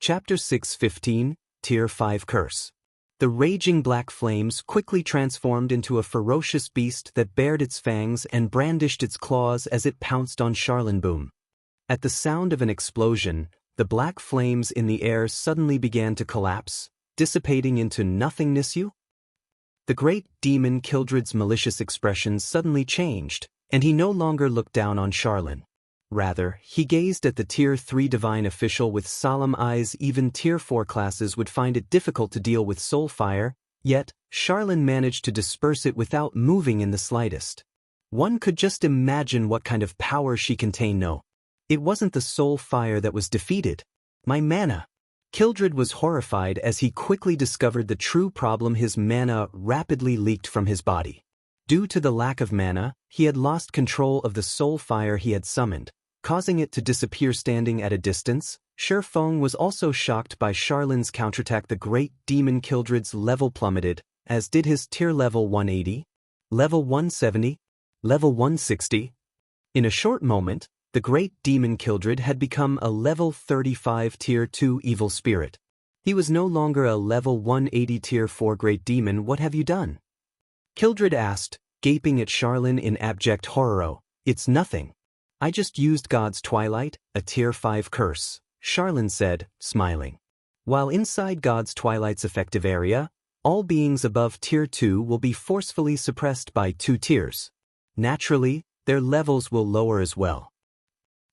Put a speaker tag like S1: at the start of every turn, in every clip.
S1: Chapter 6:15, Tier 5 Curse. The raging black flames quickly transformed into a ferocious beast that bared its fangs and brandished its claws as it pounced on Charlinboom. At the sound of an explosion, the black flames in the air suddenly began to collapse, dissipating into nothingness. The great demon Kildred's malicious expression suddenly changed, and he no longer looked down on Charlin. Rather, he gazed at the Tier 3 divine official with solemn eyes. Even Tier 4 classes would find it difficult to deal with soul fire, yet Charlin managed to disperse it without moving in the slightest. One could just imagine what kind of power she contained. No, it wasn't the soul fire that was defeated. My mana. Kildred was horrified as he quickly discovered the true problem. His mana rapidly leaked from his body. Due to the lack of mana, he had lost control of the soul fire he had summoned, causing it to disappear. Standing at a distance, Sherfong was also shocked by Charlin's counterattack. The great demon Kildred's level plummeted, as did his tier. Level 180, level 170, level 160. In a short moment, the great demon Kildred had become a level 35 tier 2 evil spirit. He was no longer a level 180 tier 4 great demon. What have you done? Kildred asked, gaping at Charlin in abject horror. It's nothing. I just used God's Twilight, a tier 5 curse, Charlin said, smiling. While inside God's Twilight's effective area, all beings above tier 2 will be forcefully suppressed by 2 tiers. Naturally, their levels will lower as well.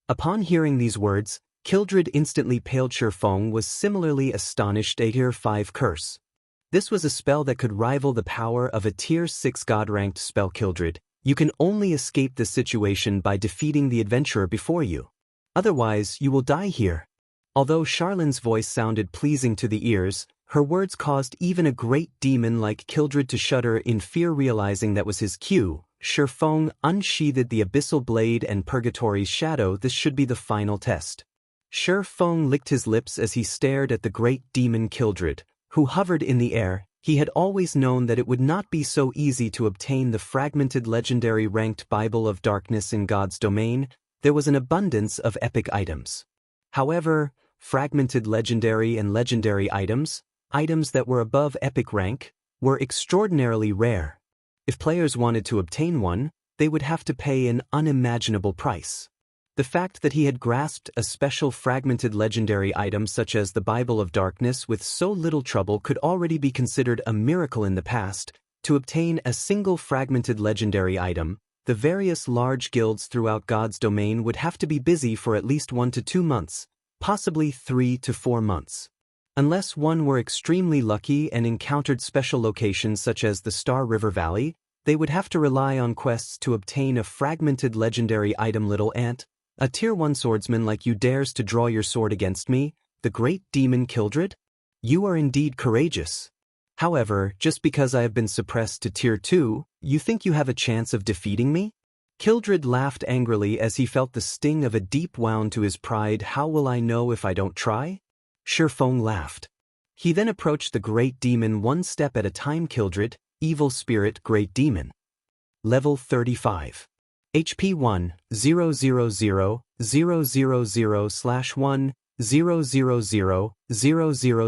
S1: Upon hearing these words, Kildred instantly paled. Sherfong was similarly astonished. A tier 5 curse. This was a spell that could rival the power of a tier 6 god-ranked spell. Kildred, you can only escape this situation by defeating the adventurer before you. Otherwise, you will die here. Although Charlin's voice sounded pleasing to the ears, her words caused even a great demon like Kildred to shudder in fear. Realizing that was his cue, Sherfong unsheathed the abyssal blade and Purgatory's shadow. This should be the final test. Sherfong licked his lips as he stared at the great demon Kildred, who hovered in the air. He had always known that it would not be so easy to obtain the fragmented legendary ranked Bible of Darkness in God's domain. There was an abundance of epic items. However, fragmented legendary and legendary items that were above epic rank, were extraordinarily rare. If players wanted to obtain one, they would have to pay an unimaginable price. The fact that he had grasped a special fragmented legendary item such as the Bible of Darkness with so little trouble could already be considered a miracle in the past. To obtain a single fragmented legendary item, the various large guilds throughout God's domain would have to be busy for at least 1 to 2 months, possibly 3 to 4 months. Unless one were extremely lucky and encountered special locations such as the Star River Valley, they would have to rely on quests to obtain a fragmented legendary item. Little ant, a tier 1 swordsman like you dares to draw your sword against me, the great demon Kildred? You are indeed courageous. However, just because I have been suppressed to tier 2, you think you have a chance of defeating me? Kildred laughed angrily as he felt the sting of a deep wound to his pride. How will I know if I don't try? Sherfong laughed. He then approached the great demon one step at a time. Kildred, evil spirit great demon. Level 35. HP 1, 000, 000, 000/1, 000,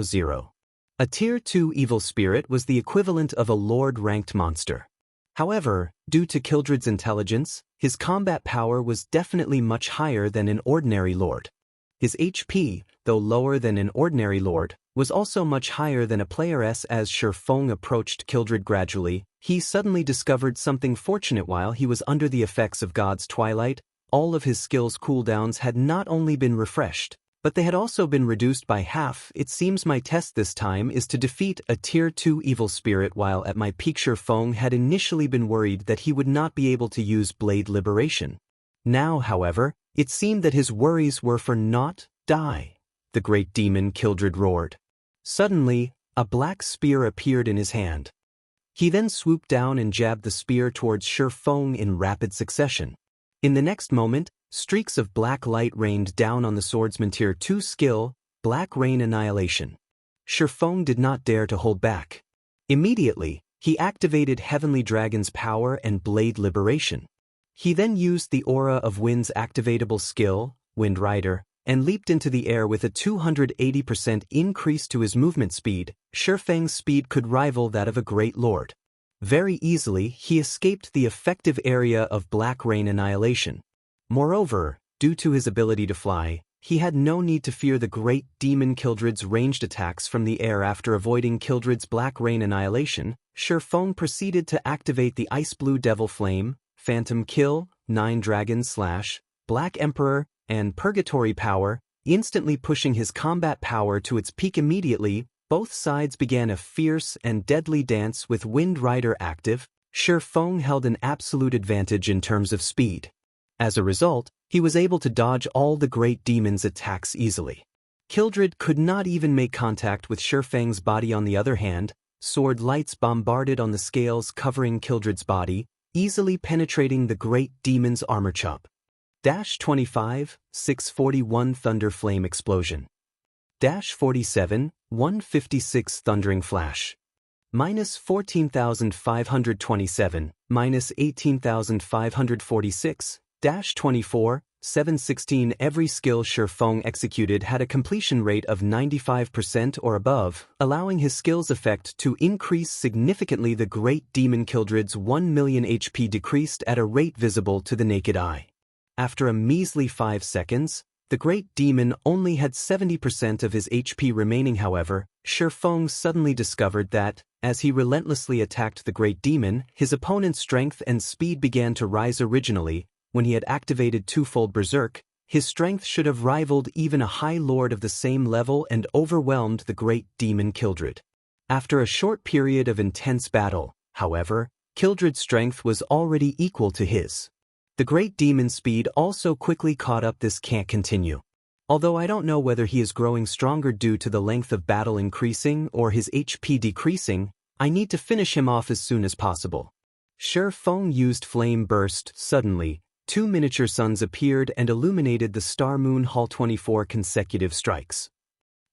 S1: 000. A tier 2 evil spirit was the equivalent of a lord-ranked monster. However, due to Kildred's intelligence, his combat power was definitely much higher than an ordinary lord. His HP, though lower than an ordinary lord, was also much higher than a player's. As Sherfong approached Kildred gradually, he suddenly discovered something fortunate. While he was under the effects of God's Twilight, all of his skills cooldowns had not only been refreshed, but they had also been reduced by half. It seems my test this time is to defeat a tier 2 evil spirit. While at my peak, Sherfong had initially been worried that he would not be able to use Blade Liberation. Now, however, it seemed that his worries were for naught. Die! The great demon Kildred roared. Suddenly, a black spear appeared in his hand. He then swooped down and jabbed the spear towards Sherfong in rapid succession. In the next moment, streaks of black light rained down on the swordsman. Tier 2 skill, Black Rain Annihilation. Sherfong did not dare to hold back. Immediately, he activated Heavenly Dragon's power and Blade Liberation. He then used the Aura of Wind's activatable skill, Wind Rider, and leaped into the air with a 280% increase to his movement speed. Shifeng's speed could rival that of a great lord. Very easily, he escaped the effective area of Black Rain Annihilation. Moreover, due to his ability to fly, he had no need to fear the great demon Kildred's ranged attacks from the air. After avoiding Kildred's Black Rain Annihilation, Shifeng proceeded to activate the Ice Blue Devil Flame, Phantom Kill, Nine Dragon Slash, Black Emperor, and Purgatory Power, instantly pushing his combat power to its peak immediately. Both sides began a fierce and deadly dance with Wind Rider active. Shifeng held an absolute advantage in terms of speed. As a result, he was able to dodge all the great demon's attacks easily. Kildred could not even make contact with Shifeng's body. On the other hand, sword lights bombarded on the scales covering Kildred's body, easily penetrating the great demon's armor chop. 25, 641 Thunder Flame Explosion. 47, 156 Thundering Flash. -14,527, -18,546, 24, 716 Every skill Shifeng executed had a completion rate of 95% or above, allowing his skill's effect to increase significantly. The great demon Kildred's 1 million HP decreased at a rate visible to the naked eye. After a measly 5 seconds, the great demon only had 70% of his HP remaining. However, Shifeng suddenly discovered that, as he relentlessly attacked the great demon, his opponent's strength and speed began to rise. Originally, when he had activated twofold Berserk, his strength should have rivaled even a High Lord of the same level and overwhelmed the great demon Kildred. After a short period of intense battle, however, Kildred's strength was already equal to his. The great demon's speed also quickly caught up. This can't continue. Although I don't know whether he is growing stronger due to the length of battle increasing or his HP decreasing, I need to finish him off as soon as possible. Shifeng used Flame Burst. Suddenly, 2 miniature suns appeared and illuminated the Star Moon Hall. 24 consecutive strikes.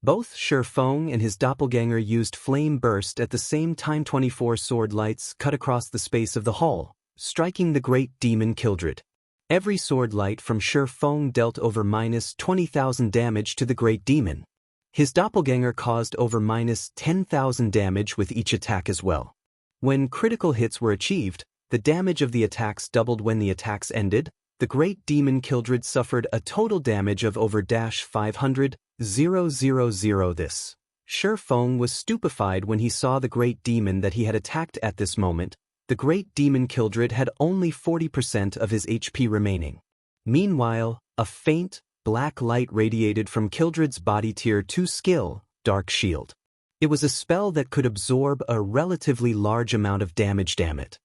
S1: Both Shifeng and his doppelganger used Flame Burst at the same time. 24 sword lights cut across the space of the hall, striking the great demon Kildred. Every sword light from Shifeng dealt over -20,000 damage to the great demon. His doppelganger caused over -10,000 damage with each attack as well. When critical hits were achieved, the damage of the attacks doubled. When the attacks ended, the great demon Kildred suffered a total damage of over -500,000. This. Shifeng was stupefied when he saw the great demon that he had attacked. At this moment, the great demon Kildred had only 40% of his HP remaining. Meanwhile, a faint, black light radiated from Kildred's body. Tier 2 skill, Dark Shield. It was a spell that could absorb a relatively large amount of damage. Damn it.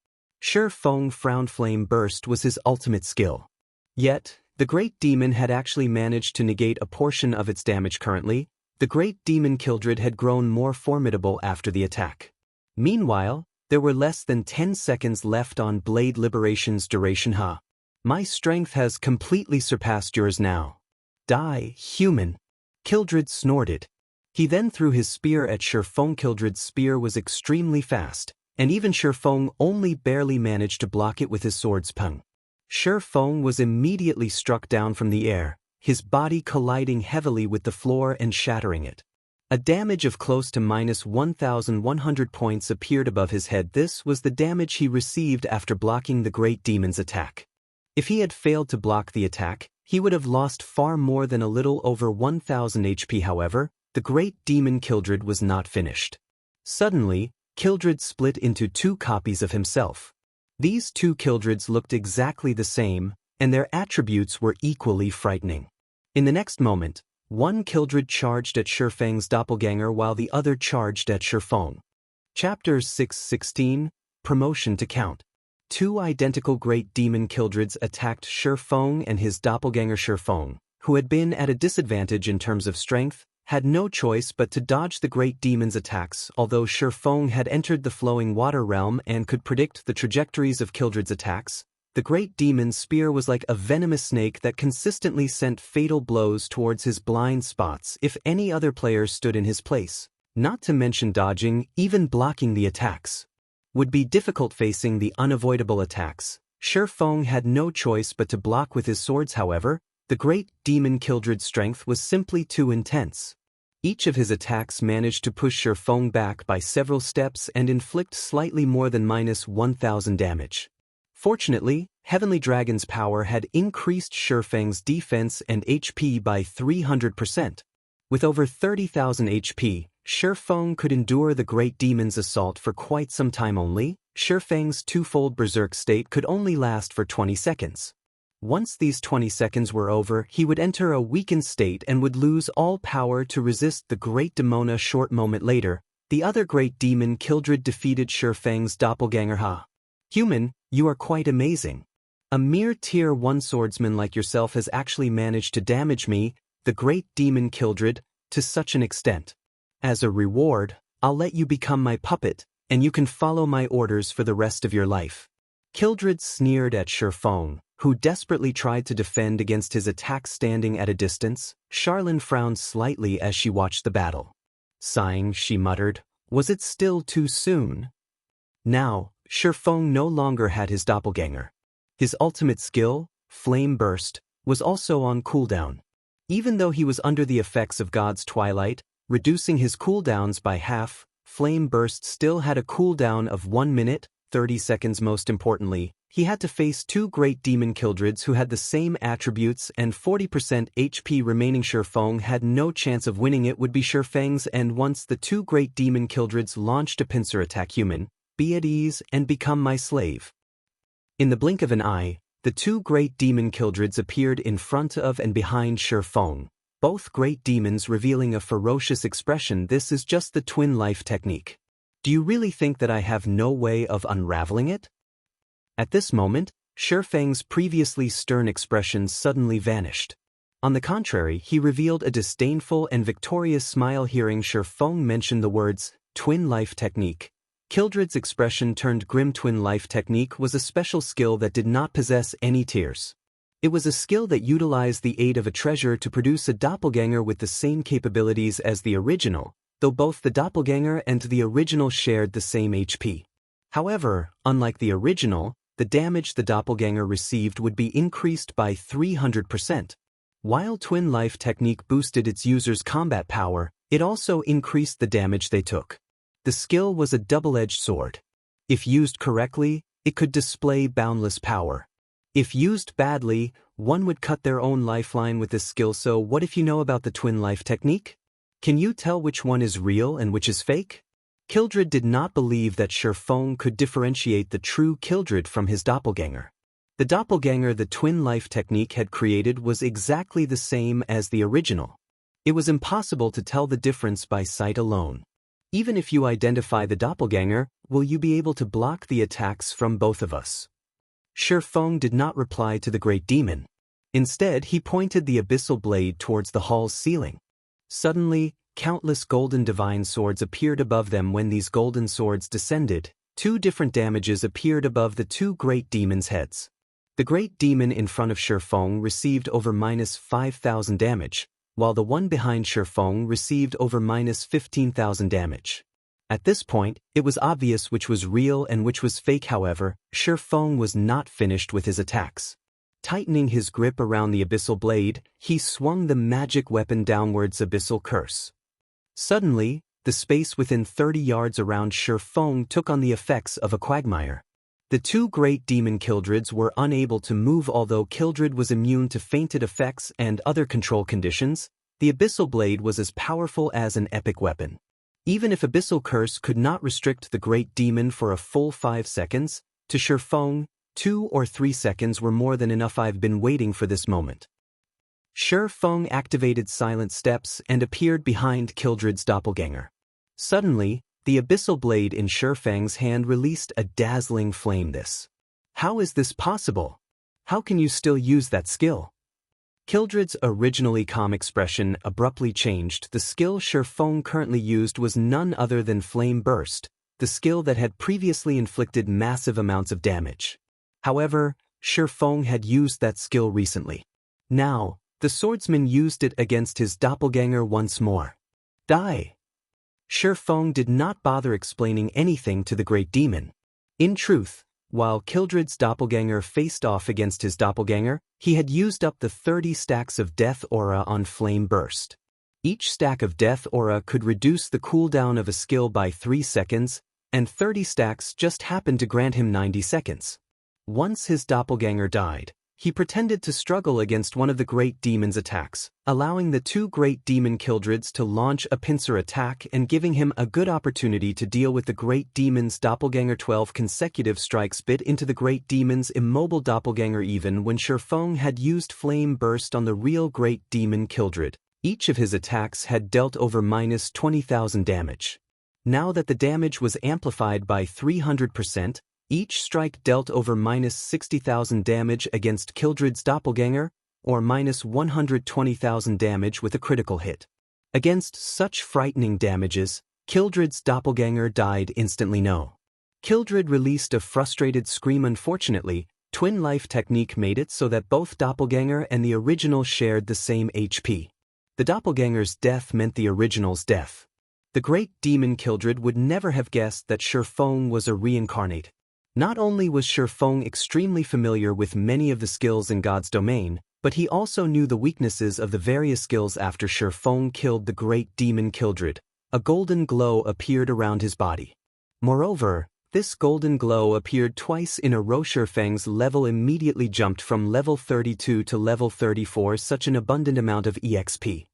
S1: Shifeng frowned. Flame Burst was his ultimate skill. Yet, the great demon had actually managed to negate a portion of its damage. Currently, the great demon Kildred had grown more formidable after the attack. Meanwhile, there were less than 10 seconds left on Blade Liberation's duration. My strength has completely surpassed yours now. Die, human. Kildred snorted. He then threw his spear at Shifeng. Kildred's spear was extremely fast, and even Shifeng only barely managed to block it with his sword's pung. Shifeng was immediately struck down from the air, his body colliding heavily with the floor and shattering it. A damage of close to -1,100 points appeared above his head. This was the damage he received after blocking the great demon's attack. If he had failed to block the attack, he would have lost far more than a little over 1,000 HP. However, the great demon Kildred was not finished. Suddenly, Kildred split into 2 copies of himself. These 2 Kildreds looked exactly the same, and their attributes were equally frightening. In the next moment, one Kildred charged at Shifeng's doppelganger while the other charged at Shifeng. Chapter 616, Promotion to Count. 2 identical great demon Kildreds attacked Shifeng, and his doppelganger Shifeng, who had been at a disadvantage in terms of strength, had no choice but to dodge the great demon's attacks. Although Shifeng had entered the flowing water realm and could predict the trajectories of Kildred's attacks, the great demon's spear was like a venomous snake that consistently sent fatal blows towards his blind spots if any other player stood in his place. Not to mention dodging, even blocking the attacks would be difficult. Facing the unavoidable attacks, Shifeng had no choice but to block with his swords. However, The great demon Kildred's strength was simply too intense. Each of his attacks managed to push Shifeng back by several steps and inflict slightly more than -1000 damage. Fortunately, Heavenly Dragon's power had increased Shifeng's defense and HP by 300%. With over 30,000 HP, Shifeng could endure the great demon's assault for quite some time only. Shifeng's twofold berserk state could only last for 20 seconds. Once these 20 seconds were over, he would enter a weakened state and would lose all power to resist the great demon. A short moment later, the other great demon Kildred defeated Shifeng's doppelganger. Ha! Human, you are quite amazing. A mere tier 1 swordsman like yourself has actually managed to damage me, the great demon Kildred, to such an extent. As a reward, I'll let you become my puppet, and you can follow my orders for the rest of your life. Kildred sneered at Shifeng, who desperately tried to defend against his attack standing at a distance. Charlene frowned slightly as she watched the battle. Sighing, she muttered, "Was it still too soon?" Now, Shifeng no longer had his doppelganger. His ultimate skill, Flame Burst, was also on cooldown. Even though he was under the effects of God's Twilight, reducing his cooldowns by half, Flame Burst still had a cooldown of 1 minute, 30 seconds. Most importantly, he had to face two great demon Kildreds who had the same attributes and 40% HP remaining. Shifeng had no chance of winning. It would be Shifeng's end once the two great demon Kildreds launched a pincer attack. Human, be at ease and become my slave. In the blink of an eye, the two great demon Kildreds appeared in front of and behind Shifeng, both great demons revealing a ferocious expression. This is just the twin life technique. Do you really think that I have no way of unraveling it? At this moment, Shifeng's previously stern expression suddenly vanished. On the contrary, he revealed a disdainful and victorious smile. Hearing Shifeng mention the words, twin life technique, Kildred's expression turned grim. Twin life technique was a special skill that did not possess any tiers. It was a skill that utilized the aid of a treasure to produce a doppelganger with the same capabilities as the original, though both the doppelganger and the original shared the same HP. However, unlike the original, the damage the doppelganger received would be increased by 300%. While twin life technique boosted its users' combat power, it also increased the damage they took. The skill was a double-edged sword. If used correctly, it could display boundless power. If used badly, one would cut their own lifeline with this skill. So what if you know about the twin life technique? Can you tell which one is real and which is fake? Kildred did not believe that Shifeng could differentiate the true Kildred from his doppelganger. The doppelganger the twin life technique had created was exactly the same as the original. It was impossible to tell the difference by sight alone. Even if you identify the doppelganger, will you be able to block the attacks from both of us? Shifeng did not reply to the great demon. Instead, he pointed the abyssal blade towards the hall's ceiling. Suddenly, countless golden divine swords appeared above them. When these golden swords descended, two different damages appeared above the two great demons' heads. The great demon in front of Shifeng received over -5000 damage, while the one behind Shifeng received over -15,000 damage. At this point, it was obvious which was real and which was fake. However, Shifeng was not finished with his attacks. Tightening his grip around the abyssal blade, he swung the magic weapon downwards. Abyssal curse. Suddenly, the space within 30 yards around Shifeng took on the effects of a quagmire. The two great demon Kildreds were unable to move. Although Kildred was immune to fainted effects and other control conditions, the abyssal blade was as powerful as an epic weapon. Even if abyssal curse could not restrict the great demon for a full 5 seconds, to Shifeng, 2 or 3 seconds were more than enough. I've been waiting for this moment. Shifeng activated silent steps and appeared behind Kildred's doppelganger. Suddenly, the abyssal blade in Shifeng's hand released a dazzling flame. How is this possible? How can you still use that skill? Kildred's originally calm expression abruptly changed. The skill Shifeng currently used was none other than Flame Burst, the skill that had previously inflicted massive amounts of damage. However, Shifeng had used that skill recently. Now, the swordsman used it against his doppelganger once more. Die! Shifeng did not bother explaining anything to the great demon. In truth, While Kildred's doppelganger faced off against his doppelganger, he had used up the 30 stacks of Death Aura on Flame Burst. Each stack of Death Aura could reduce the cooldown of a skill by 3 seconds, and 30 stacks just happened to grant him 90 seconds. Once his doppelganger died, he pretended to struggle against one of the Great Demon's attacks, allowing the 2 Great Demon Kildreds to launch a pincer attack and giving him a good opportunity to deal with the Great Demon's doppelganger. 12 consecutive strikes bit into the Great Demon's immobile doppelganger even when Shurfeng had used Flame Burst on the real Great Demon Kildred. Each of his attacks had dealt over minus 20,000 damage. Now that the damage was amplified by 300%, each strike dealt over minus 60,000 damage against Kildred's doppelganger, or minus 120,000 damage with a critical hit. Against such frightening damages, Kildred's doppelganger died instantly. No. Kildred released a frustrated scream. Unfortunately, Twin Life technique made it so that both doppelganger and the original shared the same HP. The doppelganger's death meant the original's death. The Great Demon Kildred would never have guessed that Shurfeng was a reincarnate. Not only was Shurfeng extremely familiar with many of the skills in God's domain, but he also knew the weaknesses of the various skills. After Shurfeng killed the Great Demon Kildred, a golden glow appeared around his body. Moreover, this golden glow appeared twice in a row. Shurfeng's level immediately jumped from level 32 to level 34. Such an abundant amount of EXP.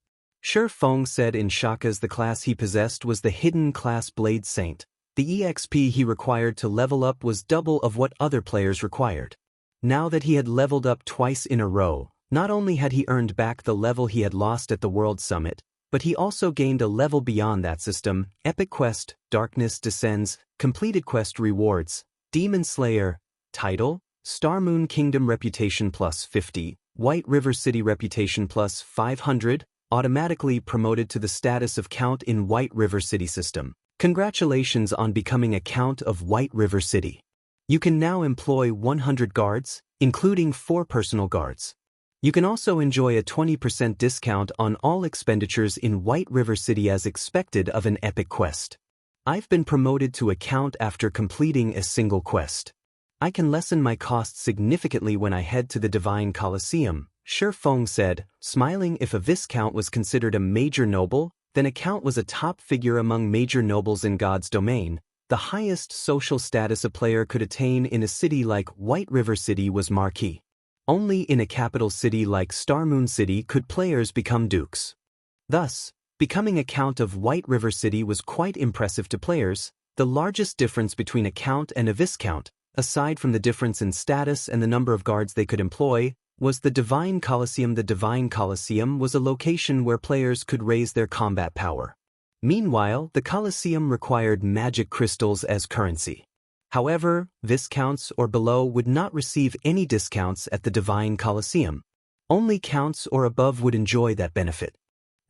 S1: Shurfeng said in shock as the class he possessed was the hidden class Blade Saint. The EXP he required to level up was double of what other players required. Now that he had leveled up twice in a row, not only had he earned back the level he had lost at the World Summit, but he also gained a level beyond that system. Epic Quest, Darkness Descends, Completed Quest Rewards, Demon Slayer, Title, Star Moon Kingdom Reputation plus 50, White River City Reputation plus 500, automatically promoted to the status of Count in White River City system. Congratulations on becoming a Count of White River City. You can now employ 100 guards, including 4 personal guards. You can also enjoy a 20% discount on all expenditures in White River City as expected of an epic quest. I've been promoted to a Count after completing a single quest. I can lessen my costs significantly when I head to the Divine Colosseum, Shurfeng said, smiling. If a Viscount was considered a major noble, then a Count was a top figure among major nobles in God's domain. The highest social status a player could attain in a city like White River City was Marquis. Only in a capital city like Star Moon City could players become dukes. Thus, becoming a Count of White River City was quite impressive to players. The largest difference between a Count and a Viscount, aside from the difference in status and the number of guards they could employ, was the Divine Colosseum. The Divine Colosseum was a location where players could raise their combat power. Meanwhile, the Colosseum required magic crystals as currency. However, Viscounts or below would not receive any discounts at the Divine Colosseum. Only Counts or above would enjoy that benefit.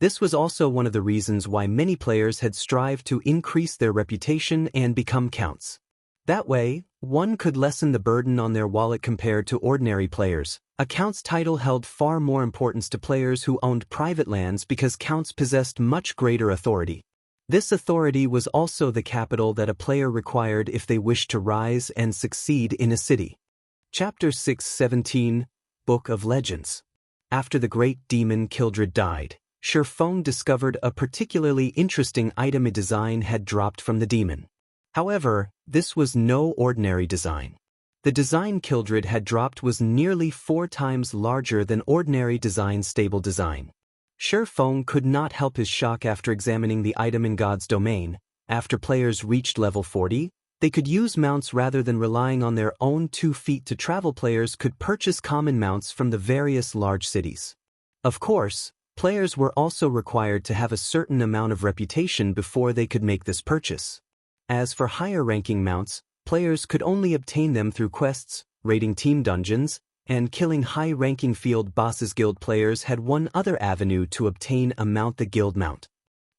S1: This was also one of the reasons why many players had strived to increase their reputation and become Counts. That way, one could lessen the burden on their wallet compared to ordinary players. A Count's title held far more importance to players who owned private lands because Counts possessed much greater authority. This authority was also the capital that a player required if they wished to rise and succeed in a city. Chapter 617, Book of Legends. After the Great Demon Kildred died, Shurfeng discovered a particularly interesting item. A design had dropped from the demon. However, this was no ordinary design. The design Kildred had dropped was nearly 4 times larger than ordinary design. Stable design. Shurfeng could not help his shock after examining the item in God's domain. After players reached level 40, they could use mounts rather than relying on their own 2 feet to travel. Players could purchase common mounts from the various large cities. Of course, players were also required to have a certain amount of reputation before they could make this purchase. As for higher-ranking mounts, players could only obtain them through quests, raiding team dungeons, and killing high-ranking field bosses. Guild players had one other avenue to obtain a mount: the guild mount.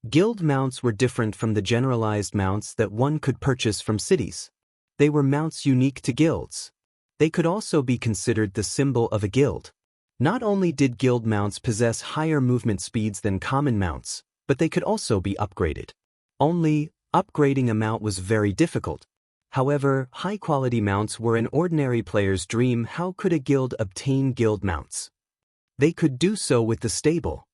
S1: Guild mounts were different from the generalized mounts that one could purchase from cities. They were mounts unique to guilds. They could also be considered the symbol of a guild. Not only did guild mounts possess higher movement speeds than common mounts, but they could also be upgraded. Only, upgrading a mount was very difficult. However, high-quality mounts were an ordinary player's dream. How could a guild obtain guild mounts? They could do so with the stable.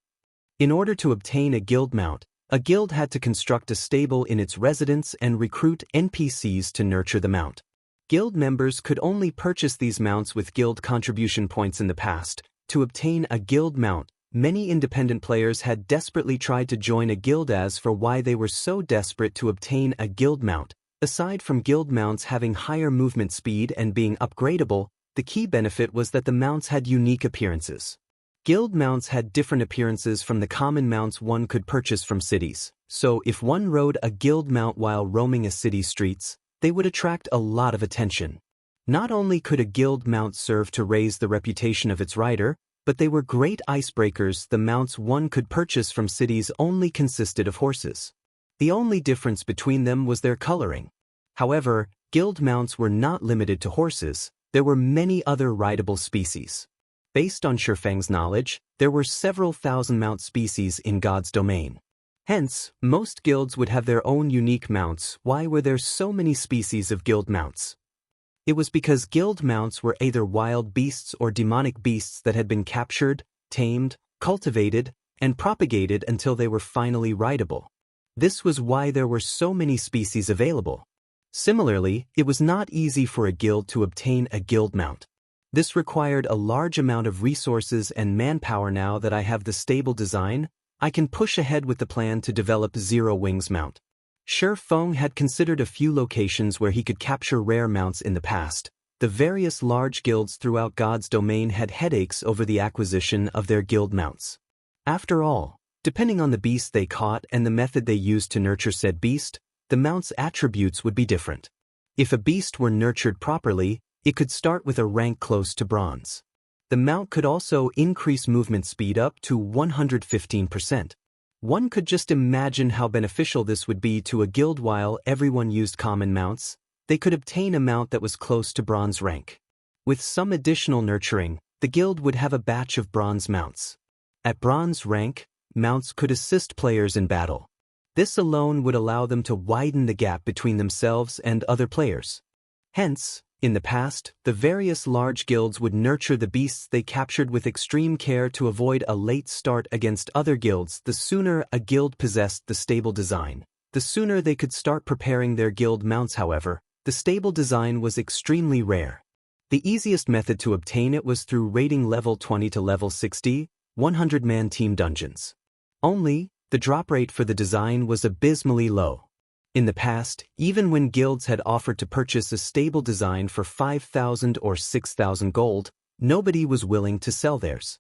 S1: In order to obtain a guild mount, a guild had to construct a stable in its residence and recruit NPCs to nurture the mount. Guild members could only purchase these mounts with guild contribution points in the past. To obtain a guild mount, many independent players had desperately tried to join a guild. As for why they were so desperate to obtain a guild mount, aside from guild mounts having higher movement speed and being upgradable, the key benefit was that the mounts had unique appearances. Guild mounts had different appearances from the common mounts one could purchase from cities, so if one rode a guild mount while roaming a city's streets, they would attract a lot of attention. Not only could a guild mount serve to raise the reputation of its rider, but they were great icebreakers. The mounts one could purchase from cities only consisted of horses. The only difference between them was their coloring. However, guild mounts were not limited to horses. There were many other rideable species. Based on Shifeng's knowledge, there were several thousand mount species in God's domain. Hence, most guilds would have their own unique mounts. Why were there so many species of guild mounts? It was because guild mounts were either wild beasts or demonic beasts that had been captured, tamed, cultivated, and propagated until they were finally rideable. This was why there were so many species available. Similarly, it was not easy for a guild to obtain a guild mount. This required a large amount of resources and manpower. Now that I have the stable design, I can push ahead with the plan to develop Zero Wings mount. Shifeng had considered a few locations where he could capture rare mounts in the past. The various large guilds throughout God's domain had headaches over the acquisition of their guild mounts. After all, depending on the beast they caught and the method they used to nurture said beast, the mount's attributes would be different. If a beast were nurtured properly, it could start with a rank close to bronze. The mount could also increase movement speed up to 115%. One could just imagine how beneficial this would be to a guild. While everyone used common mounts, they could obtain a mount that was close to bronze rank. With some additional nurturing, the guild would have a batch of bronze mounts. At bronze rank, mounts could assist players in battle. This alone would allow them to widen the gap between themselves and other players. Hence, in the past, the various large guilds would nurture the beasts they captured with extreme care to avoid a late start against other guilds. The sooner a guild possessed the stable design, the sooner they could start preparing their guild mounts. However, the stable design was extremely rare. The easiest method to obtain it was through raiding level 20 to level 60, 100-man team dungeons. Only, the drop rate for the design was abysmally low. In the past, even when guilds had offered to purchase a stable design for 5,000 or 6,000 gold, nobody was willing to sell theirs.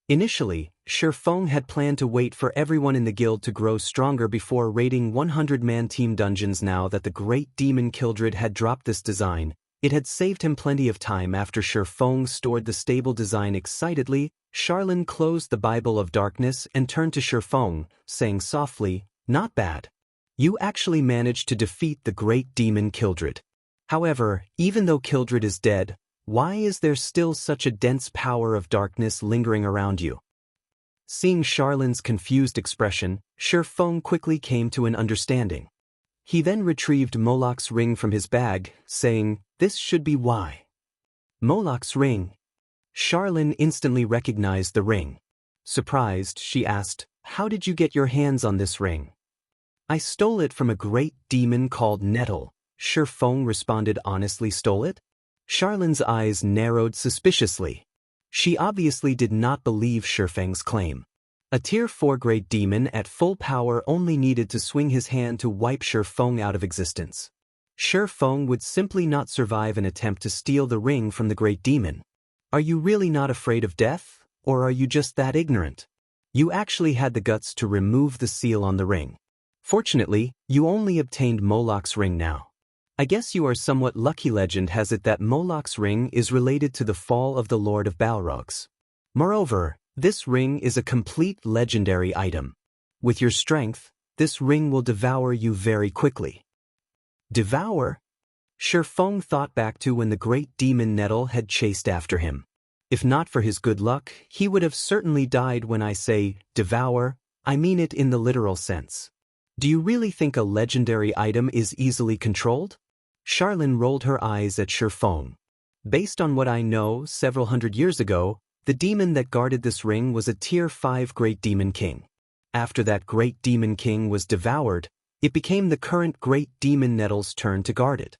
S1: Initially, Shifeng had planned to wait for everyone in the guild to grow stronger before raiding 100-man team dungeons. Now that the great demon Kildred had dropped this design, it had saved him plenty of time. After Shifeng stored the stable design excitedly, Charlene closed the Bible of Darkness and turned to Shifeng, saying softly, "Not bad. You actually managed to defeat the great demon Kildred. However, even though Kildred is dead, why is there still such a dense power of darkness lingering around you?" Seeing Charlene's confused expression, Shifeng quickly came to an understanding. He then retrieved Moloch's ring from his bag, saying, "This should be why." Moloch's ring. Charlene instantly recognized the ring. Surprised, she asked, "How did you get your hands on this ring?" "I stole it from a great demon called Nettle," Shifeng responded honestly. "Stole it?" Charlene's eyes narrowed suspiciously. She obviously did not believe Shifeng's claim. A Tier 4 great demon at full power only needed to swing his hand to wipe Shifeng out of existence. Shifeng would simply not survive an attempt to steal the ring from the great demon. Are you really not afraid of death, or are you just that ignorant? You actually had the guts to remove the seal on the ring. Fortunately, you only obtained Moloch's ring now. I guess you are somewhat lucky. Legend has it that Moloch's ring is related to the fall of the Lord of Balrogs. Moreover, this ring is a complete legendary item. With your strength, this ring will devour you very quickly. Devour? Shifeng thought back to when the great demon Nettle had chased after him. If not for his good luck, he would have certainly died. When I say devour, I mean it in the literal sense. Do you really think a legendary item is easily controlled? Charlene rolled her eyes at Shifeng. Based on what I know, several hundred years ago, the demon that guarded this ring was a Tier 5 Great Demon King. After that Great Demon King was devoured, it became the current Great Demon Nettle's turn to guard it.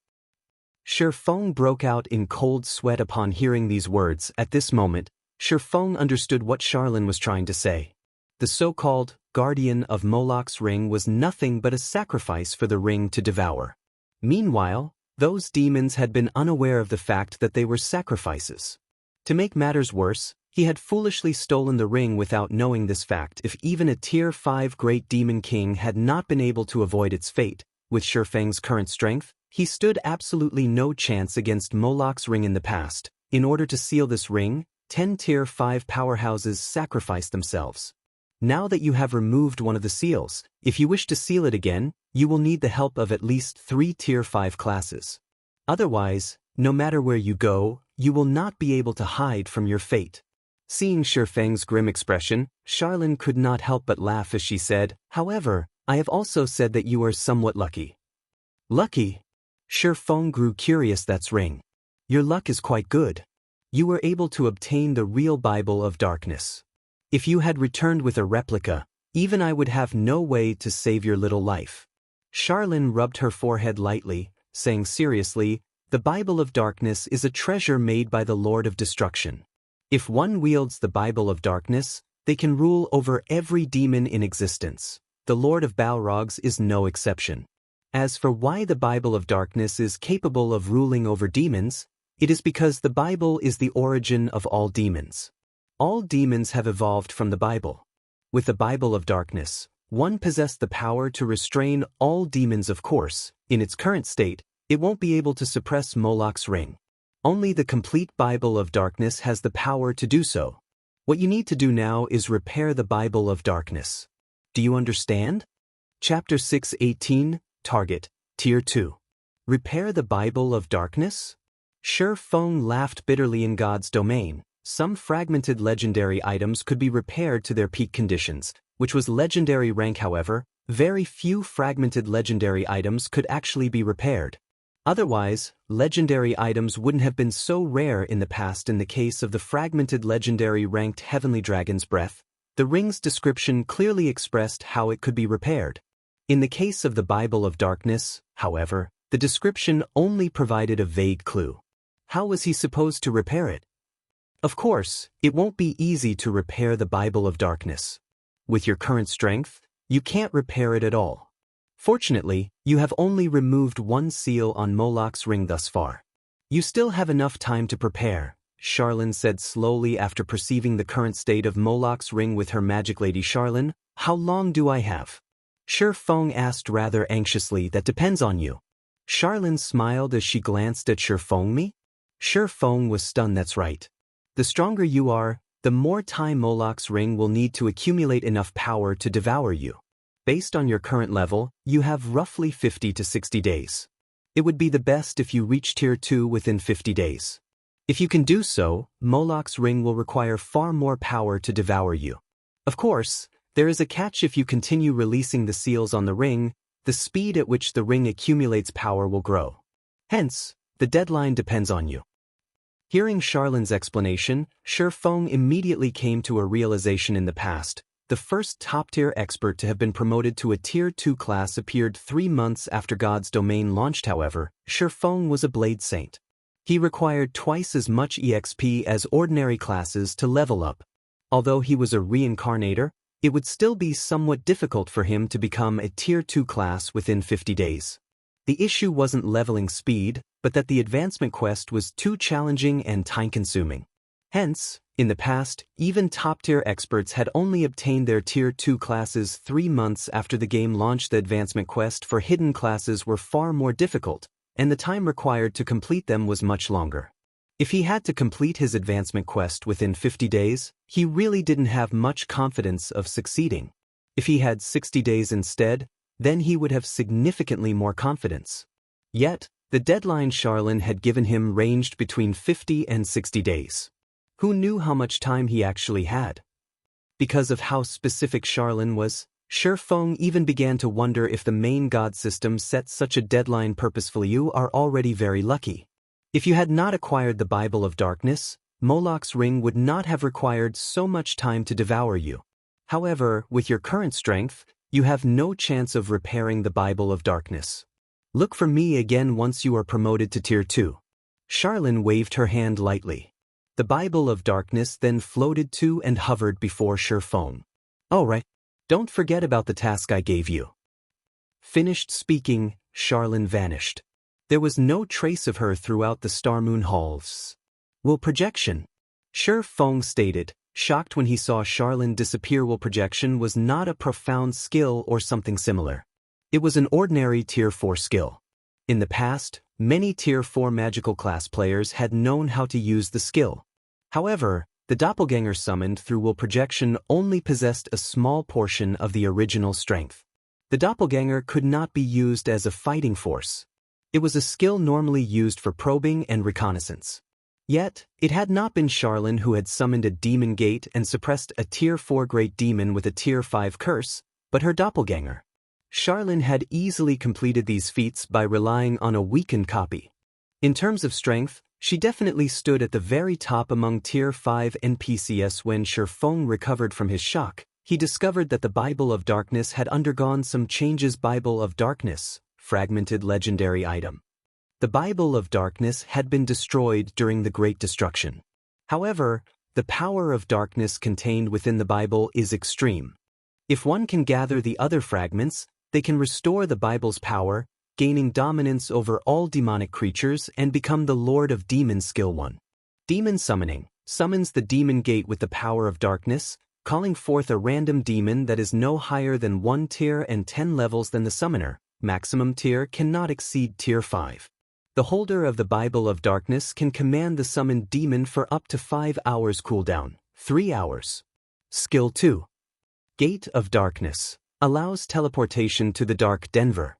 S1: Shifeng broke out in cold sweat upon hearing these words. At this moment, Shifeng understood what Charlene was trying to say. The so-called guardian of Moloch's ring was nothing but a sacrifice for the ring to devour. Meanwhile, those demons had been unaware of the fact that they were sacrifices. To make matters worse, he had foolishly stolen the ring without knowing this fact. If even a Tier 5 Great Demon King had not been able to avoid its fate, with Shifeng's current strength, he stood absolutely no chance against Moloch's ring in the past. In order to seal this ring, 10 Tier 5 powerhouses sacrificed themselves. Now that you have removed one of the seals, if you wish to seal it again, you will need the help of at least 3 Tier 5 classes. Otherwise, no matter where you go, you will not be able to hide from your fate. Seeing Shifeng's grim expression, Charlene could not help but laugh as she said, "However, I have also said that you are somewhat lucky." Lucky? Shifeng grew curious. That's ring. Your luck is quite good. You were able to obtain the real Bible of Darkness. If you had returned with a replica, even I would have no way to save your little life. Charlene rubbed her forehead lightly, saying seriously, "The Bible of Darkness is a treasure made by the Lord of Destruction. If one wields the Bible of Darkness, they can rule over every demon in existence. The Lord of Balrogs is no exception. As for why the Bible of Darkness is capable of ruling over demons, it is because the Bible is the origin of all demons. All demons have evolved from the Bible. With the Bible of Darkness, one possessed the power to restrain all demons. Of course, in its current state, it won't be able to suppress Moloch's ring. Only the complete Bible of Darkness has the power to do so. What you need to do now is repair the Bible of Darkness. Do you understand?" Chapter 6:18, Target, Tier 2. Repair the Bible of Darkness? Shifeng laughed bitterly. In God's domain, some fragmented legendary items could be repaired to their peak conditions, which was legendary rank. However, very few fragmented legendary items could actually be repaired. Otherwise, legendary items wouldn't have been so rare in the past. In the case of the fragmented legendary ranked Heavenly Dragon's Breath, the ring's description clearly expressed how it could be repaired. In the case of the Bible of Darkness, however, the description only provided a vague clue. How was he supposed to repair it? Of course, it won't be easy to repair the Bible of Darkness. With your current strength, you can't repair it at all. Fortunately, you have only removed one seal on Moloch's ring thus far. You still have enough time to prepare, Charlene said slowly after perceiving the current state of Moloch's ring with her magic. Lady Charlene, how long do I have? Shifeng asked rather anxiously. That depends on you. Charlene smiled as she glanced at Shifeng. Me? Shifeng was stunned. That's right. The stronger you are, the more time Moloch's ring will need to accumulate enough power to devour you. Based on your current level, you have roughly 50 to 60 days. It would be the best if you reach Tier 2 within 50 days. If you can do so, Moloch's ring will require far more power to devour you. Of course, there is a catch. If you continue releasing the seals on the ring, the speed at which the ring accumulates power will grow. Hence, the deadline depends on you. Hearing Charlene's explanation, Shifeng immediately came to a realization. In the past, the first top-tier expert to have been promoted to a Tier 2 class appeared 3 months after God's domain launched. However, Shifeng was a Blade Saint. He required twice as much EXP as ordinary classes to level up. Although he was a reincarnator, it would still be somewhat difficult for him to become a Tier 2 class within 50 days. The issue wasn't leveling speed, but that the advancement quest was too challenging and time-consuming. Hence, in the past, even top-tier experts had only obtained their Tier 2 classes 3 months after the game launched. The advancement quest for hidden classes were far more difficult, and the time required to complete them was much longer. If he had to complete his advancement quest within 50 days, he really didn't have much confidence of succeeding. If he had 60 days instead, then he would have significantly more confidence. Yet, the deadline Charlene had given him ranged between 50 and 60 days. Who knew how much time he actually had? Because of how specific Charlene was, Feng even began to wonder if the main god system set such a deadline purposefully. You are already very lucky. If you had not acquired the Bible of Darkness, Moloch's ring would not have required so much time to devour you. However, with your current strength, you have no chance of repairing the Bible of Darkness. Look for me again once you are promoted to Tier 2. Charlene waved her hand lightly. The Bible of Darkness then floated to and hovered before Feng. All right. Don't forget about the task I gave you. Finished speaking, Charlene vanished. There was no trace of her throughout the Star-Moon halls. Will projection? Feng stated, shocked when he saw Charlene disappear. Will projection was not a profound skill or something similar. It was an ordinary Tier 4 skill. In the past, many Tier 4 magical class players had known how to use the skill. However, the doppelganger summoned through will projection only possessed a small portion of the original strength. The doppelganger could not be used as a fighting force. It was a skill normally used for probing and reconnaissance. Yet, it had not been Charlene who had summoned a demon gate and suppressed a Tier 4 great demon with a Tier 5 curse, but her doppelganger. Charlene had easily completed these feats by relying on a weakened copy. In terms of strength, she definitely stood at the very top among Tier 5 NPCs. When Feng recovered from his shock, he discovered that the Bible of Darkness had undergone some changes. Bible of Darkness, fragmented legendary item. The Bible of Darkness had been destroyed during the Great Destruction. However, the power of darkness contained within the Bible is extreme. If one can gather the other fragments, they can restore the Bible's power, gaining dominance over all demonic creatures and become the Lord of Demons. Skill 1. Demon Summoning summons the demon gate with the power of darkness, calling forth a random demon that is no higher than 1 tier and 10 levels than the summoner. Maximum tier cannot exceed Tier 5. The holder of the Bible of Darkness can command the summoned demon for up to 5 hours cooldown, 3 hours. Skill 2. Gate of Darkness allows teleportation to the Dark Denver.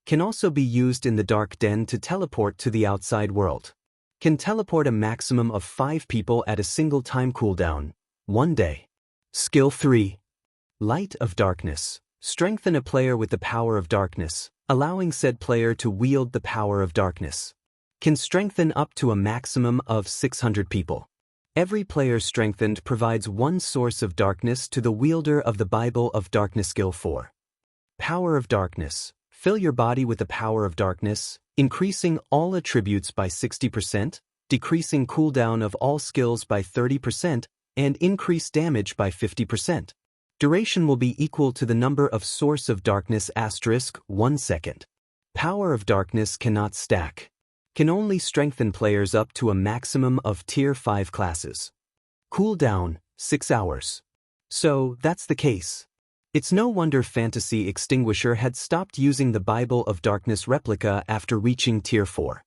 S1: Can also be used in the Dark Den to teleport to the outside world. Can teleport a maximum of 5 people at a single time. Cooldown, 1 day. Skill 3. Light of Darkness. Strengthen a player with the power of darkness, allowing said player to wield the power of darkness. Can strengthen up to a maximum of 600 people. Every player strengthened provides 1 source of darkness to the wielder of the Bible of Darkness. Skill 4. Power of Darkness. Fill your body with the power of darkness, increasing all attributes by 60%, decreasing cooldown of all skills by 30%, and increase damage by 50%. Duration will be equal to the number of source of darkness * 1 second. Power of darkness cannot stack. Can only strengthen players up to a maximum of Tier 5 classes. Cooldown, 6 hours. So, that's the case. It's no wonder Fantasy Extinguisher had stopped using the Bible of Darkness replica after reaching Tier 4.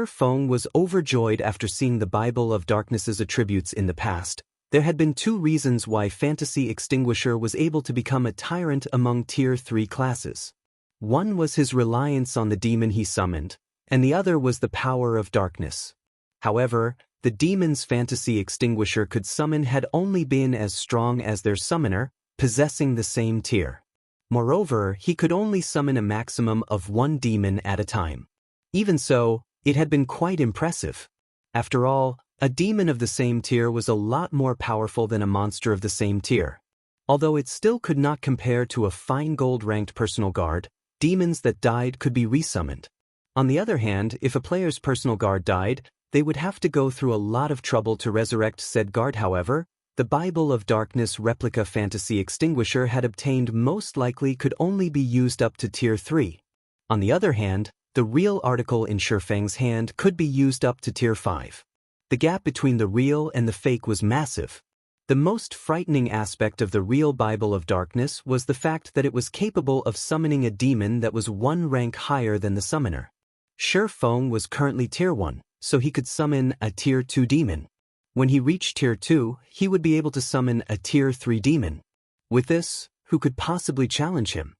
S1: Feng was overjoyed after seeing the Bible of Darkness's attributes in the past. There had been 2 reasons why Fantasy Extinguisher was able to become a tyrant among Tier 3 classes. One was his reliance on the demon he summoned, and the other was the power of darkness. However, the demons Fantasy Extinguisher could summon had only been as strong as their summoner, possessing the same tier. Moreover, he could only summon a maximum of 1 demon at a time. Even so, it had been quite impressive. After all, a demon of the same tier was a lot more powerful than a monster of the same tier. Although it still could not compare to a fine gold-ranked personal guard, demons that died could be resummoned. On the other hand, if a player's personal guard died, they would have to go through a lot of trouble to resurrect said guard. However, the Bible of Darkness replica Fantasy Extinguisher had obtained most likely could only be used up to Tier 3. On the other hand, the real article in Feng's hand could be used up to Tier 5. The gap between the real and the fake was massive. The most frightening aspect of the real Bible of Darkness was the fact that it was capable of summoning a demon that was 1 rank higher than the summoner. Feng was currently Tier 1, so he could summon a Tier 2 demon. When he reached Tier 2, he would be able to summon a Tier 3 demon. With this, who could possibly challenge him?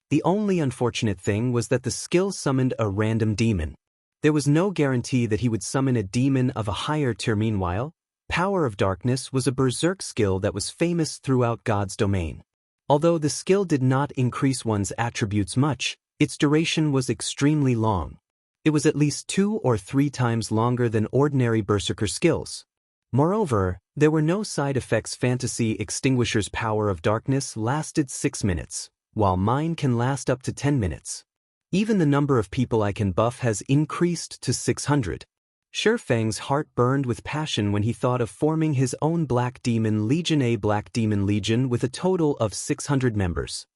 S1: The only unfortunate thing was that the skill summoned a random demon. There was no guarantee that he would summon a demon of a higher tier. Meanwhile, Power of Darkness was a berserk skill that was famous throughout God's domain. Although the skill did not increase one's attributes much, its duration was extremely long. It was at least 2 or 3 times longer than ordinary berserker skills. Moreover, there were no side effects. Fantasy Extinguisher's power of darkness lasted 6 minutes, while mine can last up to 10 minutes. Even the number of people I can buff has increased to 600. Shifang's heart burned with passion when he thought of forming his own Black Demon Legion, a Black Demon Legion with a total of 600 members.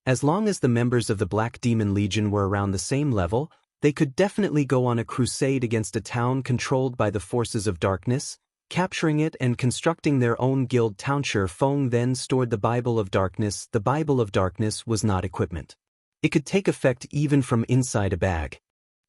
S1: As long as the members of the Black Demon Legion were around the same level, they could definitely go on a crusade against a town controlled by the forces of darkness, capturing it and constructing their own guild town. Shifang then stored the Bible of Darkness. The Bible of Darkness was not equipment. It could take effect even from inside a bag.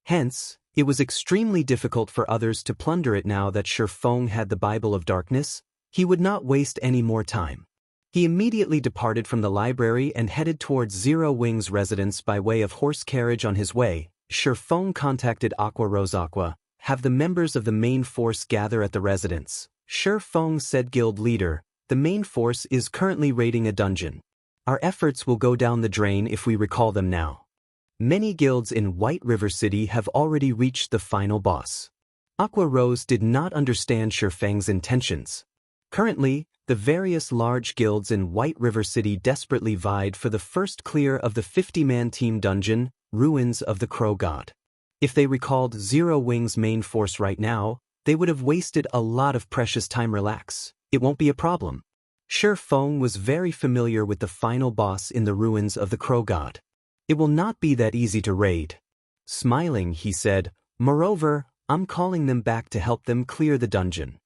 S1: Hence, it was extremely difficult for others to plunder it. Now that Shifang had the Bible of Darkness, he would not waste any more time. He immediately departed from the library and headed towards Zero Wing's residence by way of horse carriage. On his way, Shifang contacted Aqua Rose. Aqua, have the members of the main force gather at the residence. Shifang said, Guild leader, the main force is currently raiding a dungeon. Our efforts will go down the drain if we recall them now. Many guilds in White River City have already reached the final boss. Aqua Rose did not understand Shifang's intentions. Currently, the various large guilds in White River City desperately vied for the first clear of the 50-man team dungeon, Ruins of the Crow God. If they recalled Zero Wing's main force right now, they would have wasted a lot of precious time. Relax, it won't be a problem. Shifang was very familiar with the final boss in the Ruins of the Crow God. It will not be that easy to raid. Smiling, he said, moreover, I'm calling them back to help them clear the dungeon.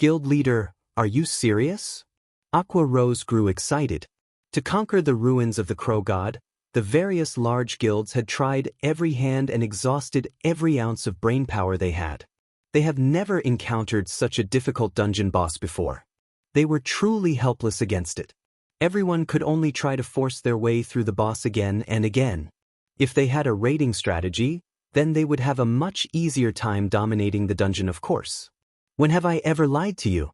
S1: Guild leader, are you serious? Aqua Rose grew excited. To conquer the Ruins of the Crow God, the various large guilds had tried every hand and exhausted every ounce of brainpower they had. They have never encountered such a difficult dungeon boss before. They were truly helpless against it. Everyone could only try to force their way through the boss again and again. If they had a raiding strategy, then they would have a much easier time dominating the dungeon. Of course. When have I ever lied to you?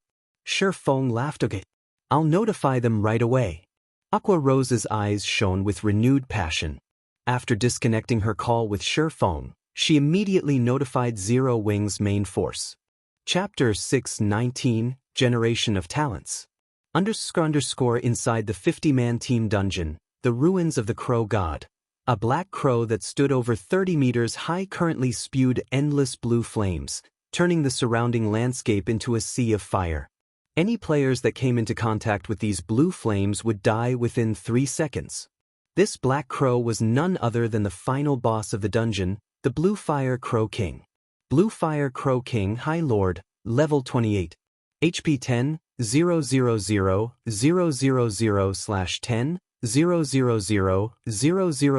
S1: Shifang laughed. Okay, I'll notify them right away. Aqua Rose's eyes shone with renewed passion. After disconnecting her call with Shifang, she immediately notified Zero Wing's main force. Chapter 6:19, Generation of Talents. Inside the 50-man team dungeon, the Ruins of the Crow God, a black crow that stood over 30 meters high currently spewed endless blue flames, turning the surrounding landscape into a sea of fire. Any players that came into contact with these blue flames would die within 3 seconds. This black crow was none other than the final boss of the dungeon, the Bluefire Crow King. Bluefire Crow King High Lord, level 28. HP 10, 000, 000, 000/10, 000,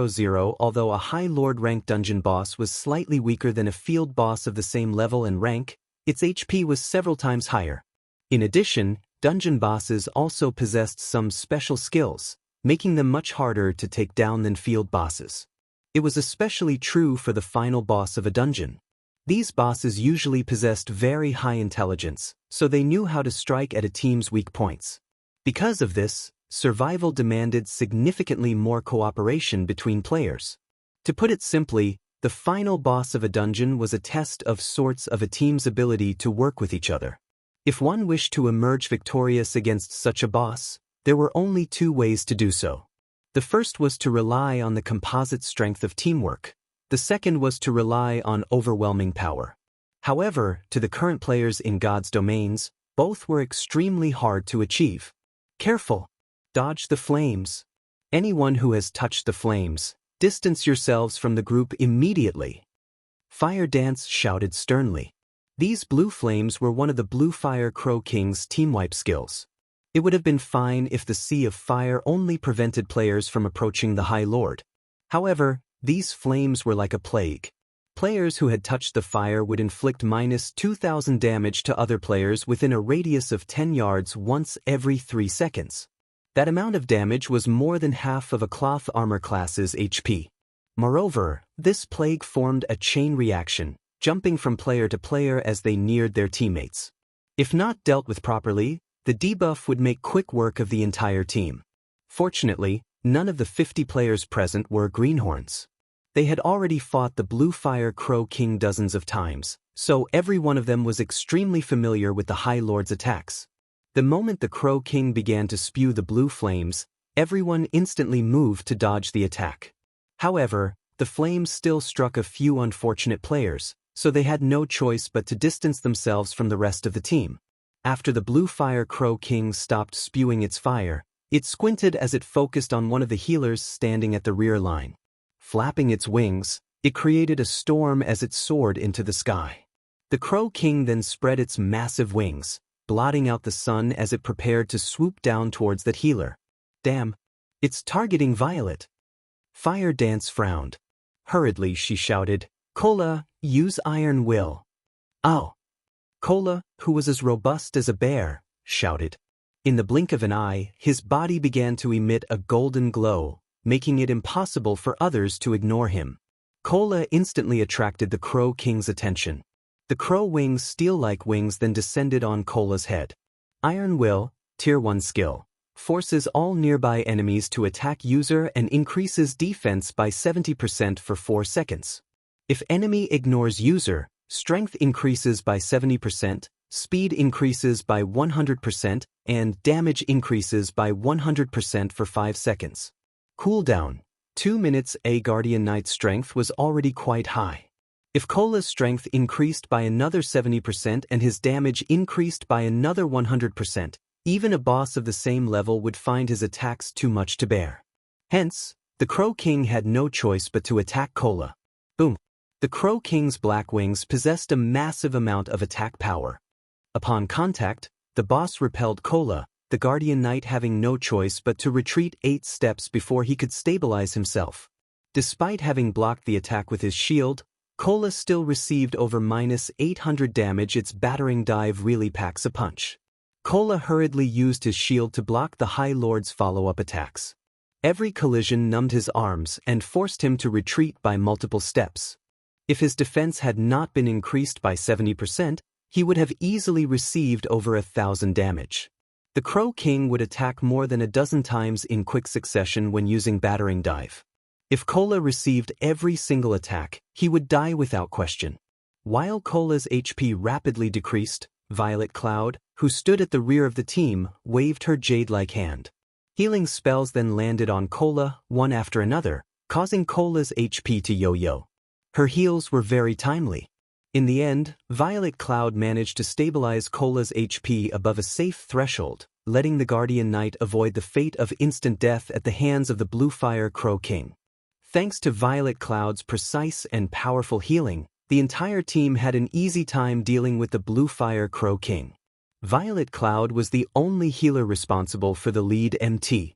S1: 000. Although a High Lord rank dungeon boss was slightly weaker than a field boss of the same level and rank, its HP was several times higher. In addition, dungeon bosses also possessed some special skills, making them much harder to take down than field bosses. It was especially true for the final boss of a dungeon. These bosses usually possessed very high intelligence, so they knew how to strike at a team's weak points. Because of this, survival demanded significantly more cooperation between players. To put it simply, the final boss of a dungeon was a test of sorts of a team's ability to work with each other. If one wished to emerge victorious against such a boss, there were only 2 ways to do so. The first was to rely on the composite strength of teamwork. The second was to rely on overwhelming power. However, to the current players in God's domains, both were extremely hard to achieve. Careful! Dodge the flames. Anyone who has touched the flames, distance yourselves from the group immediately. Fire Dance shouted sternly. These blue flames were one of the Bluefire Crow King's team wipe skills. It would have been fine if the Sea of Fire only prevented players from approaching the High Lord. However, these flames were like a plague. Players who had touched the fire would inflict -2,000 damage to other players within a radius of 10 yards once every 3 seconds. That amount of damage was more than half of a cloth armor class's HP. Moreover, this plague formed a chain reaction, jumping from player to player as they neared their teammates. If not dealt with properly, the debuff would make quick work of the entire team. Fortunately, none of the 50 players present were greenhorns. They had already fought the Bluefire Crow King dozens of times, so every one of them was extremely familiar with the High Lord's attacks. The moment the Crow King began to spew the blue flames, everyone instantly moved to dodge the attack. However, the flames still struck a few unfortunate players, so they had no choice but to distance themselves from the rest of the team. After the Bluefire Crow King stopped spewing its fire, it squinted as it focused on one of the healers standing at the rear line. Flapping its wings, it created a storm as it soared into the sky. The Crow King then spread its massive wings, blotting out the sun as it prepared to swoop down towards that healer. Damn, it's targeting Violet. Fire Dance frowned. Hurriedly she shouted, "Cola, use Iron Will." "Oh!" Cola, who was as robust as a bear, shouted. In the blink of an eye, his body began to emit a golden glow, making it impossible for others to ignore him. Cola instantly attracted the Crow King's attention. The crow wings, steel-like wings, then descended on Cola's head. Iron Will, Tier 1 skill, forces all nearby enemies to attack user and increases defense by 70% for 4 seconds. If enemy ignores user, strength increases by 70%, speed increases by 100%, and damage increases by 100% for 5 seconds. Cooldown: 2 minutes. A Guardian Knight's strength was already quite high. If Cola's strength increased by another 70% and his damage increased by another 100%, even a boss of the same level would find his attacks too much to bear. Hence, the Crow King had no choice but to attack Cola. Boom! The Crow King's black wings possessed a massive amount of attack power. Upon contact, the boss repelled Cola, the Guardian Knight having no choice but to retreat 8 steps before he could stabilize himself. Despite having blocked the attack with his shield, Cola still received over -800 damage. Its battering dive really packs a punch. Cola hurriedly used his shield to block the High Lord's follow-up attacks. Every collision numbed his arms and forced him to retreat by multiple steps. If his defense had not been increased by 70%, he would have easily received over 1,000 damage. The Crow King would attack more than a dozen times in quick succession when using battering dive. If Cola received every single attack, he would die without question. While Cola's HP rapidly decreased, Violet Cloud, who stood at the rear of the team, waved her jade-like hand. Healing spells then landed on Cola, one after another, causing Cola's HP to yo-yo. Her heals were very timely. In the end, Violet Cloud managed to stabilize Cola's HP above a safe threshold, letting the Guardian Knight avoid the fate of instant death at the hands of the Bluefire Crow King. Thanks to Violet Cloud's precise and powerful healing, the entire team had an easy time dealing with the Bluefire Crow King. Violet Cloud was the only healer responsible for the lead MT.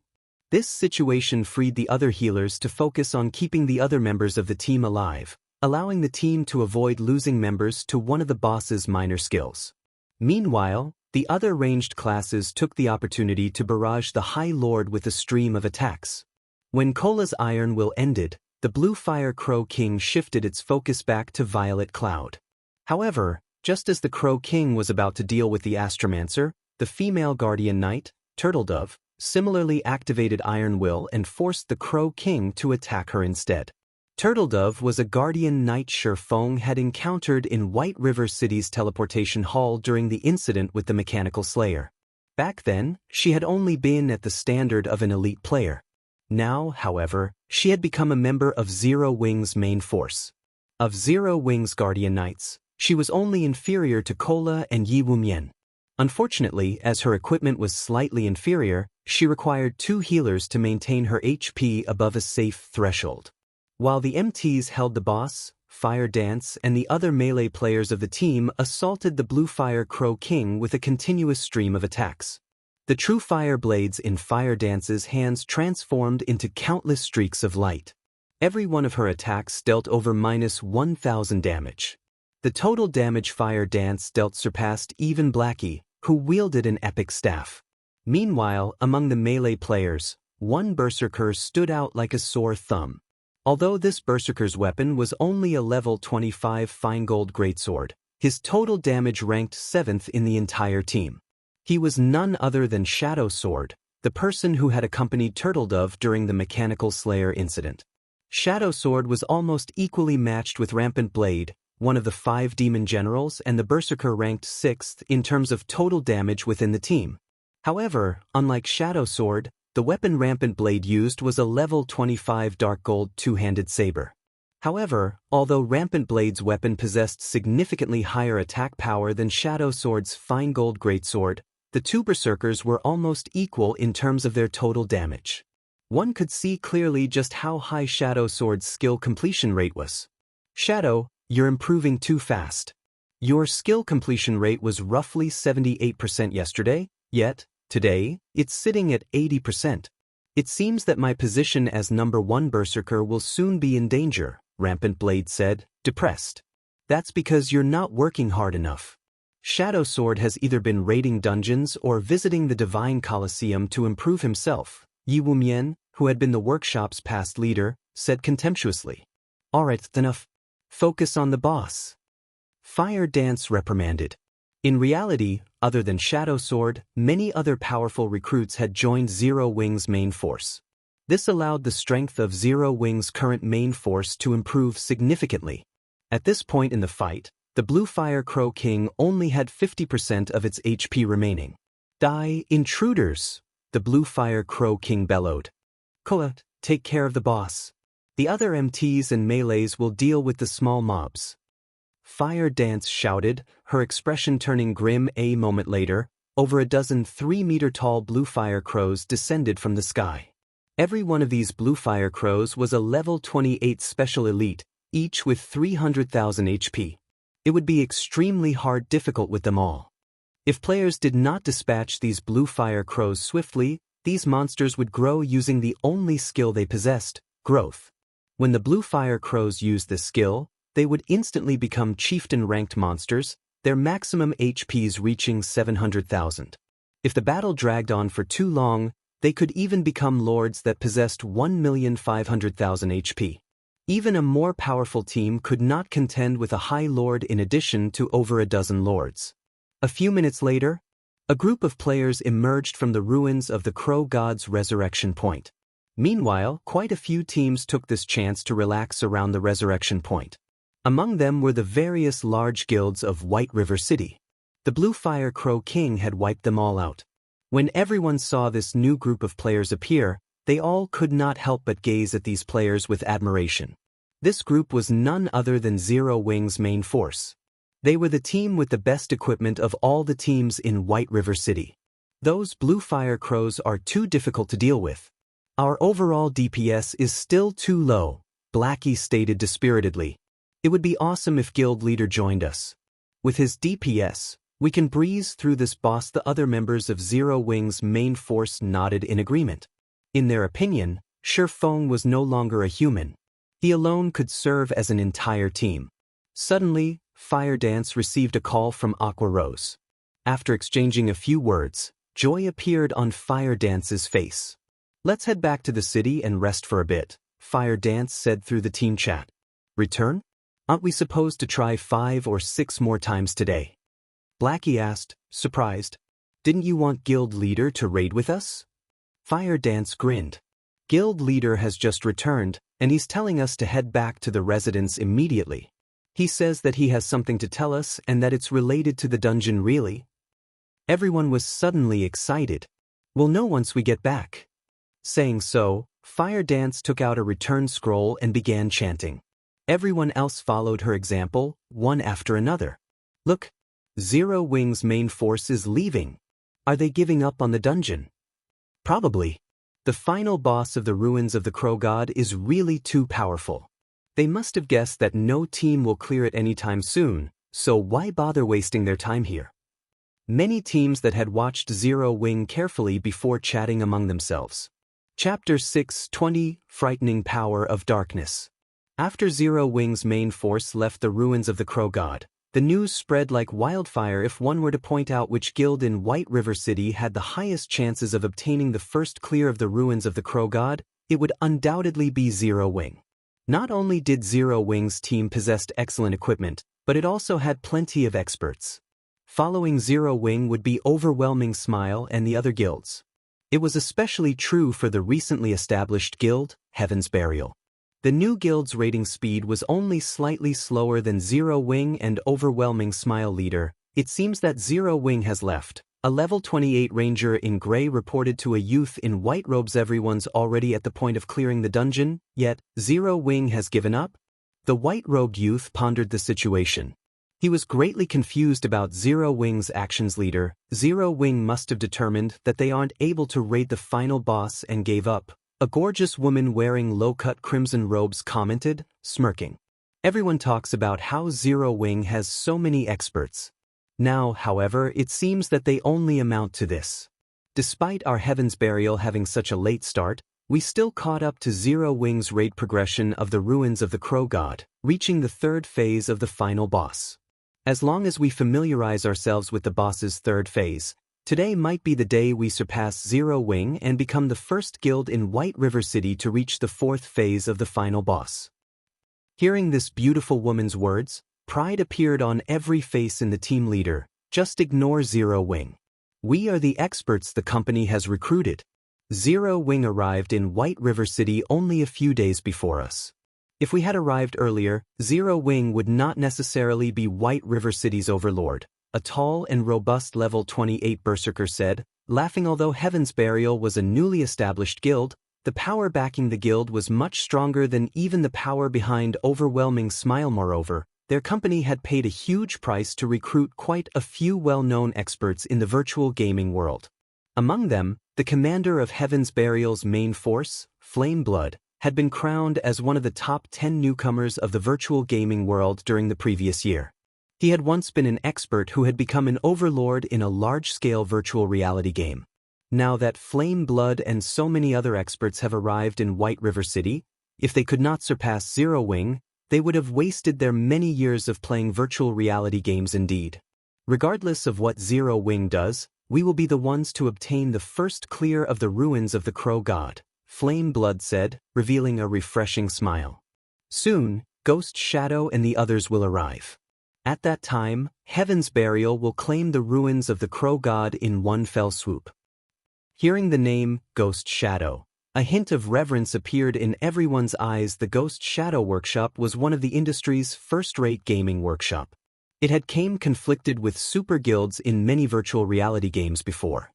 S1: This situation freed the other healers to focus on keeping the other members of the team alive, allowing the team to avoid losing members to one of the boss's minor skills. Meanwhile, the other ranged classes took the opportunity to barrage the High Lord with a stream of attacks. When Cola's Iron Will ended, the Bluefire Crow King shifted its focus back to Violet Cloud. However, just as the Crow King was about to deal with the Astromancer, the female Guardian Knight, Turtledove, similarly activated Iron Will and forced the Crow King to attack her instead. Turtledove was a Guardian Knight Sherfong had encountered in White River City's teleportation hall during the incident with the Mechanical Slayer. Back then, she had only been at the standard of an elite player. Now, however, she had become a member of Zero Wing's main force. Of Zero Wing's Guardian Knights, she was only inferior to Cola and Yi Wumian. Unfortunately, as her equipment was slightly inferior, she required 2 healers to maintain her HP above a safe threshold. While the MTs held the boss, Fire Dance and the other melee players of the team assaulted the Bluefire Crow King with a continuous stream of attacks. The true fire blades in Fire Dance's hands transformed into countless streaks of light. Every one of her attacks dealt over -1,000 damage. The total damage Fire Dance dealt surpassed even Blackie, who wielded an epic staff. Meanwhile, among the melee players, one berserker stood out like a sore thumb. Although this berserker's weapon was only a level 25 fine gold greatsword, his total damage ranked 7th in the entire team. He was none other than Shadow Sword, the person who had accompanied Turtledove during the Mechanical Slayer incident. Shadow Sword was almost equally matched with Rampant Blade, one of the 5 demon generals and the Berserker ranked 6th in terms of total damage within the team. However, unlike Shadow Sword, the weapon Rampant Blade used was a level 25 Dark Gold two-handed saber. However, although Rampant Blade's weapon possessed significantly higher attack power than Shadow Sword's Fine Gold Greatsword, the 2 Berserkers were almost equal in terms of their total damage. One could see clearly just how high Shadow Sword's skill completion rate was. Shadow, you're improving too fast. Your skill completion rate was roughly 78% yesterday, yet, today, it's sitting at 80%. It seems that my position as number 1 Berserker will soon be in danger, Rampant Blade said, depressed. That's because you're not working hard enough. Shadow Sword has either been raiding dungeons or visiting the Divine Colosseum to improve himself, Yi Wumian, who had been the workshop's past leader, said contemptuously. Alright, enough. Focus on the boss. Fire Dance reprimanded. In reality, other than Shadow Sword, many other powerful recruits had joined Zero Wing's main force. This allowed the strength of Zero Wing's current main force to improve significantly. At this point in the fight, the Bluefire Crow King only had 50% of its HP remaining. Die, intruders! The Bluefire Crow King bellowed. Koa, take care of the boss. The other MTs and melees will deal with the small mobs. Fire Dance shouted, her expression turning grim. A moment later, over a dozen 3-meter-tall Bluefire Crows descended from the sky. Every one of these Bluefire Crows was a level 28 special elite, each with 300,000 HP. It would be extremely difficult with them all. If players did not dispatch these Bluefire Crows swiftly, these monsters would grow using the only skill they possessed, growth. When the Bluefire Crows used this skill, they would instantly become chieftain-ranked monsters, their maximum HPs reaching 700,000. If the battle dragged on for too long, they could even become lords that possessed 1,500,000 HP. Even a more powerful team could not contend with a high lord in addition to over a dozen lords. A few minutes later, a group of players emerged from the ruins of the Crow God's Resurrection Point. Meanwhile, quite a few teams took this chance to relax around the Resurrection Point. Among them were the various large guilds of White River City. The Bluefire Crow King had wiped them all out. When everyone saw this new group of players appear, they all could not help but gaze at these players with admiration. This group was none other than Zero Wing's main force. They were the team with the best equipment of all the teams in White River City. Those Bluefire Crows are too difficult to deal with. Our overall DPS is still too low, Blackie stated dispiritedly. It would be awesome if Guild Leader joined us. With his DPS, we can breeze through this boss. The other members of Zero Wing's main force nodded in agreement. In their opinion, Shifeng was no longer a human. He alone could serve as an entire team. Suddenly, Fire Dance received a call from Aqua Rose. After exchanging a few words, joy appeared on Fire Dance's face. Let's head back to the city and rest for a bit, Fire Dance said through the team chat. Return? Aren't we supposed to try 5 or 6 more times today? Blackie asked, surprised. Didn't you want Guild Leader to raid with us? Fire Dance grinned. Guild Leader has just returned, and he's telling us to head back to the residence immediately. He says that he has something to tell us and that it's related to the dungeon. Really? Everyone was suddenly excited. We'll know once we get back. Saying so, Fire Dance took out a return scroll and began chanting. Everyone else followed her example, one after another. Look, Zero Wing's main force is leaving. Are they giving up on the dungeon? Probably. The final boss of the ruins of the Crow God is really too powerful. They must have guessed that no team will clear it anytime soon, so why bother wasting their time here? Many teams that had watched Zero Wing carefully before chatting among themselves. Chapter 6:20 Frightening Power of Darkness. After Zero Wing's main force left the ruins of the Crow God, the news spread like wildfire. If one were to point out which guild in White River City had the highest chances of obtaining the first clear of the ruins of the Crow God, it would undoubtedly be Zero Wing. Not only did Zero Wing's team possess excellent equipment, but it also had plenty of experts. Following Zero Wing would be Overwhelming Smile and the other guilds. It was especially true for the recently established guild, Heaven's Burial. The new guild's rating speed was only slightly slower than Zero Wing and Overwhelming Smile leader. It seems that Zero Wing has left. A level 28 ranger in gray reported to a youth in white robes. Everyone's already at the point of clearing the dungeon, yet Zero Wing has given up? The white-robed youth pondered the situation. He was greatly confused about Zero Wing's actions. Leader, Zero Wing must have determined that they aren't able to raid the final boss and gave up. A gorgeous woman wearing low-cut crimson robes commented, smirking. Everyone talks about how Zero Wing has so many experts. Now, however, it seems that they only amount to this. Despite our Heaven's Burial having such a late start, we still caught up to Zero Wing's raid progression of the ruins of the Crow God, reaching the third phase of the final boss. As long as we familiarize ourselves with the boss's third phase, today might be the day we surpass Zero Wing and become the first guild in White River City to reach the fourth phase of the final boss. Hearing this beautiful woman's words, pride appeared on every face in the team. Leader, just ignore Zero Wing. We are the experts the company has recruited. Zero Wing arrived in White River City only a few days before us. If we had arrived earlier, Zero Wing would not necessarily be White River City's overlord, a tall and robust level 28 berserker said, laughing. Although Heaven's Burial was a newly established guild, the power backing the guild was much stronger than even the power behind Overwhelming Smile. Moreover, their company had paid a huge price to recruit quite a few well-known experts in the virtual gaming world. Among them, the commander of Heaven's Burial's main force, Flame Blood, had been crowned as one of the top 10 newcomers of the virtual gaming world during the previous year. He had once been an expert who had become an overlord in a large-scale virtual reality game. Now that Flame Blood and so many other experts have arrived in White River City, if they could not surpass Zero Wing, they would have wasted their many years of playing virtual reality games indeed. Regardless of what Zero Wing does, we will be the ones to obtain the first clear of the ruins of the Crow God, Flame Blood said, revealing a refreshing smile. Soon, Ghost Shadow and the others will arrive. At that time, Heaven's Burial will claim the ruins of the Crow God in one fell swoop. Hearing the name, Ghost Shadow, a hint of reverence appeared in everyone's eyes. The Ghost Shadow Workshop was one of the industry's first-rate gaming workshop. It had came conflicted with super guilds in many virtual reality games before.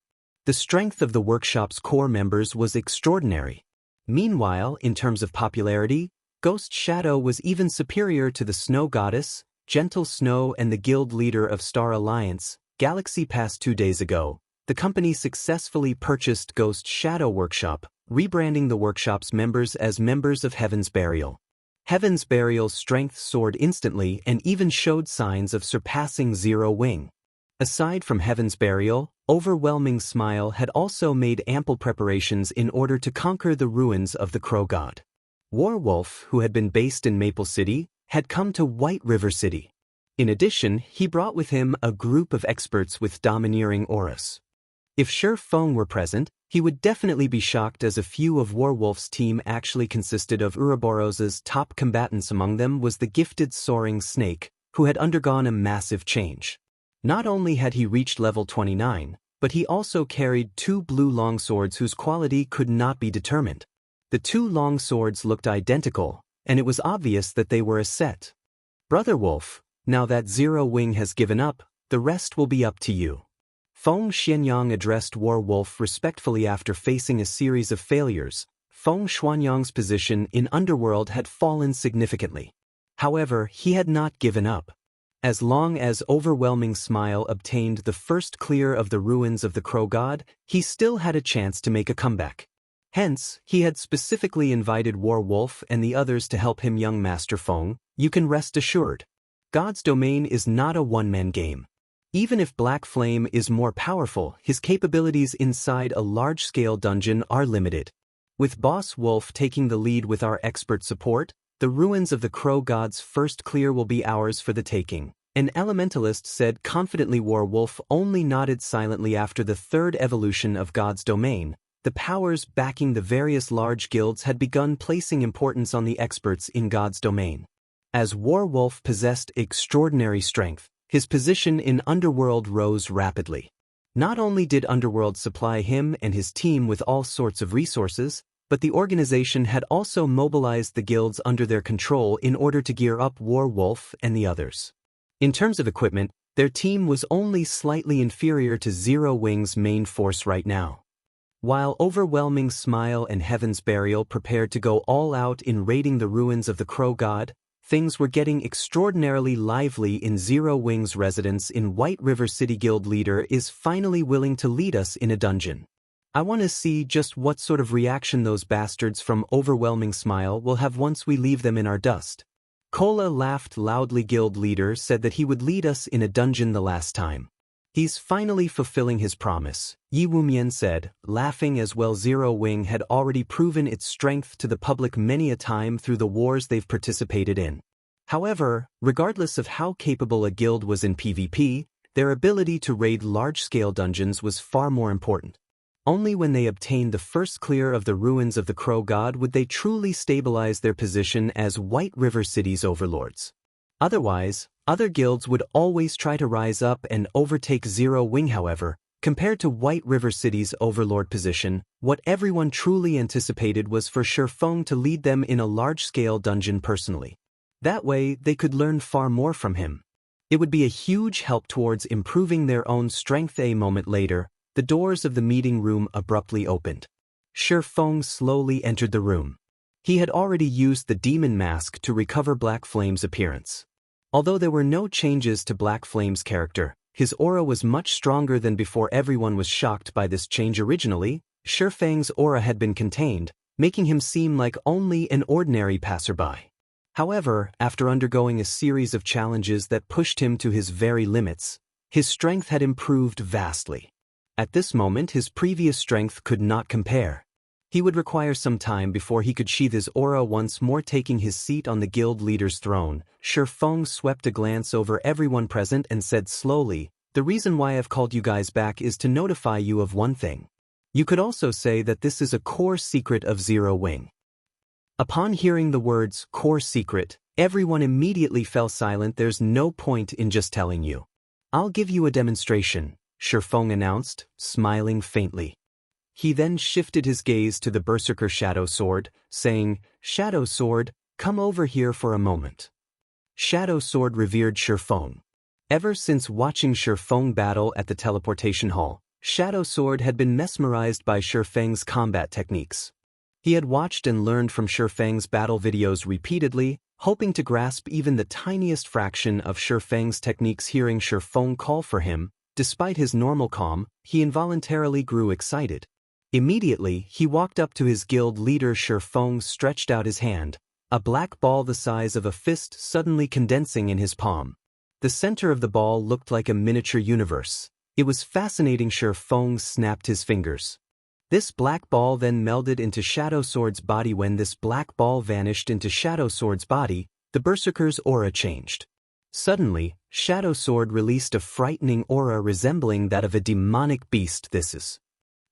S1: The strength of the workshop's core members was extraordinary. Meanwhile, in terms of popularity, Ghost Shadow was even superior to the Snow Goddess, Gentle Snow, and the guild leader of Star Alliance, Galaxy Pass. 2 days ago, the company successfully purchased Ghost Shadow Workshop, rebranding the workshop's members as members of Heaven's Burial. Heaven's Burial's strength soared instantly and even showed signs of surpassing Zero Wing. Aside from Heaven's Burial, Overwhelming Smile had also made ample preparations in order to conquer the ruins of the Crow God. Warwolf, who had been based in Maple City, had come to White River City. In addition, he brought with him a group of experts with domineering auras. If Sher Feng were present, he would definitely be shocked, as a few of Warwolf's team actually consisted of Ouroboros's top combatants. Among them was the gifted Soaring Snake, who had undergone a massive change. Not only had he reached level 29, but he also carried 2 blue longswords whose quality could not be determined. The 2 longswords looked identical, and it was obvious that they were a set. Brother Wolf, now that Zero Wing has given up, the rest will be up to you. Feng Xianyang addressed Warwolf respectfully after facing a series of failures. Feng Xuanyang's position in Underworld had fallen significantly. However, he had not given up. As long as Overwhelming Smile obtained the first clear of the ruins of the Crow God, he still had a chance to make a comeback. Hence, he had specifically invited Warwolf and the others to help him. Young Master Feng, you can rest assured. God's domain is not a one-man game. Even if Black Flame is more powerful, his capabilities inside a large-scale dungeon are limited. With Boss Wolf taking the lead with our expert support, the ruins of the Crow God's first clear will be ours for the taking, an elementalist said confidently. Warwolf only nodded silently. After the third evolution of God's domain, the powers backing the various large guilds had begun placing importance on the experts in God's domain. As Warwolf possessed extraordinary strength, his position in Underworld rose rapidly. Not only did Underworld supply him and his team with all sorts of resources, but the organization had also mobilized the guilds under their control in order to gear up Warwolf and the others. In terms of equipment, their team was only slightly inferior to Zero Wing's main force right now. While Overwhelming Smile and Heaven's Burial prepared to go all out in raiding the ruins of the Crow God, things were getting extraordinarily lively in Zero Wing's residence in White River City. Guild leader is finally willing to lead us in a dungeon. I want to see just what sort of reaction those bastards from Overwhelming Smile will have once we leave them in our dust. Kola laughed loudly. Guild leader said that he would lead us in a dungeon the last time. He's finally fulfilling his promise, Yi Wumian said, laughing as well. Zero Wing had already proven its strength to the public many a time through the wars they've participated in. However, regardless of how capable a guild was in PvP, their ability to raid large-scale dungeons was far more important. Only when they obtained the first clear of the ruins of the Crow God would they truly stabilize their position as White River City's overlords. Otherwise, other guilds would always try to rise up and overtake Zero Wing. However, compared to White River City's overlord position, what everyone truly anticipated was for Shifeng to lead them in a large-scale dungeon personally. That way, they could learn far more from him. It would be a huge help towards improving their own strength. A moment later, the doors of the meeting room abruptly opened. Shifeng slowly entered the room. He had already used the demon mask to recover Black Flame's appearance. Although there were no changes to Black Flame's character, his aura was much stronger than before. Everyone was shocked by this change. Originally, Shifeng's aura had been contained, making him seem like only an ordinary passerby. However, after undergoing a series of challenges that pushed him to his very limits, his strength had improved vastly. At this moment, his previous strength could not compare. He would require some time before he could sheath his aura once more. Taking his seat on the guild leader's throne, Shifeng swept a glance over everyone present and said slowly, "The reason why I've called you guys back is to notify you of one thing. You could also say that this is a core secret of Zero Wing." Upon hearing the words core secret, everyone immediately fell silent. "There's no point in just telling you. I'll give you a demonstration," Shifeng announced, smiling faintly. He then shifted his gaze to the Berserker Shadow Sword, saying, "Shadow Sword, come over here for a moment." Shadow Sword revered Shifeng. Ever since watching Shifeng battle at the teleportation hall, Shadow Sword had been mesmerized by Shifeng's combat techniques. He had watched and learned from Shifeng's battle videos repeatedly, hoping to grasp even the tiniest fraction of Shifeng's techniques. Hearing Shifeng call for him, despite his normal calm, he involuntarily grew excited. Immediately, he walked up to his guild leader. Shifeng stretched out his hand, a black ball the size of a fist suddenly condensing in his palm. The center of the ball looked like a miniature universe. It was fascinating. Shifeng snapped his fingers. This black ball then melded into Shadow Sword's body. When this black ball vanished into Shadow Sword's body, the Berserker's aura changed. Suddenly, Shadow Sword released a frightening aura resembling that of a demonic beast. This is...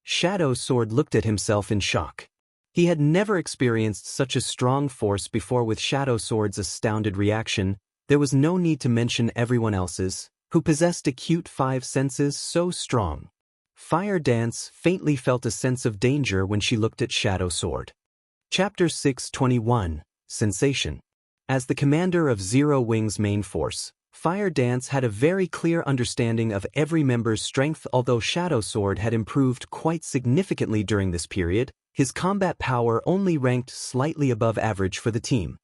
S1: Shadow Sword looked at himself in shock. He had never experienced such a strong force before. With Shadow Sword's astounded reaction, there was no need to mention everyone else's, who possessed acute 5 senses so strong. Fire Dance faintly felt a sense of danger when she looked at Shadow Sword. Chapter 621, Sensation. As the commander of Zero Wing's main force, Fire Dance had a very clear understanding of every member's strength. Although Shadow Sword had improved quite significantly during this period, his combat power only ranked slightly above average for the team.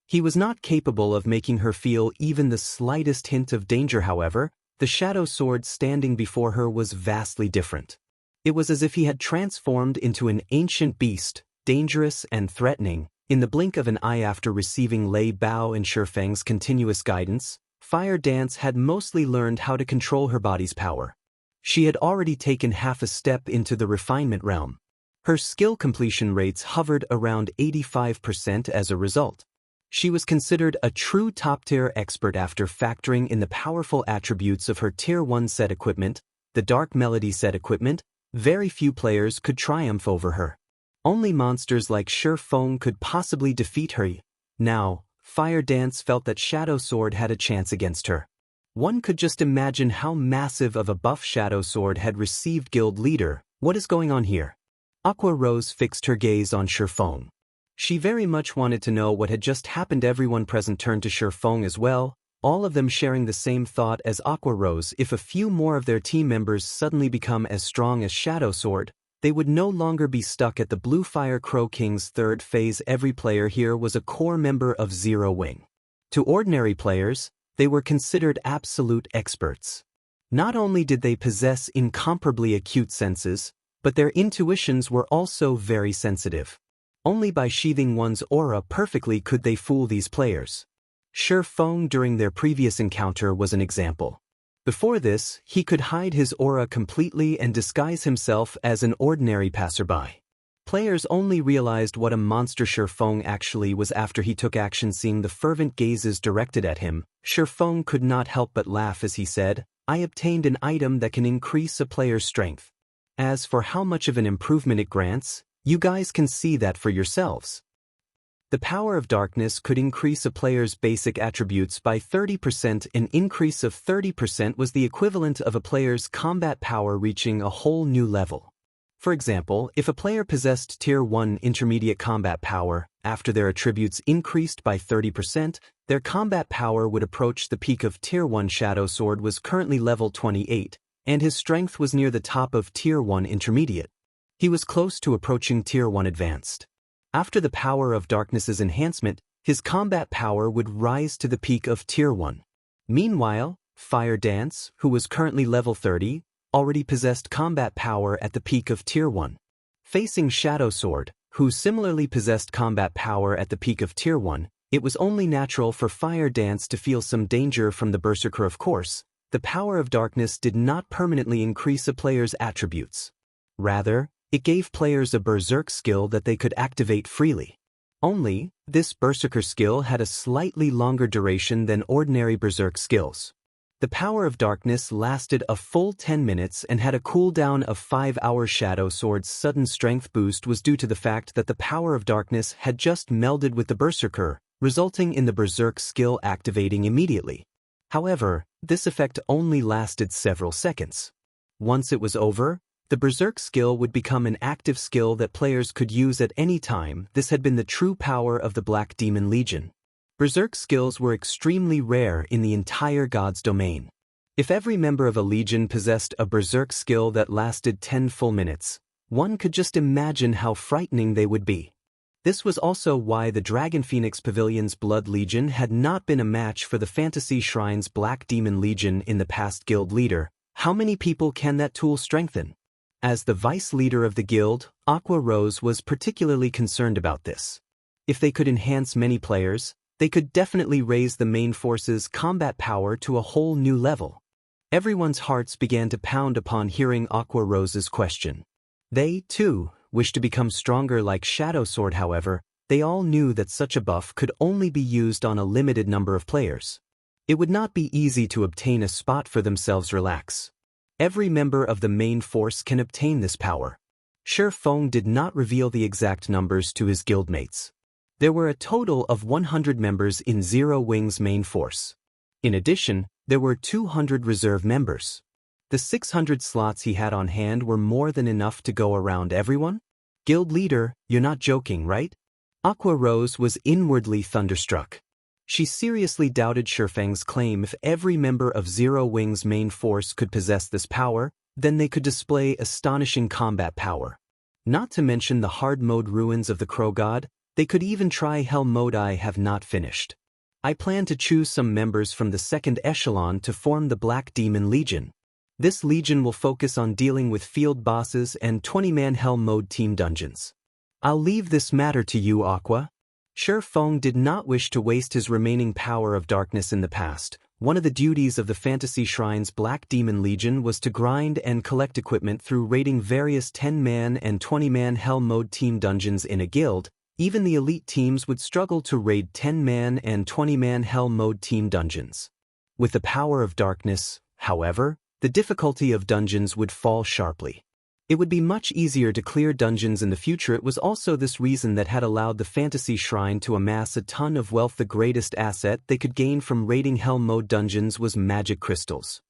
S1: He was not capable of making her feel even the slightest hint of danger. However, the Shadow Sword standing before her was vastly different. It was as if he had transformed into an ancient beast, dangerous and threatening. In the blink of an eye, after receiving Lei Bao and Shifeng's continuous guidance, Fire Dance had mostly learned how to control her body's power. She had already taken half a step into the refinement realm. Her skill completion rates hovered around 85% as a result. She was considered a true top-tier expert after factoring in the powerful attributes of her Tier 1 set equipment, the Dark Melody set equipment. Very few players could triumph over her. Only monsters like Shifeng could possibly defeat her. Now, Fire Dance felt that Shadow Sword had a chance against her. One could just imagine how massive of a buff Shadow Sword had received Guild Leader. What is going on here? Aqua Rose fixed her gaze on Shifeng. She very much wanted to know what had just happened. Everyone present turned to Shifeng as well, all of them sharing the same thought as Aqua Rose. If a few more of their team members suddenly become as strong as Shadow Sword, they would no longer be stuck at the Bluefire Crow King's third phase. Every player here was a core member of Zero Wing. To ordinary players, they were considered absolute experts. Not only did they possess incomparably acute senses, but their intuitions were also very sensitive. Only by sheathing one's aura perfectly could they fool these players. Shifeng during their previous encounter was an example. Before this, he could hide his aura completely and disguise himself as an ordinary passerby. Players only realized what a monster Shifeng actually was after he took action. Seeing the fervent gazes directed at him, Shifeng could not help but laugh as he said, "I obtained an item that can increase a player's strength. As for how much of an improvement it grants, you guys can see that for yourselves." The power of darkness could increase a player's basic attributes by 30%. An increase of 30% was the equivalent of a player's combat power reaching a whole new level. For example, if a player possessed Tier 1 intermediate combat power, after their attributes increased by 30%, their combat power would approach the peak of Tier 1. Shadow Sword was currently level 28, and his strength was near the top of Tier 1 intermediate. He was close to approaching Tier 1 advanced. After the power of darkness's enhancement, his combat power would rise to the peak of Tier 1. Meanwhile, Fire Dance, who was currently level 30, already possessed combat power at the peak of Tier 1. Facing Shadow Sword, who similarly possessed combat power at the peak of Tier 1, it was only natural for Fire Dance to feel some danger from the Berserker. Of course, the power of darkness did not permanently increase a player's attributes. Rather, it gave players a Berserk skill that they could activate freely. Only, this Berserker skill had a slightly longer duration than ordinary Berserk skills. The power of darkness lasted a full 10 minutes and had a cooldown of 5 hours. Shadow Sword's sudden strength boost was due to the fact that the power of darkness had just melded with the Berserker, resulting in the Berserk skill activating immediately. However, this effect only lasted several seconds. Once it was over, the Berserk skill would become an active skill that players could use at any time. This had been the true power of the Black Demon Legion. Berserk skills were extremely rare in the entire God's domain. If every member of a legion possessed a Berserk skill that lasted 10 full minutes, one could just imagine how frightening they would be. This was also why the Dragon Phoenix Pavilion's Blood Legion had not been a match for the Fantasy Shrine's Black Demon Legion in the past. Guild Leader, how many people can that tool strengthen? As the vice leader of the guild, Aqua Rose was particularly concerned about this. If they could enhance many players, they could definitely raise the main force's combat power to a whole new level. Everyone's hearts began to pound upon hearing Aqua Rose's question. They, too, wished to become stronger like Shadow Sword. However, they all knew that such a buff could only be used on a limited number of players. It would not be easy to obtain a spot for themselves. Relax. Every member of the main force can obtain this power. Shifeng did not reveal the exact numbers to his guildmates. There were a total of 100 members in Zero Wing's main force. In addition, there were 200 reserve members. The 600 slots he had on hand were more than enough to go around everyone? Guild Leader, you're not joking, right? Aqua Rose was inwardly thunderstruck. She seriously doubted Shifeng's claim. If every member of Zero Wing's main force could possess this power, then they could display astonishing combat power. Not to mention the hard mode ruins of the Crow God, they could even try Hell mode. I have not finished. I plan to choose some members from the second echelon to form the Black Demon Legion. This legion will focus on dealing with field bosses and 20-man Hell mode team dungeons. I'll leave this matter to you, Aqua. Shifeng did not wish to waste his remaining power of darkness in the past. One of the duties of the Fantasy Shrine's Black Demon Legion was to grind and collect equipment through raiding various 10-man and 20-man Hell mode team dungeons in a guild. Even the elite teams would struggle to raid 10-man and 20-man Hell mode team dungeons. With the power of darkness, however, the difficulty of dungeons would fall sharply. It would be much easier to clear dungeons in the future. It was also this reason that had allowed the Fantasy Shrine to amass a ton of wealth. The greatest asset they could gain from raiding Hell Mode dungeons was magic crystals.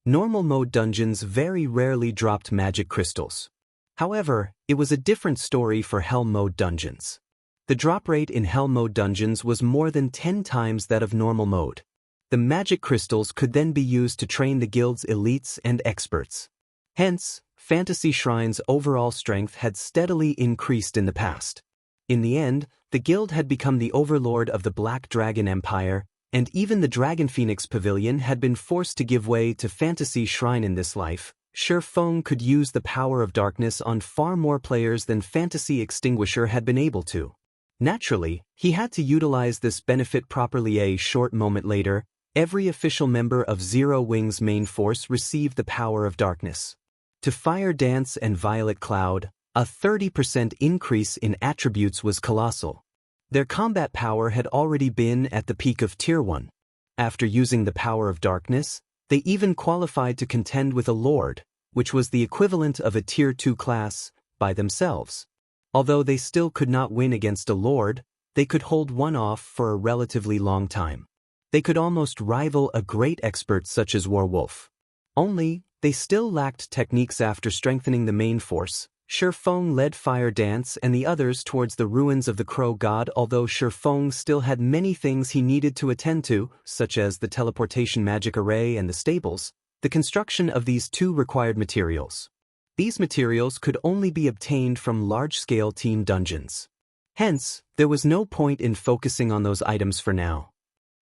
S1: Normal mode dungeons very rarely dropped magic crystals. However, it was a different story for Hell Mode dungeons. The drop rate in Hell Mode dungeons was more than 10 times that of normal mode. The magic crystals could then be used to train the guild's elites and experts. Hence, Fantasy Shrine's overall strength had steadily increased in the past. In the end, the guild had become the overlord of the Black Dragon Empire, and even the Dragon Phoenix Pavilion had been forced to give way to Fantasy Shrine. In this life, Shifeng could use the power of darkness on far more players than Fantasy Extinguisher had been able to. Naturally, he had to utilize this benefit properly. A short moment later, every official member of Zero Wing's main force received the power of darkness. To Fire Dance and Violet Cloud, a 30% increase in attributes was colossal. Their combat power had already been at the peak of Tier 1. After using the power of darkness, they even qualified to contend with a Lord, which was the equivalent of a Tier 2 class, by themselves. Although they still could not win against a Lord, they could hold one off for a relatively long time. They could almost rival a great expert such as Werewolf. Only, they still lacked techniques. After strengthening the main force, Shifeng led Fire Dance and the others towards the ruins of the Crow God. Although Shifeng still had many things he needed to attend to, such as the teleportation magic array and the stables, the construction of these two required materials. These materials could only be obtained from large-scale team dungeons. Hence, there was no point in focusing on those items for now.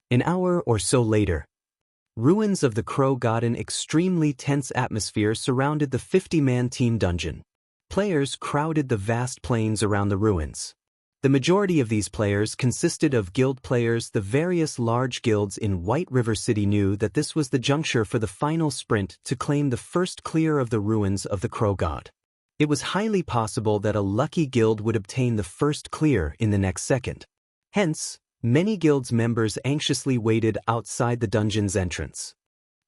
S1: An hour or so later, ruins of the Crow God. An extremely tense atmosphere surrounded the 50-man team dungeon. Players crowded the vast plains around the ruins. The majority of these players consisted of guild players. The various large guilds in White River City knew that this was the juncture for the final sprint to claim the first clear of the ruins of the Crow God. It was highly possible that a lucky guild would obtain the first clear in the next second. Hence, many guilds' members anxiously waited outside the dungeon's entrance.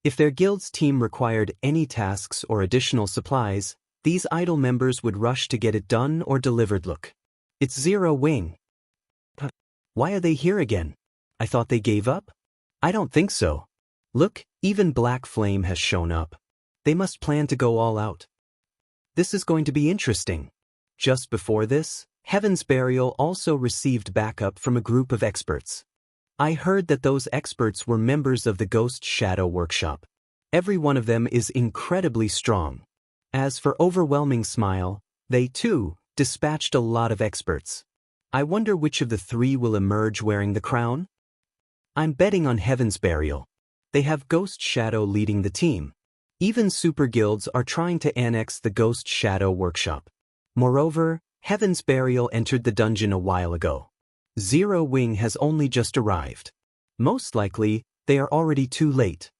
S1: If their guild's team required any tasks or additional supplies, these idle members would rush to get it done or delivered. Look, it's Zero Wing. Why are they here again? I thought they gave up? I don't think so. Look, even Black Flame has shown up. They must plan to go all out. This is going to be interesting. Just before this, Heaven's Burial also received backup from a group of experts. I heard that those experts were members of the Ghost Shadow Workshop. Every one of them is incredibly strong. As for Overwhelming Smile, they too dispatched a lot of experts. I wonder which of the three will emerge wearing the crown? I'm betting on Heaven's Burial. They have Ghost Shadow leading the team. Even super guilds are trying to annex the Ghost Shadow Workshop. Moreover, Heaven's Burial entered the dungeon a while ago. Zero Wing has only just arrived. Most likely, they are already too late.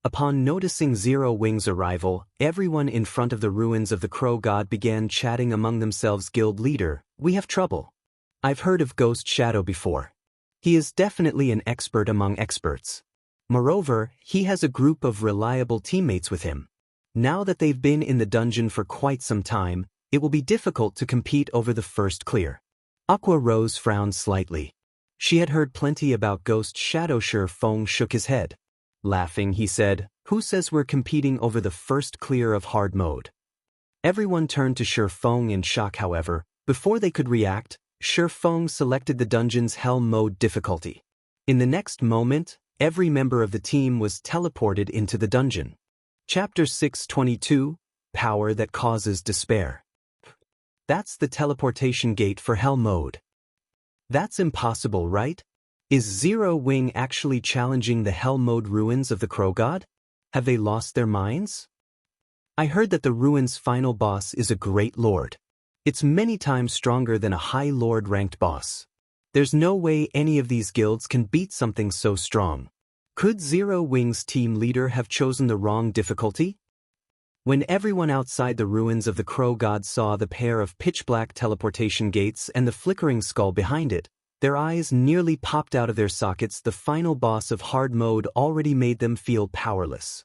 S1: Upon noticing Zero Wing's arrival, everyone in front of the ruins of the Crow God began chatting among themselves. Guild leader, we have trouble. I've heard of Ghost Shadow before. He is definitely an expert among experts. Moreover, he has a group of reliable teammates with him. Now that they've been in the dungeon for quite some time, it will be difficult to compete over the first clear. Aqua Rose frowned slightly. She had heard plenty about Ghost Shadow. Shifeng shook his head. Laughing, he said, "Who says we're competing over the first clear of hard mode?" Everyone turned to Shifeng in shock. However, before they could react, Shifeng selected the dungeon's Hell Mode difficulty. In the next moment, every member of the team was teleported into the dungeon. Chapter 622, Power that Causes Despair. That's the teleportation gate for Hell Mode. That's impossible, right? Is Zero Wing actually challenging the Hell Mode ruins of the Crow God? Have they lost their minds? I heard that the ruins' final boss is a great lord. It's many times stronger than a high lord ranked boss. There's no way any of these guilds can beat something so strong. Could Zero Wing's team leader have chosen the wrong difficulty? When everyone outside the ruins of the Crow God saw the pair of pitch-black teleportation gates and the flickering skull behind it, their eyes nearly popped out of their sockets. The final boss of hard mode already made them feel powerless.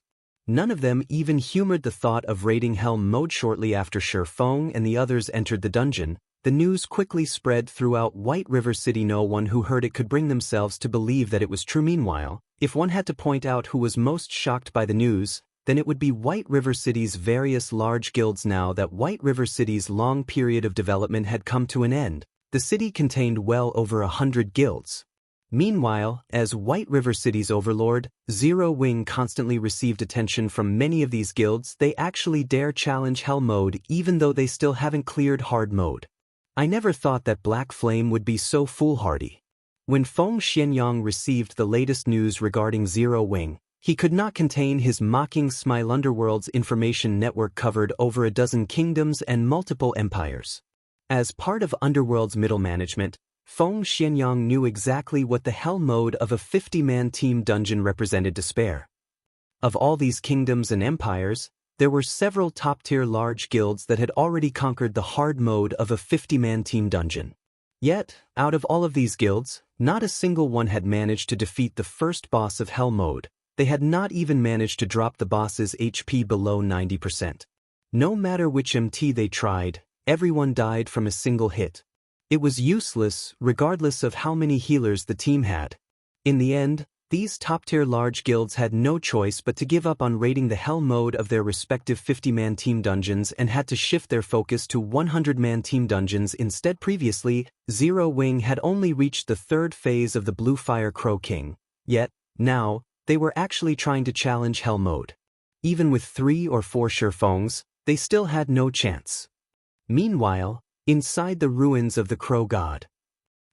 S1: None of them even humored the thought of raiding Hell mode shortly after Feng and the others entered the dungeon. The news quickly spread throughout White River City. No one who heard it could bring themselves to believe that it was true. Meanwhile, if one had to point out who was most shocked by the news, then it would be White River City's various large guilds. Now that White River City's long period of development had come to an end, the city contained well over 100 guilds. Meanwhile, as White River City's overlord, Zero Wing constantly received attention from many of these guilds. They actually dare challenge Hell mode even though they still haven't cleared hard mode. I never thought that Black Flame would be so foolhardy. When Feng Xianyang received the latest news regarding Zero Wing, he could not contain his mocking smile. Underworld's information network covered over a dozen kingdoms and multiple empires. As part of Underworld's middle management, Feng Xianyang knew exactly what the Hell mode of a 50-man team dungeon represented to spare. Of all these kingdoms and empires, there were several top-tier large guilds that had already conquered the hard mode of a 50-man team dungeon. Yet, out of all of these guilds, not a single one had managed to defeat the first boss of Hell mode. They had not even managed to drop the boss's HP below 90%. No matter which MT they tried, everyone died from a single hit. It was useless, regardless of how many healers the team had. In the end, these top-tier large guilds had no choice but to give up on raiding the Hell mode of their respective 50-man team dungeons and had to shift their focus to 100-man team dungeons instead. Previously, Zero Wing had only reached the third phase of the Bluefire Crow King, yet, now, they were actually trying to challenge Hell mode. Even with 3 or 4 Fengs, they still had no chance. Meanwhile, inside the ruins of the Crow God.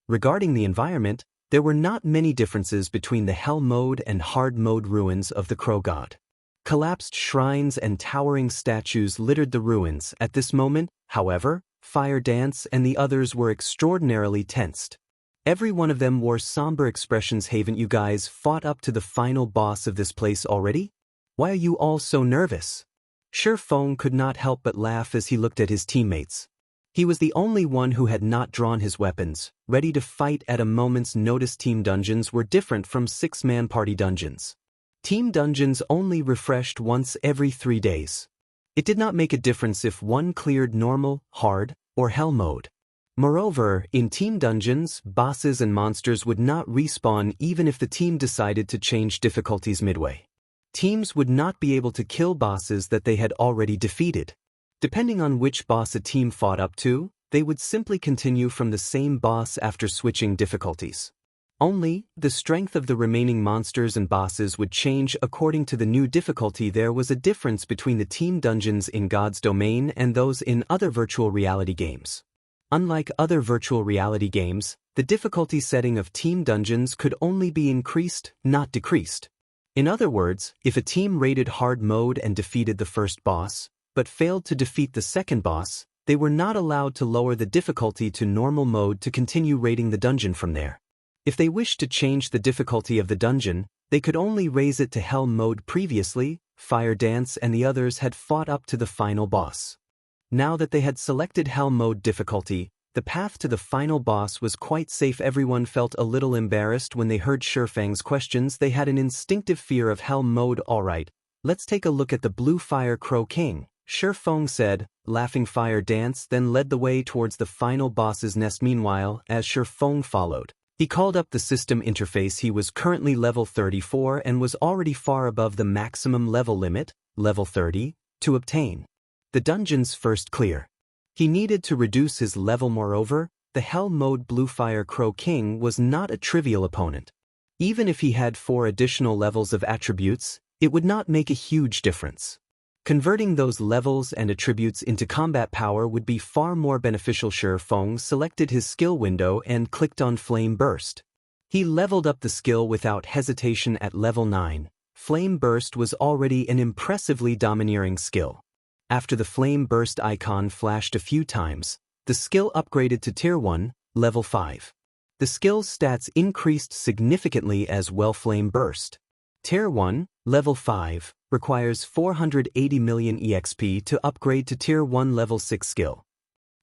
S1: Regarding the environment, there were not many differences between the Hell mode and hard mode ruins of the Crow God. Collapsed shrines and towering statues littered the ruins. At this moment, however, Fire Dance and the others were extraordinarily tensed. Every one of them wore somber expressions. Haven't you guys fought up to the final boss of this place already? Why are you all so nervous? Feng could not help but laugh as he looked at his teammates. He was the only one who had not drawn his weapons, ready to fight at a moment's notice. Team dungeons were different from 6-man party dungeons. Team dungeons only refreshed once every 3 days. It did not make a difference if one cleared normal, hard, or Hell mode. Moreover, in team dungeons, bosses and monsters would not respawn even if the team decided to change difficulties midway. Teams would not be able to kill bosses that they had already defeated. Depending on which boss a team fought up to, they would simply continue from the same boss after switching difficulties. Only, the strength of the remaining monsters and bosses would change according to the new difficulty. There was a difference between the team dungeons in God's Domain and those in other virtual reality games. Unlike other virtual reality games, the difficulty setting of team dungeons could only be increased, not decreased. In other words, if a team raided hard mode and defeated the first boss, but failed to defeat the second boss, they were not allowed to lower the difficulty to normal mode to continue raiding the dungeon from there. If they wished to change the difficulty of the dungeon, they could only raise it to Hell mode. Previously, Fire Dance and the others had fought up to the final boss. Now that they had selected Hell mode difficulty, the path to the final boss was quite safe. Everyone felt a little embarrassed when they heard Feng's questions. They had an instinctive fear of Hell mode. Alright, let's take a look at the Bluefire Crow King, Feng said, laughing. Fire Dance then led the way towards the final boss's nest. Meanwhile, as Feng followed, he called up the system interface. He was currently level 34 and was already far above the maximum level limit, level 30, to obtain the dungeon's first clear. He needed to reduce his level. Moreover, the Hell mode Bluefire Crow King was not a trivial opponent. Even if he had 4 additional levels of attributes, it would not make a huge difference. Converting those levels and attributes into combat power would be far more beneficial. Feng selected his skill window and clicked on Flame Burst. He leveled up the skill without hesitation at level 9. Flame Burst was already an impressively domineering skill. After the Flame Burst icon flashed a few times, the skill upgraded to Tier 1, level 5. The skill's stats increased significantly as well. Flame Burst, Tier 1, level 5, requires 480 million EXP to upgrade to Tier 1 level 6 skill.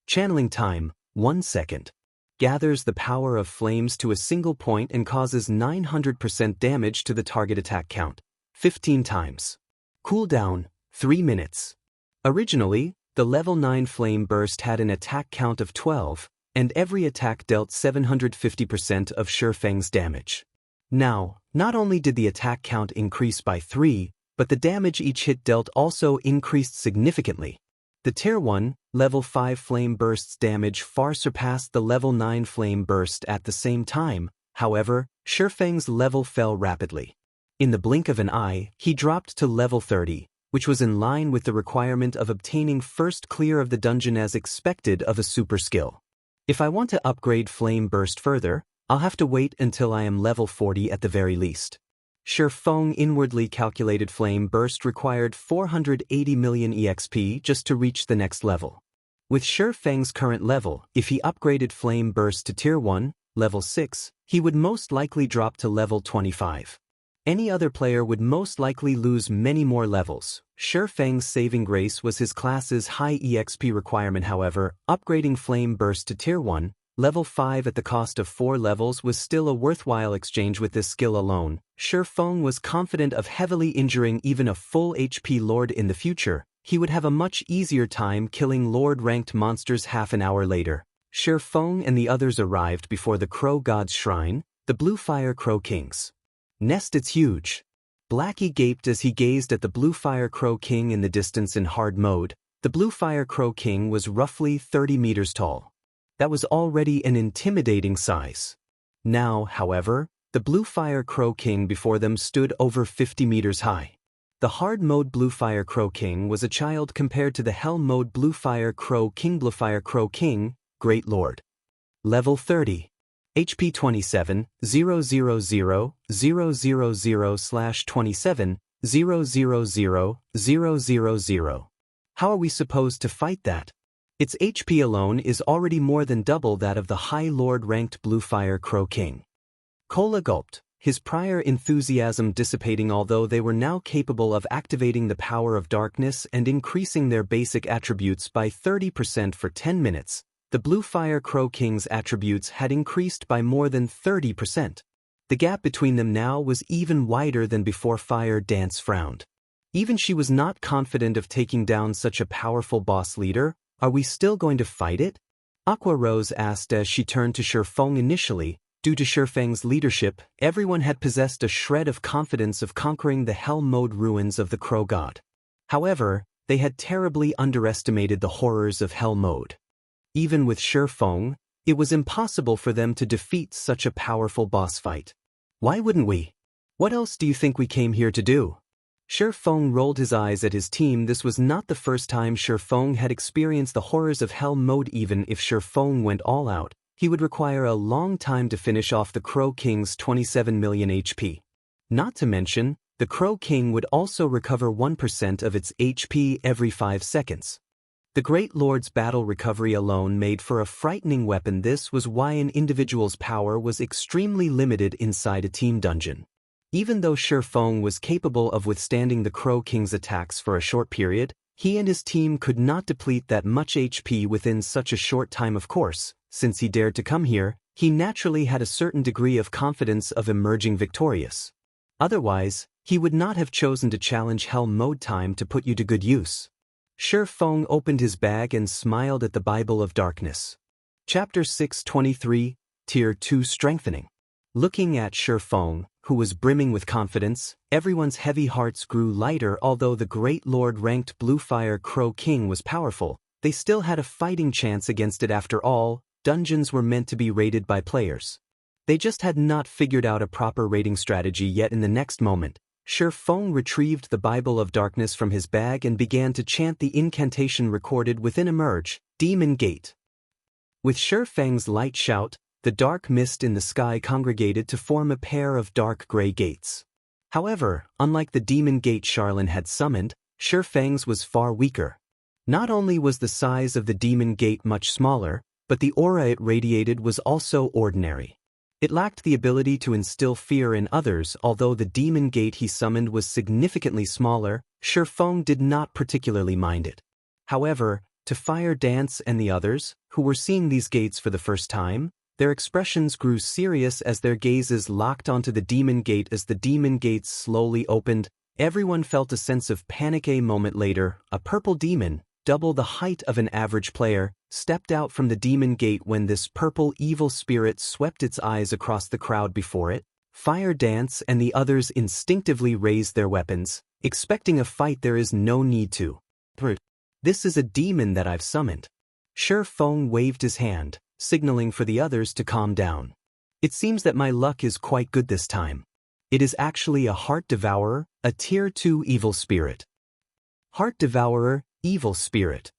S1: Channeling time, 1 second. Gathers the power of flames to a single point and causes 900% damage to the target attack count, 15 times. Cooldown, 3 minutes. Originally, the level 9 Flame Burst had an attack count of 12, and every attack dealt 750% of Shifeng's damage. Now, not only did the attack count increase by 3, but the damage each hit dealt also increased significantly. The Tier 1, Level 5 Flame Burst's damage far surpassed the Level 9 Flame Burst at the same time. However, Shifeng's level fell rapidly. In the blink of an eye, he dropped to level 30, which was in line with the requirement of obtaining first clear of the dungeon as expected of a super skill. If I want to upgrade Flame Burst further, I'll have to wait until I am level 40 at the very least. Shifeng inwardly calculated Flame Burst required 480 million EXP just to reach the next level. With Shifeng's current level, if he upgraded Flame Burst to Tier 1, level 6, he would most likely drop to level 25. Any other player would most likely lose many more levels. Shifeng's saving grace was his class's high EXP requirement. However, upgrading Flame Burst to Tier 1, level 5 at the cost of 4 levels was still a worthwhile exchange. With this skill alone, Shifeng was confident of heavily injuring even a full HP Lord in the future. He would have a much easier time killing Lord-ranked monsters. Half an hour later, Shifeng and the others arrived before the Crow God's Shrine, the Bluefire Crow King's nest. It's huge. Blackie gaped as he gazed at the Bluefire Crow King in the distance. In hard mode, the Bluefire Crow King was roughly 30 meters tall. That was already an intimidating size. Now, however, the Bluefire Crow King before them stood over 50 meters high. The hard mode Bluefire Crow King was a child compared to the hell mode Bluefire Crow King. Bluefire Crow King, Great Lord. Level 30. HP 27, 000/27, 000/000. How are we supposed to fight that? Its HP alone is already more than double that of the High Lord-ranked Bluefire Crow King. Kola gulped, his prior enthusiasm dissipating. Although they were now capable of activating the power of darkness and increasing their basic attributes by 30% for 10 minutes, the Bluefire Crow King's attributes had increased by more than 30%. The gap between them now was even wider than before. Fire Dance frowned. Even she was not confident of taking down such a powerful boss leader. Are we still going to fight it? Aqua Rose asked as she turned to Shifeng. Initially, due to Shifeng's leadership, everyone had possessed a shred of confidence of conquering the hell mode ruins of the Crow God. However, they had terribly underestimated the horrors of hell mode. Even with Shifeng, it was impossible for them to defeat such a powerful boss fight. Why wouldn't we? What else do you think we came here to do? Shifeng rolled his eyes at his team. This was not the first time Shifeng had experienced the horrors of hell mode. Even if Shifeng went all out, he would require a long time to finish off the Crow King's 27 million HP. Not to mention, the Crow King would also recover 1% of its HP every 5 seconds. The Great Lord's battle recovery alone made for a frightening weapon. This was why an individual's power was extremely limited inside a team dungeon. Even though Shifeng was capable of withstanding the Crow King's attacks for a short period, he and his team could not deplete that much HP within such a short time. Of course, since he dared to come here, he naturally had a certain degree of confidence of emerging victorious. Otherwise, he would not have chosen to challenge hell mode. Time to put you to good use. Shifeng opened his bag and smiled at the Bible of Darkness. Chapter 623, Tier 2 Strengthening. Looking at Shifeng, who was brimming with confidence, everyone's heavy hearts grew lighter. Although the Great Lord-ranked Bluefire Crow King was powerful, they still had a fighting chance against it. After all, dungeons were meant to be raided by players. They just had not figured out a proper raiding strategy yet. In the next moment, Shifeng retrieved the Bible of Darkness from his bag and began to chant the incantation recorded within. Emerge, Demon Gate. With Shifeng's light shout, the dark mist in the sky congregated to form a pair of dark gray gates. However, unlike the Demon Gate Charlene had summoned, Shifeng's was far weaker. Not only was the size of the Demon Gate much smaller, but the aura it radiated was also ordinary. It lacked the ability to instill fear in others. Although the Demon Gate he summoned was significantly smaller, Shifeng did not particularly mind it. However, to Fire Dance and the others, who were seeing these gates for the first time, their expressions grew serious as their gazes locked onto the Demon Gate. As the Demon Gates slowly opened, Everyone felt a sense of panic. A moment later, a purple demon, double the height of an average player, stepped out from the demon gate. When this purple evil spirit swept its eyes across the crowd before it, Fire Dance and the others instinctively raised their weapons, expecting a fight. There is no need to. This is a demon that I've summoned. Feng waved his hand, signaling for the others to calm down. It seems that my luck is quite good this time. It is actually a Heart Devourer, a Tier 2 evil spirit. Heart Devourer, Evil Spirit.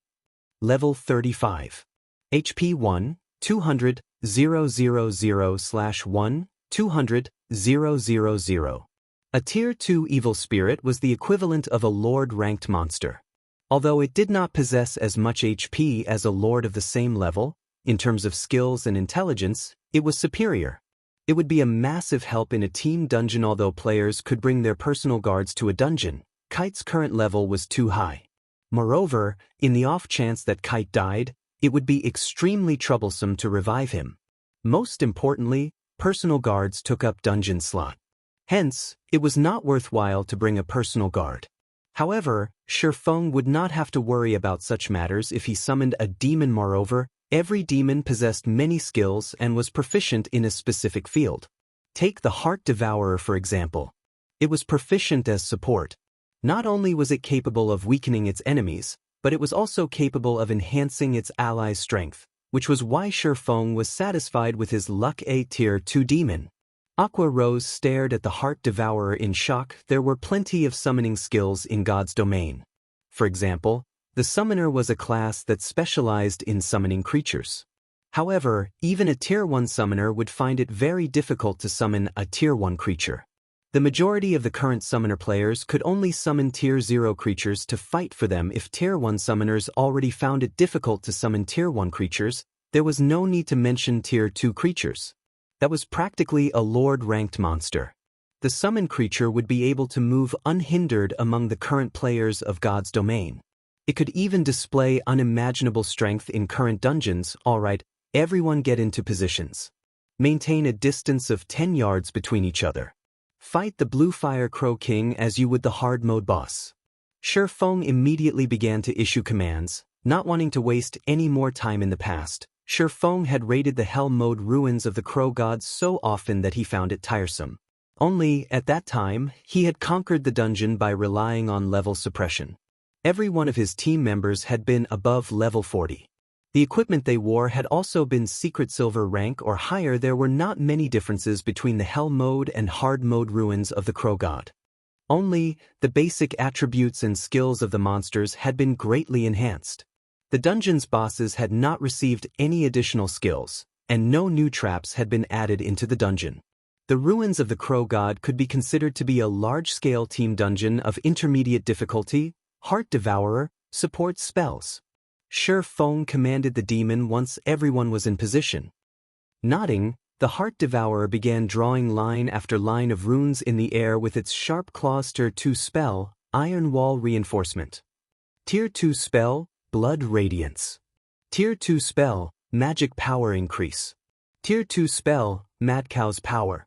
S1: Level 35. HP 1, 200, 000/1, 200, 000. A Tier 2 evil spirit was the equivalent of a Lord-ranked monster. Although it did not possess as much HP as a Lord of the same level, in terms of skills and intelligence, it was superior. It would be a massive help in a team dungeon. Although players could bring their personal guards to a dungeon, Kite's current level was too high. Moreover, in the off chance that Kite died, it would be extremely troublesome to revive him. Most importantly, personal guards took up dungeon slot. Hence, it was not worthwhile to bring a personal guard. However, Feng would not have to worry about such matters if he summoned a demon. Moreover, every demon possessed many skills and was proficient in a specific field. Take the Heart Devourer for example. It was proficient as support. Not only was it capable of weakening its enemies, but it was also capable of enhancing its allies' strength, which was why Feng was satisfied with his luck. A Tier 2 demon. Aqua Rose stared at the Heart Devourer in shock. There were plenty of summoning skills in God's domain. For example, the Summoner was a class that specialized in summoning creatures. However, even a Tier 1 Summoner would find it very difficult to summon a Tier 1 creature. The majority of the current Summoner players could only summon Tier 0 creatures to fight for them. If Tier 1 Summoners already found it difficult to summon Tier 1 creatures, there was no need to mention Tier 2 creatures. That was practically a Lord-ranked monster. The summoned creature would be able to move unhindered among the current players of God's domain. It could even display unimaginable strength in current dungeons. Alright, everyone get into positions. Maintain a distance of 10 yards between each other. Fight the Bluefire Crow King as you would the hard mode boss. Feng immediately began to issue commands, not wanting to waste any more time. In the past, Feng had raided the Hell mode ruins of the Crow Gods so often that he found it tiresome. Only, at that time, he had conquered the dungeon by relying on level suppression. Every one of his team members had been above level 40. The equipment they wore had also been secret silver rank or higher. There were not many differences between the Hell mode and hard mode ruins of the Crow God. Only, the basic attributes and skills of the monsters had been greatly enhanced. The dungeon's bosses had not received any additional skills, and no new traps had been added into the dungeon. The ruins of the Crow God could be considered to be a large-scale team dungeon of intermediate difficulty. Heart Devourer, support spells. Feng commanded the demon once everyone was in position. Nodding, the Heart Devourer began drawing line after line of runes in the air with its sharp claws. Tier 2 spell, Iron Wall Reinforcement. Tier 2 spell, Blood Radiance. Tier 2 spell, Magic Power Increase. Tier 2 spell, Mad Cow's Power.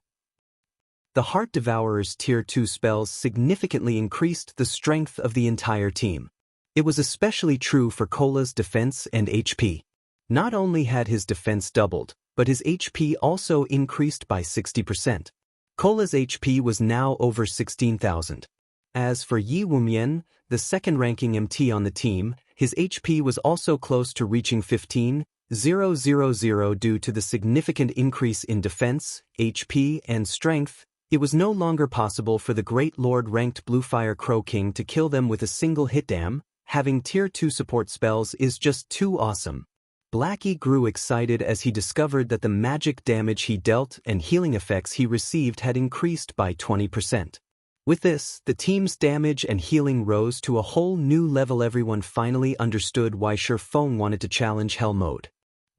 S1: The Heart Devourer's Tier 2 spells significantly increased the strength of the entire team. It was especially true for Cola's defense and HP. Not only had his defense doubled, but his HP also increased by 60%. Cola's HP was now over 16,000. As for Yi Wumian, the second-ranking MT on the team, his HP was also close to reaching 15,000 due to the significant increase in defense, HP, and strength. It was no longer possible for the Great Lord-ranked Bluefire Crow King to kill them with a single hit. Damn, having Tier 2 support spells is just too awesome. Blackie grew excited as he discovered that the magic damage he dealt and healing effects he received had increased by 20%. With this, the team's damage and healing rose to a whole new level. Everyone finally understood why Feng wanted to challenge Hell mode.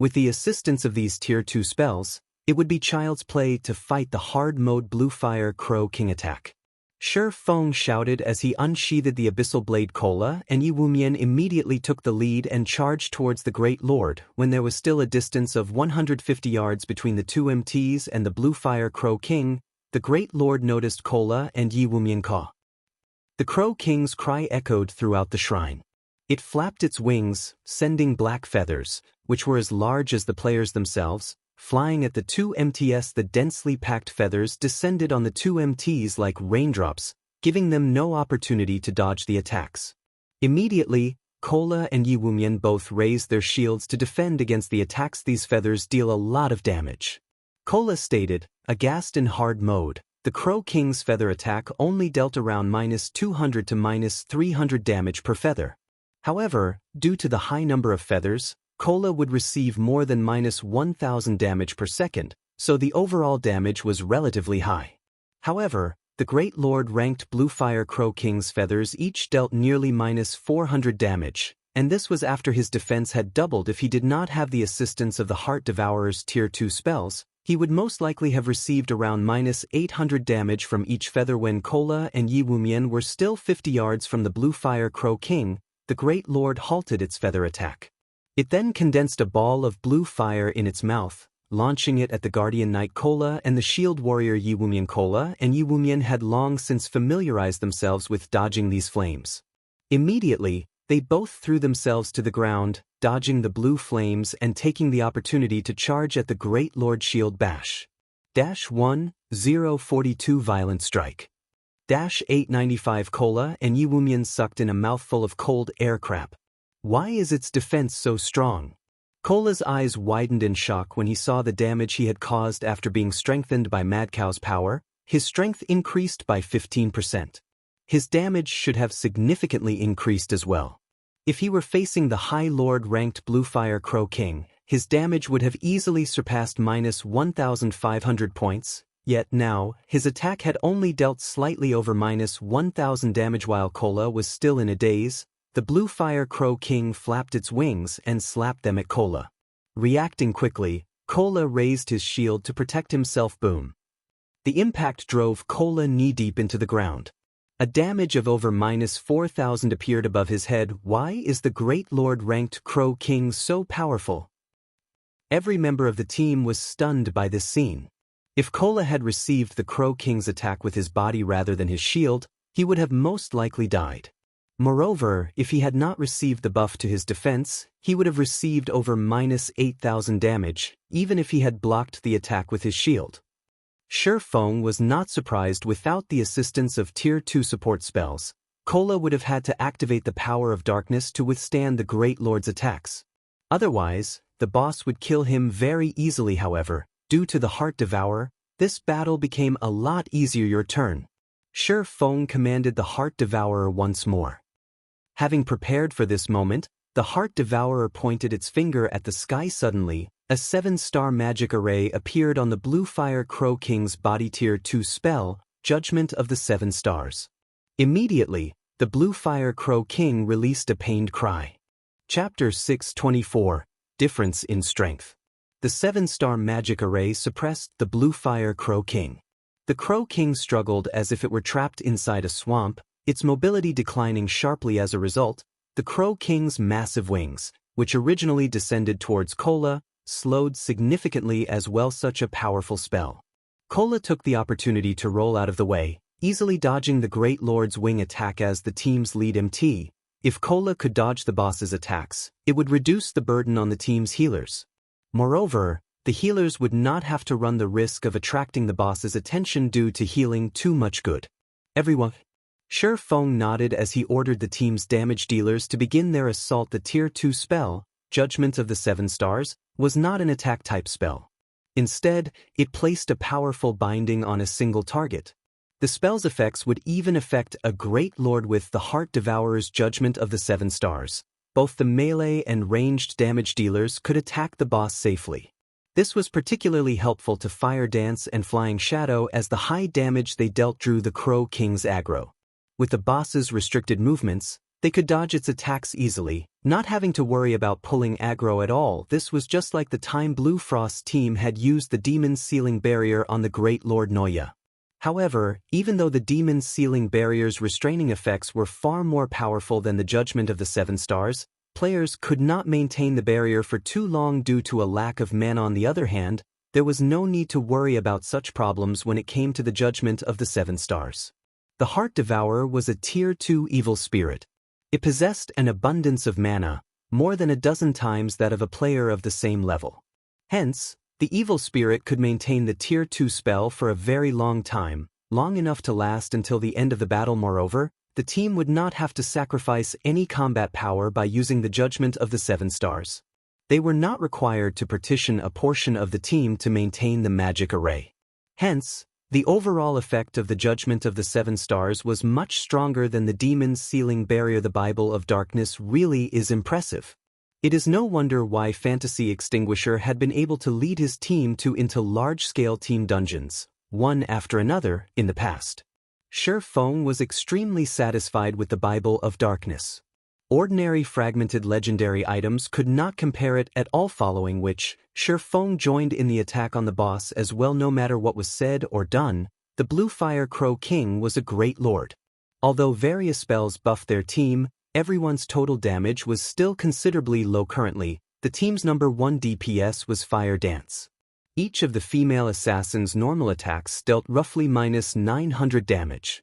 S1: With the assistance of these Tier 2 spells, it would be child's play to fight the hard mode Bluefire Crow King attack. Feng shouted as he unsheathed the Abyssal Blade. Cola and Yi Wumian immediately took the lead and charged towards the Great Lord when there was still a distance of 150 yards between the two MTs and the Bluefire Crow King. The Great Lord noticed Cola and Yi Wumian. The Crow King's cry echoed throughout the shrine. It flapped its wings, sending black feathers, which were as large as the players themselves, flying at the two MTs. The densely packed feathers descended on the two MTs like raindrops, giving them no opportunity to dodge the attacks. Immediately, Kola and Yiwumian both raised their shields to defend against the attacks. These feathers deal a lot of damage. Kola stated, aghast in hard mode. The Crow King's feather attack only dealt around -200 to -300 damage per feather. However, due to the high number of feathers, Kola would receive more than -1000 damage per second, so the overall damage was relatively high. However, the Great Lord ranked Bluefire Crow King's feathers each dealt nearly -400 damage, and this was after his defense had doubled. If he did not have the assistance of the Heart Devourer's Tier 2 spells, he would most likely have received around -800 damage from each feather. When Kola and Yiwumian were still 50 yards from the Bluefire Crow King, the Great Lord halted its feather attack. It then condensed a ball of blue fire in its mouth, launching it at the Guardian Knight Kola and the Shield Warrior Yiwumian. Kola and Yiwumian had long since familiarized themselves with dodging these flames. Immediately, they both threw themselves to the ground, dodging the blue flames and taking the opportunity to charge at the Great Lord Shield Bash. -1042 Violent Strike. -895 Kola and Yiwumian sucked in a mouthful of cold air crap. Why is its defense so strong? Kola's eyes widened in shock when he saw the damage he had caused after being strengthened by Mad Cow's power. His strength increased by 15%. His damage should have significantly increased as well. If he were facing the High Lord-ranked Bluefire Crow King, his damage would have easily surpassed -1500 points, yet now, his attack had only dealt slightly over -1000 damage. While Kola was still in a daze, the Bluefire Crow King flapped its wings and slapped them at Kola. Reacting quickly, Kola raised his shield to protect himself. Boom. The impact drove Kola knee-deep into the ground. A damage of over -4000 appeared above his head. Why is the Great Lord-ranked Crow King so powerful? Every member of the team was stunned by this scene. If Kola had received the Crow King's attack with his body rather than his shield, he would have most likely died. Moreover, if he had not received the buff to his defense, he would have received over -8000 damage, even if he had blocked the attack with his shield. Feng was not surprised. Without the assistance of Tier 2 support spells, Kola would have had to activate the power of darkness to withstand the Great Lord's attacks. Otherwise, the boss would kill him very easily. However, due to the Heart Devourer, this battle became a lot easier. Your turn. Feng commanded the Heart Devourer once more. Having prepared for this moment, the Heart Devourer pointed its finger at the sky. Suddenly, a 7-star magic array appeared on the Bluefire Crow King's body. Tier 2 spell, Judgment of the 7 Stars. Immediately, the Bluefire Crow King released a pained cry. Chapter 624, Difference in Strength. The 7-star magic array suppressed the Bluefire Crow King. The Crow King struggled as if it were trapped inside a swamp, its mobility declining sharply as a result. The Crow King's massive wings, which originally descended towards Kola, slowed significantly as well. Such a powerful spell. Kola took the opportunity to roll out of the way, easily dodging the Great Lord's wing attack as the team's lead MT. If Kola could dodge the boss's attacks, it would reduce the burden on the team's healers. Moreover, the healers would not have to run the risk of attracting the boss's attention due to healing too much. Good. Everyone. Feng nodded as he ordered the team's damage dealers to begin their assault. The Tier 2 spell, Judgment of the 7 Stars, was not an attack-type spell. Instead, it placed a powerful binding on a single target. The spell's effects would even affect a Great Lord. With the Heart Devourer's Judgment of the 7 Stars, both the melee and ranged damage dealers could attack the boss safely. This was particularly helpful to Fire Dance and Flying Shadow as the high damage they dealt drew the Crow King's aggro. With the boss's restricted movements, they could dodge its attacks easily, not having to worry about pulling aggro at all. This was just like the time Blue Frost's team had used the Demon's Sealing Barrier on the Great Lord Noya. However, even though the Demon's Sealing Barrier's restraining effects were far more powerful than the Judgment of the 7 Stars, players could not maintain the barrier for too long due to a lack of mana. On the other hand, there was no need to worry about such problems when it came to the Judgment of the 7 Stars. The Heart Devourer was a Tier 2 evil spirit. It possessed an abundance of mana, more than a dozen times that of a player of the same level. Hence, the evil spirit could maintain the Tier 2 spell for a very long time, long enough to last until the end of the battle. Moreover, the team would not have to sacrifice any combat power by using the Judgment of the 7 Stars. They were not required to partition a portion of the team to maintain the magic array. Hence, the overall effect of the Judgment of the 7 Stars was much stronger than the demon's sealing barrier. The Bible of Darkness really is impressive. It is no wonder why Fantasy Extinguisher had been able to lead his team into large-scale team dungeons, one after another, in the past. Shi Feng was extremely satisfied with the Bible of Darkness. Ordinary fragmented legendary items could not compare it at all. Following which, Shi Feng joined in the attack on the boss as well. No matter what was said or done, the Bluefire Crow King was a great lord. Although various spells buffed their team, everyone's total damage was still considerably low. Currently, the team's number 1 DPS was Fire Dance. Each of the female assassins' normal attacks dealt roughly -900 damage.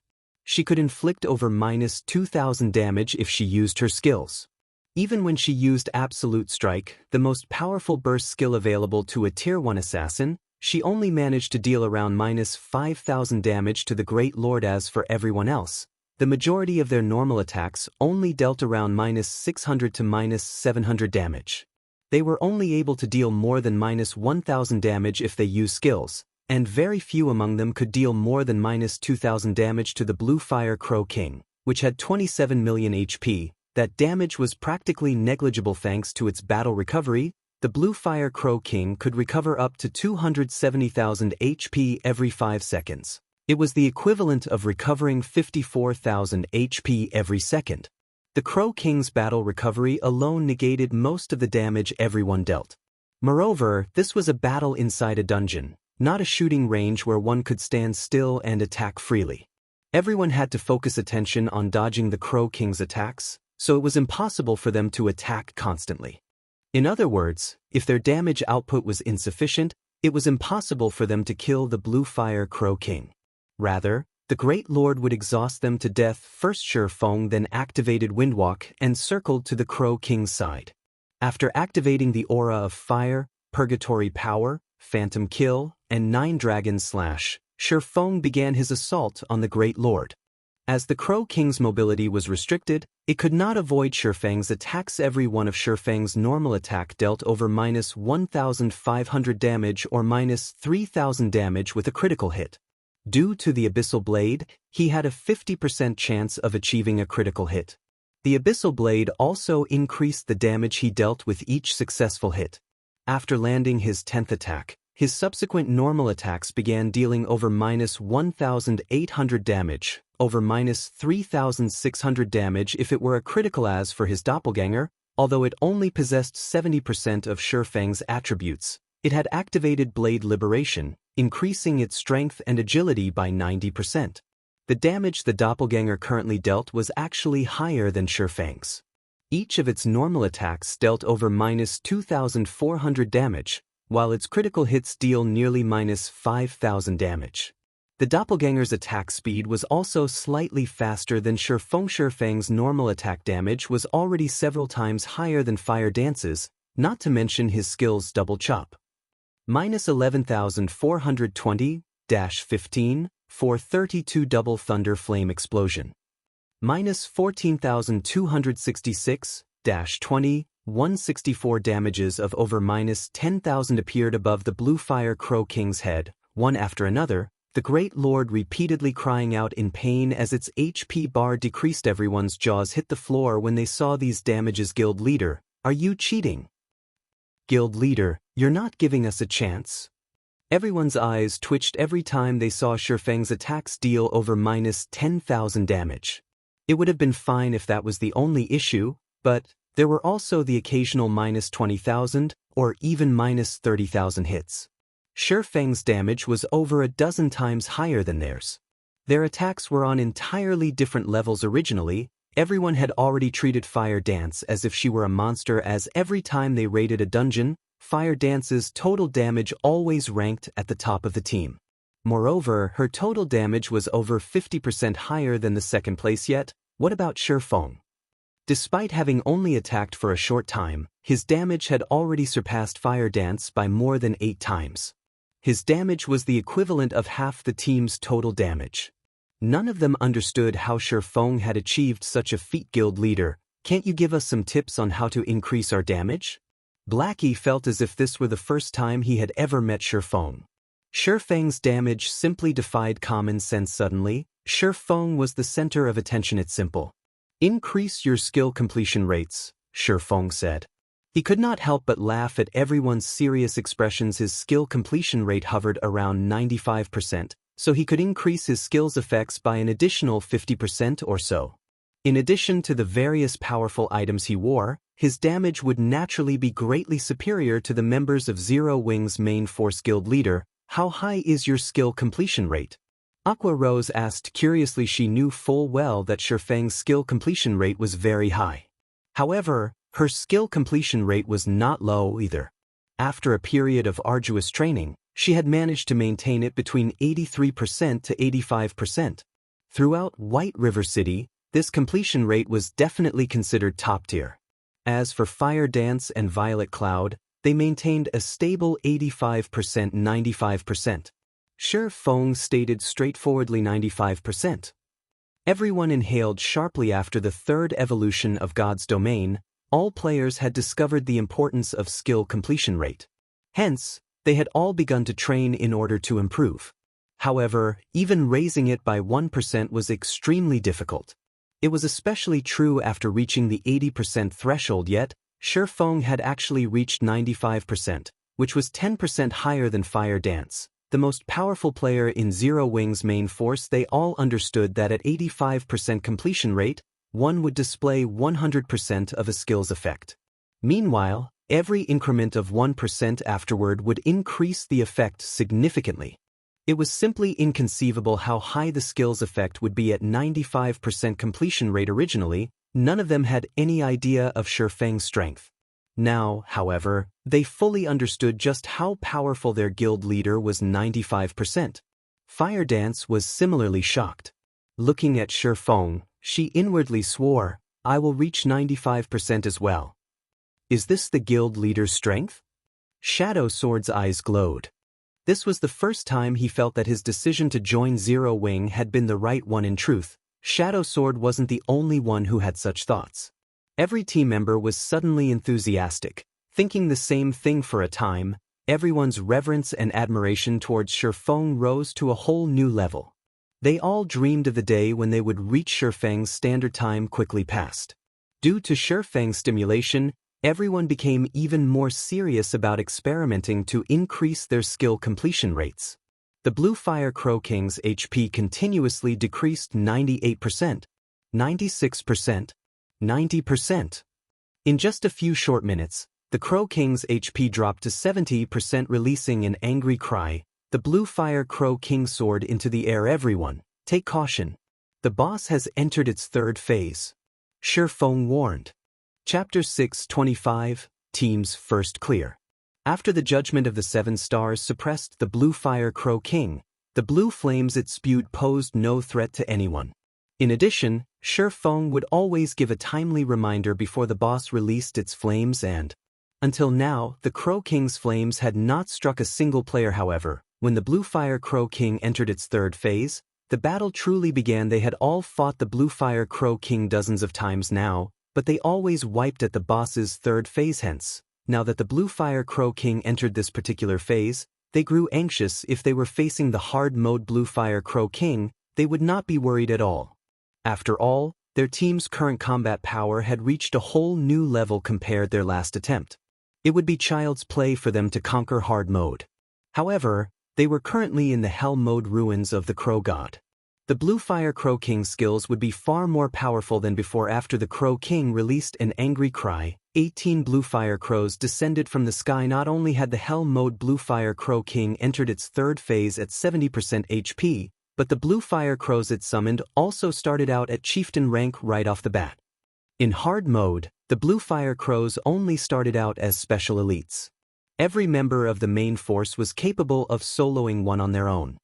S1: She could inflict over -2000 damage if she used her skills. Even when she used Absolute Strike, the most powerful burst skill available to a Tier 1 assassin, she only managed to deal around -5000 damage to the Great Lord. As for everyone else, the majority of their normal attacks only dealt around -600 to -700 damage. They were only able to deal more than -1000 damage if they used skills, and very few among them could deal more than -2000 damage to the Bluefire Crow King, which had 27 million HP. That damage was practically negligible thanks to its battle recovery. The Bluefire Crow King could recover up to 270,000 HP every 5 seconds. It was the equivalent of recovering 54,000 HP every second. The Crow King's battle recovery alone negated most of the damage everyone dealt. Moreover, this was a battle inside a dungeon, not a shooting range where one could stand still and attack freely. Everyone had to focus attention on dodging the Crow King's attacks, so it was impossible for them to attack constantly. In other words, if their damage output was insufficient, it was impossible for them to kill the Bluefire Crow King. Rather, the Great Lord would exhaust them to death. First Shi Feng then activated Windwalk and circled to the Crow King's side. After activating the aura of Fire, Purgatory Power, Phantom Kill, and 9 Dragon Slash, Shi Feng began his assault on the Great Lord. As the Crow King's mobility was restricted, it could not avoid Shi Feng's attacks. Every one of Shi Feng's normal attack dealt over -1500 damage or -3000 damage with a critical hit. Due to the Abyssal Blade, he had a 50% chance of achieving a critical hit. The Abyssal Blade also increased the damage he dealt with each successful hit. After landing his 10th attack, his subsequent normal attacks began dealing over -1800 damage, over -3600 damage if it were a critical. As for his doppelganger, although it only possessed 70% of Shi Feng's attributes, it had activated Blade Liberation, increasing its strength and agility by 90%. The damage the doppelganger currently dealt was actually higher than Shi Feng's. Each of its normal attacks dealt over -2400 damage, while its critical hits deal nearly -5000 damage. The doppelganger's attack speed was also slightly faster than Shi Feng. Shi Feng's normal attack damage was already several times higher than Fire Dance's, not to mention his skill's double chop. -11420-15, 432 Double Thunder Flame Explosion. -14266-20, 164 damages of over -10,000 appeared above the Bluefire Crow King's head, one after another, the Great Lord repeatedly crying out in pain as its HP bar decreased. Everyone's jaws hit the floor when they saw these damages. Guild Leader, are you cheating? Guild Leader, you're not giving us a chance. Everyone's eyes twitched every time they saw Shi Feng's attacks deal over -10,000 damage. It would have been fine if that was the only issue, but there were also the occasional -20,000 or even -30,000 hits. Shi Feng's damage was over a dozen times higher than theirs. Their attacks were on entirely different levels. Originally, everyone had already treated Fire Dance as if she were a monster, as every time they raided a dungeon, Fire Dance's total damage always ranked at the top of the team. Moreover, her total damage was over 50% higher than the second place yet. What about Shifeng? Despite having only attacked for a short time, his damage had already surpassed Fire Dance by more than 8 times. His damage was the equivalent of half the team's total damage. None of them understood how Shifeng had achieved such a feat. Guild leader, can't you give us some tips on how to increase our damage? Blackie felt as if this were the first time he had ever met Shifeng. Shifeng's damage simply defied common sense. Suddenly, Shifeng was the center of attention. It's simple. Increase your skill completion rates, Shifeng said. He could not help but laugh at everyone's serious expressions. His skill completion rate hovered around 95%, so he could increase his skill's effects by an additional 50% or so. In addition to the various powerful items he wore, his damage would naturally be greatly superior to the members of Zero Wing's main force. Guild leader, how high is your skill completion rate? Aqua Rose asked curiously. She knew full well that Shifeng's skill completion rate was very high. However, her skill completion rate was not low either. After a period of arduous training, she had managed to maintain it between 83% to 85%. Throughout White River City, this completion rate was definitely considered top tier. As for Fire Dance and Violet Cloud, they maintained a stable 85%-95%. Shifeng stated straightforwardly 95%. Everyone inhaled sharply. After the third evolution of God's Domain, all players had discovered the importance of skill completion rate. Hence, they had all begun to train in order to improve. However, even raising it by 1% was extremely difficult. It was especially true after reaching the 80% threshold. Yet, Shifeng had actually reached 95%, which was 10% higher than Fire Dance, the most powerful player in Zero Wing's main force. They all understood that at 85% completion rate, one would display 100% of a skill's effect. Meanwhile, every increment of 1% afterward would increase the effect significantly. It was simply inconceivable how high the skill's effect would be at 95% completion rate. Originally, none of them had any idea of Shifeng's strength. Now, however, they fully understood just how powerful their guild leader was. 95%. Fire Dance was similarly shocked. Looking at Shifeng, she inwardly swore, I will reach 95% as well. Is this the guild leader's strength? Shadow Sword's eyes glowed. This was the first time he felt that his decision to join Zero Wing had been the right one. In truth, Shadow Sword wasn't the only one who had such thoughts. Every team member was suddenly enthusiastic, thinking the same thing. For a time, everyone's reverence and admiration towards Shifeng rose to a whole new level. They all dreamed of the day when they would reach Shifeng's standard time. Quickly passed. Due to Shifeng's stimulation, everyone became even more serious about experimenting to increase their skill completion rates. The Bluefire Crow King's HP continuously decreased 98%, 96%, 90%. In just a few short minutes, the Crow King's HP dropped to 70%. Releasing an angry cry, the Bluefire Crow King soared into the air. Everyone, take caution. The boss has entered its third phase. Shifeng warned. Chapter 6:25, Team's First Clear. After the judgment of the 7 stars suppressed the Bluefire Crow King, the blue flames it spewed posed no threat to anyone. In addition, Shifeng would always give a timely reminder before the boss released its flames, and until now, the Crow King's flames had not struck a single player. However, when the Bluefire Crow King entered its third phase, the battle truly began. They had all fought the Bluefire Crow King dozens of times now, but they always wiped at the boss's third phase. Hence, now that the Bluefire Crow King entered this particular phase, they grew anxious. If they were facing the hard mode Bluefire Crow King, they would not be worried at all. After all, their team's current combat power had reached a whole new level compared to their last attempt. It would be child's play for them to conquer hard mode. However, they were currently in the hell mode ruins of the Crow God. The Bluefire Crow King's skills would be far more powerful than before. After the Crow King released an angry cry, 18 Bluefire Crows descended from the sky. Not only had the hell mode Bluefire Crow King entered its third phase at 70% HP, but the Bluefire Crows it summoned also started out at chieftain rank right off the bat. In hard mode, the Bluefire Crows only started out as special elites. Every member of the main force was capable of soloing one on their own.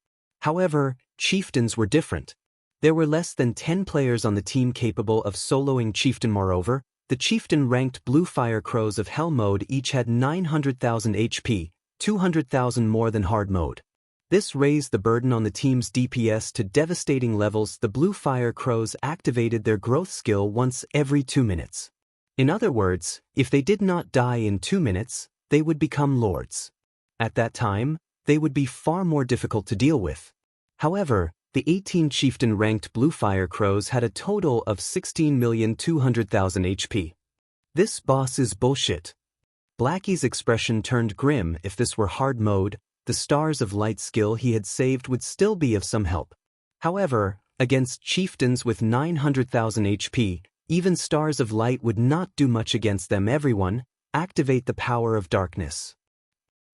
S1: However, chieftains were different. There were less than 10 players on the team capable of soloing chieftain. Moreover, the chieftain-ranked Bluefire crows of Hell mode each had 900,000 HP, 200,000 more than hard mode. This raised the burden on the team's DPS to devastating levels. The Bluefire crows activated their growth skill once every 2 minutes. In other words, if they did not die in 2 minutes, they would become lords. At that time, they would be far more difficult to deal with. However, the 18 chieftain-ranked Bluefire crows had a total of 16,200,000 HP. This boss is bullshit. Blackie's expression turned grim. If this were hard mode, the Stars of Light skill he had saved would still be of some help. However, against chieftains with 900,000 HP, even Stars of Light would not do much against them. Everyone, activate the power of darkness.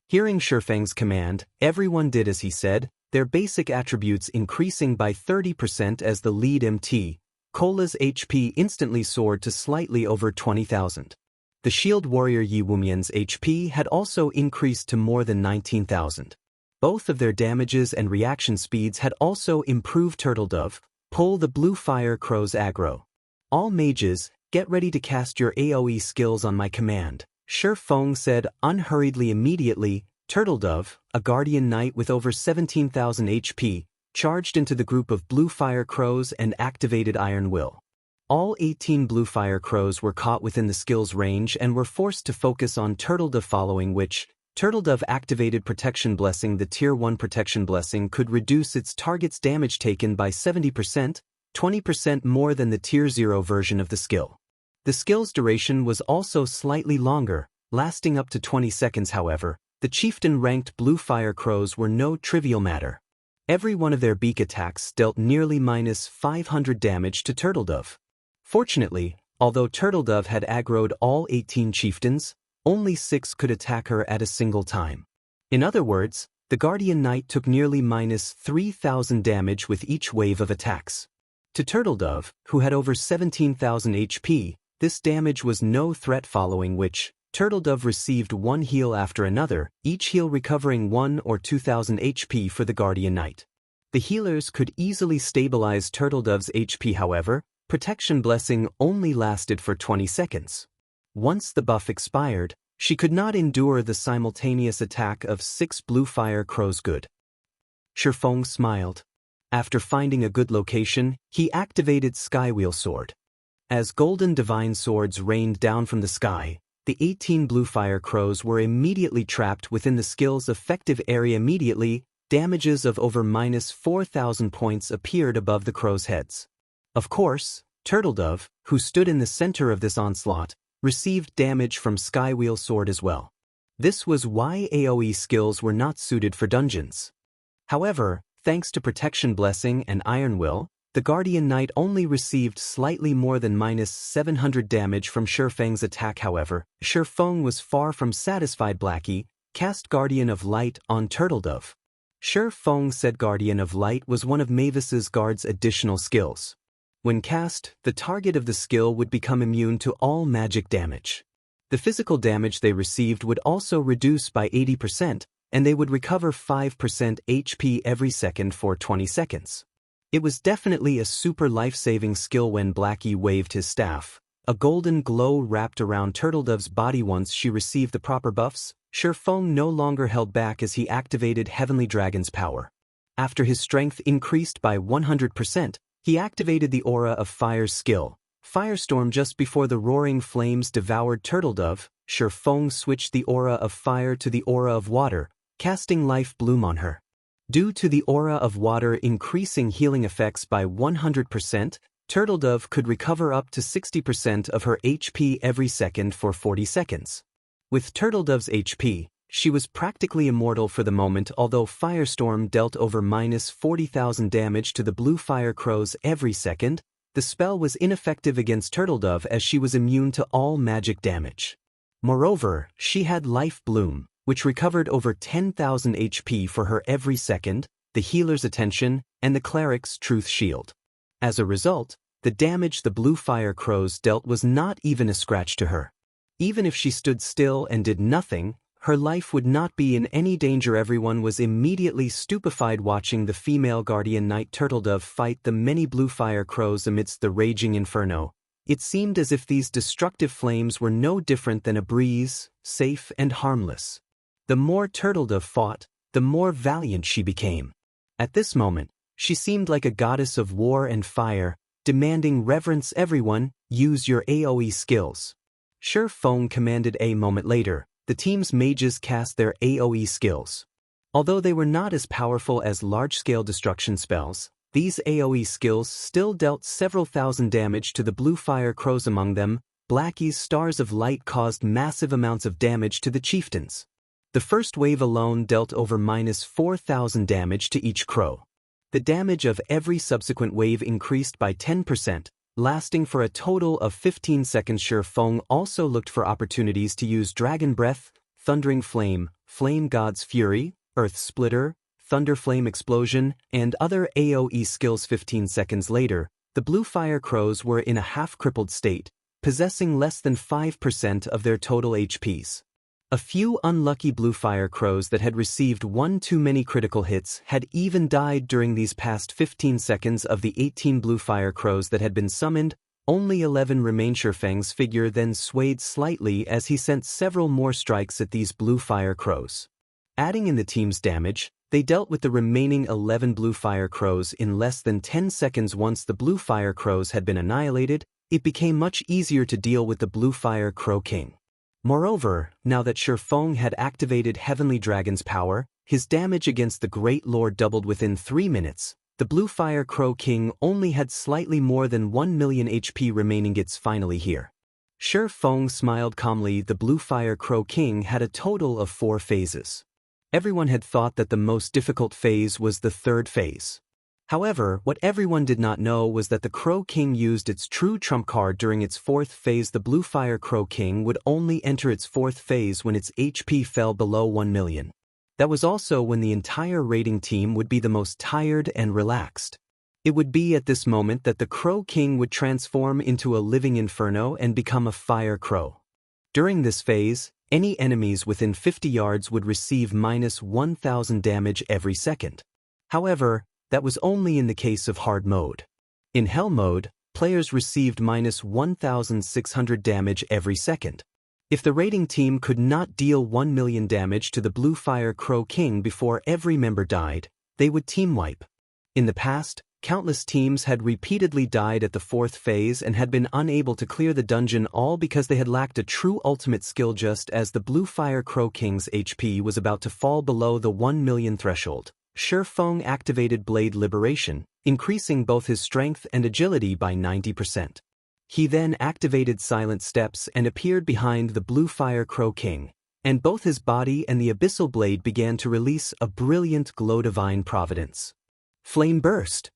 S1: Hearing Shifeng's command, everyone did as he said, their basic attributes increasing by 30% as the lead MT. Cola's HP instantly soared to slightly over 20,000. The shield warrior Yi Wumian's HP had also increased to more than 19,000. Both of their damages and reaction speeds had also improved. Turtledove, pull the Bluefire crow's aggro. All mages, get ready to cast your AoE skills on my command, Shifeng said unhurriedly. Immediately, Turtledove, a guardian knight with over 17,000 HP, charged into the group of Bluefire crows and activated Iron Will. All 18 Bluefire crows were caught within the skill's range and were forced to focus on Turtledove, following which, Turtledove activated Protection Blessing. The Tier 1 Protection Blessing could reduce its target's damage taken by 70%, 20% more than the Tier 0 version of the skill. The skill's duration was also slightly longer, lasting up to 20 seconds. However, the chieftain-ranked Bluefire crows were no trivial matter. Every one of their beak attacks dealt nearly -500 damage to Turtledove. Fortunately, although Turtledove had aggroed all 18 chieftains, only 6 could attack her at a single time. In other words, the Guardian Knight took nearly -3,000 damage with each wave of attacks. To Turtledove, who had over 17,000 HP, this damage was no threat, following which, Turtledove received one heal after another, each heal recovering 1 or 2,000 HP for the Guardian Knight. The healers could easily stabilize Turtledove's HP. However, Protection Blessing only lasted for 20 seconds. Once the buff expired, she could not endure the simultaneous attack of 6 Bluefire crows. Good. Shifeng smiled. After finding a good location, he activated Skywheel Sword. As golden divine swords rained down from the sky, the 18 Bluefire crows were immediately trapped within the skill's effective area. Immediately, damages of over -4,000 points appeared above the crows' heads. Of course, Turtledove, who stood in the center of this onslaught, received damage from Skywheel Sword as well. This was why AoE skills were not suited for dungeons. However, thanks to Protection Blessing and Iron Will, the Guardian Knight only received slightly more than -700 damage from Shifeng's attack. However, Shifeng was far from satisfied. Blackie, cast Guardian of Light on Turtledove. Shifeng said Guardian of Light was one of Mavis's guard's additional skills. When cast, the target of the skill would become immune to all magic damage. The physical damage they received would also reduce by 80%, and they would recover 5% HP every second for 20 seconds. It was definitely a super life-saving skill. When Blackie waved his staff, a golden glow wrapped around Turtledove's body. Once she received the proper buffs, Shifeng no longer held back as he activated Heavenly Dragon's power. After his strength increased by 100%, he activated the Aura of Fire's skill, Firestorm. Just before the roaring flames devoured Turtledove, Shifeng switched the Aura of Fire to the Aura of Water, casting Life Bloom on her. Due to the Aura of Water increasing healing effects by 100%, Turtledove could recover up to 60% of her HP every second for 40 seconds. With Turtledove's HP, she was practically immortal for the moment. Although Firestorm dealt over -40,000 damage to the Bluefire crows every second, the spell was ineffective against Turtledove as she was immune to all magic damage. Moreover, she had Life Bloom, which recovered over 10,000 HP for her every second, the healer's attention, and the cleric's truth shield. As a result, the damage the Bluefire crows dealt was not even a scratch to her. Even if she stood still and did nothing, her life would not be in any danger. Everyone was immediately stupefied watching the female guardian night turtledove fight the many Bluefire crows amidst the raging inferno. It seemed as if these destructive flames were no different than a breeze, safe and harmless. The more turtledove fought, the more valiant she became. At this moment, she seemed like a goddess of war and fire, demanding reverence. Everyone, use your AoE skills. Feng commanded. A moment later, the team's mages cast their AoE skills. Although they were not as powerful as large-scale destruction spells, these AoE skills still dealt several thousand damage to the Bluefire crows. Among them, Blackie's stars of light caused massive amounts of damage to the chieftains. The first wave alone dealt over -4,000 damage to each crow. The damage of every subsequent wave increased by 10%, lasting for a total of 15 seconds. Feng also looked for opportunities to use Dragon Breath, Thundering Flame, Flame God's Fury, Earth Splitter, Thunder Flame Explosion, and other AoE skills. 15 seconds later, the Bluefire crows were in a half-crippled state, possessing less than 5% of their total HPs. A few unlucky Bluefire crows that had received one too many critical hits had even died during these past 15 seconds. Of the 18 Bluefire crows that had been summoned, only 11 remained. Feng's figure then swayed slightly as he sent several more strikes at these Bluefire crows. Adding in the team's damage, they dealt with the remaining 11 Bluefire crows in less than 10 seconds. Once the Bluefire crows had been annihilated, it became much easier to deal with the Bluefire Crow King. Moreover, now that Feng had activated Heavenly Dragon's power, his damage against the Great Lord doubled within 3 minutes. The Bluefire Crow King only had slightly more than 1 million HP remaining. It's finally here. Feng smiled calmly. The Bluefire Crow King had a total of 4 phases. Everyone had thought that the most difficult phase was the 3rd phase. However, what everyone did not know was that the Crow King used its true trump card during its 4th phase. The Bluefire Crow King would only enter its 4th phase when its HP fell below 1 million. That was also when the entire raiding team would be the most tired and relaxed. It would be at this moment that the Crow King would transform into a living inferno and become a fire crow. During this phase, any enemies within 50 yards would receive -1,000 damage every second. However, that was only in the case of hard mode. In hell mode, players received -1,600 damage every second. If the raiding team could not deal 1 million damage to the Bluefire Crow King before every member died, they would team wipe. In the past, countless teams had repeatedly died at the 4th phase and had been unable to clear the dungeon, all because they had lacked a true ultimate skill. Just as the Bluefire Crow King's HP was about to fall below the 1 million threshold, Feng activated Blade Liberation, increasing both his strength and agility by 90%. He then activated Silent Steps and appeared behind the Bluefire Crow King, and both his body and the Abyssal Blade began to release a brilliant glow. Divine Providence. Flame Burst.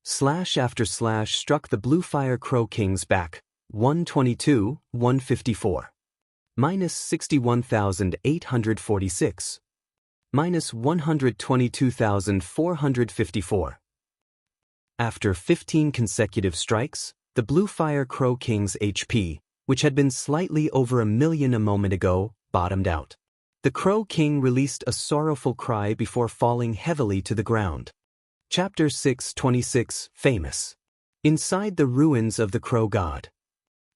S1: Slash after slash struck the Bluefire Crow King's back. 122, 154. -61,846. -122,454. After 15 consecutive strikes, the Bluefire Crow King's HP, which had been slightly over 1 million a moment ago, bottomed out. The Crow King released a sorrowful cry before falling heavily to the ground. Chapter 626, Famous. Inside the ruins of the Crow God.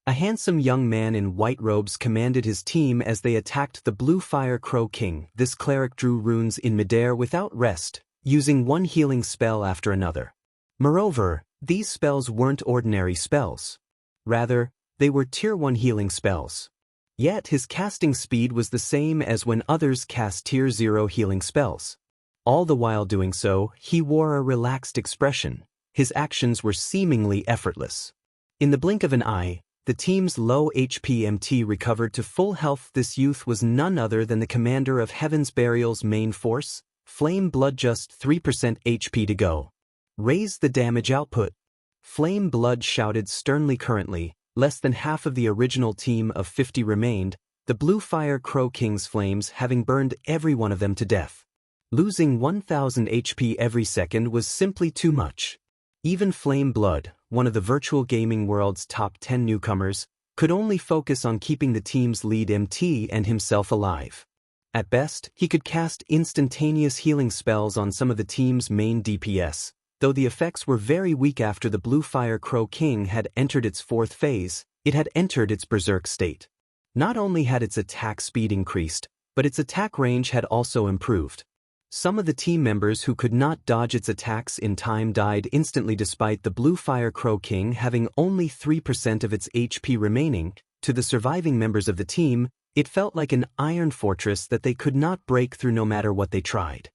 S1: A handsome young man in white robes commanded his team as they attacked the Bluefire Crow King. This cleric drew runes in midair without rest, using one healing spell after another. Moreover, these spells weren't ordinary spells. Rather, they were Tier 1 healing spells. Yet his casting speed was the same as when others cast Tier 0 healing spells. All the while doing so, he wore a relaxed expression. His actions were seemingly effortless. In the blink of an eye, the team's low HP MT recovered to full health. This youth was none other than the commander of Heaven's Burial's main force, Flame Blood. Just 3% HP to go. Raise the damage output. Flame Blood shouted sternly. Currently, less than half of the original team of 50 remained, the Bluefire Crow King's flames having burned every one of them to death. Losing 1,000 HP every second was simply too much. Even Flame Blood, one of the virtual gaming world's top 10 newcomers, could only focus on keeping the team's lead MT and himself alive. At best, he could cast instantaneous healing spells on some of the team's main DPS, though the effects were very weak after the Bluefire Crow King had entered its fourth phase. It had entered its berserk state. Not only had its attack speed increased, but its attack range had also improved. Some of the team members who could not dodge its attacks in time died instantly despite the Bluefire Crow King having only 3% of its HP remaining. To the surviving members of the team, it felt like an iron fortress that they could not break through no matter what they tried.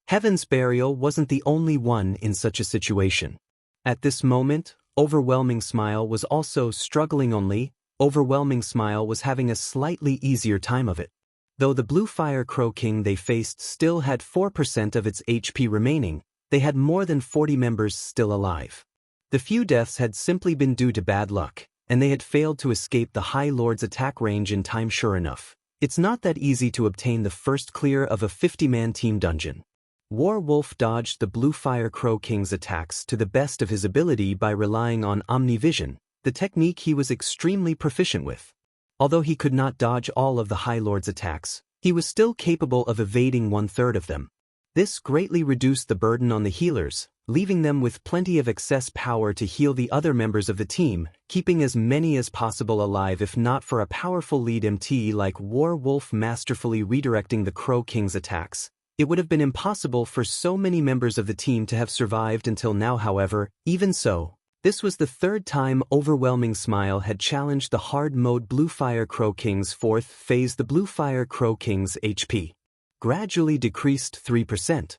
S1: Heaven's Burial wasn't the only one in such a situation. At this moment, Overwhelming Smile was also struggling. Only Overwhelming Smile was having a slightly easier time of it. Though the Bluefire Crow King they faced still had 4% of its HP remaining, they had more than 40 members still alive. The few deaths had simply been due to bad luck, and they had failed to escape the High Lord's attack range in time. Sure enough, it's not that easy to obtain the first clear of a 50-man team dungeon. Warwolf dodged the Bluefire Crow King's attacks to the best of his ability by relying on Omnivision, the technique he was extremely proficient with. Although he could not dodge all of the High Lord's attacks, he was still capable of evading 1/3 of them. This greatly reduced the burden on the healers, leaving them with plenty of excess power to heal the other members of the team, keeping as many as possible alive. If not for a powerful lead MT like Warwolf masterfully redirecting the Crow King's attacks, it would have been impossible for so many members of the team to have survived until now. However, even so, this was the third time Overwhelming Smile had challenged the hard mode Bluefire Crow King's fourth phase. The Bluefire Crow King's HP gradually decreased 3%,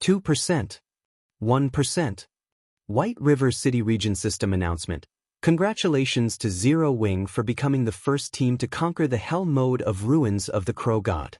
S1: 2%, 1%. White River City Region System Announcement. Congratulations to Zero Wing for becoming the first team to conquer the Hell mode of Ruins of the Crow God.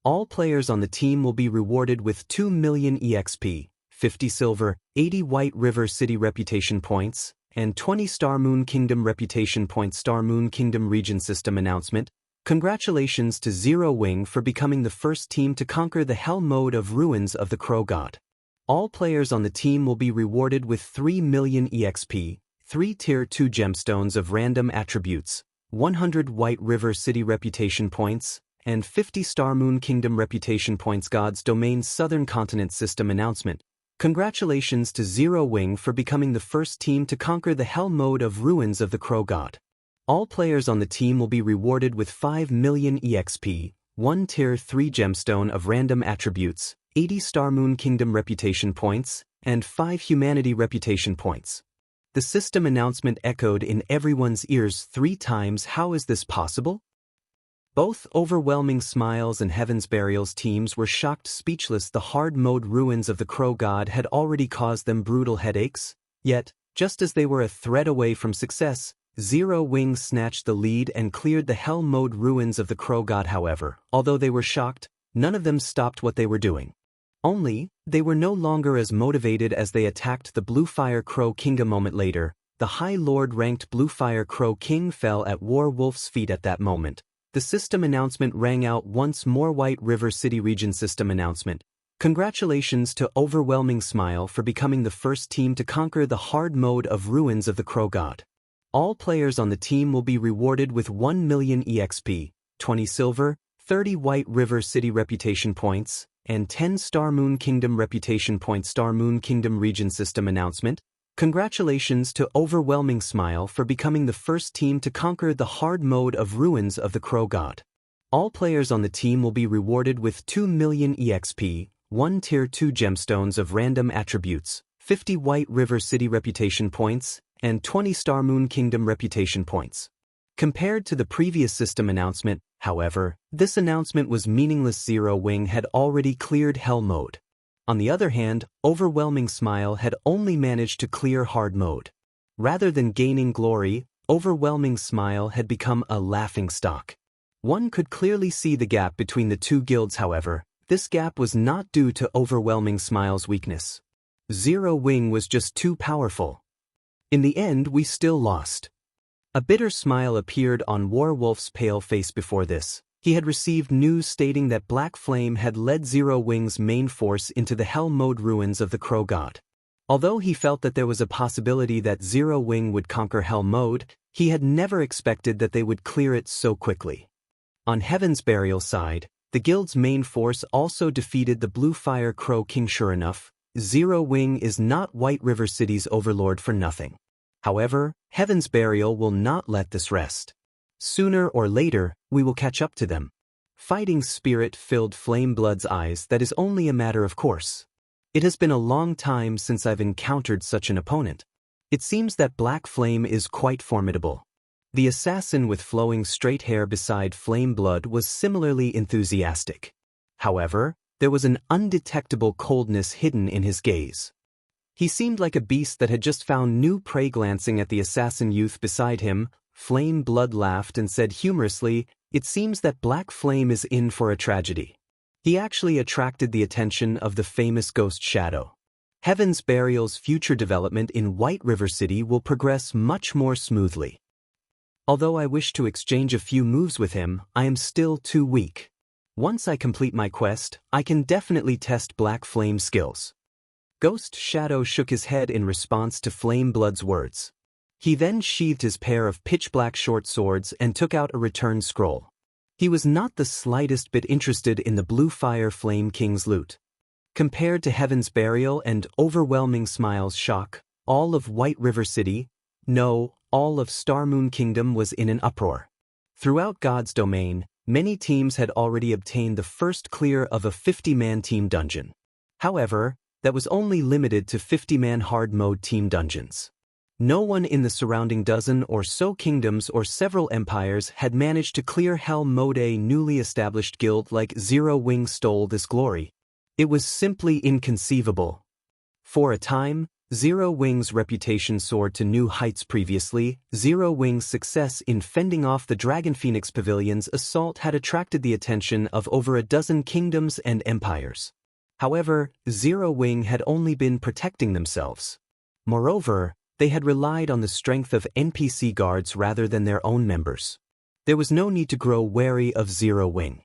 S1: All players on the team will be rewarded with 2 million EXP, 50 silver, 80 White River City reputation points, and 20 Star Moon Kingdom reputation points. Star Moon Kingdom Region System Announcement. Congratulations to Zero Wing for becoming the first team to conquer the Hell mode of Ruins of the Crow God. All players on the team will be rewarded with 3 million EXP, 3 Tier 2 gemstones of random attributes, 100 White River City reputation points, and 50 Star Moon Kingdom reputation points. God's Domain Southern Continent System Announcement. Congratulations to Zero Wing for becoming the first team to conquer the Hell mode of Ruins of the Crow God. All players on the team will be rewarded with 5 million EXP, 1 Tier 3 gemstone of random attributes, 80 Star Moon Kingdom reputation points, and 5 Humanity reputation points. The system announcement echoed in everyone's ears 3 times. How is this possible? Both Overwhelming Smiles and Heaven's Burial's teams were shocked speechless. The hard mode Ruins of the Crow God had already caused them brutal headaches, yet, just as they were a thread away from success, Zero Wing snatched the lead and cleared the Hell mode Ruins of the Crow God. However, although they were shocked, none of them stopped what they were doing. Only, they were no longer as motivated as they attacked the Bluefire Crow King. A moment later, the High Lord ranked Bluefire Crow King fell at Warwolf's feet. At that moment, the system announcement rang out once more. White River City Region System Announcement. Congratulations to Overwhelming Smile for becoming the first team to conquer the hard mode of Ruins of the Crow God. All players on the team will be rewarded with 1 million EXP, 20 silver, 30 White River City reputation points, and 10 Star Moon Kingdom reputation points. Star Moon Kingdom Region System Announcement. Congratulations to Overwhelming Smile for becoming the first team to conquer the hard mode of Ruins of the Crow God. All players on the team will be rewarded with 2 million EXP, 1 Tier 2 gemstones of random attributes, 50 White River City reputation points, and 20 Star Moon Kingdom reputation points. Compared to the previous system announcement, however, this announcement was meaningless. Zero Wing had already cleared Hell mode. On the other hand, Overwhelming Smile had only managed to clear hard mode. Rather than gaining glory, Overwhelming Smile had become a laughingstock. One could clearly see the gap between the two guilds. However, this gap was not due to Overwhelming Smile's weakness. Zero Wing was just too powerful. In the end, we still lost. A bitter smile appeared on Warwolf's pale face. Before this, he had received news stating that Black Flame had led Zero Wing's main force into the Hell mode Ruins of the Crow God. Although he felt that there was a possibility that Zero Wing would conquer Hell mode, he had never expected that they would clear it so quickly. On Heaven's Burial side, The guild's main force also defeated the Bluefire Crow King. Sure enough, Zero Wing is not White River City's overlord for nothing. However, Heaven's Burial will not let this rest. Sooner or later, we will catch up to them. Fighting spirit filled Flameblood's eyes. That is only a matter of course. It has been a long time since I've encountered such an opponent. It seems that Black Flame is quite formidable. The assassin with flowing straight hair beside Flameblood was similarly enthusiastic. However, there was an undetectable coldness hidden in his gaze. He seemed like a beast that had just found new prey. Glancing at the assassin youth beside him, Flameblood laughed and said humorously, "It seems that Black Flame is in for a tragedy." He actually attracted the attention of the famous Ghost Shadow. Heaven's Burial's future development in White River City will progress much more smoothly. Although I wish to exchange a few moves with him, I am still too weak. Once I complete my quest, I can definitely test Black Flame's skills. Ghost Shadow shook his head in response to Flameblood's words. He then sheathed his pair of pitch-black short swords and took out a return scroll. He was not the slightest bit interested in the Bluefire Flame King's loot. Compared to Heaven's Burial and Overwhelming Smile's shock, all of White River City, no, all of Starmoon Kingdom was in an uproar. Throughout God's domain, many teams had already obtained the first clear of a 50-man team dungeon. However, that was only limited to 50-man hard mode team dungeons. No one in the surrounding dozen or so kingdoms or several empires had managed to clear hell mode. A newly established guild like Zero Wing stole this glory. It was simply inconceivable. For a time, Zero Wing's reputation soared to new heights. Previously, Zero Wing's success in fending off the Dragon Phoenix Pavilion's assault had attracted the attention of over a dozen kingdoms and empires. However, Zero Wing had only been protecting themselves. Moreover, they had relied on the strength of NPC guards rather than their own members. There was no need to grow wary of Zero Wing.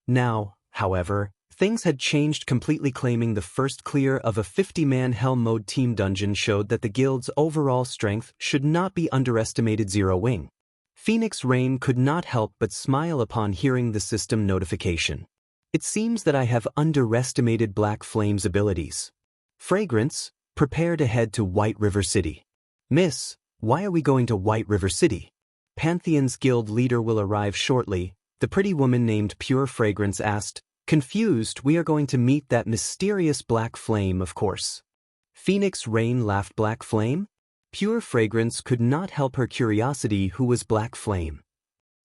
S1: Now, however, things had changed completely. Claiming the first clear of a 50-man hell mode team dungeon showed that the guild's overall strength should not be underestimated. Zero Wing. Phoenix Rain could not help but smile upon hearing the system notification. It seems that I have underestimated Black Flame's abilities. Fragrance, prepare to head to White River City. Miss, why are we going to White River City? Pantheon's guild leader will arrive shortly, the pretty woman named Pure Fragrance asked. Confused, we are going to meet that mysterious Black Flame, of course. Phoenix Rain laughed. Black Flame? Pure Fragrance could not help her curiosity. Who was Black Flame?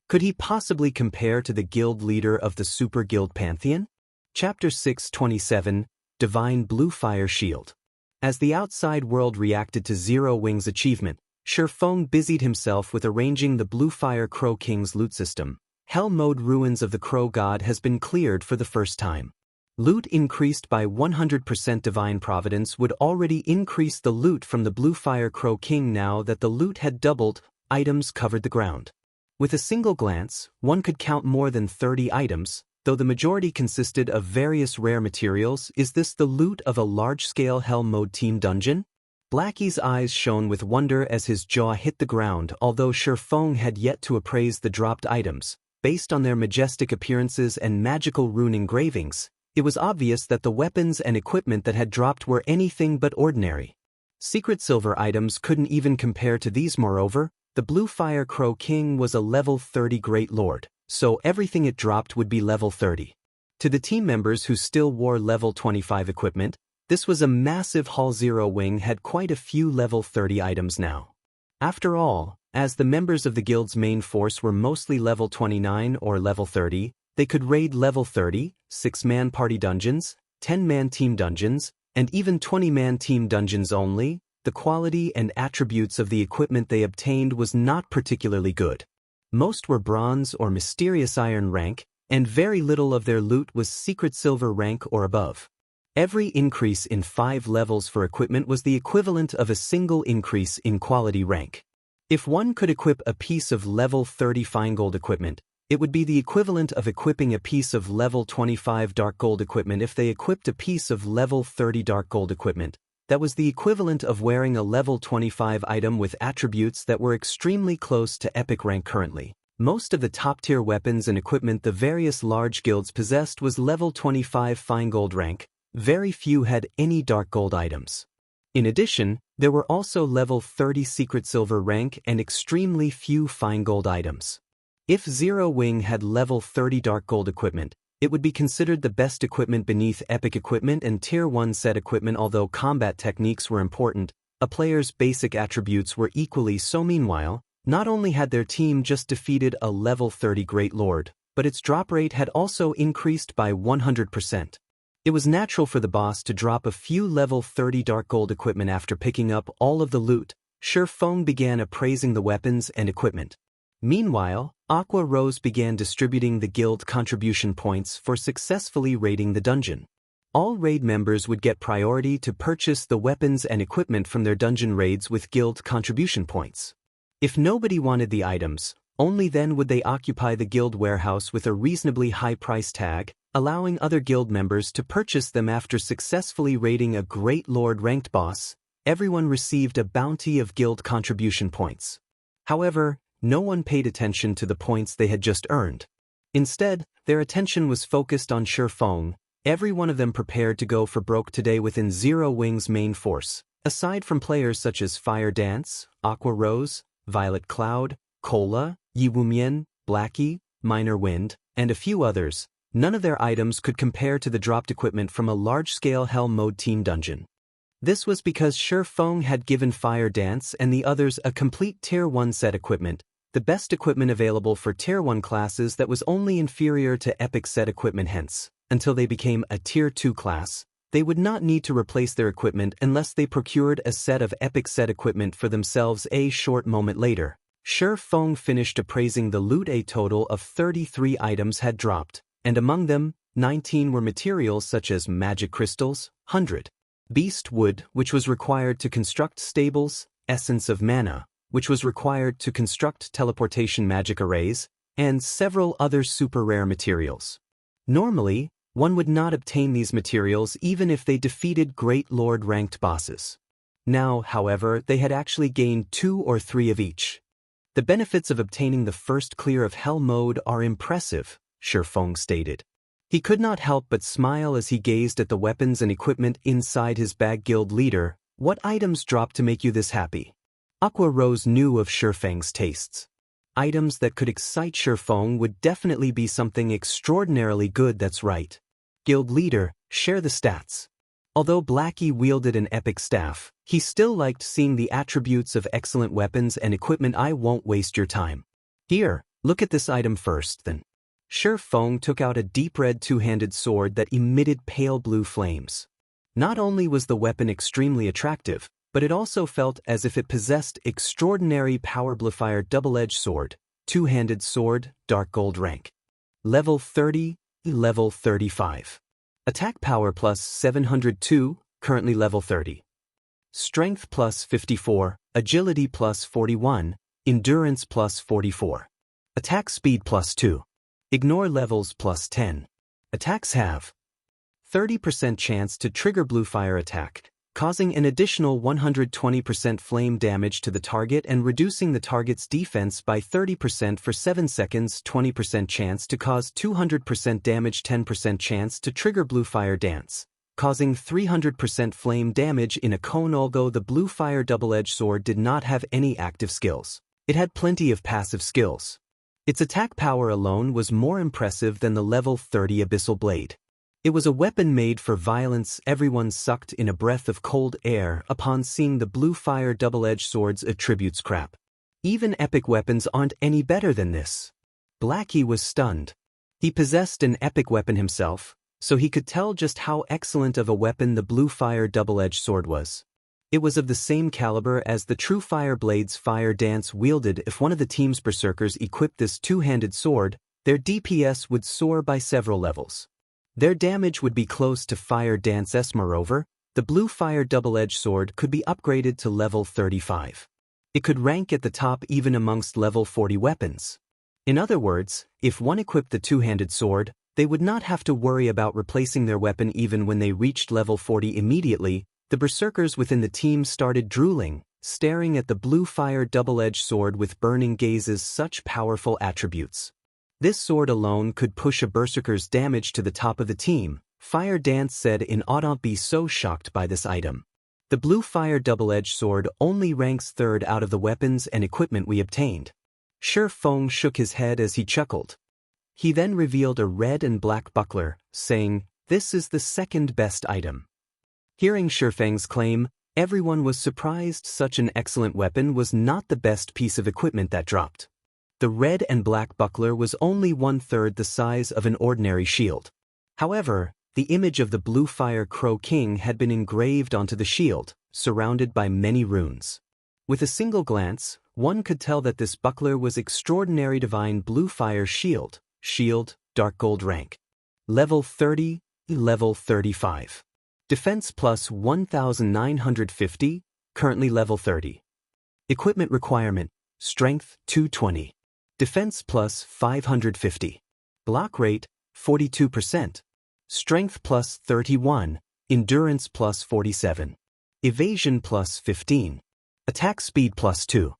S1: Could he possibly compare to the guild leader of the Super Guild Pantheon? Chapter 627, Divine Bluefire Shield. As the outside world reacted to Zero Wing's achievement, Sherfong busied himself with arranging the Bluefire Crow King's loot system. Hell mode Ruins of the Crow God has been cleared for the first time. Loot increased by 100%. Divine Providence would already increase the loot from the Bluefire Crow King. Now that the loot had doubled, items covered the ground. With a single glance, one could count more than 30 items, though the majority consisted of various rare materials. Is this the loot of a large-scale hell mode team dungeon? Blackie's eyes shone with wonder as his jaw hit the ground. Although Sherfong had yet to appraise the dropped items, based on their majestic appearances and magical rune engravings, it was obvious that the weapons and equipment that had dropped were anything but ordinary. Secret silver items couldn't even compare to these. Moreover, the Bluefire Crow King was a level 30 Great Lord, so everything it dropped would be level 30. To the team members who still wore level 25 equipment, this was a massive haul. Zero Wing had quite a few level 30 items now. After all, as the members of the guild's main force were mostly level 29 or level 30, they could raid level 30, 6-man party dungeons, 10-man team dungeons, and even 20-man team dungeons only. The quality and attributes of the equipment they obtained was not particularly good. Most were bronze or mysterious iron rank, and very little of their loot was secret silver rank or above. Every increase in 5 levels for equipment was the equivalent of a single increase in quality rank. If one could equip a piece of level 30 fine gold equipment, it would be the equivalent of equipping a piece of level 25 dark gold equipment. If they equipped a piece of level 30 dark gold equipment, that was the equivalent of wearing a level 25 item with attributes that were extremely close to epic rank currently. Most of the top-tier weapons and equipment the various large guilds possessed was level 25 fine gold rank. Very few had any dark gold items. In addition, there were also level 30 secret silver rank and extremely few fine gold items. If Zero Wing had level 30 dark gold equipment, it would be considered the best equipment beneath epic equipment and tier 1 set equipment. Although combat techniques were important, a player's basic attributes were equally so. Meanwhile, not only had their team just defeated a level 30 Great Lord, but its drop rate had also increased by 100%. It was natural for the boss to drop a few level 30 dark gold equipment after picking up all of the loot. Sure Feng began appraising the weapons and equipment. Meanwhile, Aqua Rose began distributing the guild contribution points for successfully raiding the dungeon. All raid members would get priority to purchase the weapons and equipment from their dungeon raids with guild contribution points. If nobody wanted the items, only then would they occupy the guild warehouse with a reasonably high price tag, allowing other guild members to purchase them. After successfully raiding a Great Lord ranked boss, everyone received a bounty of guild contribution points. However, no one paid attention to the points they had just earned. Instead, their attention was focused on Sure Feng. Every one of them prepared to go for broke today within Zero Wing's main force. Aside from players such as Fire Dance, Aqua Rose, Violet Cloud, Cola, Yi Wumian, Blackie, Minor Wind, and a few others, none of their items could compare to the dropped equipment from a large-scale Hell Mode team dungeon. This was because Sure Feng had given Fire Dance and the others a complete Tier 1 set equipment, the best equipment available for Tier 1 classes that was only inferior to Epic set equipment. Hence, until they became a Tier 2 class, they would not need to replace their equipment unless they procured a set of Epic set equipment for themselves. A short moment later, Sure Feng finished appraising the loot. A total of 33 items had dropped, and among them, 19 were materials such as magic crystals, 100 beast wood, which was required to construct stables, essence of mana, which was required to construct teleportation magic arrays, and several other super rare materials. Normally, one would not obtain these materials even if they defeated Great Lord ranked bosses. Now, however, they had actually gained 2 or 3 of each. The benefits of obtaining the first clear of Hell Mode are impressive, Sure Feng stated. He could not help but smile as he gazed at the weapons and equipment inside his bag. Guild leader, what items dropped to make you this happy? Aqua Rose knew of Sure Feng's tastes. Items that could excite Sure Feng would definitely be something extraordinarily good. That's right. Guild leader, share the stats. Although Blackie wielded an epic staff, he still liked seeing the attributes of excellent weapons and equipment. I won't waste your time. Here, look at this item first then. Sure Feng took out a deep red two-handed sword that emitted pale blue flames. Not only was the weapon extremely attractive, but it also felt as if it possessed extraordinary power. Bluefire double-edged sword, two-handed sword, dark gold rank. Level 30, level 35. Attack power plus 702, currently level 30. Strength plus 54, agility plus 41, endurance plus 44. Attack speed plus 2. Ignore levels plus 10. Attacks have 30% chance to trigger Bluefire attack, causing an additional 120% flame damage to the target and reducing the target's defense by 30% for 7 seconds, 20% chance to cause 200% damage, 10% chance to trigger Bluefire dance, causing 300% flame damage in a cone. Although the Bluefire double-edged sword did not have any active skills, it had plenty of passive skills. Its attack power alone was more impressive than the level 30 Abyssal Blade. It was a weapon made for violence. Everyone sucked in a breath of cold air upon seeing the Bluefire double-edged sword's attributes. Crap. Even epic weapons aren't any better than this. Blackie was stunned. He possessed an epic weapon himself, so he could tell just how excellent of a weapon the Bluefire double-edged sword was. It was of the same caliber as the True Fire Blade's Fire Dance wielded. If one of the team's berserkers equipped this two-handed sword, their DPS would soar by several levels. Their damage would be close to Fire Dance's. Moreover, the Bluefire double-edged sword could be upgraded to level 35. It could rank at the top even amongst level 40 weapons. In other words, if one equipped the two-handed sword, they would not have to worry about replacing their weapon even when they reached level 40. Immediately, the berserkers within the team started drooling. staring at the Bluefire double-edged sword with burning gazes, such powerful attributes. This sword alone could push a berserker's damage to the top of the team, Fire Dance said in Don't be so shocked by this item. The Bluefire double-edged sword only ranks 3rd out of the weapons and equipment we obtained. Feng shook his head as he chuckled. He then revealed a red and black buckler, saying, "This is the 2nd best item." Hearing Feng's claim, everyone was surprised. Such an excellent weapon was not the best piece of equipment that dropped. The red and black buckler was only 1/3 the size of an ordinary shield. However, the image of the Bluefire Crow King had been engraved onto the shield, surrounded by many runes. With a single glance, one could tell that this buckler was extraordinary. Divine Bluefire Shield, dark gold rank. Level 30, level 35. Defense plus 1950, currently level 30. Equipment requirement, strength 220. Defense plus 550. Block rate, 42%. Strength plus 31, endurance plus 47. Evasion plus 15. Attack speed plus 2.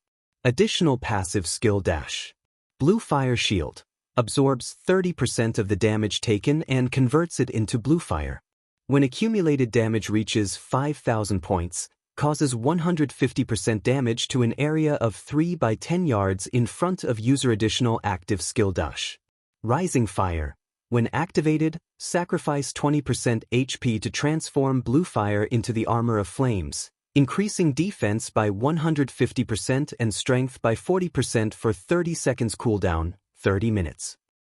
S1: Additional passive skill dash. Bluefire Shield absorbs 30% of the damage taken and converts it into Bluefire. When accumulated damage reaches 5,000 points, causes 150% damage to an area of 3 by 10 yards in front of user. Additional active skill dash. Rising Fire. When activated, sacrifice 20% HP to transform Bluefire into the Armor of Flames, increasing defense by 150% and strength by 40% for 30 seconds. Cooldown, 30 minutes.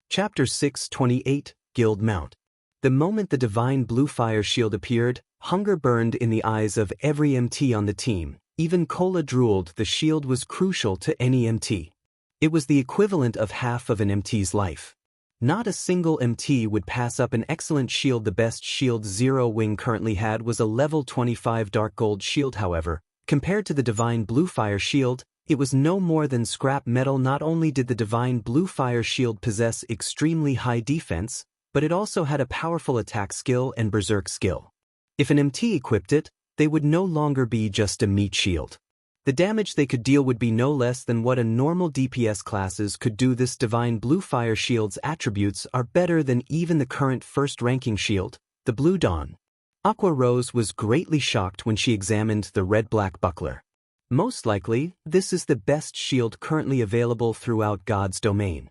S1: Chapter 628, Guild Mount. The moment the Divine Bluefire Shield appeared, hunger burned in the eyes of every MT on the team. Even Cola drooled. The shield was crucial to any MT. It was the equivalent of half of an MT's life. Not a single MT would pass up an excellent shield. The best shield Zero Wing currently had was a level 25 dark gold shield. However, compared to the Divine Bluefire Shield, it was no more than scrap metal. Not only did the Divine Bluefire Shield possess extremely high defense, but it also had a powerful attack skill and berserk skill. If an MT equipped it, they would no longer be just a meat shield. The damage they could deal would be no less than what a normal DPS classes could do. This Divine Bluefire Shield's attributes are better than even the current first-ranking shield, the Blue Dawn. Aqua Rose was greatly shocked when she examined the red-black buckler. Most likely, this is the best shield currently available throughout God's domain.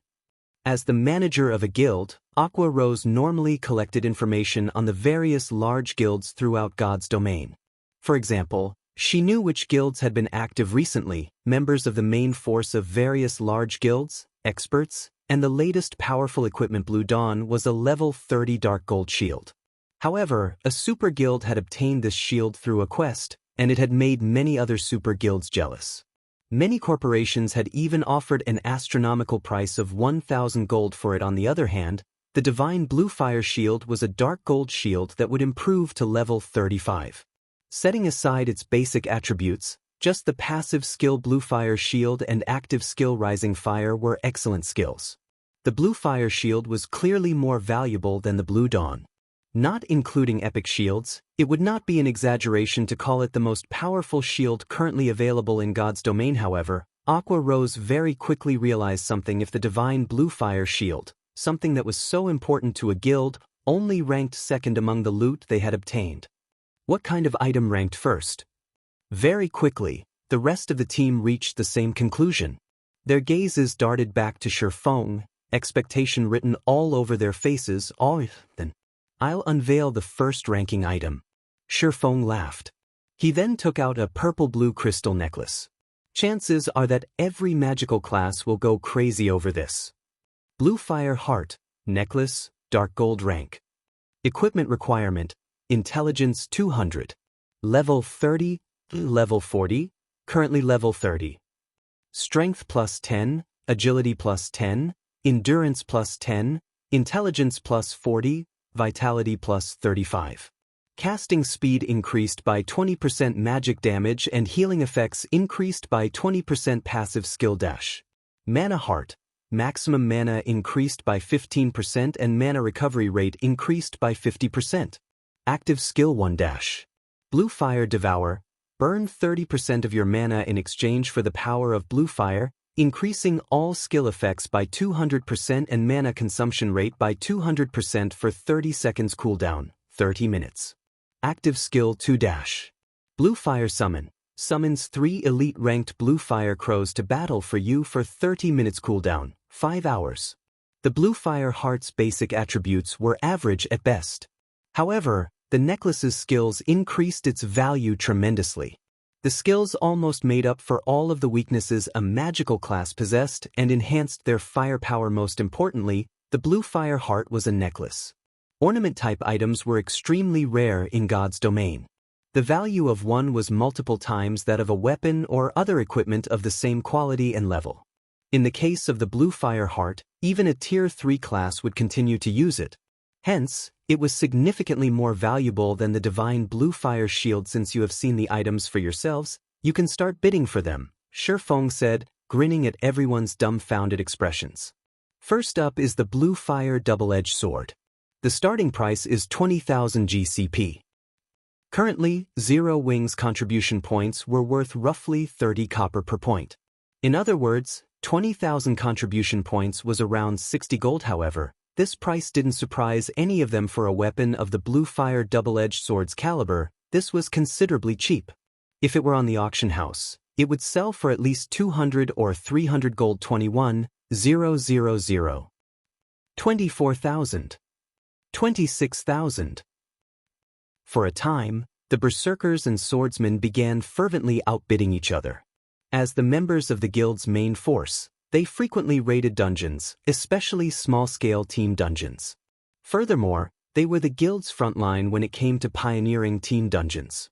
S1: As the manager of a guild, Aqua Rose normally collected information on the various large guilds throughout God's domain. For example, she knew which guilds had been active recently, members of the main force of various large guilds, experts, and the latest powerful equipment. Blue Dawn was a level 30 dark gold shield. However, a super guild had obtained this shield through a quest, and it had made many other super guilds jealous. Many corporations had even offered an astronomical price of 1,000 gold for it. On the other hand, the Divine Bluefire Shield was a dark gold shield that would improve to level 35. Setting aside its basic attributes, just the passive skill Bluefire Shield and active skill Rising Fire were excellent skills. The Bluefire Shield was clearly more valuable than the Blue Dawn. Not including epic shields, it would not be an exaggeration to call it the most powerful shield currently available in God's domain. However, Aqua Rose very quickly realized something. If the Divine Bluefire Shield, something that was so important to a guild, only ranked 2nd among the loot they had obtained, what kind of item ranked first? Very quickly, the rest of the team reached the same conclusion. Their gazes darted back to Feng, expectation written all over their faces. Then I'll unveil the first-ranking item. Feng laughed. He then took out a purple-blue crystal necklace. Chances are that every magical class will go crazy over this. Bluefire Heart, necklace, dark gold rank. Equipment requirement, intelligence 200. Level 30, level 40, currently level 30. Strength plus 10, agility plus 10, endurance plus 10, intelligence plus 40, vitality plus 35. Casting speed increased by 20%, magic damage and healing effects increased by 20%. Passive skill dash. Mana Heart, maximum mana increased by 15% and mana recovery rate increased by 50%. Active skill 1 dash. Bluefire Devour, Burn 30% of your mana in exchange for the power of Bluefire, increasing all skill effects by 200% and mana consumption rate by 200% for 30 seconds cooldown, 30 minutes. Active skill 2 dash. Bluefire Summon. Summons 3 elite-ranked Bluefire crows to battle for you for 30 minutes cooldown, 5 hours. The Bluefire Heart's basic attributes were average at best. However, the necklace's skills increased its value tremendously. The skills almost made up for all of the weaknesses a magical class possessed and enhanced their firepower. Most importantly, the Bluefire Heart was a necklace. Ornament-type items were extremely rare in God's domain. The value of one was multiple times that of a weapon or other equipment of the same quality and level. In the case of the Bluefire Heart, even a Tier 3 class would continue to use it. Hence, it was significantly more valuable than the Divine Bluefire Shield. Since you have seen the items for yourselves, you can start bidding for them, Shifeng said, grinning at everyone's dumbfounded expressions. First up is the Bluefire Double-Edged Sword. The starting price is 20,000 GCP. Currently, Zero Wings contribution points were worth roughly 30 copper per point. In other words, 20,000 contribution points was around 60 gold. However, this price didn't surprise any of them for a weapon of the Bluefire Double-Edged Sword's caliber. This was considerably cheap. If it were on the auction house, it would sell for at least 200 or 300 gold. 21,000. 24,000. 26,000. For a time, the berserkers and swordsmen began fervently outbidding each other. As the members of the guild's main force, they frequently raided dungeons, especially small-scale team dungeons. Furthermore, they were the guild's frontline when it came to pioneering team dungeons.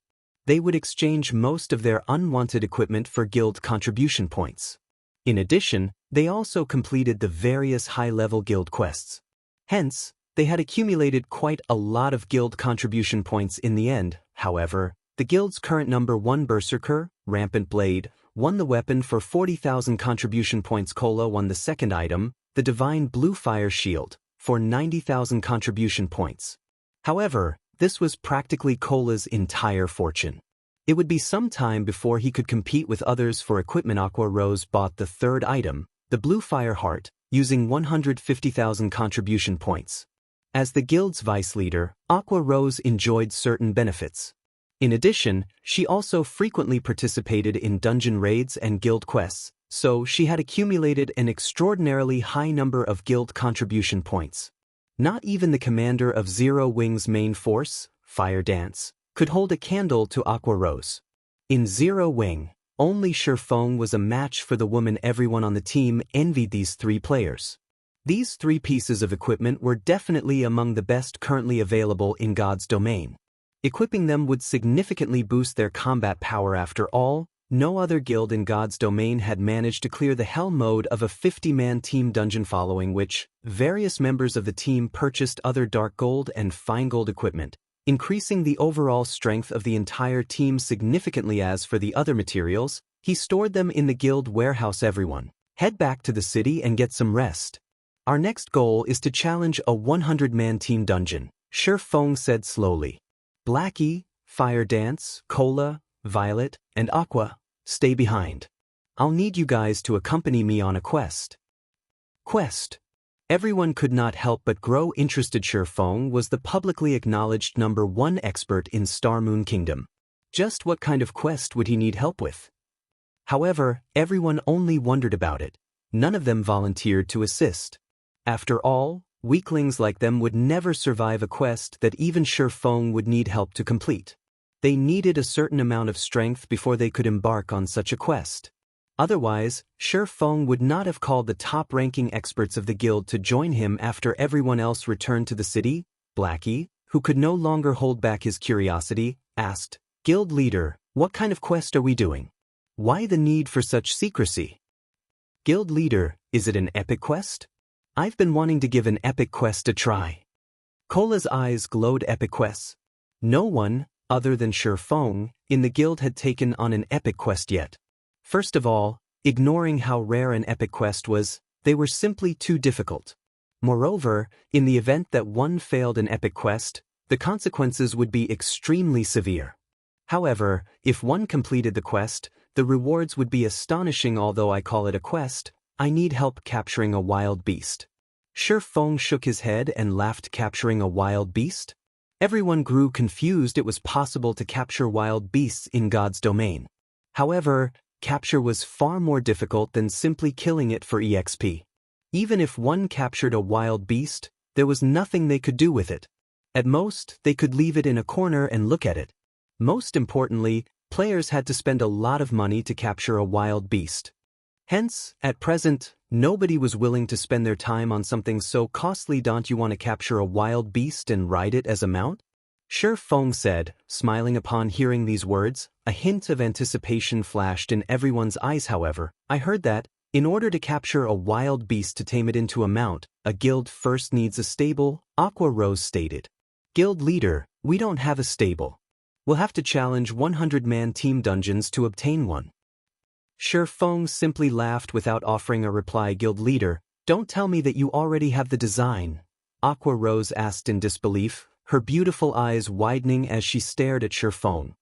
S1: They would exchange most of their unwanted equipment for guild contribution points. In addition, they also completed the various high-level guild quests. Hence, they had accumulated quite a lot of guild contribution points in the end. However, the guild's current number 1 berserker, Rampant Blade, won the weapon for 40,000 contribution points. Cola won the second item, the Divine Bluefire Shield, for 90,000 contribution points. However, this was practically Cola's entire fortune. It would be some time before he could compete with others for equipment. Aqua Rose bought the third item, the Bluefire Heart, using 150,000 contribution points. As the guild's vice leader, Aqua Rose enjoyed certain benefits. In addition, she also frequently participated in dungeon raids and guild quests, so she had accumulated an extraordinarily high number of guild contribution points. Not even the commander of Zero Wings' main force, Fire Dance, could hold a candle to Aqua Rose. In Zero Wing, only Shifeng was a match for the woman. Everyone on the team envied these 3 players. These 3 pieces of equipment were definitely among the best currently available in God's domain. Equipping them would significantly boost their combat power. After all, no other guild in God's domain had managed to clear the hell mode of a 50-man team dungeon, following which, various members of the team purchased other dark gold and fine gold equipment, increasing the overall strength of the entire team significantly. As for the other materials, he stored them in the guild warehouse. Everyone, head back to the city and get some rest. Our next goal is to challenge a 100-man team dungeon, Shifeng said slowly. Blackie, Fire Dance, Cola, Violet, and Aqua, stay behind. I'll need you guys to accompany me on a quest. Quest. Everyone could not help but grow interested. Shifeng was the publicly acknowledged number 1 expert in Star Moon Kingdom. Just what kind of quest would he need help with? However, everyone only wondered about it. None of them volunteered to assist. After all, weaklings like them would never survive a quest that even Shifeng would need help to complete. They needed a certain amount of strength before they could embark on such a quest. Otherwise, Shifeng would not have called the top-ranking experts of the guild to join him after everyone else returned to the city. Blackie, who could no longer hold back his curiosity, asked, "Guild leader, what kind of quest are we doing? Why the need for such secrecy?" "Guild leader, is it an epic quest? I've been wanting to give an epic quest a try." Cola's eyes glowed. Epic quests. No one, other than Shifeng, in the guild had taken on an epic quest yet. First of all, ignoring how rare an epic quest was, they were simply too difficult. Moreover, in the event that one failed an epic quest, the consequences would be extremely severe. However, if one completed the quest, the rewards would be astonishing. Although I call it a quest, I need help capturing a wild beast. Feng shook his head and laughed. Capturing a wild beast? Everyone grew confused. It was possible to capture wild beasts in God's domain. However, capture was far more difficult than simply killing it for EXP. Even if one captured a wild beast, there was nothing they could do with it. At most, they could leave it in a corner and look at it. Most importantly, players had to spend a lot of money to capture a wild beast. Hence, at present, nobody was willing to spend their time on something so costly. Don't you want to capture a wild beast and ride it as a mount? Feng said, smiling upon hearing these words. A hint of anticipation flashed in everyone's eyes. However, I heard that, in order to capture a wild beast to tame it into a mount, a guild first needs a stable, Aqua Rose stated. Guild leader, we don't have a stable. We'll have to challenge 100-man team dungeons to obtain one. Feng simply laughed without offering a reply. Guild leader, don't tell me that you already have the design. Aqua Rose asked in disbelief, her beautiful eyes widening as she stared at Feng.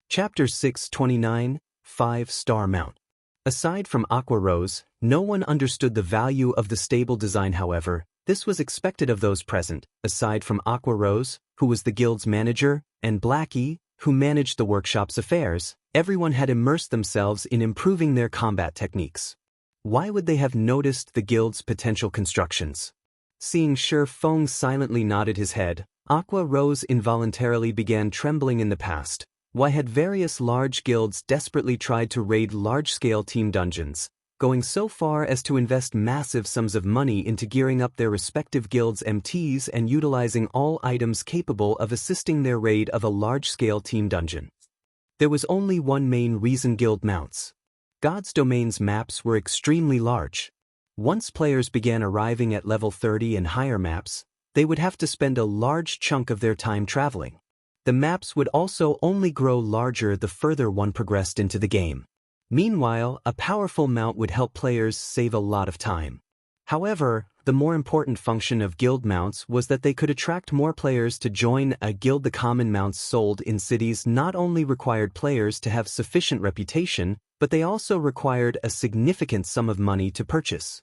S1: Chapter 629, 5-Star Mount. Aside from Aqua Rose, no one understood the value of the stable design. However, this was expected of those present, aside from Aqua Rose, who was the guild's manager, and Blackie, who managed the workshop's affairs. Everyone had immersed themselves in improving their combat techniques. Why would they have noticed the guild's potential constructions? Seeing Feng silently nodded his head, Aqua Rose involuntarily began trembling. In the past, why had various large guilds desperately tried to raid large-scale team dungeons, going so far as to invest massive sums of money into gearing up their respective guilds' MTs and utilizing all items capable of assisting their raid of a large-scale team dungeon? There was only one main reason: guild mounts. God's Domain's maps were extremely large. Once players began arriving at level 30 and higher maps, they would have to spend a large chunk of their time traveling. The maps would also only grow larger the further one progressed into the game. Meanwhile, a powerful mount would help players save a lot of time. However, the more important function of guild mounts was that they could attract more players to join a guild. The common mounts sold in cities not only required players to have sufficient reputation, but they also required a significant sum of money to purchase.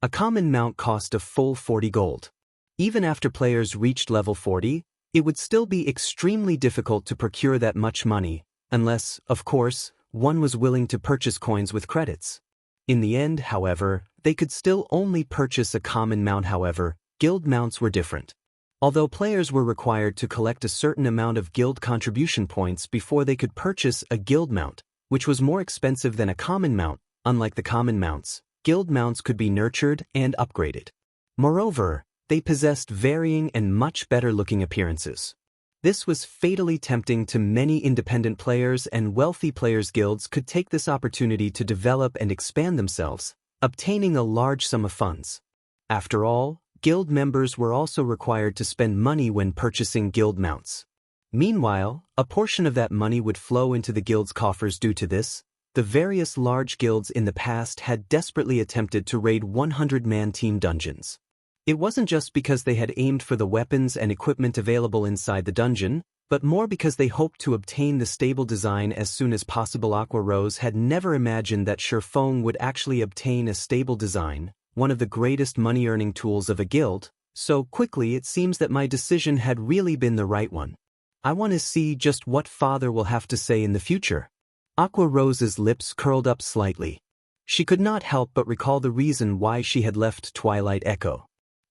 S1: A common mount cost a full 40 gold. Even after players reached level 40, it would still be extremely difficult to procure that much money, unless, of course, one was willing to purchase coins with credits. In the end, however, they could still only purchase a common mount. However, guild mounts were different. Although players were required to collect a certain amount of guild contribution points before they could purchase a guild mount, which was more expensive than a common mount, unlike the common mounts, guild mounts could be nurtured and upgraded. Moreover, they possessed varying and much better-looking appearances. This was fatally tempting to many independent players, and wealthy players' guilds could take this opportunity to develop and expand themselves, obtaining a large sum of funds. After all, guild members were also required to spend money when purchasing guild mounts. Meanwhile, a portion of that money would flow into the guild's coffers. Due to this, the various large guilds in the past had desperately attempted to raid 100-man team dungeons. It wasn't just because they had aimed for the weapons and equipment available inside the dungeon, but more because they hoped to obtain the stable design as soon as possible. Aqua Rose had never imagined that Feng would actually obtain a stable design, one of the greatest money-earning tools of a guild, so quickly. It seems that my decision had really been the right one. I want to see just what Father will have to say in the future. Aqua Rose's lips curled up slightly. She could not help but recall the reason why she had left Twilight Echo.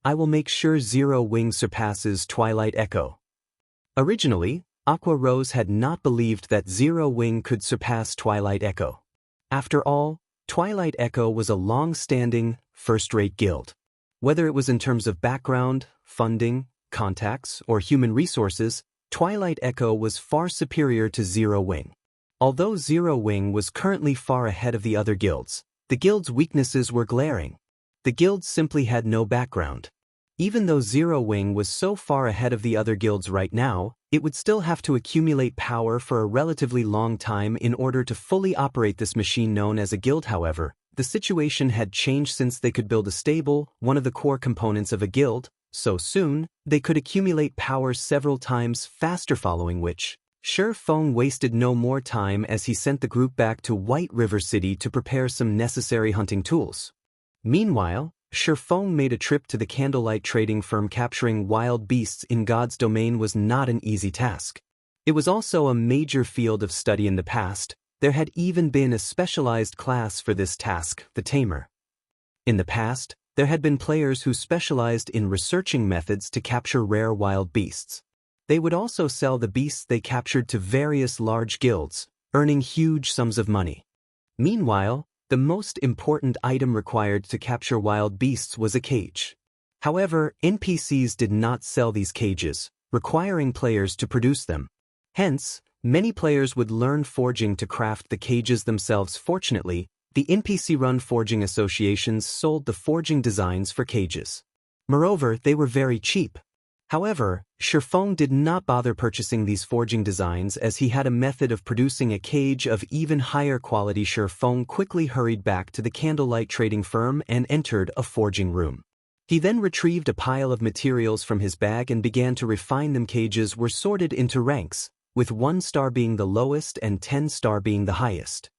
S1: I will make sure Zero Wing surpasses Twilight Echo. Originally, Aqua Rose had not believed that Zero Wing could surpass Twilight Echo. After all, Twilight Echo was a long-standing, first-rate guild. Whether it was in terms of background, funding, contacts, or human resources, Twilight Echo was far superior to Zero Wing. Although Zero Wing was currently far ahead of the other guilds, the guild's weaknesses were glaring. The guild simply had no background. Even though Zero Wing was so far ahead of the other guilds right now, it would still have to accumulate power for a relatively long time in order to fully operate this machine known as a guild. However, the situation had changed since they could build a stable, one of the core components of a guild, so soon, they could accumulate power several times faster, following which, Feng wasted no more time as he sent the group back to White River City to prepare some necessary hunting tools. Meanwhile, Feng made a trip to the candlelight trading firm. Capturing wild beasts in God's domain was not an easy task. It was also a major field of study in the past. There had even been a specialized class for this task, the tamer. In the past, there had been players who specialized in researching methods to capture rare wild beasts. They would also sell the beasts they captured to various large guilds, earning huge sums of money. Meanwhile, the most important item required to capture wild beasts was a cage. However, NPCs did not sell these cages, requiring players to produce them. Hence, many players would learn forging to craft the cages themselves. Fortunately, the NPC-run forging associations sold the forging designs for cages. Moreover, they were very cheap. However, Feng did not bother purchasing these forging designs as he had a method of producing a cage of even higher quality. Feng quickly hurried back to the candlelight trading firm and entered a forging room. He then retrieved a pile of materials from his bag and began to refine them. Cages were sorted into ranks, with 1 star being the lowest and 10 star being the highest.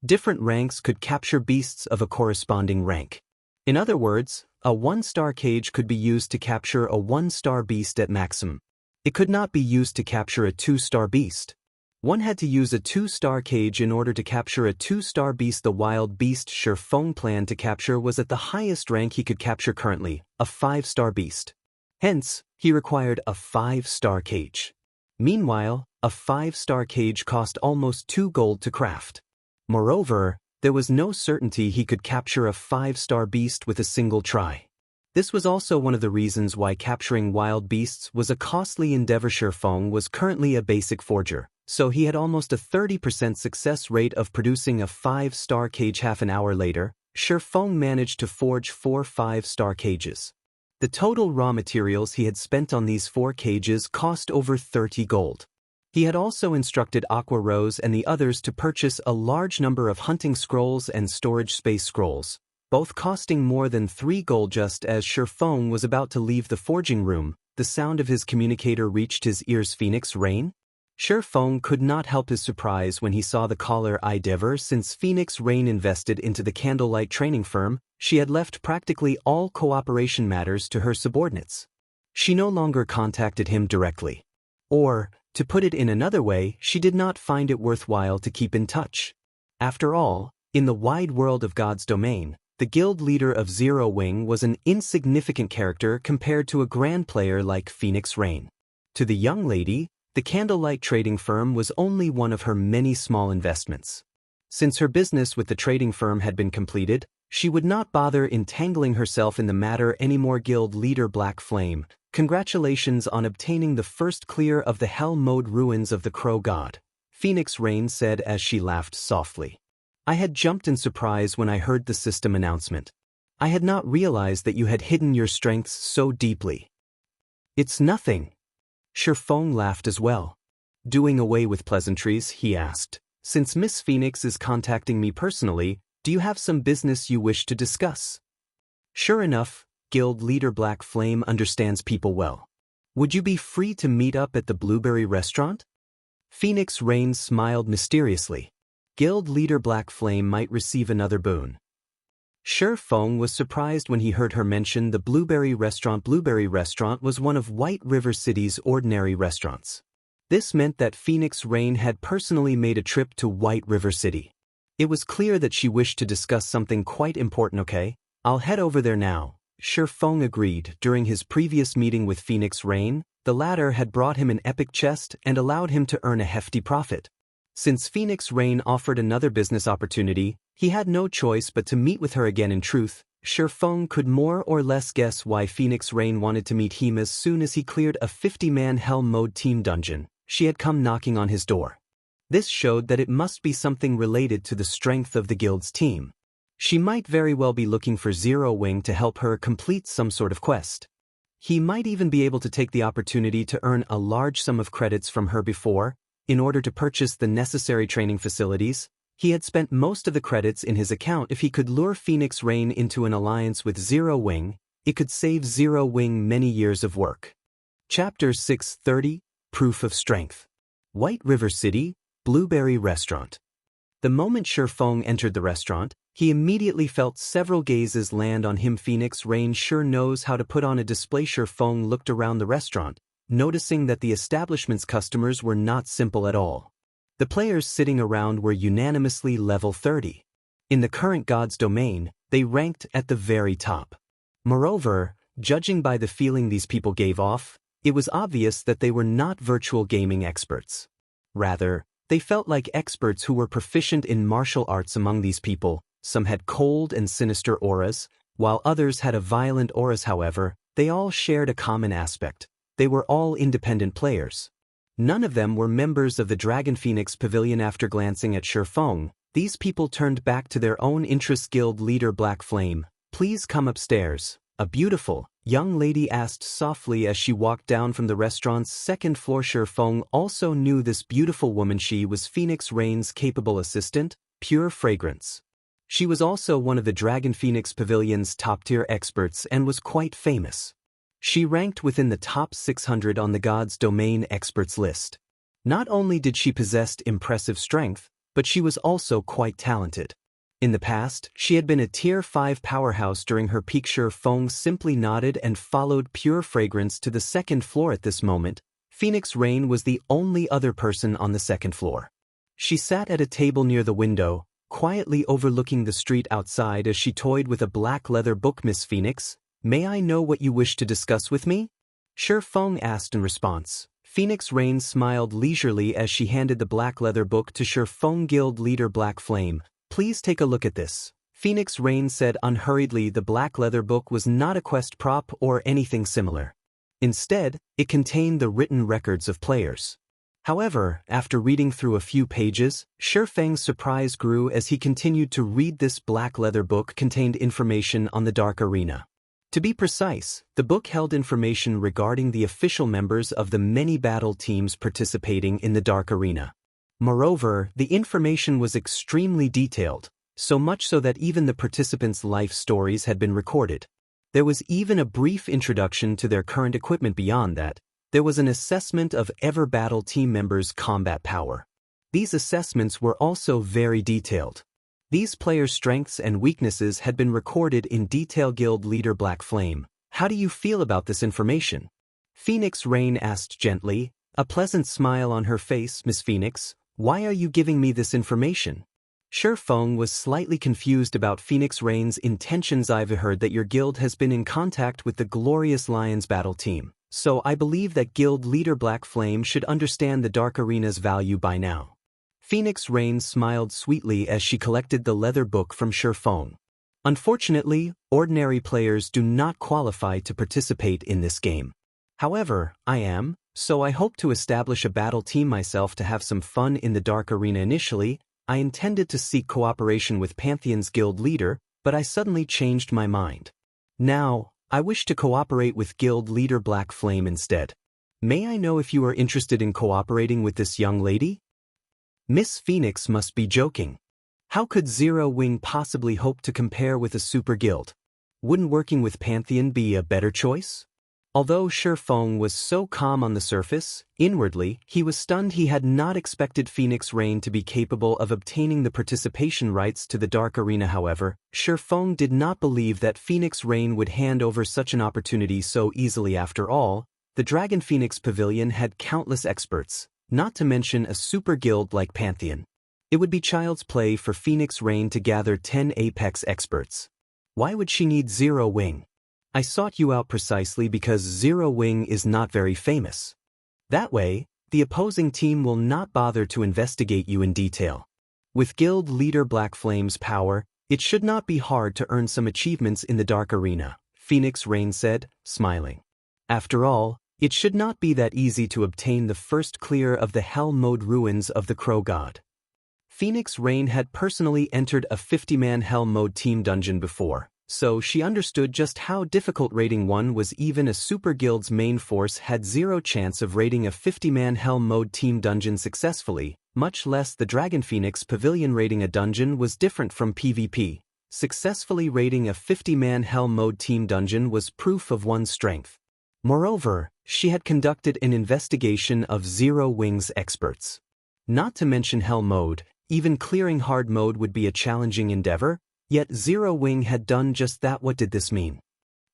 S1: Different ranks could capture beasts of a corresponding rank. In other words, a 1-star cage could be used to capture a 1-star beast at maximum. It could not be used to capture a 2-star beast. One had to use a 2-star cage in order to capture a 2-star beast. The wild beast Feng planned to capture was at the highest rank he could capture currently, a 5-star beast. Hence, he required a 5-star cage. Meanwhile, a 5-star cage cost almost 2 gold to craft. Moreover, there was no certainty he could capture a 5-star beast with a single try. This was also one of the reasons why capturing wild beasts was a costly endeavor. Feng was currently a basic forger, so he had almost a 30% success rate of producing a 5-star cage. Half an hour later, Feng managed to forge 4 5-star cages. The total raw materials he had spent on these 4 cages cost over 30 gold. He had also instructed Aqua Rose and the others to purchase a large number of hunting scrolls and storage space scrolls, both costing more than 3 gold. Just as Feng was about to leave the forging room, the sound of his communicator reached his ears. Phoenix Rain? Feng could not help his surprise when he saw the caller. Ever since Phoenix Rain invested into the candlelight training firm, she had left practically all cooperation matters to her subordinates. She no longer contacted him directly. Or, to put it in another way, she did not find it worthwhile to keep in touch. After all, in the wide world of God's domain, the guild leader of Zero Wing was an insignificant character compared to a grand player like Phoenix Rain. To the young lady, the candlelight trading firm was only one of her many small investments. Since her business with the trading firm had been completed, she would not bother entangling herself in the matter anymore. Guild leader Black Flame, congratulations on obtaining the first clear of the hell mode ruins of the Crow God, Phoenix Rain said as she laughed softly. I had jumped in surprise when I heard the system announcement. I had not realized that you had hidden your strengths so deeply. It's nothing. Feng laughed as well. Doing away with pleasantries, he asked. Since Miss Phoenix is contacting me personally, do you have some business you wish to discuss? Sure enough, Guild leader Black Flame understands people well. Would you be free to meet up at the Blueberry restaurant? Phoenix Rain smiled mysteriously. Guild leader Black Flame might receive another boon. Feng was surprised when he heard her mention the Blueberry restaurant. Blueberry restaurant was one of White River City's ordinary restaurants. This meant that Phoenix Rain had personally made a trip to White River City. It was clear that she wished to discuss something quite important. Okay, I'll head over there now. Feng agreed. During his previous meeting with Phoenix Rain, the latter had brought him an epic chest and allowed him to earn a hefty profit. Since Phoenix Rain offered another business opportunity, he had no choice but to meet with her again. In truth, Feng could more or less guess why Phoenix Rain wanted to meet him. As soon as he cleared a 50-man hell mode team dungeon, she had come knocking on his door. This showed that it must be something related to the strength of the guild's team. She might very well be looking for Zero Wing to help her complete some sort of quest. He might even be able to take the opportunity to earn a large sum of credits from her before, in order to purchase the necessary training facilities. He had spent most of the credits in his account. If he could lure Phoenix Rain into an alliance with Zero Wing, it could save Zero Wing many years of work. Chapter 630, Proof of Strength. White River City, Blueberry Restaurant. The moment Feng entered the restaurant, he immediately felt several gazes land on him. Phoenix Rain sure knows how to put on a display. Feng looked around the restaurant, noticing that the establishment's customers were not simple at all. The players sitting around were unanimously level 30. In the current God's domain, they ranked at the very top. Moreover, judging by the feeling these people gave off, it was obvious that they were not virtual gaming experts. Rather, they felt like experts who were proficient in martial arts. Among these people, some had cold and sinister auras, while others had a violent auras. However, they all shared a common aspect. They were all independent players. None of them were members of the Dragon Phoenix Pavilion. After glancing at Feng, these people turned back to their own interests. Guild leader Black Flame, please come upstairs, a beautiful, young lady asked softly as she walked down from the restaurant's second floor. Feng also knew this beautiful woman. She was Phoenix Rain's capable assistant, Pure Fragrance. She was also one of the Dragon Phoenix Pavilion's top-tier experts and was quite famous. She ranked within the top 600 on the God's Domain experts list. Not only did she possess impressive strength, but she was also quite talented. In the past, she had been a Tier 5 powerhouse during her peak. Feng simply nodded and followed Pure Fragrance to the second floor. At this moment, Phoenix Rain was the only other person on the second floor. She sat at a table near the window, quietly overlooking the street outside as she toyed with a black leather book. Miss Phoenix, may I know what you wish to discuss with me? Feng asked in response. Phoenix Rain smiled leisurely as she handed the black leather book to Feng. Guild leader Black Flame, please take a look at this, Phoenix Rain said unhurriedly. The black leather book was not a quest prop or anything similar. Instead, it contained the written records of players. However, after reading through a few pages, Feng's surprise grew as he continued to read. This black leather book contained information on the Dark Arena. To be precise, the book held information regarding the official members of the many battle teams participating in the Dark Arena. Moreover, the information was extremely detailed, so much so that even the participants' life stories had been recorded. There was even a brief introduction to their current equipment. Beyond that, there was an assessment of every battle team member's combat power. These assessments were also very detailed. These players' strengths and weaknesses had been recorded in detail. Guild leader Black Flame, how do you feel about this information? Phoenix Rain asked gently, a pleasant smile on her face. Miss Phoenix, why are you giving me this information? Feng was slightly confused about Phoenix Rain's intentions. I've heard that your guild has been in contact with the Glorious Lions battle team, so I believe that guild leader Black Flame should understand the Dark Arena's value by now. Phoenix Rain smiled sweetly as she collected the leather book from Feng. Unfortunately, ordinary players do not qualify to participate in this game. However, I am, so I hope to establish a battle team myself to have some fun in the Dark Arena. Initially, I intended to seek cooperation with Pantheon's guild leader, but I suddenly changed my mind. Now, I wish to cooperate with guild leader Black Flame instead. May I know if you are interested in cooperating with this young lady? Miss Phoenix must be joking. How could Zero Wing possibly hope to compare with a super guild? Wouldn't working with Pantheon be a better choice? Although Feng was so calm on the surface, inwardly, he was stunned. He had not expected Phoenix Rain to be capable of obtaining the participation rights to the Dark Arena. However, Feng did not believe that Phoenix Rain would hand over such an opportunity so easily. After all, the Dragon Phoenix Pavilion had countless experts, not to mention a super guild like Pantheon. It would be child's play for Phoenix Rain to gather 10 Apex experts. Why would she need Zero Wing? I sought you out precisely because Zero Wing is not very famous. That way, the opposing team will not bother to investigate you in detail. With guild leader Black Flame's power, it should not be hard to earn some achievements in the Dark Arena, Phoenix Rain said, smiling. After all, it should not be that easy to obtain the first clear of the Hell Mode ruins of the Crow God. Phoenix Rain had personally entered a 50-man Hell Mode team dungeon before, so she understood just how difficult raiding one was. Even a super guild's main force had zero chance of raiding a 50-man Hell Mode team dungeon successfully, much less the Dragon Phoenix Pavilion. Raiding a dungeon was different from PvP. Successfully raiding a 50-man Hell Mode team dungeon was proof of one's strength. Moreover, she had conducted an investigation of Zero Wing's experts. Not to mention Hell mode, even clearing hard mode would be a challenging endeavor, yet Zero Wing had done just that. What did this mean?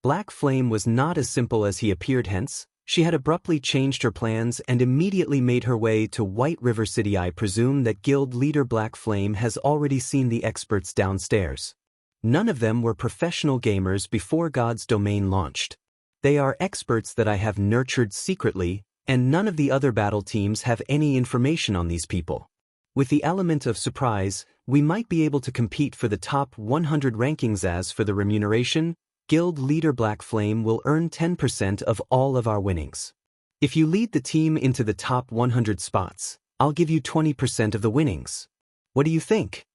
S1: Black Flame was not as simple as he appeared, hence, she had abruptly changed her plans and immediately made her way to White River City. I presume that guild leader Black Flame has already seen the experts downstairs. None of them were professional gamers before God's Domain launched. They are experts that I have nurtured secretly, and none of the other battle teams have any information on these people. With the element of surprise, we might be able to compete for the top 100 rankings. As for the remuneration, Guild Leader Black Flame will earn 10% of all of our winnings. If you lead the team into the top 100 spots, I'll give you 20% of the winnings. What do you think?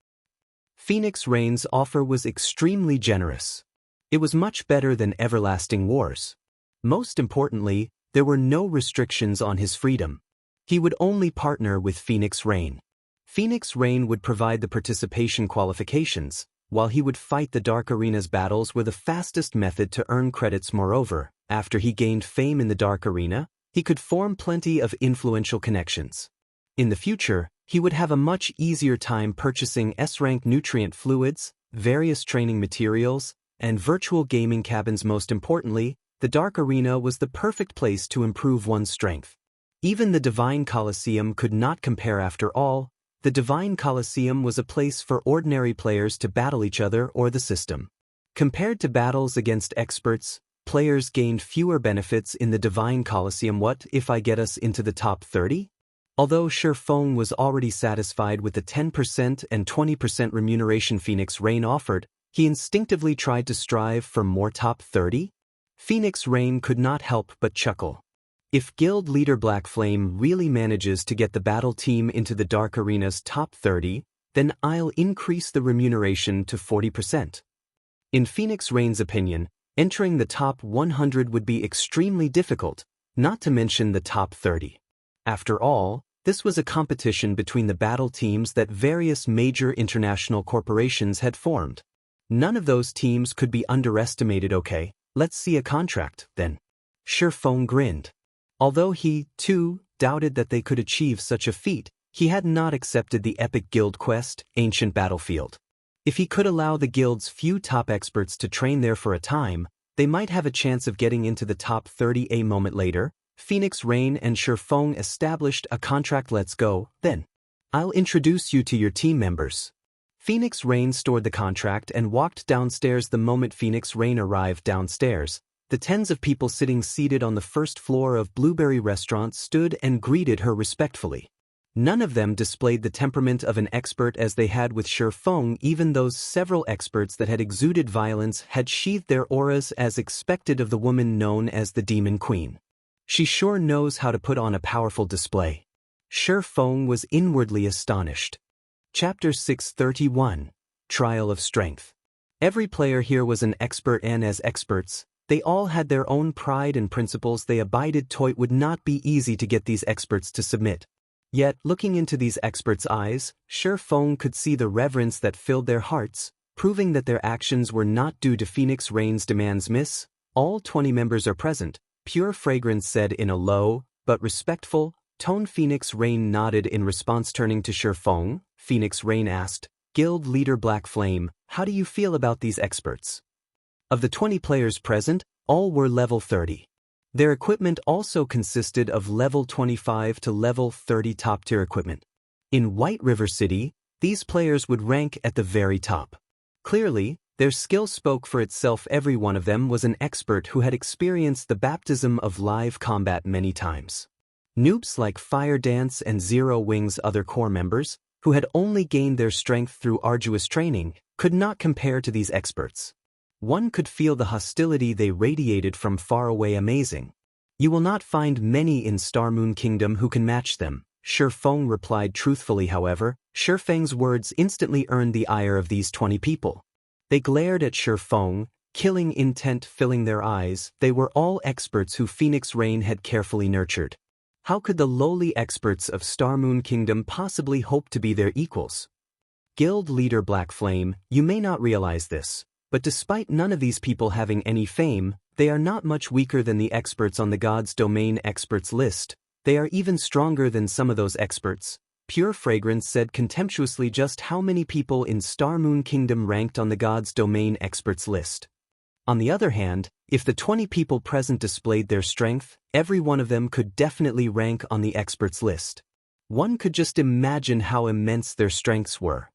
S1: Phoenix Rain's offer was extremely generous. It was much better than Everlasting Wars. Most importantly, there were no restrictions on his freedom. He would only partner with Phoenix Rain. Phoenix Rain would provide the participation qualifications, while he would fight the Dark Arena's battles were the fastest method to earn credits. Moreover, after he gained fame in the Dark Arena, he could form plenty of influential connections. In the future, he would have a much easier time purchasing S-rank nutrient fluids, various training materials, and virtual gaming cabins. Most importantly, the Dark Arena was the perfect place to improve one's strength. Even the Divine Colosseum could not compare. After all, the Divine Colosseum was a place for ordinary players to battle each other or the system. Compared to battles against experts, players gained fewer benefits in the Divine Colosseum. What if I get us into the top 30? Although Shifeng was already satisfied with the 10% and 20% remuneration Phoenix Rain offered, he instinctively tried to strive for more. Top 30? Phoenix Rain could not help but chuckle. If Guild Leader Black Flame really manages to get the battle team into the Dark Arena's top 30, then I'll increase the remuneration to 40%. In Phoenix Rain's opinion, entering the top 100 would be extremely difficult, not to mention the top 30. After all, this was a competition between the battle teams that various major international corporations had formed. None of those teams could be underestimated. Okay, let's see a contract, then. Shifeng grinned. Although he, too, doubted that they could achieve such a feat, he had not accepted the epic guild quest, Ancient Battlefield. If he could allow the guild's few top experts to train there for a time, they might have a chance of getting into the top 30. A moment later, Phoenix Rain and Shifeng established a contract. Let's go, then. I'll introduce you to your team members. Phoenix Rain stored the contract and walked downstairs. The moment Phoenix Rain arrived downstairs, the tens of people seated on the first floor of Blueberry Restaurant stood and greeted her respectfully. None of them displayed the temperament of an expert as they had with Shifeng. Even those several experts that had exuded violence had sheathed their auras as expected of the woman known as the Demon Queen. She sure knows how to put on a powerful display. Shifeng was inwardly astonished. Chapter 631. Trial of Strength. Every player here was an expert, and as experts, they all had their own pride and principles they abided to. It would not be easy to get these experts to submit. Yet, looking into these experts' eyes, Shifeng could see the reverence that filled their hearts, proving that their actions were not due to Phoenix Rain's demands. Miss, all 20 members are present, Pure Fragrance said in a low, but respectful, tone. Phoenix Rain nodded in response. Turning to Shifeng, Phoenix Rain asked, Guild Leader Black Flame, how do you feel about these experts? Of the 20 players present, all were level 30. Their equipment also consisted of level 25 to level 30 top-tier equipment. In White River City, these players would rank at the very top. Clearly, their skill spoke for itself. Every one of them was an expert who had experienced the baptism of live combat many times. Noobs like Fire Dance and Zero Wing's other core members, who had only gained their strength through arduous training, could not compare to these experts. One could feel the hostility they radiated from far away. Amazing. You will not find many in Starmoon Kingdom who can match them, Shifeng replied truthfully. However, Shifeng's words instantly earned the ire of these 20 people. They glared at Shifeng, killing intent filling their eyes. They were all experts who Phoenix Rain had carefully nurtured. How could the lowly experts of Starmoon Kingdom possibly hope to be their equals? Guild Leader Black Flame, you may not realize this, but despite none of these people having any fame, They are not much weaker than the experts on the God's Domain experts list. They are even stronger than some of those experts. Pure Fragrance said contemptuously just how many people in Star Moon Kingdom ranked on the God's Domain experts list. On the other hand, if the 20 people present displayed their strength, every one of them could definitely rank on the experts list. One could just imagine how immense their strengths were.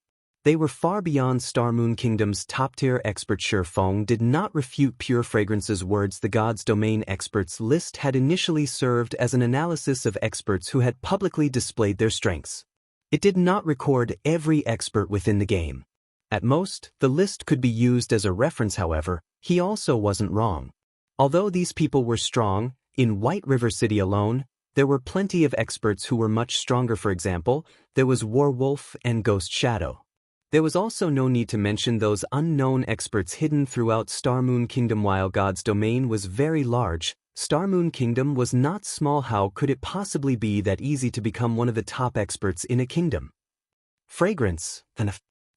S1: They were far beyond Star Moon Kingdom's top-tier expert. Feng did not refute Pure Fragrance's words. The God's Domain experts list had initially served as an analysis of experts who had publicly displayed their strengths. It did not record every expert within the game. At most, the list could be used as a reference. However, he also wasn't wrong. Although these people were strong, in White River City alone, there were plenty of experts who were much stronger. For example, there was Warwolf and Ghost Shadow. There was also no need to mention those unknown experts hidden throughout Star Moon Kingdom. While God's Domain was very large, Star Moon Kingdom was not small. How could it possibly be that easy to become one of the top experts in a kingdom? Fragrance,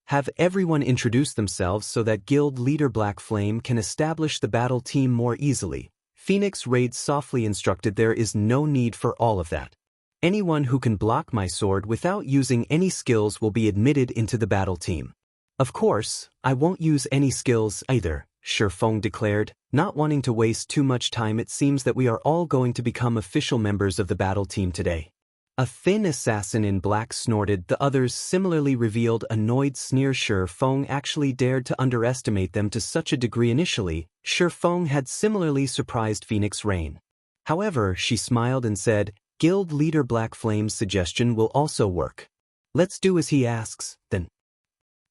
S1: have everyone introduce themselves so that guild leader Black Flame can establish the battle team more easily. Phoenix Raid softly instructed. There is no need for all of that. Anyone who can block my sword without using any skills will be admitted into the battle team. Of course, I won't use any skills either, Feng declared, not wanting to waste too much time. It seems that we are all going to become official members of the battle team today. A thin assassin in black snorted. The others similarly revealed annoyed sneer. Feng actually dared to underestimate them to such a degree initially. Feng had similarly surprised Phoenix Rain. However, she smiled and said, Guild leader Black Flame's suggestion will also work. Let's do as he asks, then.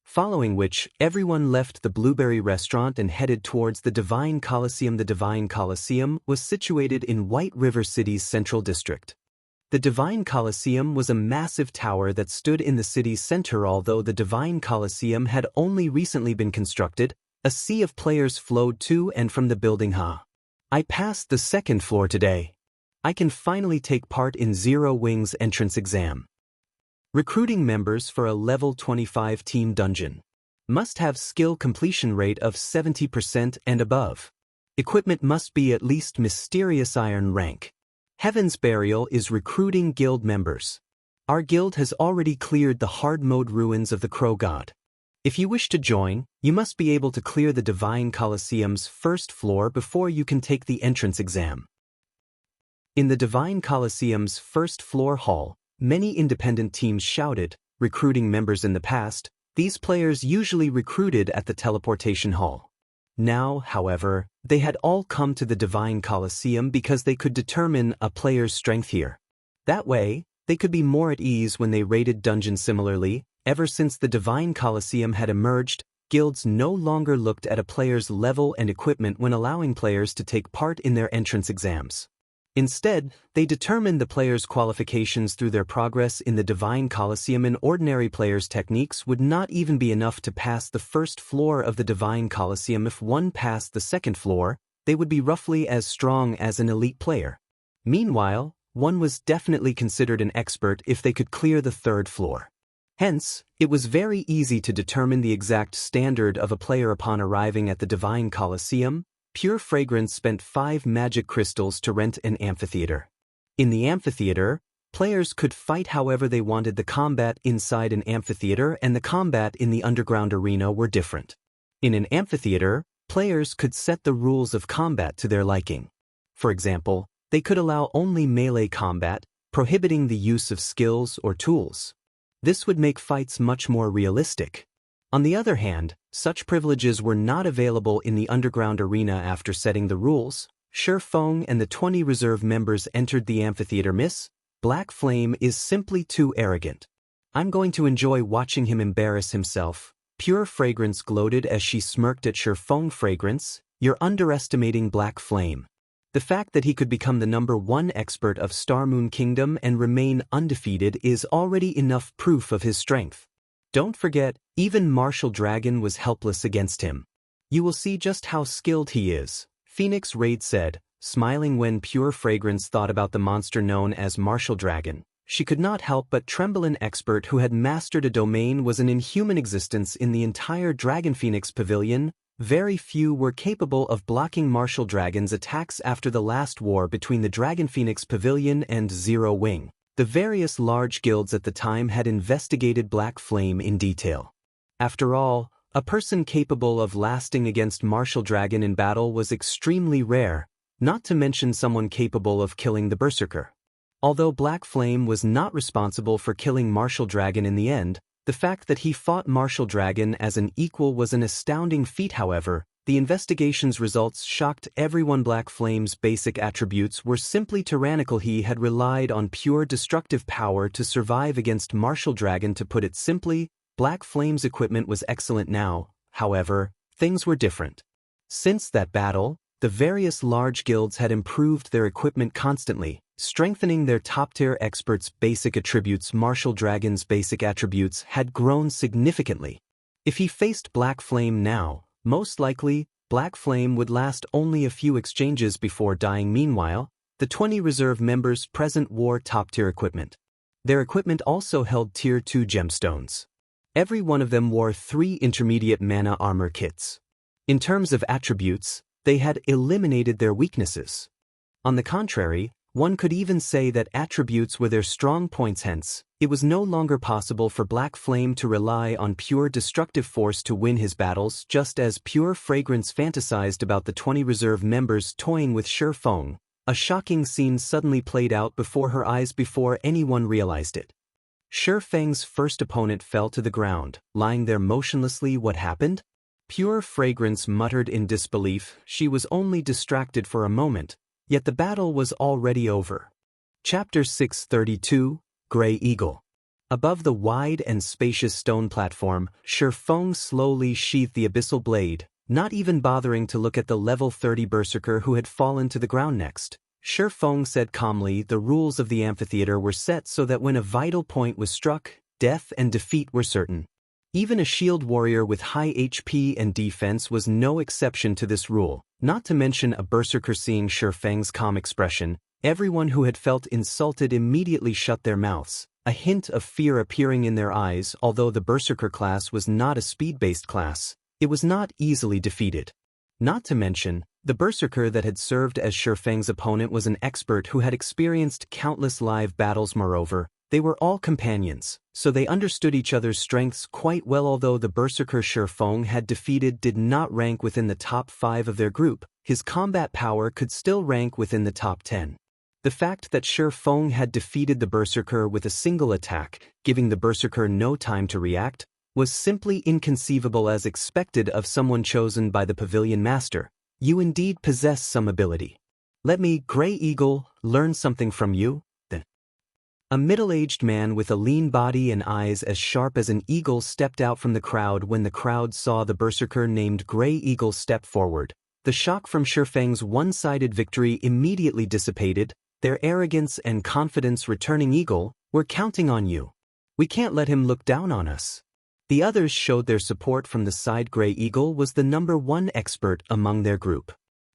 S1: Following which, everyone left the Blueberry restaurant and headed towards the Divine Coliseum. The Divine Coliseum was situated in White River City's central district. The Divine Coliseum was a massive tower that stood in the city's center. Although the Divine Coliseum had only recently been constructed, a sea of players flowed to and from the building. I passed the second floor today. I can finally take part in Zero Wings entrance exam. Recruiting members for a level 25 team dungeon. Must have skill completion rate of 70% and above. Equipment must be at least Mysterious Iron rank. Heaven's Burial is recruiting guild members. Our guild has already cleared the hard mode ruins of the Crow God. If you wish to join, you must be able to clear the Divine Coliseum's first floor before you can take the entrance exam. In the Divine Coliseum's first floor hall, many independent teams shouted, recruiting members. In the past, these players usually recruited at the teleportation hall. Now, however, they had all come to the Divine Coliseum because they could determine a player's strength here. That way, they could be more at ease when they raided dungeons. Similarly, ever since the Divine Coliseum had emerged, guilds no longer looked at a player's level and equipment when allowing players to take part in their entrance exams. Instead, they determined the player's qualifications through their progress in the Divine Coliseum. And ordinary players' techniques would not even be enough to pass the first floor of the Divine Coliseum. If one passed the second floor, they would be roughly as strong as an elite player. Meanwhile, one was definitely considered an expert if they could clear the third floor. Hence, it was very easy to determine the exact standard of a player upon arriving at the Divine Coliseum. Pure Fragrance spent 5 magic crystals to rent an amphitheater. In the amphitheater, players could fight however they wanted. The combat inside an amphitheater and the combat in the underground arena were different. In an amphitheater, players could set the rules of combat to their liking. For example, they could allow only melee combat, prohibiting the use of skills or tools. This would make fights much more realistic. On the other hand, such privileges were not available in the underground arena. After setting the rules, Feng and the 20 reserve members entered the amphitheater. Miss, Black Flame is simply too arrogant. I'm going to enjoy watching him embarrass himself. Pure Fragrance gloated as she smirked at Feng. Fragrance, you're underestimating Black Flame. The fact that he could become the #1 expert of Star Moon Kingdom and remain undefeated is already enough proof of his strength. Don't forget, even Martial Dragon was helpless against him. You will see just how skilled he is, Phoenix Raid said, smiling when Pure Fragrance thought about the monster known as Martial Dragon. She could not help but tremble. An expert who had mastered a domain was an inhuman existence in the entire Dragon Phoenix Pavilion. Very few were capable of blocking Martial Dragon's attacks after the last war between the Dragon Phoenix Pavilion and Zero Wing. The various large guilds at the time had investigated Black Flame in detail. After all, a person capable of lasting against Martial Dragon in battle was extremely rare, not to mention someone capable of killing the Berserker. Although Black Flame was not responsible for killing Martial Dragon in the end, the fact that he fought Martial Dragon as an equal was an astounding feat. However, the investigation's results shocked everyone. Black Flame's basic attributes were simply tyrannical. He had relied on pure destructive power to survive against Martial Dragon. To put it simply, Black Flame's equipment was excellent. Now, however, things were different. Since that battle, the various large guilds had improved their equipment constantly, strengthening their top-tier experts' basic attributes. Martial Dragon's basic attributes had grown significantly. If he faced Black Flame now, most likely, Black Flame would last only a few exchanges before dying. Meanwhile, the 20 reserve members present wore top-tier equipment. Their equipment also held Tier 2 gemstones. Every one of them wore 3 intermediate mana armor kits. In terms of attributes, they had eliminated their weaknesses. On the contrary, one could even say that attributes were their strong points. Hence, it was no longer possible for Black Flame to rely on pure destructive force to win his battles. Just as Pure Fragrance fantasized about the 20 reserve members toying with Shifeng, a shocking scene suddenly played out before her eyes before anyone realized it. Shifeng's first opponent fell to the ground, lying there motionlessly. What happened? Pure Fragrance muttered in disbelief. She was only distracted for a moment, yet the battle was already over. Chapter 632, Grey Eagle. Above the wide and spacious stone platform, Shifeng slowly sheathed the abyssal blade, not even bothering to look at the level 30 berserker who had fallen to the ground next. Shifeng said calmly, the rules of the amphitheater were set so that when a vital point was struck, death and defeat were certain. Even a shield warrior with high HP and defense was no exception to this rule, not to mention a berserker. Seeing Shifeng's calm expression, everyone who had felt insulted immediately shut their mouths, a hint of fear appearing in their eyes. Although the berserker class was not a speed-based class, it was not easily defeated. Not to mention, the berserker that had served as Shifeng's opponent was an expert who had experienced countless live battles. Moreover, they were all companions, so they understood each other's strengths quite well. Although the berserker Shifeng had defeated did not rank within the top 5 of their group, his combat power could still rank within the top 10. The fact that Shifeng had defeated the berserker with a single attack, giving the berserker no time to react, was simply inconceivable. As expected of someone chosen by the pavilion master, you indeed possess some ability. Let me, Grey Eagle, learn something from you. A middle-aged man with a lean body and eyes as sharp as an eagle stepped out from the crowd. When the crowd saw the berserker named Grey Eagle step forward, the shock from Shifeng's one-sided victory immediately dissipated. Their arrogance and confidence returning. Eagle, we're counting on you. We can't let him look down on us. The others showed their support from the side. Grey Eagle was the #1 expert among their group.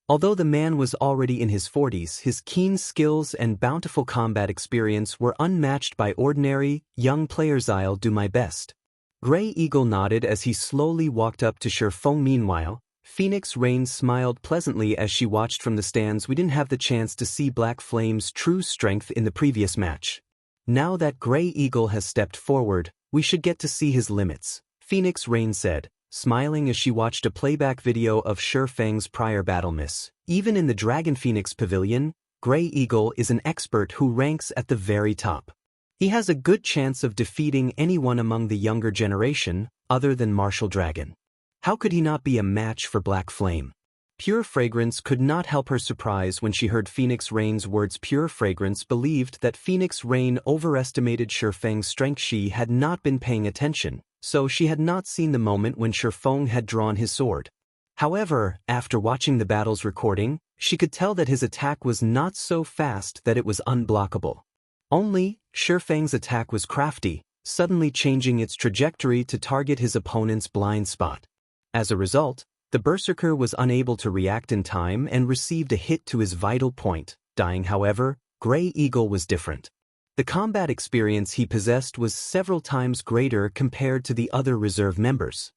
S1: Although the man was already in his 40s, his keen skills and bountiful combat experience were unmatched by ordinary, young players. I'll do my best. Grey Eagle nodded as he slowly walked up to Shifeng. Meanwhile, Phoenix Rain smiled pleasantly as she watched from the stands. We didn't have the chance to see Black Flame's true strength in the previous match. Now that Grey Eagle has stepped forward, we should get to see his limits, Phoenix Rain said, smiling as she watched a playback video of Shifeng's prior battle miss. Even in the Dragon Phoenix Pavilion, Grey Eagle is an expert who ranks at the very top. He has a good chance of defeating anyone among the younger generation, other than Martial Dragon. How could he not be a match for Black Flame? Pure Fragrance could not help her surprise when she heard Phoenix Rain's words. Pure Fragrance believed that Phoenix Rain overestimated Shifeng's strength. She had not been paying attention, so she had not seen the moment when Shifeng had drawn his sword. However, after watching the battle's recording, she could tell that his attack was not so fast that it was unblockable. Only, Shifeng's attack was crafty, suddenly changing its trajectory to target his opponent's blind spot. As a result, the berserker was unable to react in time and received a hit to his vital point, dying. However, Grey Eagle was different. The combat experience he possessed was several times greater compared to the other reserve members.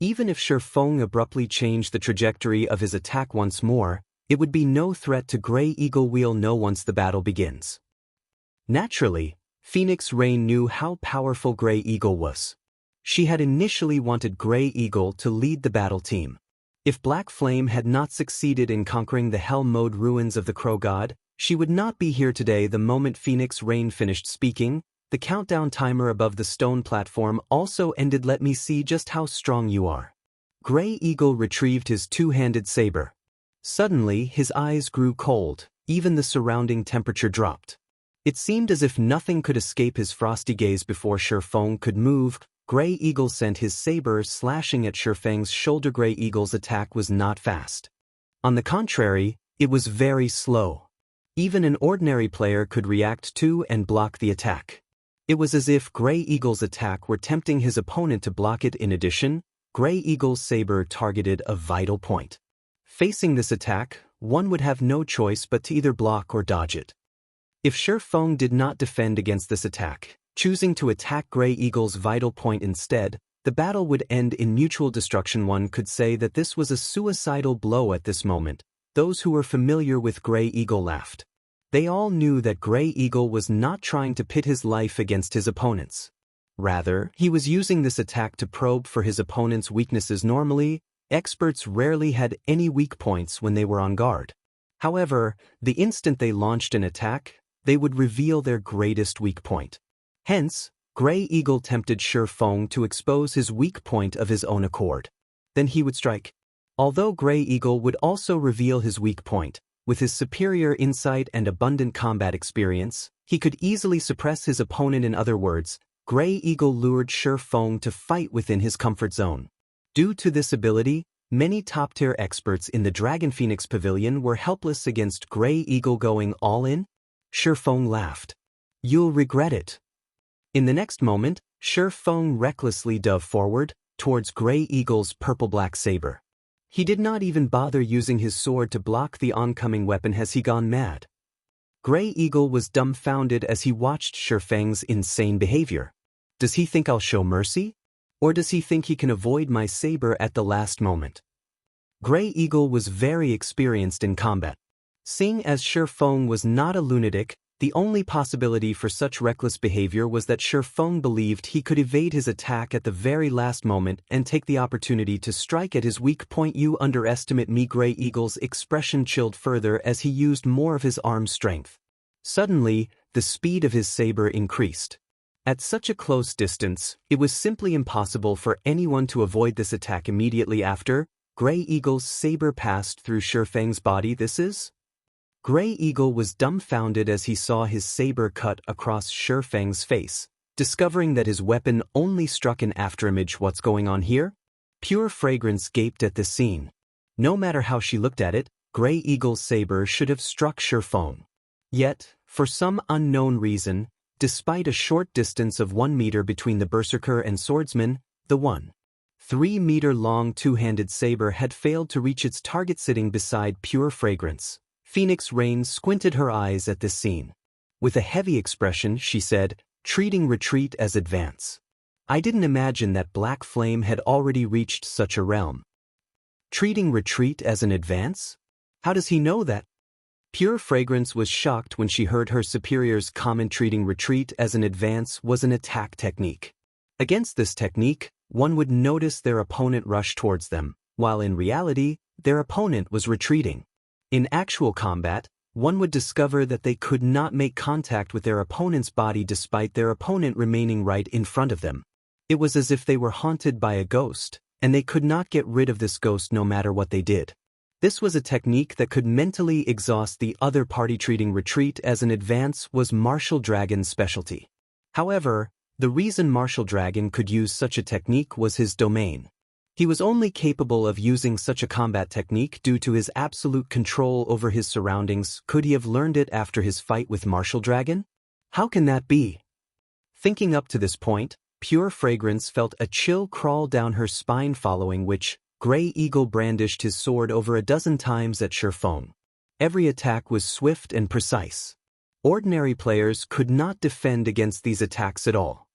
S1: Even if Shifeng abruptly changed the trajectory of his attack once more, it would be no threat to Grey Eagle. We'll know once the battle begins. Naturally, Phoenix Rain knew how powerful Grey Eagle was. She had initially wanted Grey Eagle to lead the battle team. If Black Flame had not succeeded in conquering the Hell Mode ruins of the Crow God, she would not be here today. The moment Phoenix Rain finished speaking, the countdown timer above the stone platform also ended. Let me see just how strong you are. Grey Eagle retrieved his two-handed saber. Suddenly, his eyes grew cold, even the surrounding temperature dropped. It seemed as if nothing could escape his frosty gaze. Before Shifeng could move, Grey Eagle sent his saber slashing at Shifeng's shoulder. Grey Eagle's attack was not fast. On the contrary, it was very slow. Even an ordinary player could react to and block the attack. It was as if Grey Eagle's attack were tempting his opponent to block it. In addition, Grey Eagle's saber targeted a vital point. Facing this attack, one would have no choice but to either block or dodge it. If Shifeng did not defend against this attack, choosing to attack Grey Eagle's vital point instead, the battle would end in mutual destruction. One could say that this was a suicidal blow at this moment. Those who were familiar with Grey Eagle laughed. They all knew that Grey Eagle was not trying to pit his life against his opponent's. Rather, he was using this attack to probe for his opponent's weaknesses. Normally, experts rarely had any weak points when they were on guard. However, the instant they launched an attack, they would reveal their greatest weak point. Hence, Grey Eagle tempted Shifeng to expose his weak point of his own accord. Then he would strike. Although Grey Eagle would also reveal his weak point, with his superior insight and abundant combat experience, he could easily suppress his opponent. In other words, Grey Eagle lured Shifeng to fight within his comfort zone. Due to this ability, many top-tier experts in the Dragon Phoenix Pavilion were helpless against Grey Eagle. Going all in? Shifeng laughed. You'll regret it. In the next moment, Shifeng recklessly dove forward, towards Grey Eagle's purple-black saber. He did not even bother using his sword to block the oncoming weapon. Has he gone mad? Grey Eagle was dumbfounded as he watched Shifeng's insane behavior. Does he think I'll show mercy? Or does he think he can avoid my saber at the last moment? Grey Eagle was very experienced in combat. Seeing as Shifeng was not a lunatic, the only possibility for such reckless behavior was that Shifeng believed he could evade his attack at the very last moment and take the opportunity to strike at his weak point. You underestimate me. Grey Eagle's expression chilled further as he used more of his arm strength. Suddenly, the speed of his saber increased. At such a close distance, it was simply impossible for anyone to avoid this attack. Immediately after, Grey Eagle's saber passed through Shifeng's body. This is? Grey Eagle was dumbfounded as he saw his saber cut across Shifeng's face, discovering that his weapon only struck an afterimage. What's going on here? Pure Fragrance gaped at this scene. No matter how she looked at it, Grey Eagle's saber should have struck Shifeng. Yet, for some unknown reason, despite a short distance of 1 meter between the berserker and swordsman, the 1.3-meter-long two-handed saber had failed to reach its target. Sitting beside Pure Fragrance, Phoenix Rain squinted her eyes at this scene. With a heavy expression, she said, treating retreat as advance. I didn't imagine that Black Flame had already reached such a realm. Treating retreat as an advance? How does he know that? Pure Fragrance was shocked when she heard her superior's comment. Treating retreat as an advance was an attack technique. Against this technique, one would notice their opponent rush towards them, while in reality, their opponent was retreating. In actual combat, one would discover that they could not make contact with their opponent's body despite their opponent remaining right in front of them. It was as if they were haunted by a ghost, and they could not get rid of this ghost no matter what they did. This was a technique that could mentally exhaust the other party. Treating retreat as an advance was Martial Dragon's specialty. However, the reason Martial Dragon could use such a technique was his domain. He was only capable of using such a combat technique due to his absolute control over his surroundings. Could he have learned it after his fight with Martial Dragon? How can that be? Thinking up to this point, Pure Fragrance felt a chill crawl down her spine, following which, Grey Eagle brandished his sword over a dozen times at Shifeng. Every attack was swift and precise. Ordinary players could not defend against these attacks at all.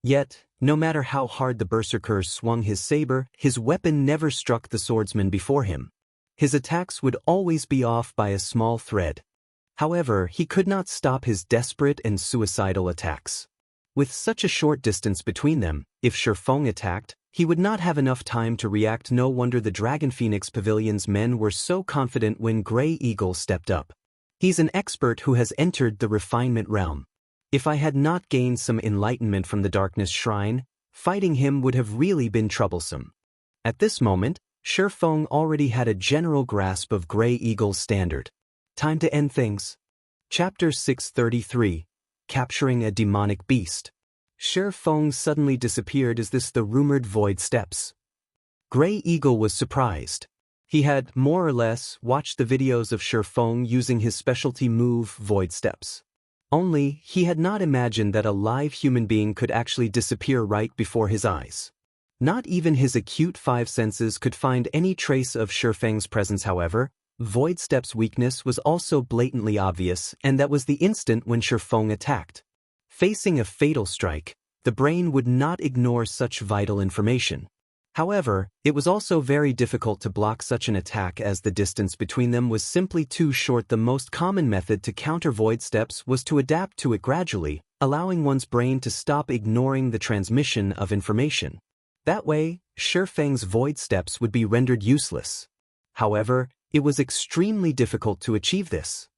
S1: Yet, no matter how hard the berserker swung his saber, his weapon never struck the swordsman before him. His attacks would always be off by a small thread. However, he could not stop his desperate and suicidal attacks. With such a short distance between them, if Shifeng attacked, he would not have enough time to react. No wonder the Dragon Phoenix Pavilion's men were so confident when Grey Eagle stepped up. He's an expert who has entered the refinement realm. If I had not gained some enlightenment from the Darkness Shrine, fighting him would have really been troublesome. At this moment, Shifeng already had a general grasp of Grey Eagle's standard. Time to end things. Chapter 633. Capturing a Demonic Beast. Shifeng suddenly disappeared. Is this the rumored Void Steps? Grey Eagle was surprised. He had, more or less, watched the videos of Shifeng using his specialty move, Void Steps. Only, he had not imagined that a live human being could actually disappear right before his eyes. Not even his acute five senses could find any trace of Shifeng's presence. However, Void Step's weakness was also blatantly obvious, and that was the instant when Shifeng attacked. Facing a fatal strike, the brain would not ignore such vital information. However, it was also very difficult to block such an attack as the distance between them was simply too short. The most common method to counter Void Steps was to adapt to it gradually, allowing one's brain to stop ignoring the transmission of information. That way, Shifeng's Void Steps would be rendered useless. However, it was extremely difficult to achieve this.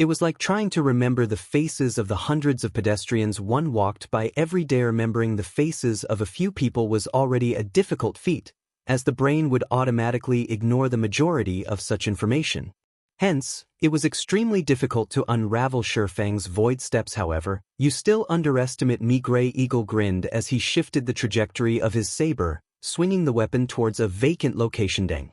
S1: It was like trying to remember the faces of the hundreds of pedestrians one walked by every day. Remembering the faces of a few people was already a difficult feat, as the brain would automatically ignore the majority of such information. Hence, it was extremely difficult to unravel Shifeng's Void Steps. However, you still underestimate me. Grey Eagle grinned as he shifted the trajectory of his saber, swinging the weapon towards a vacant location. Dang.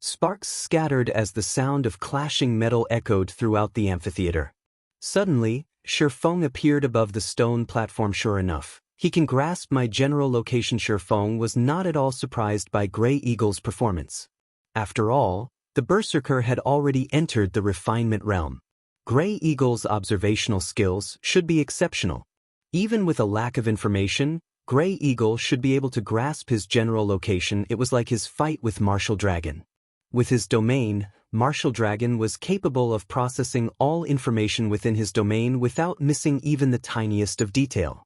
S1: Sparks scattered as the sound of clashing metal echoed throughout the amphitheater. Suddenly, Shifeng appeared above the stone platform. Sure enough, he can grasp my general location. Shifeng was not at all surprised by Grey Eagle's performance. After all, the berserker had already entered the refinement realm. Grey Eagle's observational skills should be exceptional. Even with a lack of information, Grey Eagle should be able to grasp his general location. It was like his fight with Martial Dragon. With his domain, Martial Dragon was capable of processing all information within his domain without missing even the tiniest of detail.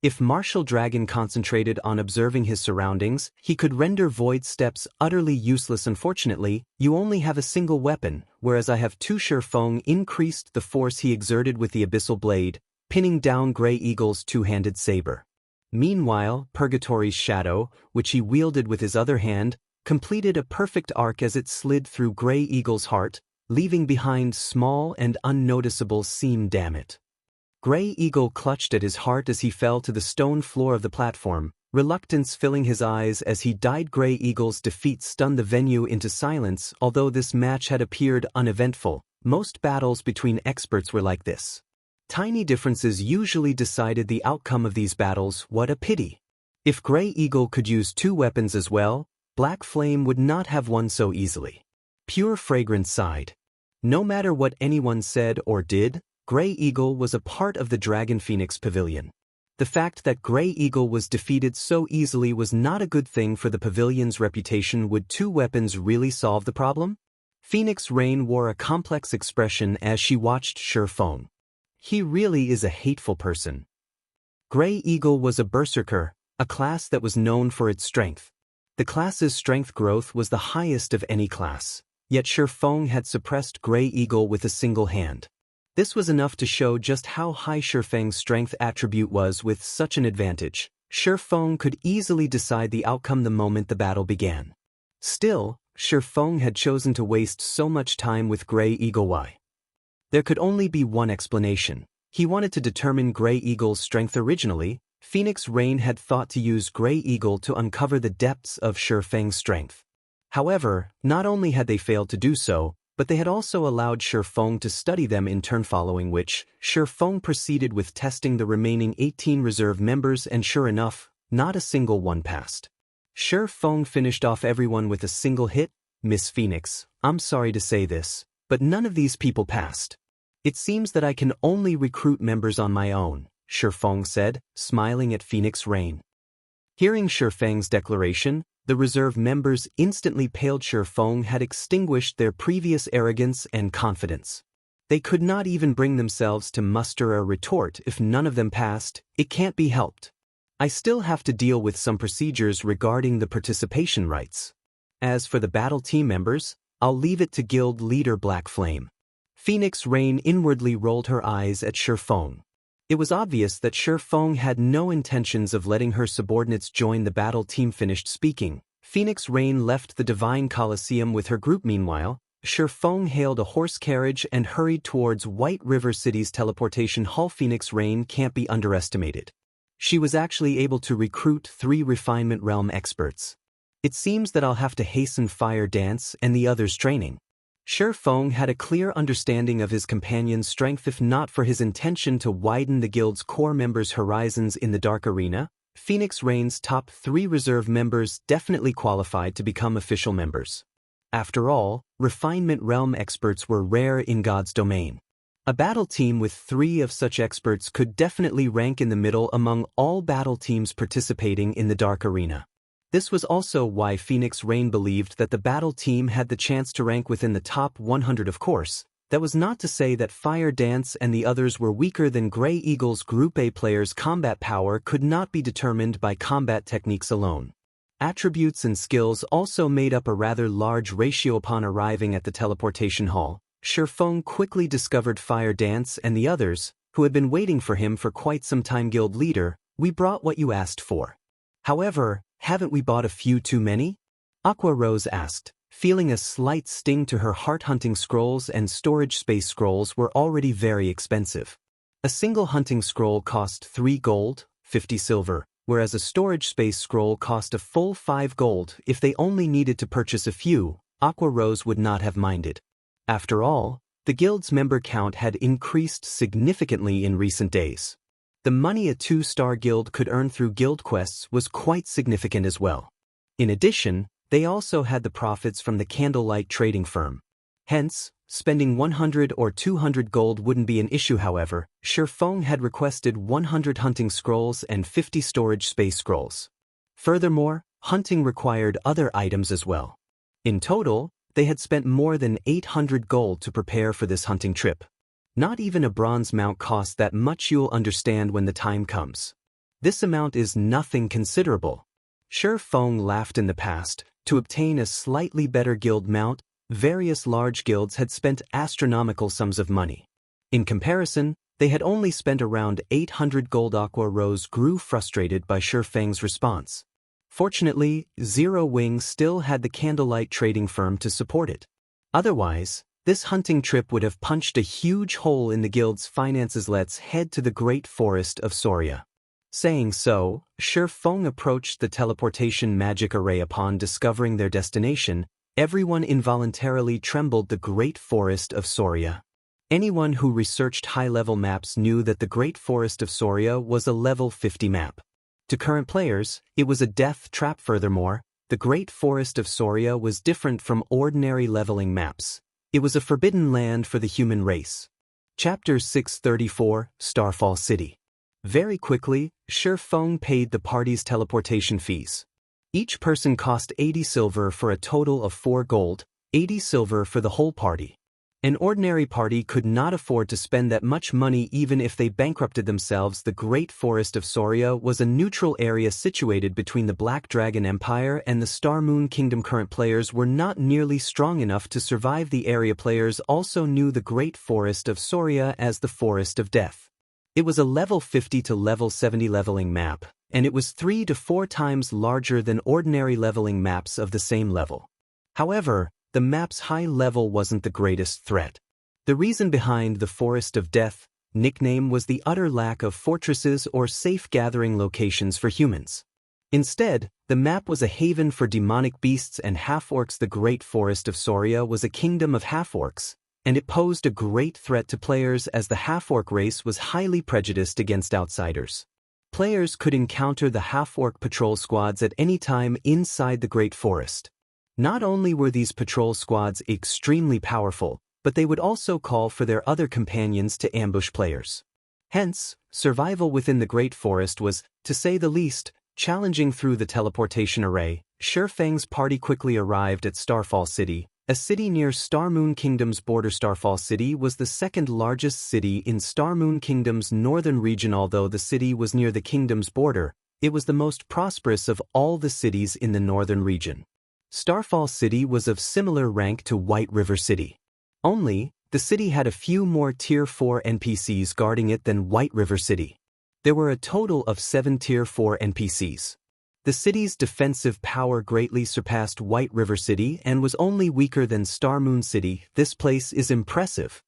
S1: If Martial Dragon concentrated on observing his surroundings, he could render Void Steps utterly useless. Unfortunately, you only have a single weapon, whereas I have two. Shifeng increased the force he exerted with the Abyssal Blade, pinning down Grey Eagle's two-handed saber. Meanwhile, Purgatory's Shadow, which he wielded with his other hand, completed a perfect arc as it slid through Grey Eagle's heart, leaving behind small and unnoticeable seam. Damn it. Grey Eagle clutched at his heart as he fell to the stone floor of the platform, reluctance filling his eyes as he died. Grey Eagle's defeat stunned the venue into silence. Although this match had appeared uneventful, most battles between experts were like this. Tiny differences usually decided the outcome of these battles. What a pity. If Grey Eagle could use two weapons as well, Black Flame would not have won so easily. Pure Fragrance sighed. No matter what anyone said or did, Grey Eagle was a part of the Dragon Phoenix Pavilion. The fact that Grey Eagle was defeated so easily was not a good thing for the pavilion's reputation. Would two weapons really solve the problem? Phoenix Rain wore a complex expression as she watched Shifeng. He really is a hateful person. Grey Eagle was a berserker, a class that was known for its strength. The class's strength growth was the highest of any class, yet Shifeng had suppressed Grey Eagle with a single hand. This was enough to show just how high Shifeng's strength attribute was. With such an advantage, Shifeng could easily decide the outcome the moment the battle began. Still, Shifeng had chosen to waste so much time with Grey Eagle. Why? There could only be one explanation. He wanted to determine Grey Eagle's strength. Originally, Phoenix Rain had thought to use Grey Eagle to uncover the depths of Shifeng's strength. However, not only had they failed to do so, but they had also allowed Shifeng to study them in turn, following which, Shifeng proceeded with testing the remaining 18 reserve members, and sure enough, not a single one passed. Shifeng finished off everyone with a single hit. Miss Phoenix, I'm sorry to say this, but none of these people passed. It seems that I can only recruit members on my own, Shifeng said, smiling at Phoenix Rain. Hearing Shifeng's declaration, the reserve members instantly paled. Shifeng had extinguished their previous arrogance and confidence. They could not even bring themselves to muster a retort. If none of them passed, it can't be helped. I still have to deal with some procedures regarding the participation rights. As for the battle team members, I'll leave it to guild leader Black Flame. Phoenix Rain inwardly rolled her eyes at Shifeng. It was obvious that Shifeng had no intentions of letting her subordinates join the battle team. Finished speaking, Phoenix Rain left the Divine Coliseum with her group. Meanwhile, Shifeng hailed a horse carriage and hurried towards White River City's teleportation hall. Phoenix Rain can't be underestimated. She was actually able to recruit 3 refinement realm experts. It seems that I'll have to hasten Fire Dance and the others' training. Shifeng had a clear understanding of his companion's strength. If not for his intention to widen the guild's core members' horizons in the Dark Arena, Phoenix Rain's top 3 reserve members definitely qualified to become official members. After all, refinement realm experts were rare in God's domain. A battle team with 3 of such experts could definitely rank in the middle among all battle teams participating in the Dark Arena. This was also why Phoenix Rain believed that the battle team had the chance to rank within the top 100. Of course, that was not to say that Fire Dance and the others were weaker than Grey Eagle's Group A players'. Combat power could not be determined by combat techniques alone. Attributes and skills also made up a rather large ratio. Upon arriving at the teleportation hall, Shifeng quickly discovered Fire Dance and the others, who had been waiting for him for quite some time. Guild leader, we brought what you asked for. However, haven't we bought a few too many? Aqua Rose asked, feeling a slight sting to her heart. Hunting scrolls and storage space scrolls were already very expensive. A single hunting scroll cost 3 gold, 50 silver, whereas a storage space scroll cost a full 5 gold. If they only needed to purchase a few, Aqua Rose would not have minded. After all, the guild's member count had increased significantly in recent days. The money a 2-star guild could earn through guild quests was quite significant as well. In addition, they also had the profits from the candlelight trading firm. Hence, spending 100 or 200 gold wouldn't be an issue. However, Shifeng had requested 100 hunting scrolls and 50 storage space scrolls. Furthermore, hunting required other items as well. In total, they had spent more than 800 gold to prepare for this hunting trip. Not even a bronze mount costs that much. You'll understand when the time comes. This amount is nothing considerable. Shifeng laughed. In the past, to obtain a slightly better guild mount, various large guilds had spent astronomical sums of money. In comparison, they had only spent around 800 gold. Aqua Rose grew frustrated by Shifeng's response. Fortunately, Zero Wing still had the candlelight trading firm to support it. Otherwise, this hunting trip would have punched a huge hole in the guild's finances. Let's head to the Great Forest of Soria. Saying so, Shifeng approached the teleportation magic array. Upon discovering their destination, everyone involuntarily trembled. The Great Forest of Soria. Anyone who researched high-level maps knew that the Great Forest of Soria was a level 50 map. To current players, it was a death trap. Furthermore, the Great Forest of Soria was different from ordinary leveling maps. It was a forbidden land for the human race. Chapter 634, Starfall City. Very quickly, Shifeng paid the party's teleportation fees. Each person cost 80 silver for a total of 4 gold, 80 silver for the whole party. An ordinary party could not afford to spend that much money even if they bankrupted themselves. The Great Forest of Soria was a neutral area situated between the Black Dragon Empire and the Star Moon Kingdom. Current players were not nearly strong enough to survive the area. Players also knew the Great Forest of Soria as the Forest of Death. It was a level 50 to level 70 leveling map, and it was 3 to 4 times larger than ordinary leveling maps of the same level. However, the map's high level wasn't the greatest threat. The reason behind the Forest of Death nickname was the utter lack of fortresses or safe gathering locations for humans. Instead, the map was a haven for demonic beasts and half-orcs. The Great Forest of Soria was a kingdom of half-orcs, and it posed a great threat to players as the half-orc race was highly prejudiced against outsiders. Players could encounter the half-orc patrol squads at any time inside the Great Forest. Not only were these patrol squads extremely powerful, but they would also call for their other companions to ambush players. Hence, survival within the Great Forest was, to say the least, Challenging through the teleportation array, Shurfang's party quickly arrived at Starfall City, a city near Starmoon Kingdom's border. Starfall City was the second largest city in Starmoon Kingdom's northern region. Although the city was near the kingdom's border, it was the most prosperous of all the cities in the northern region. Starfall City was of similar rank to White River City. Only, the city had a few more Tier 4 NPCs guarding it than White River City. There were a total of 7 Tier 4 NPCs. The city's defensive power greatly surpassed White River City and was only weaker than Starmoon City. This place is impressive.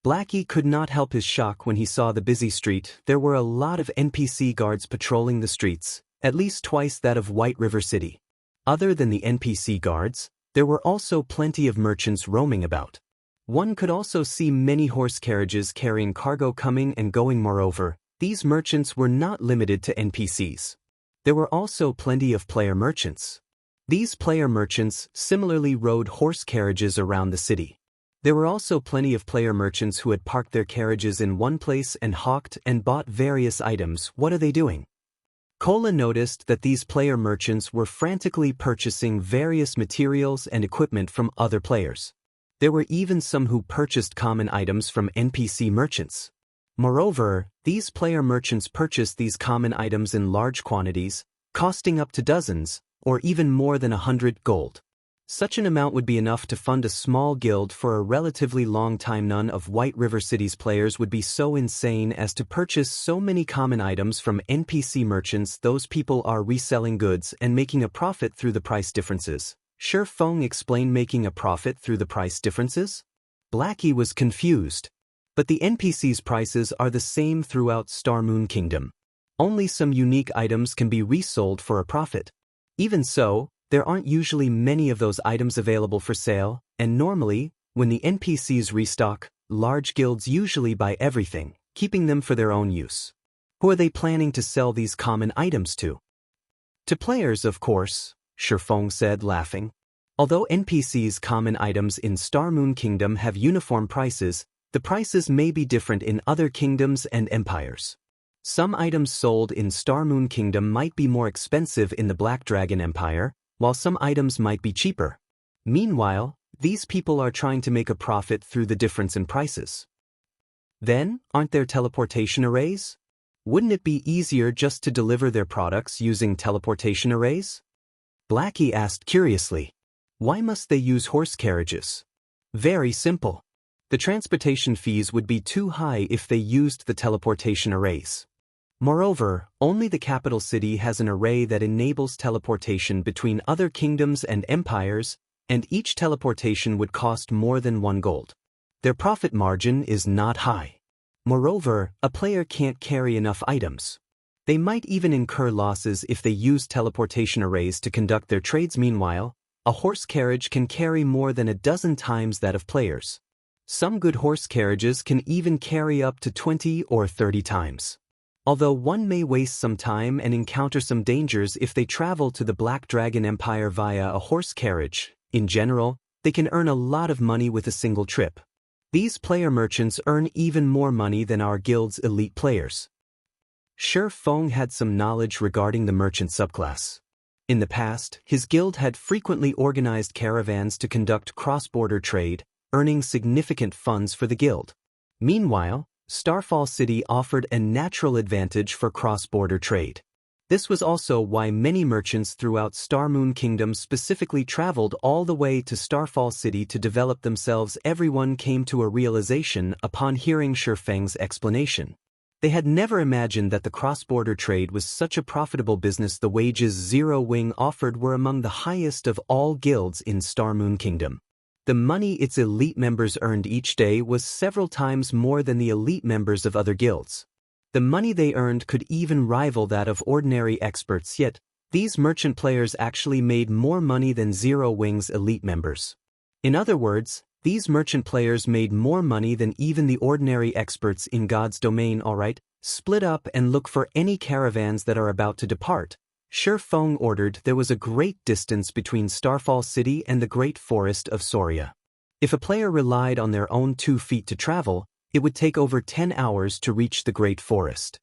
S1: Blackie could not help his shock when he saw the busy street. There were a lot of NPC guards patrolling the streets, at least twice that of White River City. Other than the NPC guards, there were also plenty of merchants roaming about. One could also see many horse carriages carrying cargo coming and going. Moreover, these merchants were not limited to NPCs. There were also plenty of player merchants. These player merchants similarly rode horse carriages around the city. There were also plenty of player merchants who had parked their carriages in one place and hawked and bought various items. What are they doing? Cola noticed that these player merchants were frantically purchasing various materials and equipment from other players. There were even some who purchased common items from NPC merchants. Moreover, these player merchants purchased these common items in large quantities, costing up to dozens, or even more than 100 gold. Such an amount would be enough to fund a small guild for a relatively long time. None of White River City's players would be so insane as to purchase so many common items from NPC merchants. Those people are reselling goods and making a profit through the price differences. Shurfang explained. Making a profit through the price differences? Blackie was confused. But the NPC's prices are the same throughout Starmoon Kingdom. Only some unique items can be resold for a profit. Even so, there aren't usually many of those items available for sale, and normally, when the NPCs restock, large guilds usually buy everything, keeping them for their own use. Who are they planning to sell these common items to? To players, of course, Shurfang said, laughing. Although NPCs' common items in Starmoon Kingdom have uniform prices, the prices may be different in other kingdoms and empires. Some items sold in Starmoon Kingdom might be more expensive in the Black Dragon Empire, while some items might be cheaper. Meanwhile, these people are trying to make a profit through the difference in prices. Then, aren't there teleportation arrays? Wouldn't it be easier just to deliver their products using teleportation arrays? Blackie asked curiously. Why must they use horse carriages? Very simple. The transportation fees would be too high if they used the teleportation arrays. Moreover, only the capital city has an array that enables teleportation between other kingdoms and empires, and each teleportation would cost more than 1 gold. Their profit margin is not high. Moreover, a player can't carry enough items. They might even incur losses if they use teleportation arrays to conduct their trades. Meanwhile, a horse carriage can carry more than a dozen times that of players. Some good horse carriages can even carry up to 20 or 30 times. Although one may waste some time and encounter some dangers if they travel to the Black Dragon Empire via a horse carriage, in general, they can earn a lot of money with a single trip. These player merchants earn even more money than our guild's elite players. Shurfang had some knowledge regarding the merchant subclass. In the past, his guild had frequently organized caravans to conduct cross-border trade, earning significant funds for the guild. Meanwhile, Starfall City offered a natural advantage for cross-border trade. This was also why many merchants throughout Starmoon Kingdom specifically traveled all the way to Starfall City to develop themselves. Everyone came to a realization upon hearing Shurfang's explanation. They had never imagined that the cross-border trade was such a profitable business. The wages Zero Wing offered were among the highest of all guilds in Starmoon Kingdom. The money its elite members earned each day was several times more than the elite members of other guilds. The money they earned could even rival that of ordinary experts, yet these merchant players actually made more money than Zero Wing's elite members. In other words, these merchant players made more money than even the ordinary experts in God's domain. Alright, split up and look for any caravans that are about to depart. Shurfang ordered. There was a great distance between Starfall City and the Great Forest of Soria. If a player relied on their own 2 feet to travel, it would take over 10 hours to reach the Great Forest.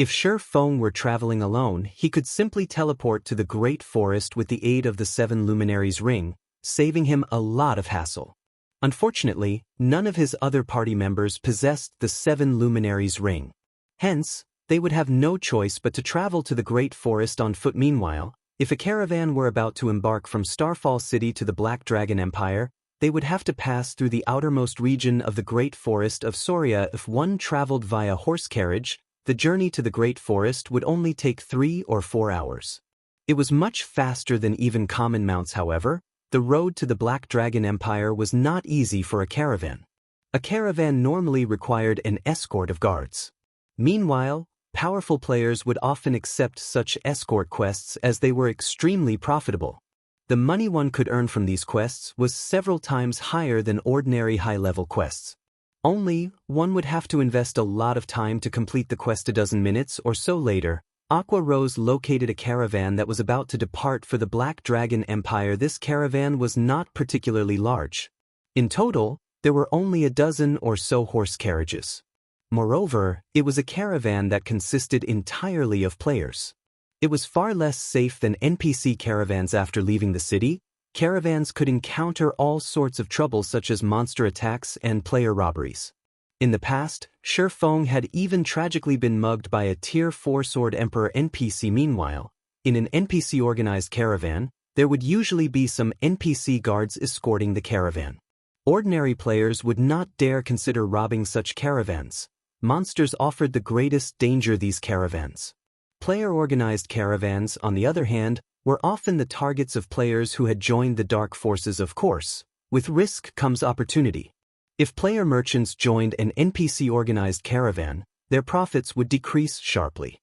S1: If Feng were traveling alone, he could simply teleport to the Great Forest with the aid of the 7 Luminaries ring, saving him a lot of hassle. Unfortunately, none of his other party members possessed the 7 Luminaries ring. Hence, they would have no choice but to travel to the Great Forest on foot. Meanwhile, if a caravan were about to embark from Starfall City to the Black Dragon Empire, they would have to pass through the outermost region of the Great Forest of Soria. If one traveled via horse carriage, the journey to the Great Forest would only take 3 or 4 hours. It was much faster than even common mounts. However, the road to the Black Dragon Empire was not easy for a caravan. A caravan normally required an escort of guards. Meanwhile, powerful players would often accept such escort quests as they were extremely profitable. The money one could earn from these quests was several times higher than ordinary high-level quests. Only, one would have to invest a lot of time to complete the quest. A dozen minutes or so later, Aqua Rose located a caravan that was about to depart for the Black Dragon Empire. This caravan was not particularly large. In total, there were only a dozen or so horse carriages. Moreover, it was a caravan that consisted entirely of players. It was far less safe than NPC caravans. After leaving the city, caravans could encounter all sorts of trouble such as monster attacks and player robberies. In the past, Feng had even tragically been mugged by a Tier 4 Sword Emperor NPC. Meanwhile, in an NPC-organized caravan, there would usually be some NPC guards escorting the caravan. Ordinary players would not dare consider robbing such caravans. Monsters offered the greatest danger. These caravans. Player-organized caravans, on the other hand, were often the targets of players who had joined the dark forces. Of course, with risk comes opportunity. If player merchants joined an NPC-organized caravan, their profits would decrease sharply.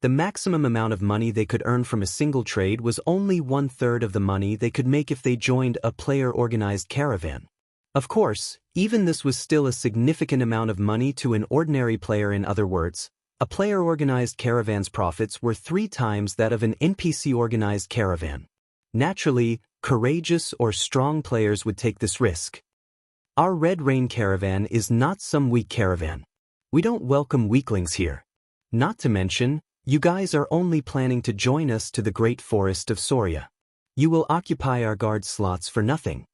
S1: The maximum amount of money they could earn from a single trade was only 1/3 of the money they could make if they joined a player-organized caravan. Of course, even this was still a significant amount of money to an ordinary player. In other words, a player-organized caravan's profits were 3 times that of an NPC-organized caravan. Naturally, courageous or strong players would take this risk. Our Red Rain caravan is not some weak caravan. We don't welcome weaklings here. Not to mention, you guys are only planning to join us to the Great Forest of Soria. You will occupy our guard slots for nothing.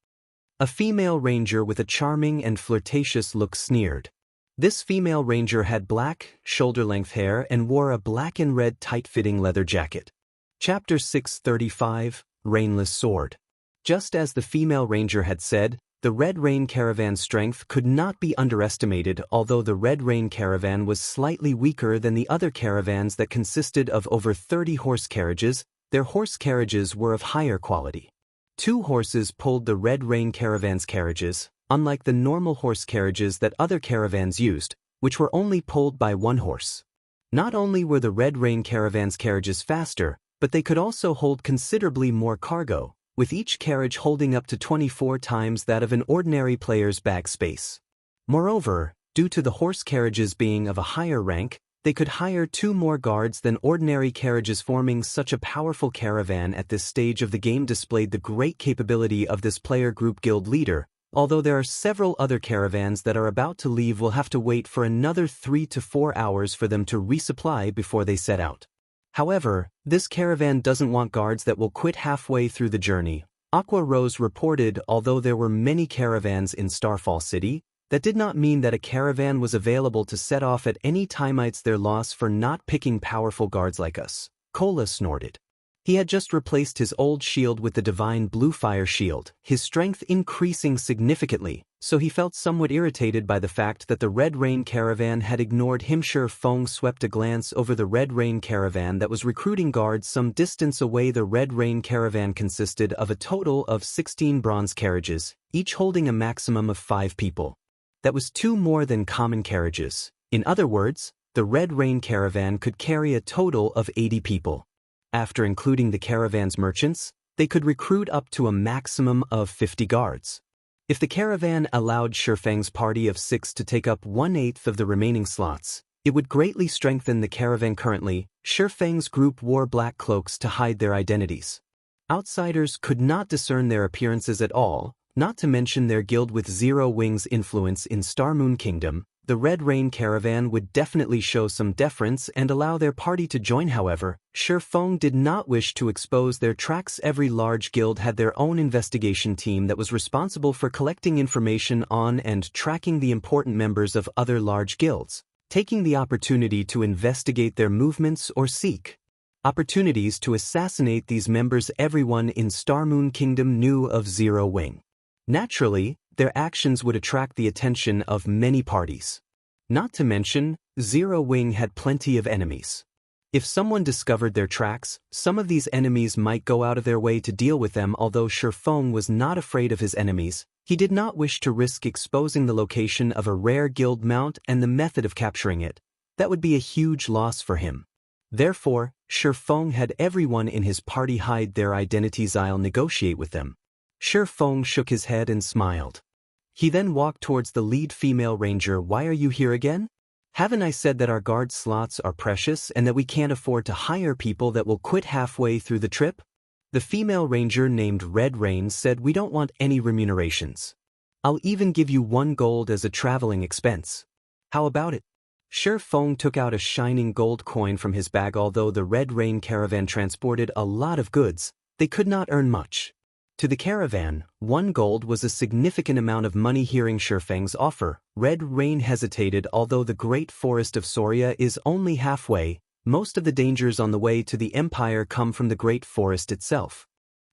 S1: A female ranger with a charming and flirtatious look sneered. This female ranger had black, shoulder-length hair and wore a black and red tight-fitting leather jacket. Chapter 635, Rainless Sword. Just as the female ranger had said, the Red Rain caravan's strength could not be underestimated. Although the Red Rain caravan was slightly weaker than the other caravans that consisted of over 30 horse carriages, their horse carriages were of higher quality. 2 horses pulled the Red Rain caravan's carriages, unlike the normal horse carriages that other caravans used, which were only pulled by 1 horse. Not only were the Red Rain caravan's carriages faster, but they could also hold considerably more cargo, with each carriage holding up to 24 times that of an ordinary player's bag space. Moreover, due to the horse carriages being of a higher rank, they could hire 2 more guards than ordinary carriages. Forming such a powerful caravan at this stage of the game displayed the great capability of this player group. Guild leader, although there are several other caravans that are about to leave, will have to wait for another 3 to 4 hours for them to resupply before they set out. However, this caravan doesn't want guards that will quit halfway through the journey. Aqua Rose reported. Although there were many caravans in Starfall City, that did not mean that a caravan was available to set off at any time. It's their loss for not picking powerful guards like us. Cola snorted. He had just replaced his old shield with the divine Bluefire shield, his strength increasing significantly, so he felt somewhat irritated by the fact that the Red Rain caravan had ignored him. Feng swept a glance over the Red Rain caravan that was recruiting guards some distance away. The Red Rain caravan consisted of a total of 16 bronze carriages, each holding a maximum of 5 people. That was 2 more than common carriages. In other words, the Red Rain caravan could carry a total of 80 people. After including the caravan's merchants, they could recruit up to a maximum of 50 guards. If the caravan allowed Feng's party of 6 to take up 1/8 of the remaining slots, it would greatly strengthen the caravan. Currently, Feng's group wore black cloaks to hide their identities. Outsiders could not discern their appearances at all, not to mention their guild with 0 wings influence in Starmoon Kingdom. the Red Rain Caravan would definitely show some deference and allow their party to join. However, Shifeng did not wish to expose their tracks. Every large guild had their own investigation team that was responsible for collecting information on and tracking the important members of other large guilds, taking the opportunity to investigate their movements or seek opportunities to assassinate these members. Everyone in Starmoon Kingdom knew of Zero Wing. Naturally, their actions would attract the attention of many parties. Not to mention, Zero Wing had plenty of enemies. If someone discovered their tracks, some of these enemies might go out of their way to deal with them. Although Shifeng was not afraid of his enemies, he did not wish to risk exposing the location of a rare guild mount and the method of capturing it. That would be a huge loss for him. Therefore, Shifeng had everyone in his party hide their identities. I'll negotiate with them. Shifeng shook his head and smiled. He then walked towards the lead female ranger. Why are you here again? Haven't I said that our guard slots are precious and that we can't afford to hire people that will quit halfway through the trip? The female ranger named Red Rain said, we don't want any remunerations. I'll even give you 1 gold as a traveling expense. How about it? Shifeng took out a shining gold coin from his bag. Although the Red Rain Caravan transported a lot of goods, they could not earn much. To the caravan, 1 gold was a significant amount of money. Hearing Shifeng's offer, Red Rain hesitated. Although the Great Forest of Soria is only halfway, most of the dangers on the way to the Empire come from the Great Forest itself.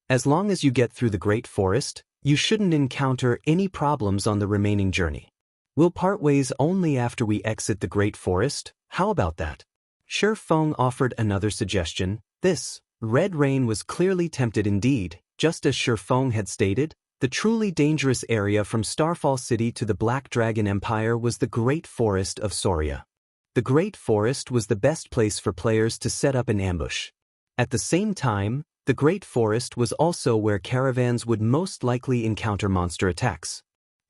S1: As long as you get through the Great Forest, you shouldn't encounter any problems on the remaining journey. We'll part ways only after we exit the Great Forest. How about that? Shifeng offered another suggestion. This Red Rain was clearly tempted indeed. Just as Shifeng had stated, the truly dangerous area from Starfall City to the Black Dragon Empire was the Great Forest of Soria. The Great Forest was the best place for players to set up an ambush. At the same time, the Great Forest was also where caravans would most likely encounter monster attacks.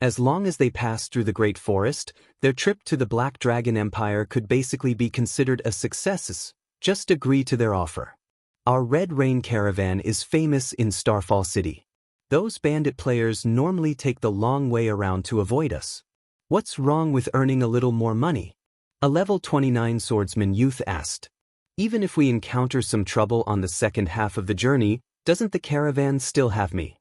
S1: As long as they passed through the Great Forest, their trip to the Black Dragon Empire could basically be considered a success. Just agree to their offer. Our Red Rain Caravan is famous in Starfall City. Those bandit players normally take the long way around to avoid us. What's wrong with earning a little more money? A level 29 swordsman youth asked. Even if we encounter some trouble on the second half of the journey, doesn't the caravan still have me?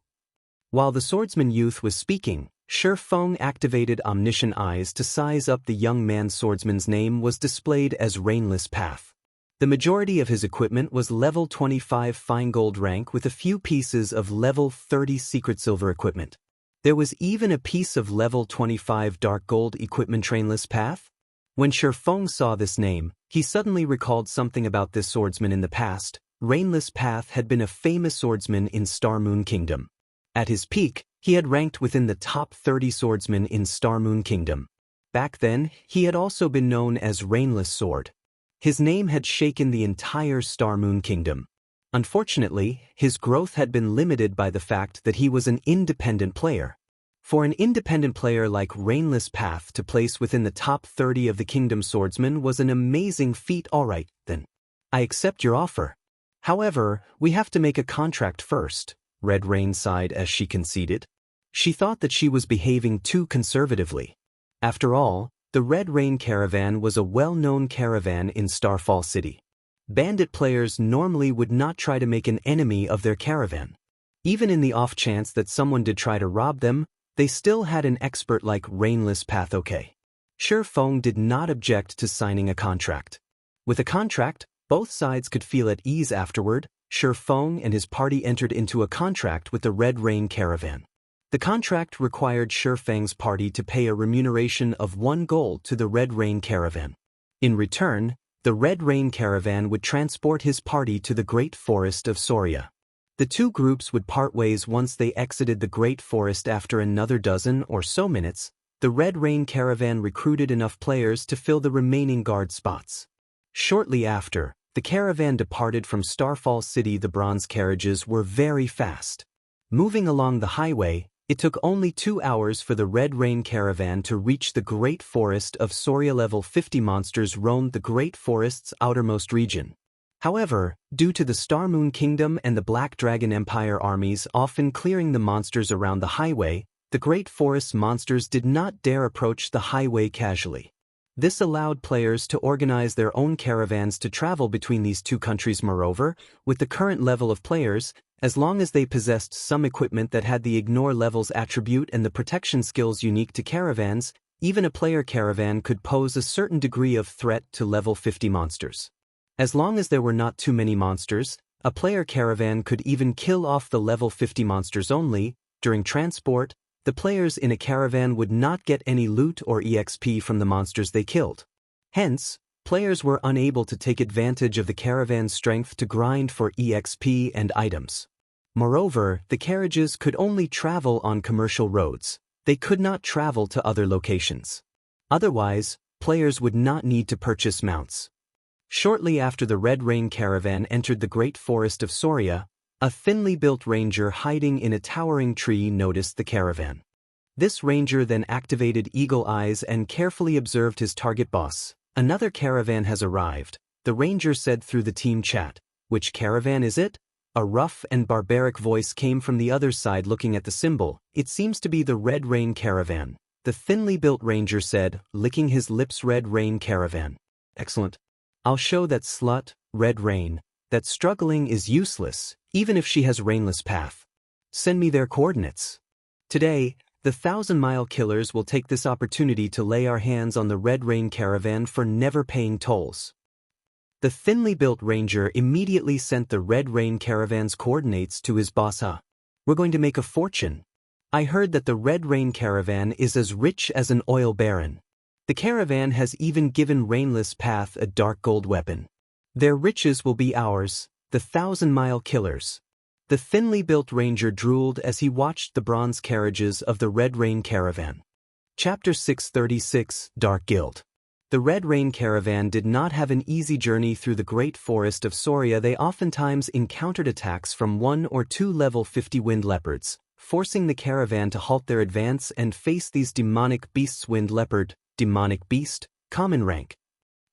S1: While the swordsman youth was speaking, Shifeng activated omniscient eyes to size up the young man's. Swordsman's name was displayed as Rainless Path. The majority of his equipment was level 25 fine gold rank with a few pieces of level 30 secret silver equipment. There was even a piece of level 25 dark gold equipment. Rainless Path? When Shifeng saw this name, he suddenly recalled something about this swordsman in the past. Rainless Path had been a famous swordsman in Starmoon Kingdom. At his peak, he had ranked within the top 30 swordsmen in Starmoon Kingdom. Back then, he had also been known as Rainless Sword. His name had shaken the entire Starmoon Kingdom. Unfortunately, his growth had been limited by the fact that he was an independent player. For an independent player like Rainless Path to place within the top 30 of the Kingdom swordsmen was an amazing feat. Alright, then. I accept your offer. However, we have to make a contract first. Red Rain sighed as she conceded. She thought that she was behaving too conservatively. After all, the Red Rain Caravan was a well-known caravan in Starfall City. Bandit players normally would not try to make an enemy of their caravan. Even in the off chance that someone did try to rob them, they still had an expert like Rainless Path. Okay. Shifeng did not object to signing a contract. With a contract, both sides could feel at ease afterward. Shifeng and his party entered into a contract with the Red Rain Caravan. The contract required Shifeng's party to pay a remuneration of 1 gold to the Red Rain Caravan. In return, the Red Rain Caravan would transport his party to the Great Forest of Soria. The two groups would part ways once they exited the Great Forest. After another dozen or so minutes, the Red Rain Caravan recruited enough players to fill the remaining guard spots. Shortly after, the caravan departed from Starfall City. The bronze carriages were very fast. Moving along the highway, it took only 2 hours for the Red Rain Caravan to reach the Great Forest of Soria. Level 50 monsters roamed the Great Forest's outermost region. However, due to the Starmoon Kingdom and the Black Dragon Empire armies often clearing the monsters around the highway, The great forest monsters did not dare approach the highway casually. This allowed players to organize their own caravans to travel between these two countries. Moreover, with the current level of players, as long as they possessed some equipment that had the Ignore levels attribute and the protection skills unique to caravans, even a player caravan could pose a certain degree of threat to level 50 monsters. As long as there were not too many monsters, a player caravan could even kill off the level 50 monsters only. During transport, the players in a caravan would not get any loot or EXP from the monsters they killed. Hence, players were unable to take advantage of the caravan's strength to grind for EXP and items. Moreover, the carriages could only travel on commercial roads. They could not travel to other locations. Otherwise, players would not need to purchase mounts. Shortly after the Red Rain caravan entered the great forest of Soria, a thinly built ranger hiding in a towering tree noticed the caravan. This ranger then activated Eagle Eyes and carefully observed his target boss. "Another caravan has arrived," the ranger said through the team chat. "Which caravan is it?" A rough and barbaric voice came from the other side looking at the symbol. "It seems to be the Red Rain caravan," the thinly built ranger said, licking his lips. "Red Rain caravan. Excellent. I'll show that slut, Red Rain, that struggling is useless, even if she has Rainless path. Send me their coordinates." Today, the 1,000-mile killers will take this opportunity to lay our hands on the Red Rain caravan for never paying tolls. The thinly built ranger immediately sent the Red Rain caravan's coordinates to his boss. "We're going to make a fortune. I heard that the Red Rain caravan is as rich as an oil baron. The caravan has even given Rainless path a dark gold weapon. Their riches will be ours, the 1,000-mile killers." The thinly built ranger drooled as he watched the bronze carriages of the Red Rain caravan. Chapter 636, Dark Guild. The Red Rain caravan did not have an easy journey through the great forest of Soria. They oftentimes encountered attacks from 1 or 2 level 50 wind leopards, forcing the caravan to halt their advance and face these demonic beasts. Wind leopard, demonic beast, common rank.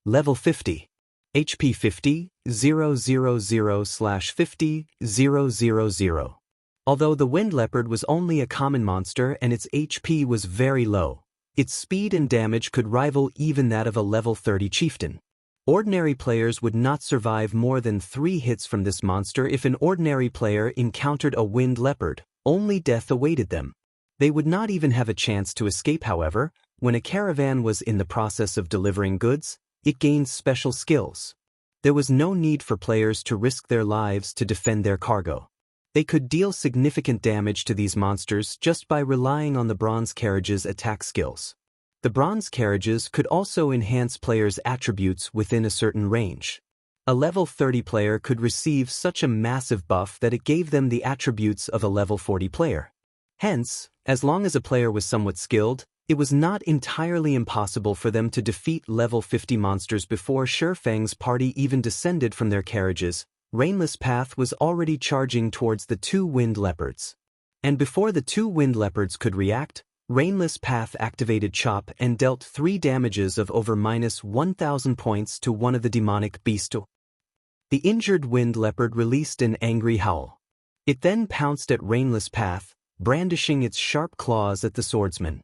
S1: Level 50. HP 50, 000/50, 000. Although the wind leopard was only a common monster and its HP was very low, its speed and damage could rival even that of a level 30 chieftain. Ordinary players would not survive more than 3 hits from this monster. If an ordinary player encountered a wind leopard, only death awaited them. They would not even have a chance to escape. However, when a caravan was in the process of delivering goods, it gained special skills. There was no need for players to risk their lives to defend their cargo. They could deal significant damage to these monsters just by relying on the bronze carriage's attack skills. The bronze carriages could also enhance players' attributes within a certain range. A level 30 player could receive such a massive buff that it gave them the attributes of a level 40 player. Hence, as long as a player was somewhat skilled, it was not entirely impossible for them to defeat level 50 monsters. Before Shurfang's party even descended from their carriages, Rainless path was already charging towards the 2 wind leopards. And before the 2 wind leopards could react, Rainless path activated Chop and dealt 3 damages of over -1,000 points to one of the demonic beasts. The injured wind leopard released an angry howl. It then pounced at Rainless path, brandishing its sharp claws at the swordsman.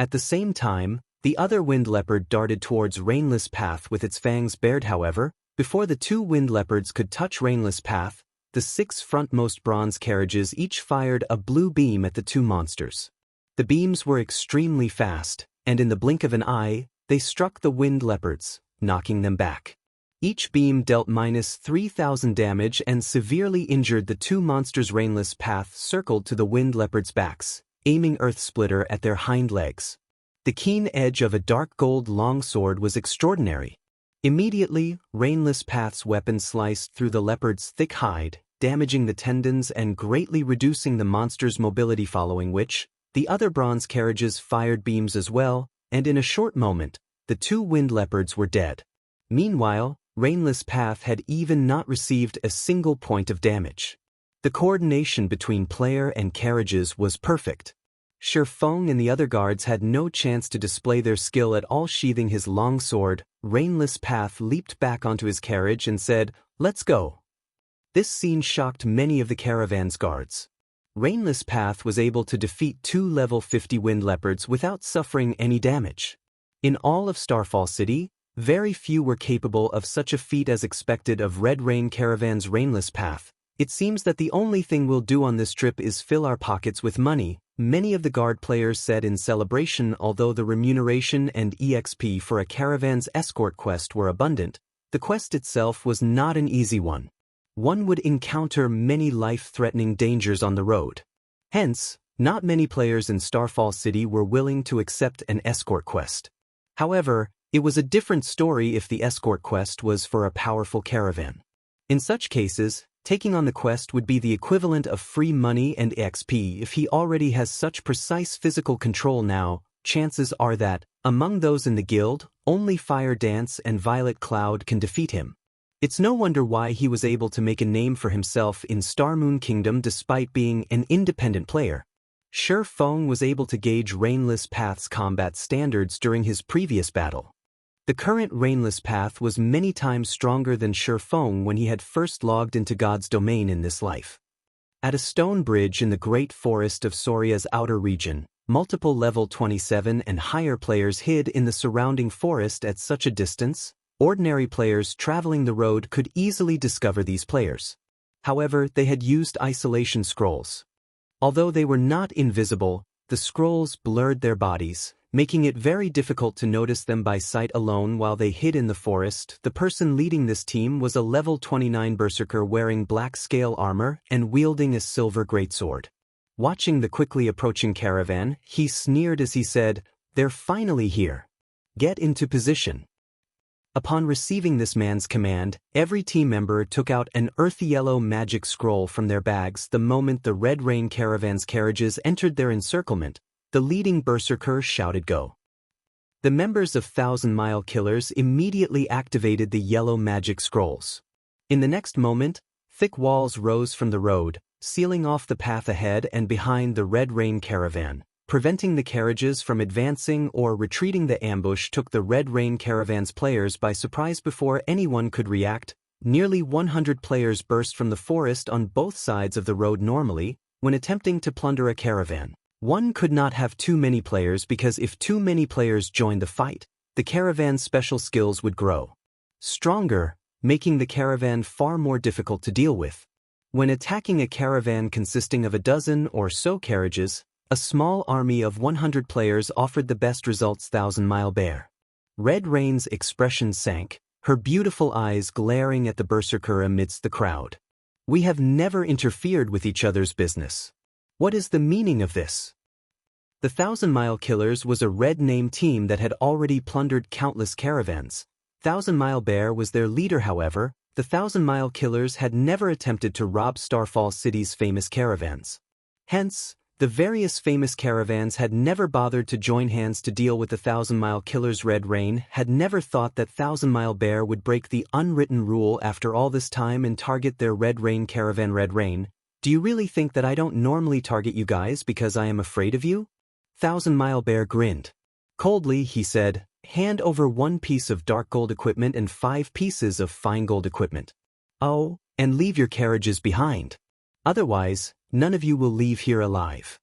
S1: At the same time, the other wind leopard darted towards Rainless path with its fangs bared. However, before the 2 wind leopards could touch Rainless path, the 6 frontmost bronze carriages each fired a blue beam at the 2 monsters. The beams were extremely fast, and in the blink of an eye, they struck the wind leopards, knocking them back. Each beam dealt -3,000 damage and severely injured the 2 monsters. Rainless path circled to the wind leopards' backs, aiming Earth Splitter at their hind legs. The keen edge of a dark gold longsword was extraordinary. Immediately, Rainless path's weapon sliced through the leopard's thick hide, damaging the tendons and greatly reducing the monster's mobility, following which, the other bronze carriages fired beams as well, and in a short moment, the 2 wind leopards were dead. Meanwhile, Rainless path had even not received a single point of damage. The coordination between player and carriages was perfect. Shurfang and the other guards had no chance to display their skill at all. Sheathing his long sword, Rainless path leaped back onto his carriage and said, "Let's go." This scene shocked many of the caravan's guards. Rainless Path was able to defeat 2 level 50 wind leopards without suffering any damage. In all of Starfall City, very few were capable of such a feat as expected of Red Rain Caravan's Rainless Path. It seems that the only thing we'll do on this trip is fill our pockets with money, many of the guard players said in celebration. Although the remuneration and EXP for a caravan's escort quest were abundant, the quest itself was not an easy one. One would encounter many life-threatening dangers on the road. Hence, not many players in Starfall City were willing to accept an escort quest. However, it was a different story if the escort quest was for a powerful caravan. In such cases, taking on the quest would be the equivalent of free money and XP. If he already has such precise physical control now, chances are that, among those in the guild, only Fire Dance and Violet Cloud can defeat him. It's no wonder why he was able to make a name for himself in Starmoon Kingdom despite being an independent player. Shi Feng was able to gauge Rainless Path's combat standards during his previous battle. The current Rainless Path was many times stronger than Shi Feng when he had first logged into God's domain in this life. At a stone bridge in the Great Forest of Soria's outer region, multiple level 27 and higher players hid in the surrounding forest at such a distance. Ordinary players traveling the road could easily discover these players. However, they had used isolation scrolls. Although they were not invisible, the scrolls blurred their bodies, making it very difficult to notice them by sight alone while they hid in the forest. The person leading this team was a level 29 berserker wearing black scale armor and wielding a silver greatsword. Watching the quickly approaching caravan, he sneered as he said, "They're finally here. Get into position." Upon receiving this man's command, every team member took out an earthy yellow magic scroll from their bags. The moment the Red Rain Caravan's carriages entered their encirclement, the leading berserker shouted "Go." The members of Thousand Mile Killers immediately activated the yellow magic scrolls. In the next moment, thick walls rose from the road, sealing off the path ahead and behind the Red Rain Caravan, preventing the carriages from advancing or retreating. The ambush took the Red Rain Caravan's players by surprise before anyone could react. Nearly 100 players burst from the forest on both sides of the road. Normally, when attempting to plunder a caravan, one could not have too many players because if too many players joined the fight, the caravan's special skills would grow stronger, making the caravan far more difficult to deal with. When attacking a caravan consisting of a dozen or so carriages, a small army of 100 players offered the best results. Thousand Mile Bear. Red Rain's expression sank, her beautiful eyes glaring at the berserker amidst the crowd. "We have never interfered with each other's business. What is the meaning of this?" The Thousand Mile Killers was a red name team that had already plundered countless caravans. Thousand Mile Bear was their leader. However, the Thousand Mile Killers had never attempted to rob Starfall City's famous caravans. Hence, the various famous caravans had never bothered to join hands to deal with the Thousand Mile Killers. Red Rain had never thought that Thousand Mile Bear would break the unwritten rule after all this time and target their Red Rain caravan. "Red Rain, do you really think that I don't normally target you guys because I am afraid of you?" Thousand Mile Bear grinned. Coldly, he said, "Hand over 1 piece of dark gold equipment and 5 pieces of fine gold equipment. Oh, and leave your carriages behind. Otherwise, none of you will leave here alive."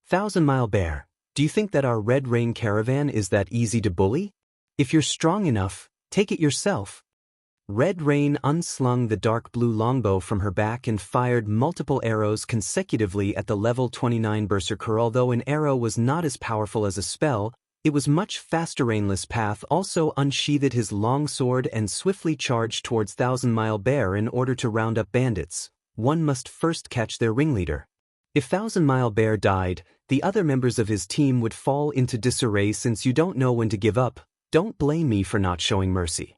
S1: Thousand Mile Bear, do you think that our Red Rain caravan is that easy to bully? If you're strong enough, take it yourself. Red Rain unslung the dark blue longbow from her back and fired multiple arrows consecutively at the level 29 berserker. Although an arrow was not as powerful as a spell, it was much faster. Rainless Path also unsheathed his long sword and swiftly charged towards Thousand Mile Bear. In order to round up bandits, one must first catch their ringleader. If Thousand Mile Bear died, the other members of his team would fall into disarray. Since you don't know when to give up, don't blame me for not showing mercy.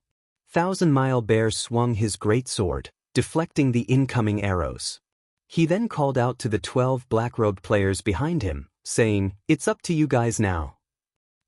S1: Thousand Mile Bear swung his great sword, deflecting the incoming arrows. He then called out to the 12 black-robed players behind him, saying, "It's up to you guys now."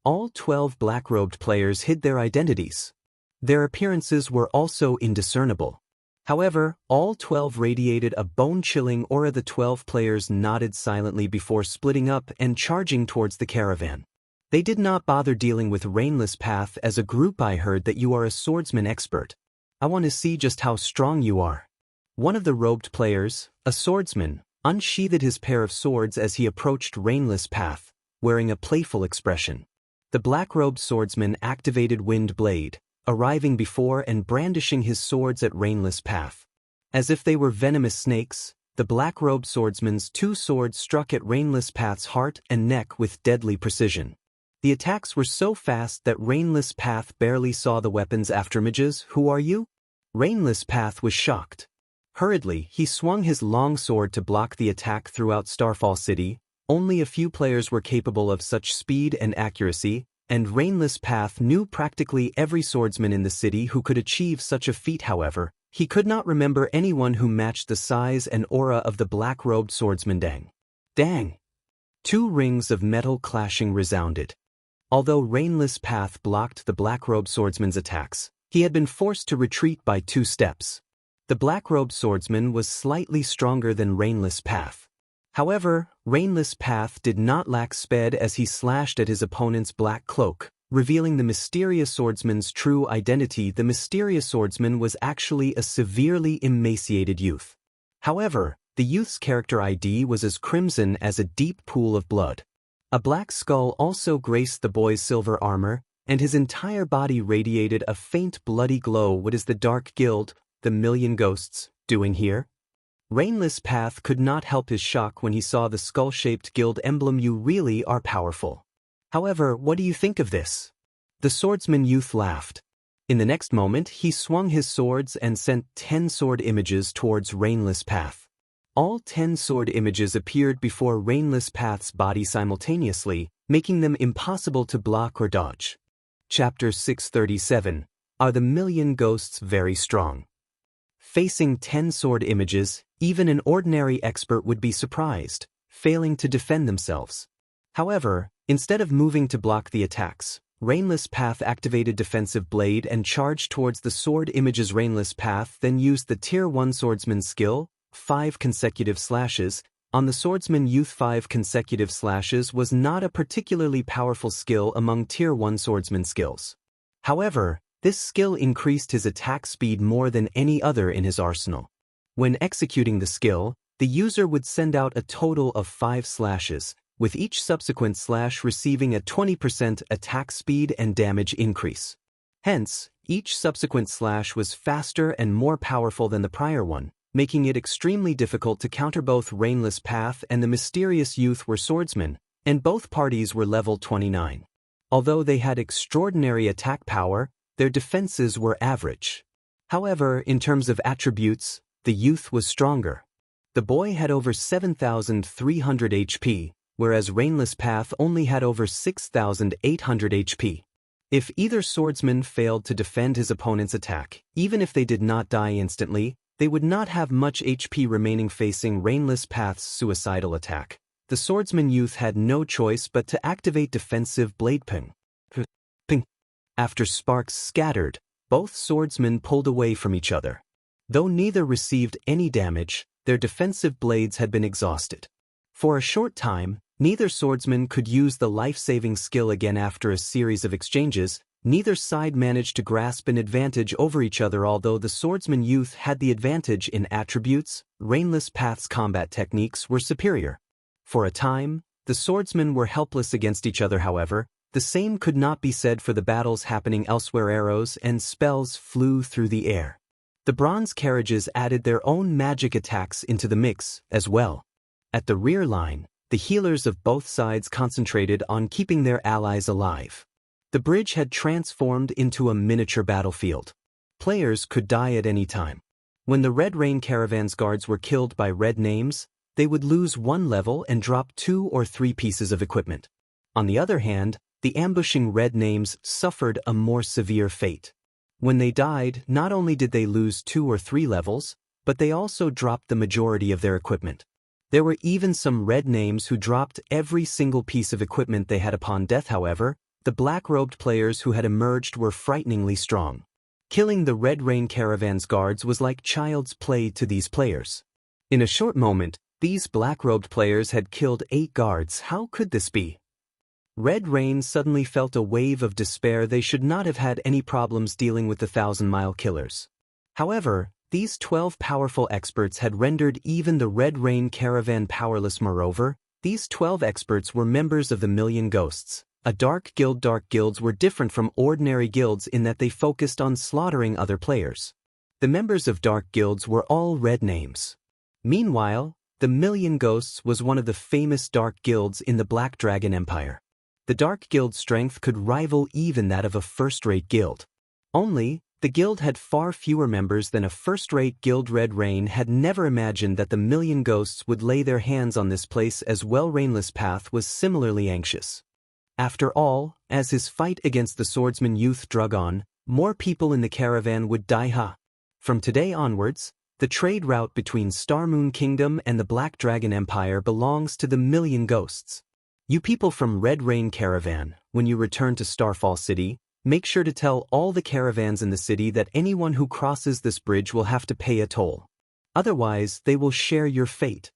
S1: All 12 black-robed players hid their identities. Their appearances were also indiscernible. However, all 12 radiated a bone-chilling aura. The 12 players nodded silently before splitting up and charging towards the caravan. They did not bother dealing with Rainless Path as a group. "I heard that you are a swordsman expert. I want to see just how strong you are." One of the robed players, a swordsman, unsheathed his pair of swords as he approached Rainless Path, wearing a playful expression. The black-robed swordsman activated Wind Blade, arriving before and brandishing his swords at Rainless Path. As if they were venomous snakes, the black-robed swordsman's two swords struck at Rainless Path's heart and neck with deadly precision. The attacks were so fast that Rainless Path barely saw the weapon's afterimages. "Who are you?" Rainless Path was shocked. Hurriedly, he swung his long sword to block the attack. Throughout Starfall City, only a few players were capable of such speed and accuracy, and Rainless Path knew practically every swordsman in the city who could achieve such a feat. However, he could not remember anyone who matched the size and aura of the black-robed swordsman. Dang! Two rings of metal clashing resounded. Although Rainless Path blocked the black-robed swordsman's attacks, he had been forced to retreat by 2 steps. The black-robed swordsman was slightly stronger than Rainless Path. However, Rainless Path did not lack speed as he slashed at his opponent's black cloak, revealing the mysterious swordsman's true identity. The mysterious swordsman was actually a severely emaciated youth. However, the youth's character ID was as crimson as a deep pool of blood. A black skull also graced the boy's silver armor, and his entire body radiated a faint bloody glow. "What is the Dark Guild, the Million Ghosts, doing here?" Rainless Path could not help his shock when he saw the skull-shaped guild emblem. "You really are powerful. However, what do you think of this?" The swordsman youth laughed. In the next moment, he swung his swords and sent 10 sword images towards Rainless Path. All 10 sword images appeared before Rainless Path's body simultaneously, making them impossible to block or dodge. Chapter 637. Are the Million Ghosts very strong? Facing 10 sword images, even an ordinary expert would be surprised, failing to defend themselves. However, instead of moving to block the attacks, Rainless Path activated Defensive Blade and charged towards the sword images. Rainless Path then used the Tier 1 swordsman skill, 5 consecutive slashes, on the swordsman youth. 5 consecutive slashes was not a particularly powerful skill among Tier 1 swordsman skills. However, this skill increased his attack speed more than any other in his arsenal. When executing the skill, the user would send out a total of 5 slashes, with each subsequent slash receiving a 20% attack speed and damage increase. Hence, each subsequent slash was faster and more powerful than the prior one, making it extremely difficult to counter. Both Rainless Path and the mysterious youth were swordsmen, and both parties were level 29. Although they had extraordinary attack power, their defenses were average. However, in terms of attributes, the youth was stronger. The boy had over 7,300 HP, whereas Rainless Path only had over 6,800 HP. If either swordsman failed to defend his opponent's attack, even if they did not die instantly, they would not have much HP remaining. Facing Rainless Path's suicidal attack, the swordsman youth had no choice but to activate Defensive Blade. Ping. After sparks scattered, both swordsmen pulled away from each other. Though neither received any damage, their defensive blades had been exhausted. For a short time, neither swordsman could use the life-saving skill again. After a series of exchanges, neither side managed to grasp an advantage over each other. Although the swordsman youth had the advantage in attributes, Rainless Path's combat techniques were superior. For a time, the swordsmen were helpless against each other. However, the same could not be said for the battles happening elsewhere. Arrows and spells flew through the air. The bronze carriages added their own magic attacks into the mix as well. At the rear line, the healers of both sides concentrated on keeping their allies alive. The bridge had transformed into a miniature battlefield. Players could die at any time. When the Red Rain Caravan's guards were killed by red names, they would lose 1 level and drop 2 or 3 pieces of equipment. On the other hand, the ambushing red names suffered a more severe fate. When they died, not only did they lose 2 or 3 levels, but they also dropped the majority of their equipment. There were even some red names who dropped every single piece of equipment they had upon death. However, the black-robed players who had emerged were frighteningly strong. Killing the Red Rain Caravan's guards was like child's play to these players. In a short moment, these black-robed players had killed 8 guards. How could this be? Red Rain suddenly felt a wave of despair. They should not have had any problems dealing with the 1,000-mile killers. However, These 12 powerful experts had rendered even the Red Rain Caravan powerless. Moreover, these 12 experts were members of the Million Ghosts, a dark guild. Dark guilds were different from ordinary guilds in that they focused on slaughtering other players. The members of dark guilds were all red names. Meanwhile, the Million Ghosts was one of the famous dark guilds in the Black Dragon Empire. The dark guild's strength could rival even that of a first-rate guild. Only, the guild had far fewer members than a first-rate guild. Red Rain had never imagined that the Million Ghosts would lay their hands on this place as well. Rainless Path was similarly anxious. After all, as his fight against the swordsman youth drug on, more people in the caravan would die. From today onwards, the trade route between Starmoon Kingdom and the Black Dragon Empire belongs to the Million Ghosts. You people from Red Rain Caravan, when you return to Starfall City, make sure to tell all the caravans in the city that anyone who crosses this bridge will have to pay a toll. Otherwise, they will share your fate.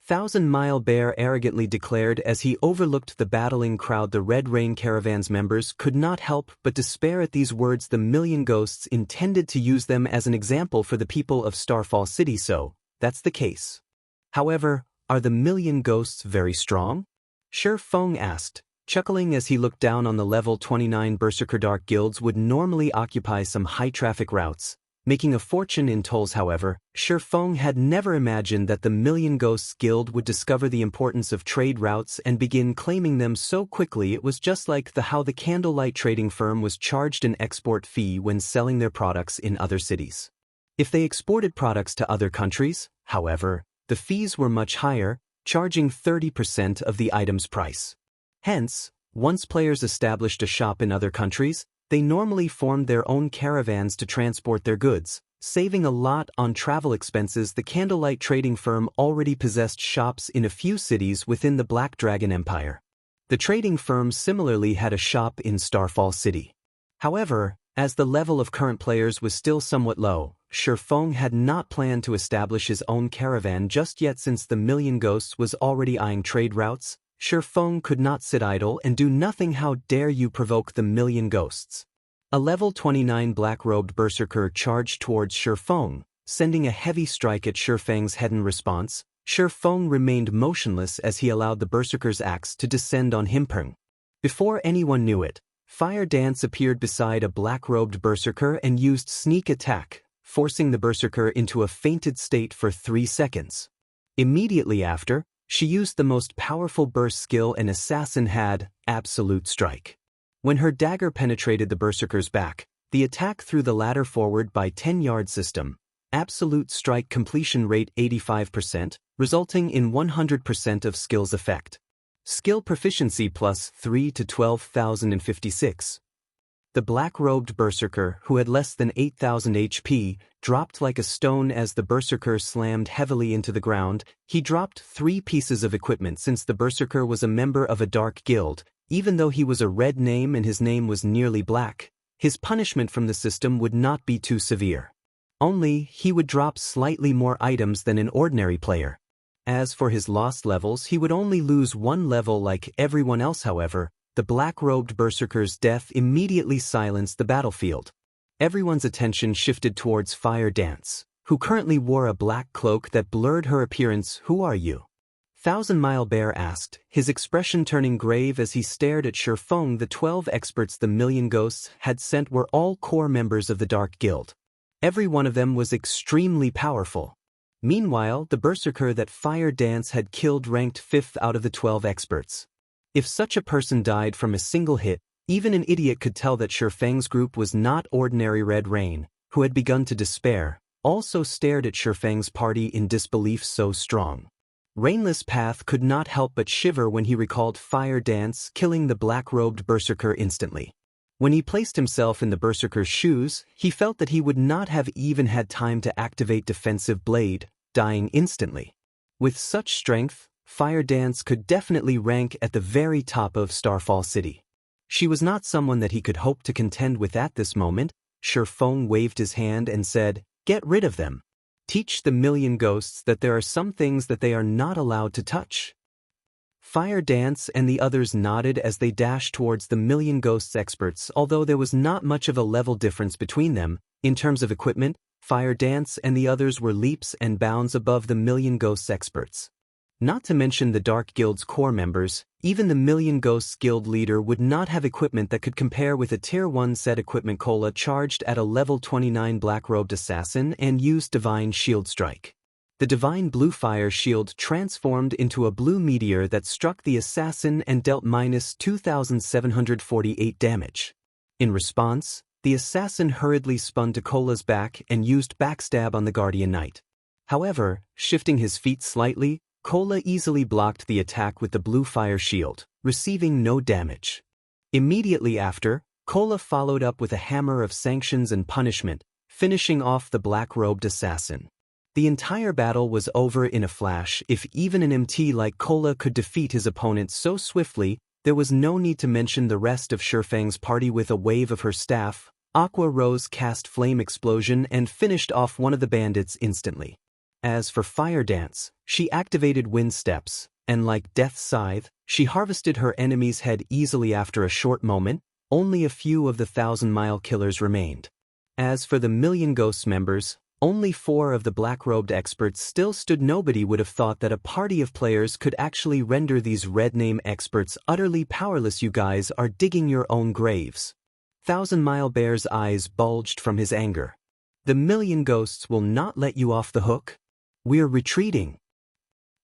S1: Thousand Mile Bear arrogantly declared as he overlooked the battling crowd. The Red Rain Caravan's members could not help but despair at these words. The Million Ghosts intended to use them as an example for the people of Starfall City, so that's the case. However, are the Million Ghosts very strong? Shi Feng asked, chuckling as he looked down on the level 29 Berserker. Dark guilds would normally occupy some high-traffic routes, making a fortune in tolls. However, Shi Feng had never imagined that the Million Ghosts Guild would discover the importance of trade routes and begin claiming them so quickly. It was just like how the Candlelight trading firm was charged an export fee when selling their products in other cities. If they exported products to other countries, however, the fees were much higher, charging 30% of the item's price. Hence, once players established a shop in other countries, they normally formed their own caravans to transport their goods, saving a lot on travel expenses. The Candlelight trading firm already possessed shops in a few cities within the Black Dragon Empire. The trading firm similarly had a shop in Starfall City. However, as the level of current players was still somewhat low, Shi Feng had not planned to establish his own caravan just yet. Since the Million Ghosts was already eyeing trade routes, Shi Feng could not sit idle and do nothing. How dare you provoke the Million Ghosts? A level 29 black-robed berserker charged towards Shi Feng, sending a heavy strike at Shi Feng's head. In response, Shi Feng remained motionless as he allowed the berserker's axe to descend on him. Before anyone knew it, Fire Dance appeared beside a black-robed berserker and used sneak attack, forcing the berserker into a fainted state for 3 seconds. Immediately after, she used the most powerful burst skill an assassin had, Absolute Strike. When her dagger penetrated the berserker's back, the attack threw the latter forward by 10-yard system. Absolute Strike completion rate 85%, resulting in 100% of skill's effect. Skill proficiency plus 3 to 12,056. The black-robed berserker, who had less than 8,000 HP, dropped like a stone as the berserker slammed heavily into the ground. He dropped 3 pieces of equipment. Since the berserker was a member of a dark guild, even though he was a red name and his name was nearly black, his punishment from the system would not be too severe. Only, he would drop slightly more items than an ordinary player. As for his lost levels, he would only lose 1 level like everyone else. However, the black-robed berserker's death immediately silenced the battlefield. Everyone's attention shifted towards Fire Dance, who currently wore a black cloak that blurred her appearance. Who are you? Thousand Mile Bear asked, his expression turning grave as he stared at Shi Feng. The 12 experts the Million Ghosts had sent were all core members of the Dark Guild. Every one of them was extremely powerful. Meanwhile, the berserker that Fire Dance had killed ranked 5th out of the 12 experts. If such a person died from a single hit, even an idiot could tell that Shi Feng's group was not ordinary. Red Rain, who had begun to despair, also stared at Shi Feng's party in disbelief so strong. Rainless Path could not help but shiver when he recalled Fire Dance killing the black-robed berserker instantly. When he placed himself in the berserker's shoes, he felt that he would not have even had time to activate Defensive Blade, dying instantly. With such strength, Fire Dance could definitely rank at the very top of Starfall City. She was not someone that he could hope to contend with at this moment. Shi Feng waved his hand and said, "Get rid of them. Teach the Million Ghosts that there are some things that they are not allowed to touch." Fire Dance and the others nodded as they dashed towards the Million Ghosts experts. Although there was not much of a level difference between them, in terms of equipment, Fire Dance and the others were leaps and bounds above the Million Ghosts experts. Not to mention the Dark Guild's core members, even the Million Ghosts Guild leader would not have equipment that could compare with a Tier 1 set equipment. Cola charged at a level 29 black-robed assassin and used Divine Shield Strike. The Divine Bluefire shield transformed into a blue meteor that struck the assassin and dealt minus 2,748 damage. In response, the assassin hurriedly spun to Cola's back and used Backstab on the Guardian Knight. However, shifting his feet slightly, Cola easily blocked the attack with the Bluefire shield, receiving no damage. Immediately after, Cola followed up with a hammer of sanctions and punishment, finishing off the black-robed assassin. The entire battle was over in a flash. If even an MT like Cola could defeat his opponent so swiftly, there was no need to mention the rest of Shifang's party. With a wave of her staff, Aqua Rose cast Flame Explosion and finished off one of the bandits instantly. As for Fire Dance, she activated Wind Steps, and like Death Scythe, she harvested her enemy's head easily. After a short moment, only a few of the 1,000-mile killers remained. As for the Million Ghosts members, only 4 of the black-robed experts still stood. Nobody would have thought that a party of players could actually render these red name experts utterly powerless. You guys are digging your own graves. 1,000-Mile Bear's eyes bulged from his anger. The Million Ghosts will not let you off the hook. We're retreating.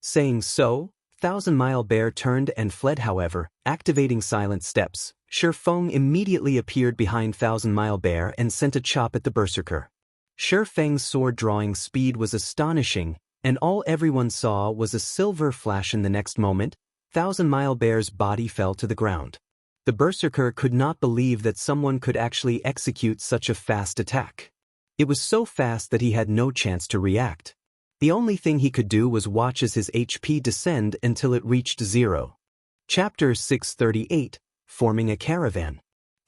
S1: Saying so, 1,000-Mile Bear turned and fled. However, activating Silent Steps, Shifang immediately appeared behind 1,000-Mile Bear and sent a chop at the Berserker. Shifang's sword-drawing speed was astonishing, and all everyone saw was a silver flash. In the next moment, 1,000-Mile Bear's body fell to the ground. The Berserker could not believe that someone could actually execute such a fast attack. It was so fast that he had no chance to react. The only thing he could do was watch as his HP descend until it reached 0. Chapter 638, Forming a Caravan.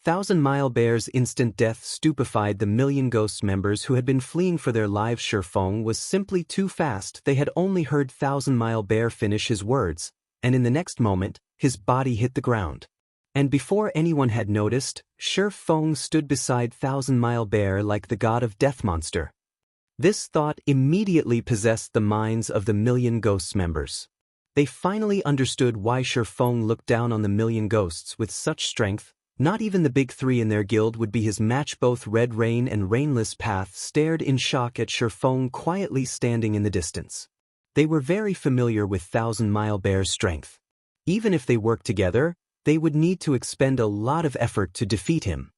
S1: 1,000-Mile Bear's instant death stupefied the Million Ghosts members who had been fleeing for their lives. Shifang was simply too fast. They had only heard 1,000-Mile Bear finish his words, and in the next moment, his body hit the ground. And before anyone had noticed, Shifang stood beside 1,000-Mile Bear like the god of death monster. This thought immediately possessed the minds of the Million Ghosts members. They finally understood why Shifang looked down on the Million Ghosts with such strength. Not even the big 3 in their guild would be his match. Both Red Rain and Rainless Path stared in shock at Shifang quietly standing in the distance. They were very familiar with 1,000-Mile Bear's strength. Even if they worked together, they would need to expend a lot of effort to defeat him.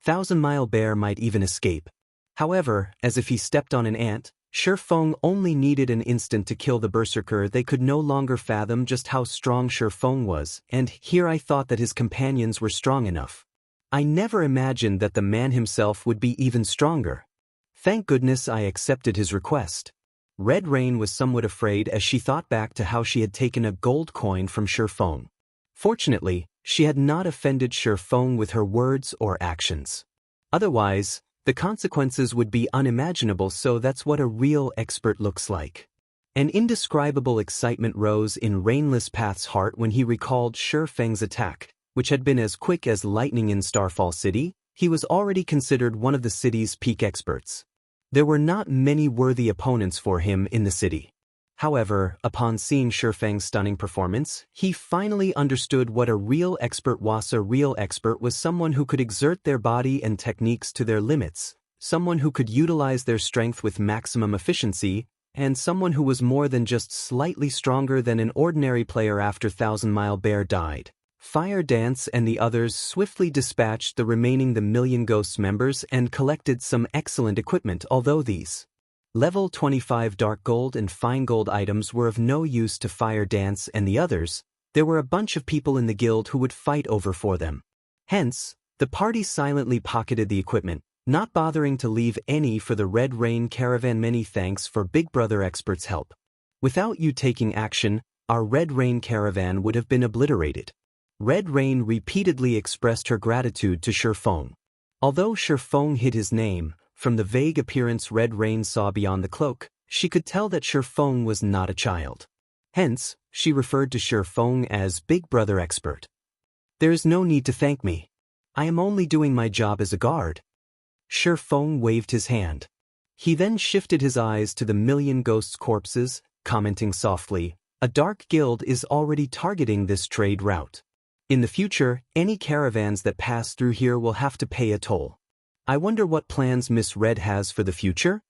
S1: 1,000-Mile Bear might even escape. However, as if he stepped on an ant, Shifang only needed an instant to kill the Berserker. They could no longer fathom just how strong Shifang was, and here I thought that his companions were strong enough. I never imagined that the man himself would be even stronger. Thank goodness I accepted his request. Red Rain was somewhat afraid as she thought back to how she had taken a gold coin from Shifang. Fortunately, she had not offended Shifang with her words or actions. Otherwise, the consequences would be unimaginable. So that's what a real expert looks like. An indescribable excitement rose in Rainless Path's heart when he recalled Shifang's attack, which had been as quick as lightning in Starfall City. He was already considered one of the city's peak experts. There were not many worthy opponents for him in the city. However, upon seeing Shifang's stunning performance, he finally understood what a real expert was. A real expert was someone who could exert their body and techniques to their limits, someone who could utilize their strength with maximum efficiency, and someone who was more than just slightly stronger than an ordinary player. After 1,000-Mile Bear died, Fire Dance and the others swiftly dispatched the remaining Million Ghosts members and collected some excellent equipment. Although these Level 25 Dark Gold and Fine Gold items were of no use to Fire Dance and the others, there were a bunch of people in the guild who would fight over for them. Hence, the party silently pocketed the equipment, not bothering to leave any for the Red Rain Caravan. Many thanks for Big Brother Expert's help. Without you taking action, our Red Rain Caravan would have been obliterated. Red Rain repeatedly expressed her gratitude to Shifang. Although Shifang hid his name, from the vague appearance Red Rain saw beyond the cloak, she could tell that Shifang was not a child. Hence, she referred to Shifang as Big Brother Expert. There is no need to thank me. I am only doing my job as a guard. Shifang waved his hand. He then shifted his eyes to the million ghosts' corpses, commenting softly, "A dark guild is already targeting this trade route. In the future, any caravans that pass through here will have to pay a toll. I wonder what plans Miss Red has for the future?"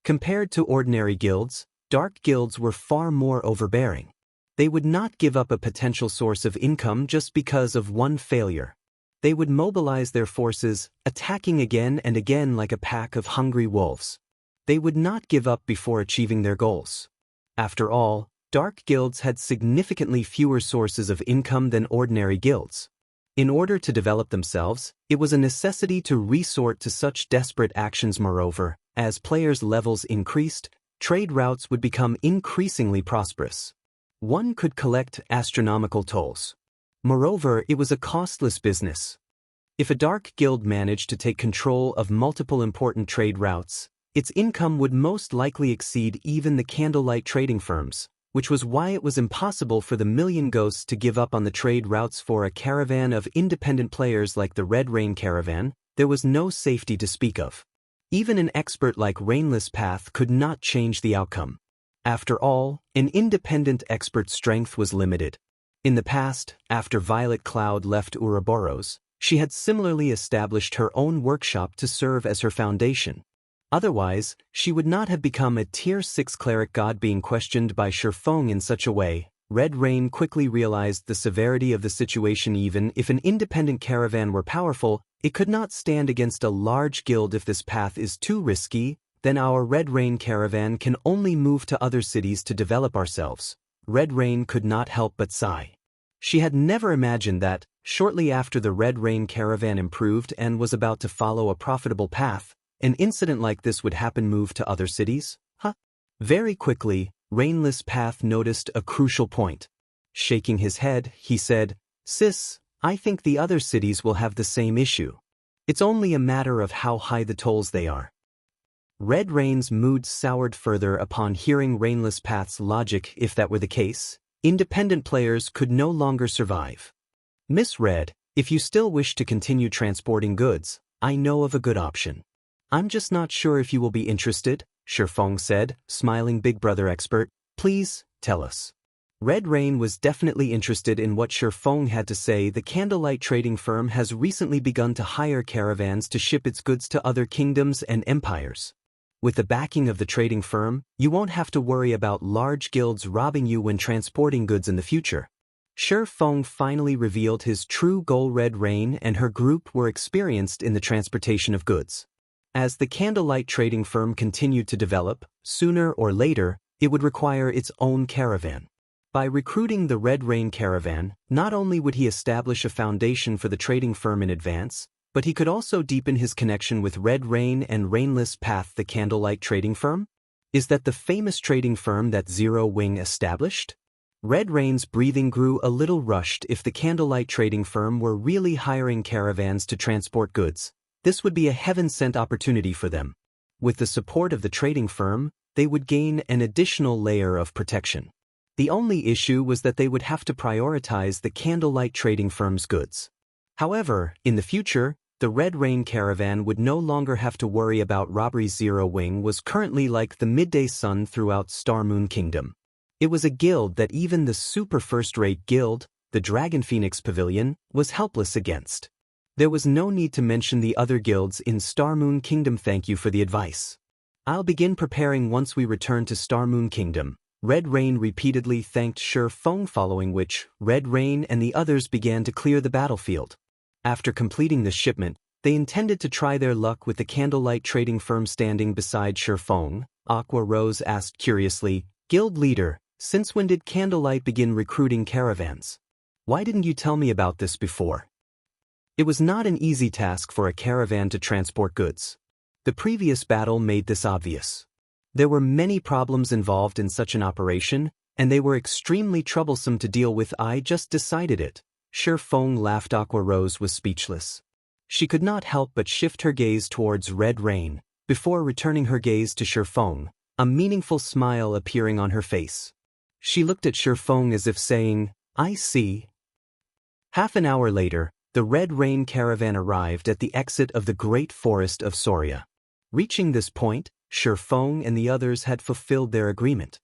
S1: Compared to ordinary guilds, dark guilds were far more overbearing. They would not give up a potential source of income just because of one failure. They would mobilize their forces, attacking again and again like a pack of hungry wolves. They would not give up before achieving their goals. After all, dark guilds had significantly fewer sources of income than ordinary guilds. In order to develop themselves, it was a necessity to resort to such desperate actions. Moreover, as players' levels increased, trade routes would become increasingly prosperous. One could collect astronomical tolls. Moreover, it was a costless business. If a dark guild managed to take control of multiple important trade routes, its income would most likely exceed even the candlelight trading firms, which was why it was impossible for the million ghosts to give up on the trade routes. For a caravan of independent players like the Red Rain Caravan, there was no safety to speak of. Even an expert like Rainless Path could not change the outcome. After all, an independent expert's strength was limited. In the past, after Violet Cloud left Ouroboros, she had similarly established her own workshop to serve as her foundation. Otherwise, she would not have become a Tier 6 cleric god. Being questioned by Shifeng in such a way, Red Rain quickly realized the severity of the situation. Even if an independent caravan were powerful, it could not stand against a large guild. If this path is too risky, then our Red Rain Caravan can only move to other cities to develop ourselves. Red Rain could not help but sigh. She had never imagined that, shortly after the Red Rain Caravan improved and was about to follow a profitable path, an incident like this would happen. Move to other cities? Very quickly, Rainless Path noticed a crucial point. Shaking his head, he said, "Sis, I think the other cities will have the same issue. It's only a matter of how high the tolls they are." Red Rain's mood soured further upon hearing Rainless Path's logic. If that were the case, independent players could no longer survive. "Miss Red, if you still wish to continue transporting goods, I know of a good option. I'm just not sure if you will be interested," Shifeng said, smiling. "Big brother expert, please, tell us." Red Rain was definitely interested in what Shifeng had to say. The candlelight trading firm has recently begun to hire caravans to ship its goods to other kingdoms and empires. With the backing of the trading firm, you won't have to worry about large guilds robbing you when transporting goods in the future. Shifeng finally revealed his true goal. Red Rain and her group were experienced in the transportation of goods. As the candlelight trading firm continued to develop, sooner or later, it would require its own caravan. By recruiting the Red Rain Caravan, not only would he establish a foundation for the trading firm in advance, but he could also deepen his connection with Red Rain and Rainless Path. The candlelight trading firm? Is that the famous trading firm that Zero Wing established? Red Rain's breathing grew a little rushed. If the candlelight trading firm were really hiring caravans to transport goods, this would be a heaven-sent opportunity for them. With the support of the trading firm, they would gain an additional layer of protection. The only issue was that they would have to prioritize the candlelight trading firm's goods. However, in the future, the Red Rain Caravan would no longer have to worry about robbery. Zero Wing was currently like the midday sun throughout Starmoon Kingdom. It was a guild that even the super first-rate guild, the Dragon Phoenix Pavilion, was helpless against. There was no need to mention the other guilds in Starmoon Kingdom. Thank you for the advice. I'll begin preparing once we return to Starmoon Kingdom. Red Rain repeatedly thanked Shifeng, following which, Red Rain and the others began to clear the battlefield. After completing the shipment, they intended to try their luck with the candlelight trading firm. Standing beside Shifeng, Aqua Rose asked curiously, "Guild leader, since when did Candlelight begin recruiting caravans? Why didn't you tell me about this before?" It was not an easy task for a caravan to transport goods. The previous battle made this obvious. There were many problems involved in such an operation, and they were extremely troublesome to deal with. "I just decided it." Shifeng laughed. Aqua Rose was speechless. She could not help but shift her gaze towards Red Rain, before returning her gaze to Shifeng, a meaningful smile appearing on her face. She looked at Shifeng as if saying, "I see." Half an hour later, the Red Rain Caravan arrived at the exit of the Great Forest of Soria. Reaching this point, Feng and the others had fulfilled their agreement.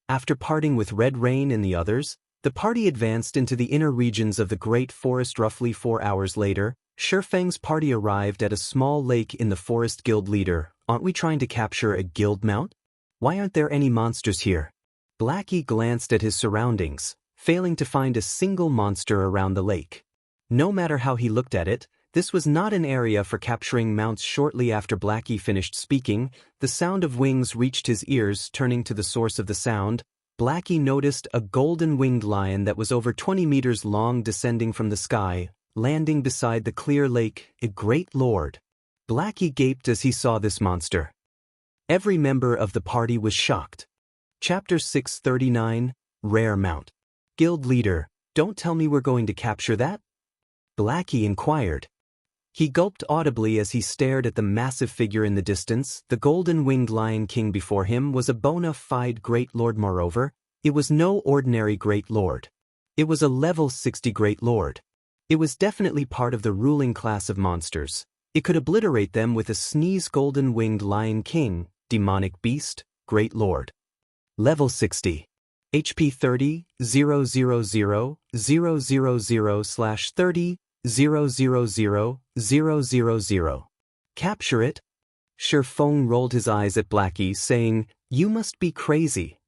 S1: After parting with Red Rain and the others, the party advanced into the inner regions of the Great Forest. Roughly 4 hours later, Feng's party arrived at a small lake. In the forest. Guild leader, aren't we trying to capture a guild mount? Why aren't there any monsters here? Blackie glanced at his surroundings, failing to find a single monster around the lake. No matter how he looked at it, this was not an area for capturing mounts. Shortly after Blackie finished speaking, the sound of wings reached his ears. Turning to the source of the sound, Blackie noticed a golden-winged lion that was over 20 meters long descending from the sky, landing beside the clear lake. A great lord! Blackie gaped as he saw this monster. Every member of the party was shocked. Chapter 639, Rare Mount. Guild leader, don't tell me we're going to capture that? Blackie inquired. He gulped audibly as he stared at the massive figure in the distance. The golden-winged Lion King before him was a bona fide Great Lord. Moreover, it was no ordinary Great Lord. It was a level 60 Great Lord. It was definitely part of the ruling class of monsters. It could obliterate them with a sneeze. Golden-winged Lion King, demonic beast, Great Lord. Level 60. HP 30, 000, 000/30, 000, 000. Capture it? Feng rolled his eyes at Blackie, saying, "You must be crazy."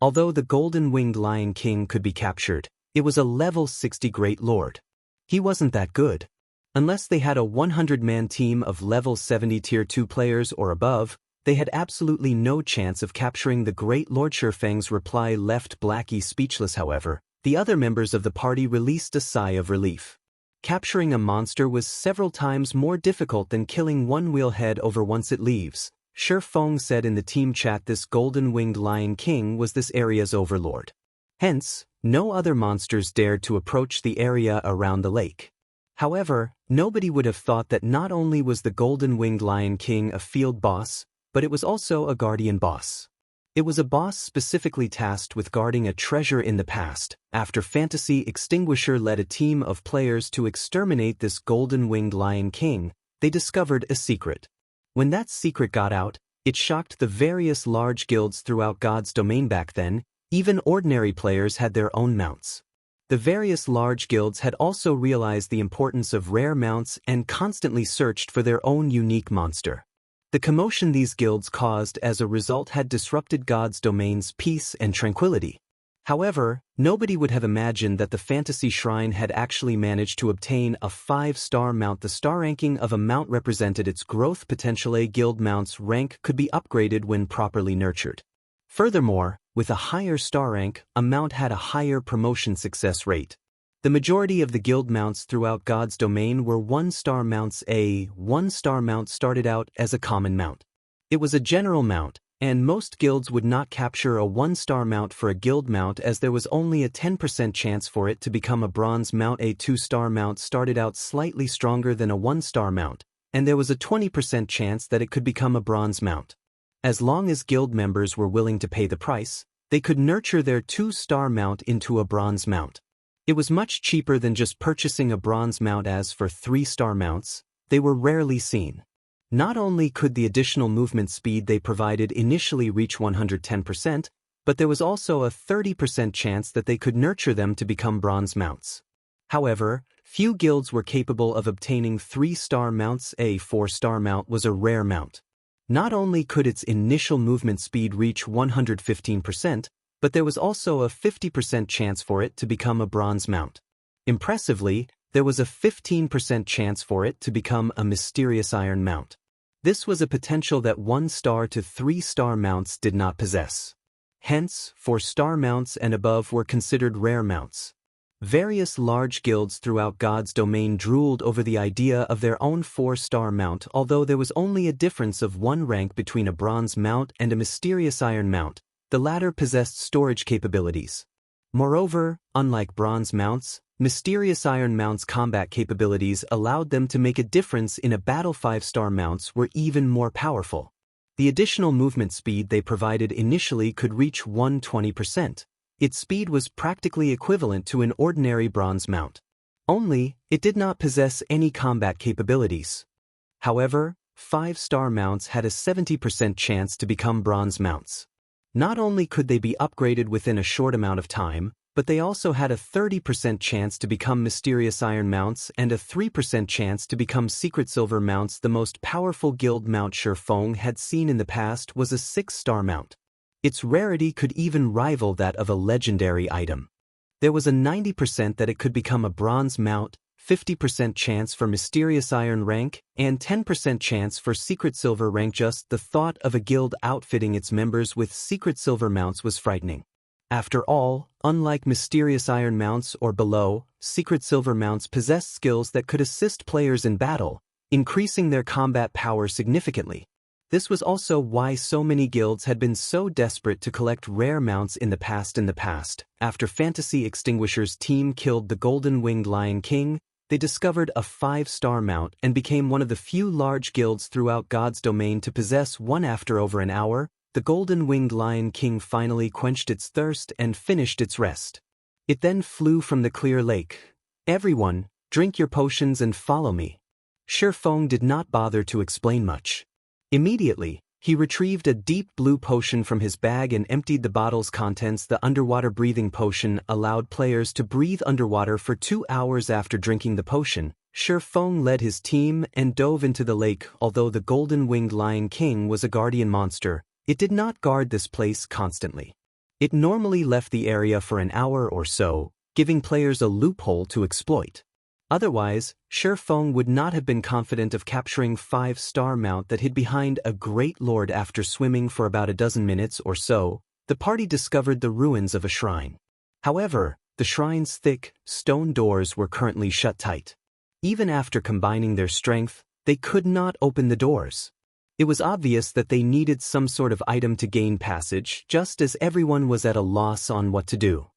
S1: Although the golden-winged Lion King could be captured, it was a level 60 Great Lord. He wasn't that good. Unless they had a 100-man team of level 70 Tier 2 players or above, they had absolutely no chance of capturing the Great Lord. Feng's reply left Blackie speechless. However, the other members of the party released a sigh of relief. Capturing a monster was several times more difficult than killing one wheelhead over once it leaves. Feng said in the team chat this golden-winged Lion King was this area's overlord. Hence, no other monsters dared to approach the area around the lake. However, nobody would have thought that not only was the golden-winged Lion King a field boss, but it was also a guardian boss. It was a boss specifically tasked with guarding a treasure in the past. After Fantasy Extinguisher led a team of players to exterminate this golden-winged Lion King, they discovered a secret. When that secret got out, it shocked the various large guilds throughout God's domain. Back then, even ordinary players had their own mounts. The various large guilds had also realized the importance of rare mounts and constantly searched for their own unique monster. The commotion these guilds caused as a result had disrupted God's domain's peace and tranquility. However, nobody would have imagined that the Fantasy Shrine had actually managed to obtain a 5-star mount. The star ranking of a mount represented its growth potential. A guild mount's rank could be upgraded when properly nurtured. Furthermore, with a higher star rank, a mount had a higher promotion success rate. The majority of the guild mounts throughout God's domain were 1-star mounts. A 1-star mount started out as a common mount. It was a general mount, and most guilds would not capture a 1-star mount for a guild mount as there was only a 10% chance for it to become a bronze mount. A 2-star mount started out slightly stronger than a 1-star mount, and there was a 20% chance that it could become a bronze mount. As long as guild members were willing to pay the price, they could nurture their 2-star mount into a bronze mount. It was much cheaper than just purchasing a bronze mount. As for 3-star mounts, they were rarely seen. Not only could the additional movement speed they provided initially reach 110%, but there was also a 30% chance that they could nurture them to become bronze mounts. However, few guilds were capable of obtaining 3-star mounts. A 4-star mount was a rare mount. Not only could its initial movement speed reach 115%, but there was also a 50% chance for it to become a bronze mount. Impressively, there was a 15% chance for it to become a mysterious iron mount. This was a potential that 1-star to 3-star mounts did not possess. Hence, 4-star mounts and above were considered rare mounts. Various large guilds throughout God's domain drooled over the idea of their own 4-star mount. Although there was only a difference of 1 rank between a bronze mount and a mysterious iron mount, the latter possessed storage capabilities. Moreover, unlike bronze mounts, mysterious iron mounts' combat capabilities allowed them to make a difference in a battle. 5-star mounts were even more powerful. The additional movement speed they provided initially could reach 120%. Its speed was practically equivalent to an ordinary bronze mount. Only, it did not possess any combat capabilities. However, 5-star mounts had a 70% chance to become bronze mounts. Not only could they be upgraded within a short amount of time, but they also had a 30% chance to become mysterious iron mounts and a 3% chance to become secret silver mounts. The most powerful guild mount Shurfeng had seen in the past was a 6-star mount. Its rarity could even rival that of a legendary item. There was a 90% that it could become a bronze mount, 50% chance for mysterious iron rank, and 10% chance for secret silver rank. Just the thought of a guild outfitting its members with secret silver mounts was frightening. After all, unlike mysterious iron mounts or below, secret silver mounts possessed skills that could assist players in battle, increasing their combat power significantly. This was also why so many guilds had been so desperate to collect rare mounts in the past. After Fantasy Extinguisher's team killed the Golden-Winged Lion King, they discovered a 5-star mount and became one of the few large guilds throughout God's domain to possess one. After over an hour, the Golden-Winged Lion King finally quenched its thirst and finished its rest. It then flew from the clear lake. "Everyone, drink your potions and follow me." Shurfeng did not bother to explain much. Immediately, he retrieved a deep blue potion from his bag and emptied the bottle's contents. The underwater breathing potion allowed players to breathe underwater for 2 hours. After drinking the potion, Shurfeng led his team and dove into the lake. Although the Golden-Winged Lion King was a guardian monster, it did not guard this place constantly. It normally left the area for an hour or so, giving players a loophole to exploit. Otherwise, Shurfeng would not have been confident of capturing 5-star mount that hid behind a great lord. After swimming for about a dozen minutes or so, the party discovered the ruins of a shrine. However, the shrine's thick, stone doors were currently shut tight. Even after combining their strength, they could not open the doors. It was obvious that they needed some sort of item to gain passage, just as everyone was at a loss on what to do.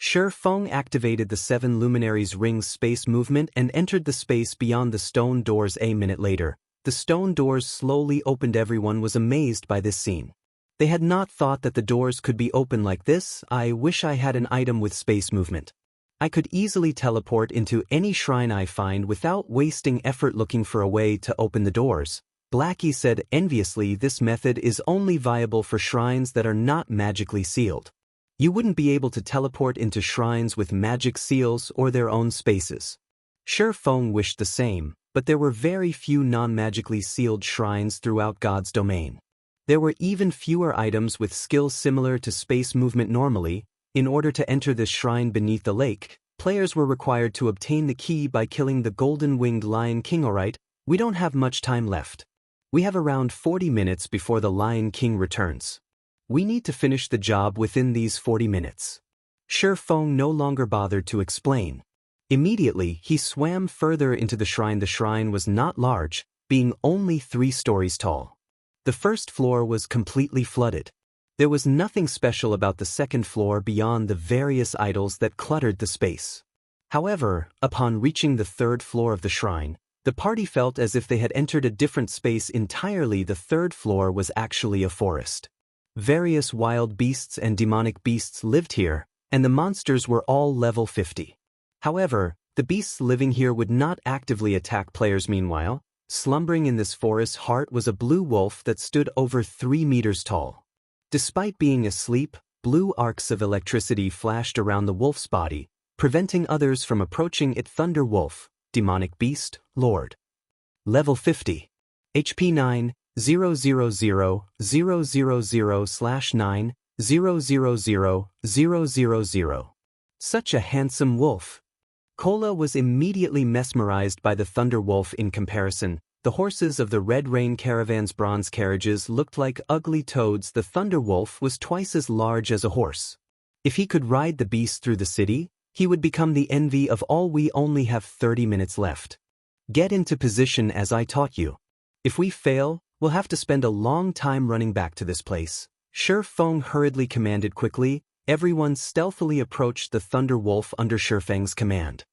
S1: Shurfeng activated the 7 Luminaries' Rings space movement and entered the space beyond the stone doors. A minute later, the stone doors slowly opened. Everyone was amazed by this scene. They had not thought that the doors could be open like this. "I wish I had an item with space movement. I could easily teleport into any shrine I find without wasting effort looking for a way to open the doors," Blackie said enviously. "This method is only viable for shrines that are not magically sealed. You wouldn't be able to teleport into shrines with magic seals or their own spaces." Shurfeng wished the same, but there were very few non-magically sealed shrines throughout God's domain. There were even fewer items with skills similar to space movement. Normally, in order to enter this shrine beneath the lake, players were required to obtain the key by killing the Golden-Winged Lion King. Alright, we don't have much time left. We have around 40 minutes before the Lion King returns. We need to finish the job within these 40 minutes. Shurfeng no longer bothered to explain. Immediately, he swam further into the shrine. The shrine was not large, being only 3 stories tall. The first floor was completely flooded. There was nothing special about the second floor beyond the various idols that cluttered the space. However, upon reaching the 3rd floor of the shrine, the party felt as if they had entered a different space entirely. The 3rd floor was actually a forest. Various wild beasts and demonic beasts lived here, and the monsters were all level 50. However, the beasts living here would not actively attack players. Meanwhile, slumbering in this forest's heart was a blue wolf that stood over 3 meters tall. Despite being asleep, blue arcs of electricity flashed around the wolf's body, preventing others from approaching it. Thunder Wolf, demonic beast, Lord. Level 50. HP 9, 000/9, 000/000. Such a handsome wolf. Kola was immediately mesmerized by the Thunder Wolf. In comparison, the horses of the Red Rain Caravan's bronze carriages looked like ugly toads. The Thunder Wolf was twice as large as a horse. If he could ride the beast through the city, he would become the envy of all. We only have 30 minutes left. Get into position as I taught you. If we fail, we'll have to spend a long time running back to this place. Shurfeng hurriedly commanded. Quickly, everyone stealthily approached the Thunder Wolf under Shurfeng's command.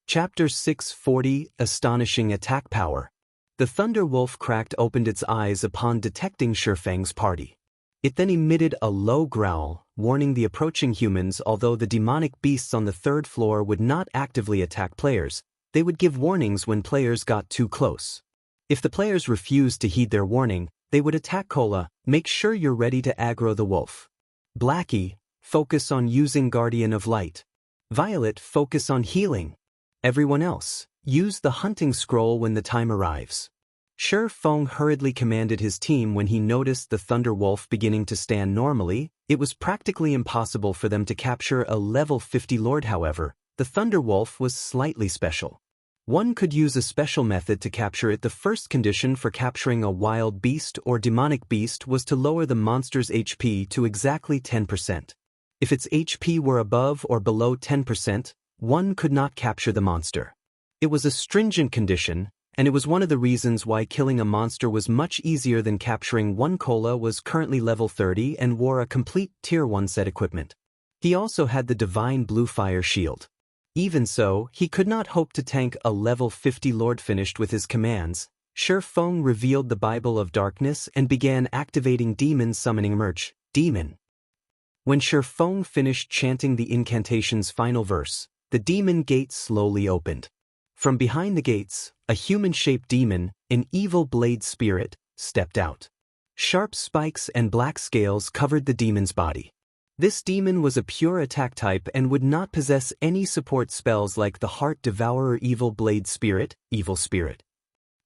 S1: Chapter 640, Astonishing Attack Power. The Thunder Wolf opened its eyes upon detecting Shurfeng's party. It then emitted a low growl, warning the approaching humans. Although the demonic beasts on the 3rd floor would not actively attack players, they would give warnings when players got too close. If the players refused to heed their warning, they would attack Cola. Make sure you're ready to aggro the wolf. Blackie, focus on using Guardian of Light. Violet, focus on healing. Everyone else, use the hunting scroll when the time arrives. Shi Feng hurriedly commanded his team when he noticed the Thunder Wolf beginning to stand normally. It was practically impossible for them to capture a level 50 lord. However, the Thunder Wolf was slightly special. One could use a special method to capture it. The first condition for capturing a wild beast or demonic beast was to lower the monster's HP to exactly 10%. If its HP were above or below 10%, one could not capture the monster. It was a stringent condition, and it was one of the reasons why killing a monster was much easier than capturing one. Cola was currently level 30 and wore a complete Tier 1 set equipment. He also had the divine Bluefire shield. Even so, he could not hope to tank a level 50 lord. Finished with his commands, Shi Feng revealed the Bible of Darkness and began activating demon summoning merch, demon. When Shi Feng finished chanting the incantation's final verse, the demon gate slowly opened. From behind the gates, a human-shaped demon, an evil blade spirit, stepped out. Sharp spikes and black scales covered the demon's body. This demon was a pure attack type and would not possess any support spells like the Heart Devourer. Evil Blade Spirit, Evil Spirit.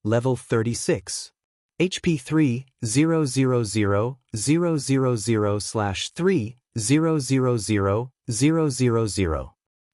S1: Level 36. HP 3.000/3.000/000.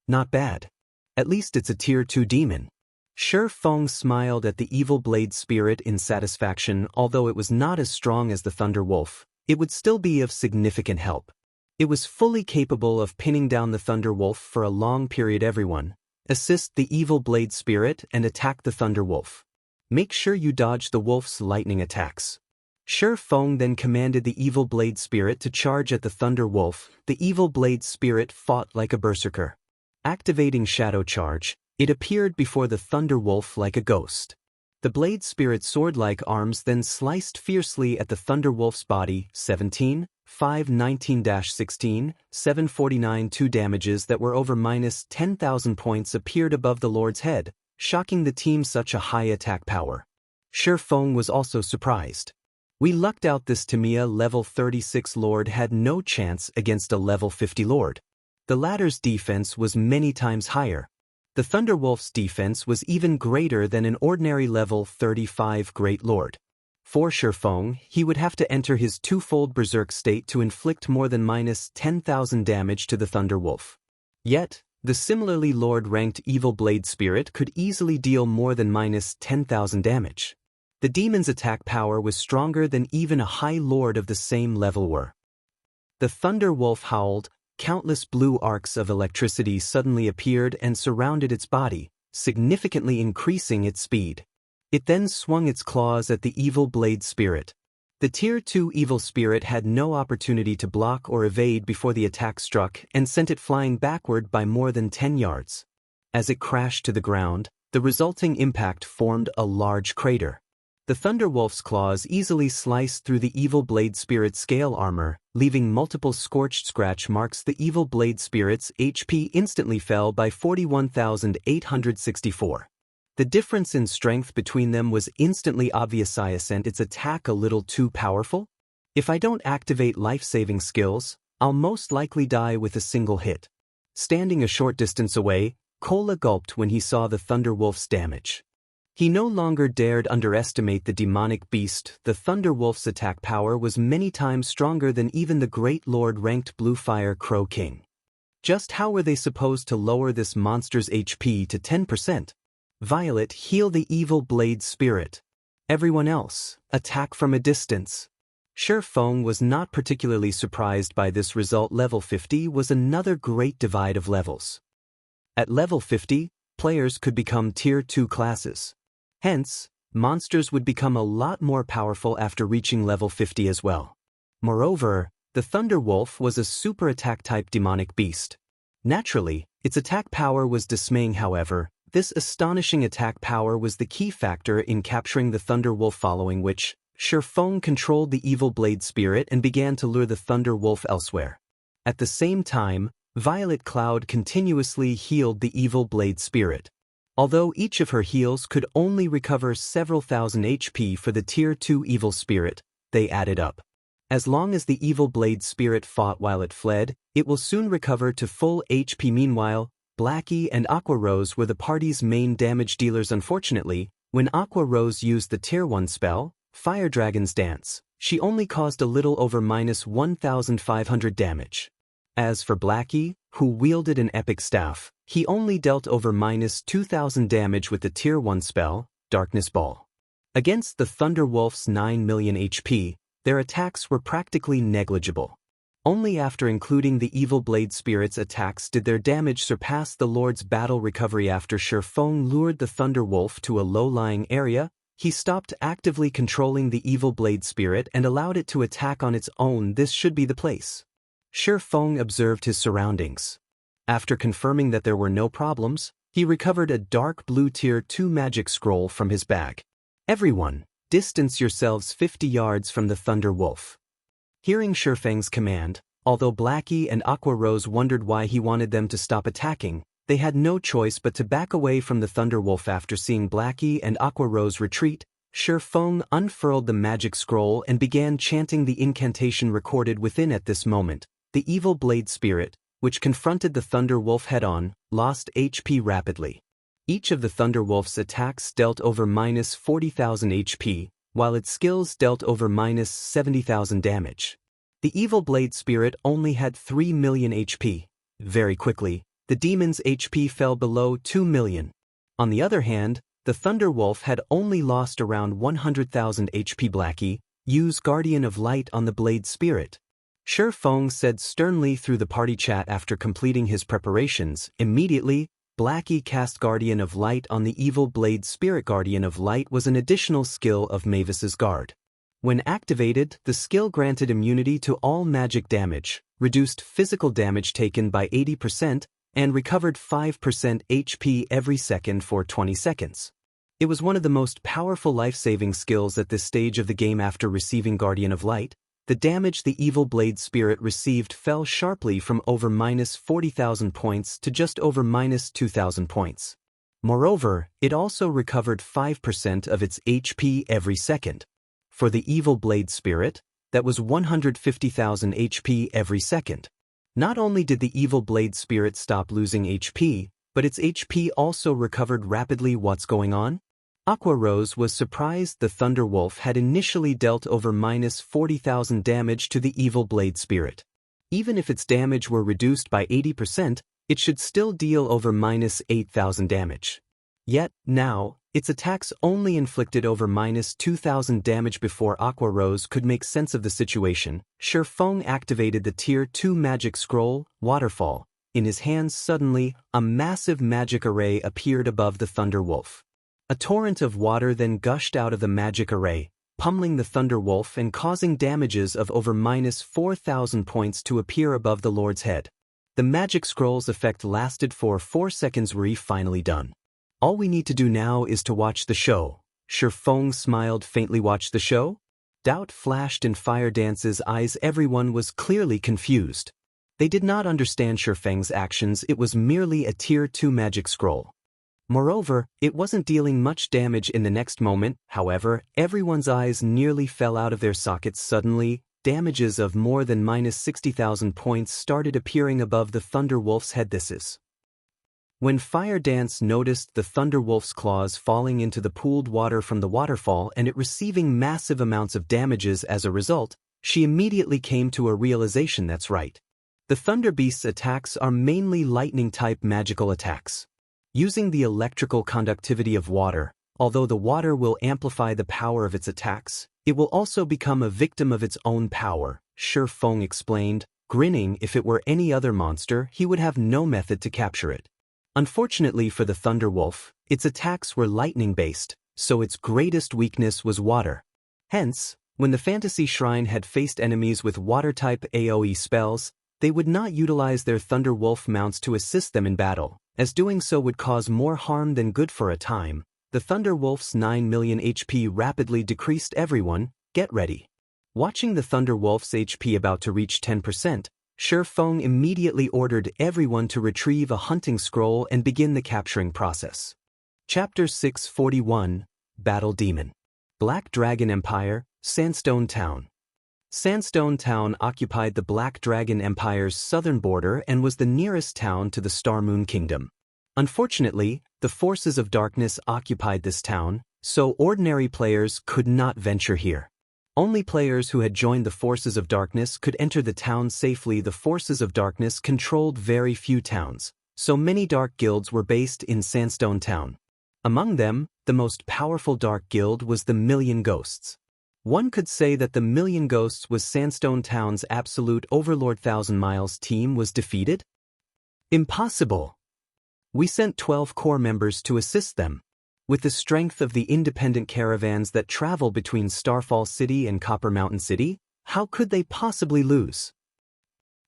S1: Not bad. At least it's a Tier 2 demon. Shi Feng smiled at the Evil Blade Spirit in satisfaction. Although it was not as strong as the Thunder Wolf, it would still be of significant help. It was fully capable of pinning down the Thunder Wolf for a long period. Everyone, assist the Evil Blade Spirit and attack the Thunder Wolf. Make sure you dodge the wolf's lightning attacks. Shi Feng then commanded the Evil Blade Spirit to charge at the Thunder Wolf. The Evil Blade Spirit fought like a berserker. Activating Shadow Charge, it appeared before the Thunder Wolf like a ghost. The Blade Spirit's sword-like arms then sliced fiercely at the Thunder Wolf's body. 17, 519-16, 749. 2 damages that were over -10,000 points appeared above the Lord's head, shocking the team. Such a high attack power. Shi Feng was also surprised. We lucked out. This Tamiya level 36 Lord had no chance against a level 50 Lord. The latter's defense was many times higher. The Thunder Wolf's defense was even greater than an ordinary level 35 Great Lord. For Shi Feng, he would have to enter his twofold berserk state to inflict more than -10,000 damage to the Thunder Wolf. Yet, the similarly Lord-ranked Evil Blade Spirit could easily deal more than -10,000 damage. The demon's attack power was stronger than even a high lord of the same level were. The Thunder Wolf howled. Countless blue arcs of electricity suddenly appeared and surrounded its body, significantly increasing its speed. It then swung its claws at the Evil Blade Spirit. The Tier 2 Evil Spirit had no opportunity to block or evade before the attack struck and sent it flying backward by more than 10 yards. As it crashed to the ground, the resulting impact formed a large crater. The Thunder Wolf's claws easily sliced through the Evil Blade Spirit's scale armor, leaving multiple scorched scratch marks. The Evil Blade Spirit's HP instantly fell by 41,864. The difference in strength between them was instantly obvious. I sent its attack a little too powerful? If I don't activate life-saving skills, I'll most likely die with a single hit. Standing a short distance away, Cola gulped when he saw the Thunder Wolf's damage. He no longer dared underestimate the demonic beast. The Thunder Wolf's attack power was many times stronger than even the Great Lord-ranked Bluefire Crow King. Just how were they supposed to lower this monster's HP to 10%? Violet, heal the Evil Blade Spirit. Everyone else, attack from a distance. Shi Feng was not particularly surprised by this result. Level 50 was another great divide of levels. At level 50, players could become Tier 2 classes. Hence, monsters would become a lot more powerful after reaching level 50 as well. Moreover, the Thunder Wolf was a super attack type demonic beast. Naturally, its attack power was dismaying. However, this astonishing attack power was the key factor in capturing the Thunder Wolf, following which, Shi Feng controlled the Evil Blade Spirit and began to lure the Thunder Wolf elsewhere. At the same time, Violet Cloud continuously healed the Evil Blade Spirit. Although each of her heals could only recover several thousand HP for the Tier 2 evil spirit, they added up. As long as the evil blade spirit fought while it fled, it will soon recover to full HP. Meanwhile, Blackie and Aqua Rose were the party's main damage dealers. Unfortunately, when Aqua Rose used the Tier 1 spell, Fire Dragon's Dance, she only caused a little over -1,500 damage. As for Blackie, who wielded an epic staff, he only dealt over -2,000 damage with the Tier 1 spell, Darkness Ball. Against the Thunder Wolf's 9 million HP, their attacks were practically negligible. Only after including the Evil Blade Spirit's attacks did their damage surpass the Lord's battle recovery. After Shifeng lured the Thunder Wolf to a low-lying area, he stopped actively controlling the Evil Blade Spirit and allowed it to attack on its own. This should be the place. Shifeng observed his surroundings. After confirming that there were no problems, he recovered a dark blue Tier 2 magic scroll from his bag. Everyone, distance yourselves 50 yards from the Thunder Wolf. Hearing Shifeng's command, although Blackie and Aqua Rose wondered why he wanted them to stop attacking, they had no choice but to back away from the Thunder Wolf. After seeing Blackie and Aqua Rose retreat, Shifeng unfurled the magic scroll and began chanting the incantation recorded within. At this moment, the Evil Blade Spirit, which confronted the Thunder Wolf head-on, lost HP rapidly. Each of the Thunder Wolf's attacks dealt over -40,000 HP, while its skills dealt over -70,000 damage. The Evil Blade Spirit only had 3 million HP. Very quickly, the demon's HP fell below 2 million. On the other hand, the Thunder Wolf had only lost around 100,000 HP. Blackie, use Guardian of Light on the Blade Spirit. Shifeng said sternly through the party chat. After completing his preparations, immediately, Blackie cast Guardian of Light on the Evil Blade Spirit. Guardian of Light was an additional skill of Mavis's Guard. When activated, the skill granted immunity to all magic damage, reduced physical damage taken by 80%, and recovered 5% HP every second for 20 seconds. It was one of the most powerful life-saving skills at this stage of the game. After receiving Guardian of Light, the damage the Evil Blade Spirit received fell sharply from over -40,000 points to just over -2,000 points. Moreover, it also recovered 5% of its HP every second. For the Evil Blade Spirit, that was 150,000 HP every second. Not only did the Evil Blade Spirit stop losing HP, but its HP also recovered rapidly. What's going on? Aqua Rose was surprised the Thunder Wolf had initially dealt over -40,000 damage to the Evil Blade Spirit. Even if its damage were reduced by 80%, it should still deal over -8,000 damage. Yet, now, its attacks only inflicted over -2,000 damage. Before Aqua Rose could make sense of the situation, Shifeng activated the Tier 2 magic scroll, Waterfall. In his hands suddenly, a massive magic array appeared above the Thunder Wolf. A torrent of water then gushed out of the magic array, pummeling the Thunder Wolf and causing damages of over -4,000 points to appear above the Lord's head. The magic scroll's effect lasted for 4 seconds. We're finally done. All we need to do now is to watch the show. Shifeng smiled faintly. Watch the show? Doubt flashed in Fire Dance's eyes. Everyone was clearly confused. They did not understand Shifeng's actions. It was merely a Tier 2 magic scroll. Moreover, it wasn't dealing much damage. In the next moment, however, everyone's eyes nearly fell out of their sockets. Suddenly, damages of more than -60,000 points started appearing above the Thunder Wolf's head. This is when Fire Dance noticed the Thunder Wolf's claws falling into the pooled water from the waterfall and it receiving massive amounts of damages as a result. She immediately came to a realization. That's right. The Thunder Beast's attacks are mainly lightning-type magical attacks. Using the electrical conductivity of water, although the water will amplify the power of its attacks, it will also become a victim of its own power, Shifeng explained, grinning. If it were any other monster, he would have no method to capture it. Unfortunately for the Thunder Wolf, its attacks were lightning-based, so its greatest weakness was water. Hence, when the Fantasy Shrine had faced enemies with water-type AoE spells, they would not utilize their Thunder Wolf mounts to assist them in battle, as doing so would cause more harm than good. For a time, the Thunder Wolf's 9 million HP rapidly decreased. Everyone, get ready. Watching the Thunder Wolf's HP about to reach 10%, Shifeng immediately ordered everyone to retrieve a hunting scroll and begin the capturing process. Chapter 641, Battle Demon. Black Dragon Empire, Sandstone Town. Sandstone Town occupied the Black Dragon Empire's southern border and was the nearest town to the Starmoon Kingdom. Unfortunately, the forces of darkness occupied this town, so ordinary players could not venture here. Only players who had joined the forces of darkness could enter the town safely. The forces of darkness controlled very few towns, so many dark guilds were based in Sandstone Town. Among them, the most powerful dark guild was the Million Ghosts. One could say that the Million Ghosts was Sandstone Town's absolute overlord. 1,000 Miles team was defeated? Impossible! We sent 12 core members to assist them. With the strength of the independent caravans that travel between Starfall City and Copper Mountain City, how could they possibly lose?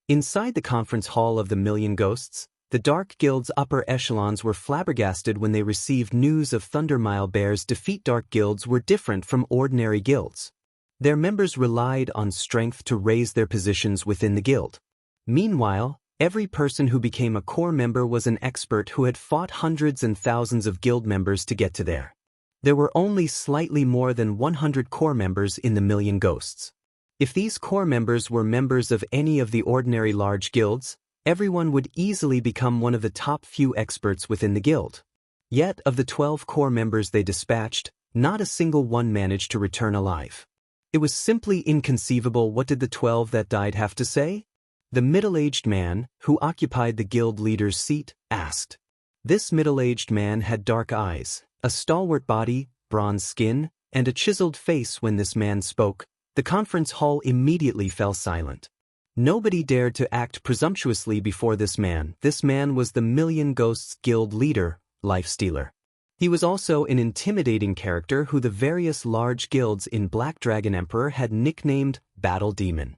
S1: Inside the conference hall of the Million Ghosts, the Dark Guild's upper echelons were flabbergasted when they received news of Thundermile Bear's defeat. Dark Guilds were different from ordinary guilds. Their members relied on strength to raise their positions within the guild. Meanwhile, every person who became a core member was an expert who had fought hundreds and thousands of guild members to get to there. There were only slightly more than 100 core members in the Million Ghosts. If these core members were members of any of the ordinary large guilds, everyone would easily become one of the top few experts within the guild. Yet, of the 12 core members they dispatched, not a single one managed to return alive. It was simply inconceivable. What did the 12 that died have to say? The middle-aged man, who occupied the guild leader's seat, asked. This middle-aged man had dark eyes, a stalwart body, bronze skin, and a chiseled face. When this man spoke, the conference hall immediately fell silent. Nobody dared to act presumptuously before this man. This man was the Million Ghosts guild leader, Lifestealer. He was also an intimidating character who the various large guilds in Black Dragon Emperor had nicknamed Battle Demon.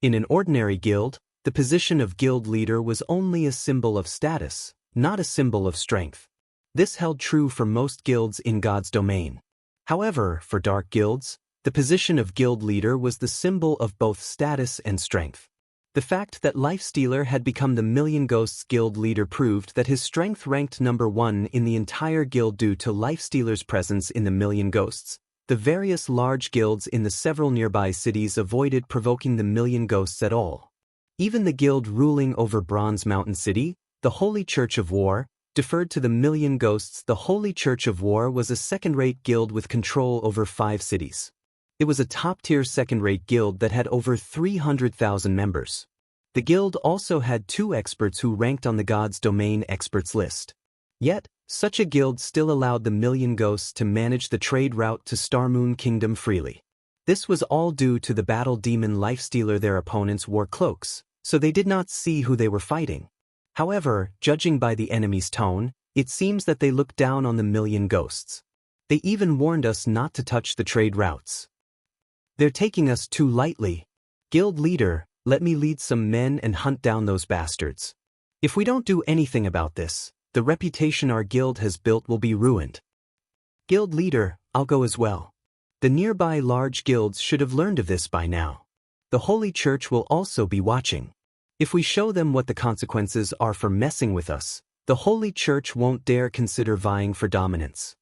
S1: In an ordinary guild, the position of guild leader was only a symbol of status, not a symbol of strength. This held true for most guilds in God's domain. However, for dark guilds, the position of guild leader was the symbol of both status and strength. The fact that Lifestealer had become the Million Ghosts guild leader proved that his strength ranked number 1 in the entire guild. Due to Lifestealer's presence in the Million Ghosts, the various large guilds in the several nearby cities avoided provoking the Million Ghosts at all. Even the guild ruling over Bronze Mountain City, the Holy Church of War, deferred to the Million Ghosts. The Holy Church of War was a second-rate guild with control over 5 cities. It was a top-tier second-rate guild that had over 300,000 members. The guild also had 2 experts who ranked on the God's Domain experts list. Yet, such a guild still allowed the Million Ghosts to manage the trade route to Starmoon Kingdom freely. This was all due to the Battle Demon Lifestealer. Their opponents wore cloaks, so they did not see who they were fighting. However, judging by the enemy's tone, it seems that they looked down on the Million Ghosts. They even warned us not to touch the trade routes. They're taking us too lightly. Guild leader, let me lead some men and hunt down those bastards. If we don't do anything about this, the reputation our guild has built will be ruined. Guild leader, I'll go as well. The nearby large guilds should have learned of this by now. The Holy Church will also be watching. If we show them what the consequences are for messing with us, the Holy Church won't dare consider vying for dominance.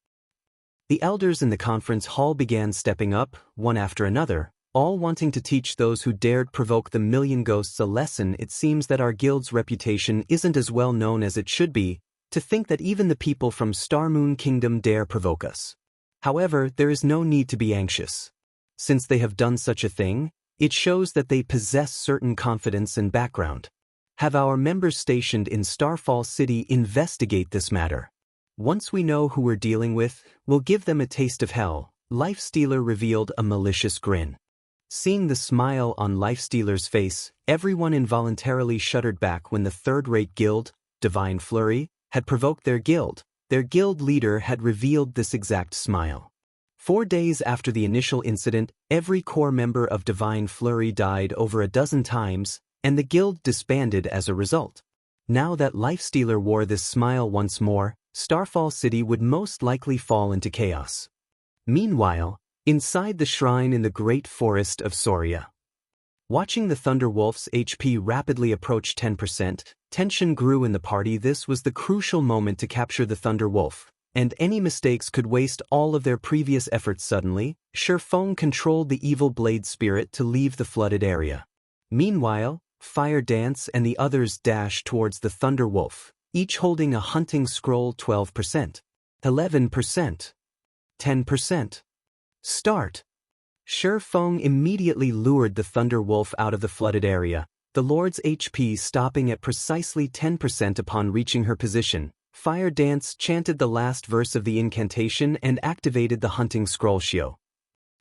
S1: The elders in the conference hall began stepping up, one after another, all wanting to teach those who dared provoke the Million Ghosts a lesson. It seems that our guild's reputation isn't as well known as it should be, to think that even the people from Starmoon Kingdom dare provoke us. However, there is no need to be anxious. Since they have done such a thing, it shows that they possess certain confidence and background. Have our members stationed in Starfall City investigate this matter. Once we know who we're dealing with, we'll give them a taste of hell. Lifestealer revealed a malicious grin. Seeing the smile on Lifestealer's face, everyone involuntarily shuddered back when the third-rate guild, Divine Flurry, had provoked their guild. Their guild leader had revealed this exact smile. 4 days after the initial incident, every core member of Divine Flurry died over a dozen times, and the guild disbanded as a result. Now that Lifestealer wore this smile once more, Starfall City would most likely fall into chaos. Meanwhile, inside the shrine in the Great Forest of Soria. Watching the Thunderwolf's HP rapidly approach 10%, tension grew in the party. This was the crucial moment to capture the Thunderwolf, and any mistakes could waste all of their previous efforts. Suddenly, Shifeng controlled the evil blade spirit to leave the flooded area. Meanwhile, Fire Dance and the others dashed towards the Thunder Wolf, each holding a hunting scroll. 12%, 11%, 10%. Start! Shifeng immediately lured the Thunder Wolf out of the flooded area, the Lord's HP stopping at precisely 10% upon reaching her position. Fire Dance chanted the last verse of the incantation and activated the hunting scroll Shio.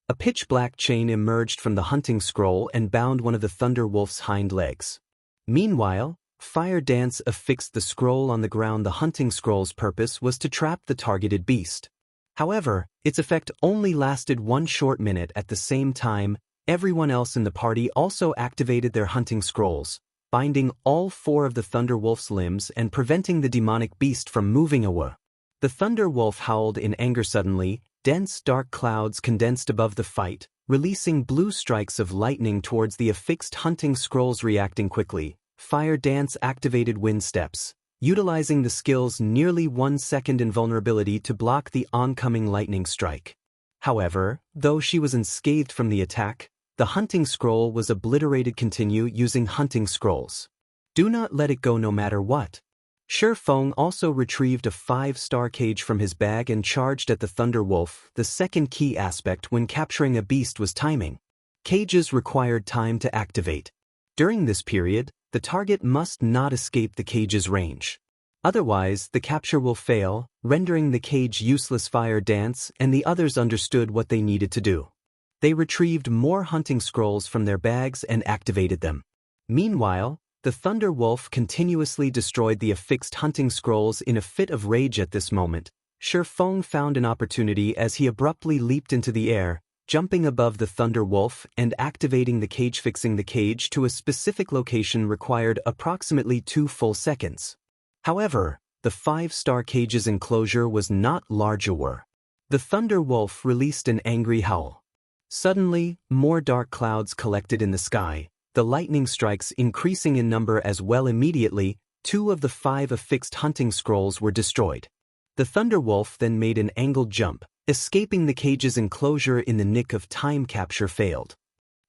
S1: A pitch-black chain emerged from the hunting scroll and bound one of the Thunder Wolf's hind legs. Meanwhile, Fire Dance affixed the scroll on the ground. The hunting scroll's purpose was to trap the targeted beast. However, its effect only lasted 1 short minute. At the same time, everyone else in the party also activated their hunting scrolls, binding all 4 of the Thunder Wolf's limbs and preventing the demonic beast from moving away. The Thunder Wolf howled in anger. Suddenly, dense dark clouds condensed above the fight, releasing blue strikes of lightning towards the affixed hunting scrolls. Reacting quickly, Fire Dance activated Wind Steps, utilizing the skill's nearly 1 second invulnerability to block the oncoming lightning strike. However, though she was unscathed from the attack, the hunting scroll was obliterated. Continue using hunting scrolls. Do not let it go no matter what. Shifeng also retrieved a 5-star cage from his bag and charged at the Thunder Wolf. The second key aspect when capturing a beast was timing. Cages required time to activate. During this period, the target must not escape the cage's range. Otherwise, the capture will fail, rendering the cage useless. Fire Dance and the others understood what they needed to do. They retrieved more hunting scrolls from their bags and activated them. Meanwhile, the Thunder Wolf continuously destroyed the affixed hunting scrolls in a fit of rage. At this moment, Shifeng found an opportunity as he abruptly leaped into the air, jumping above the Thunder Wolf and activating the cage. Fixing the cage to a specific location required approximately 2 full seconds. However, the 5-star cage's enclosure was not larger. The Thunder Wolf released an angry howl. Suddenly, more dark clouds collected in the sky, the lightning strikes increasing in number as well. Immediately, 2 of the 5 affixed hunting scrolls were destroyed. The Thunder Wolf then made an angled jump, escaping the cage's enclosure in the nick of time. Capture failed.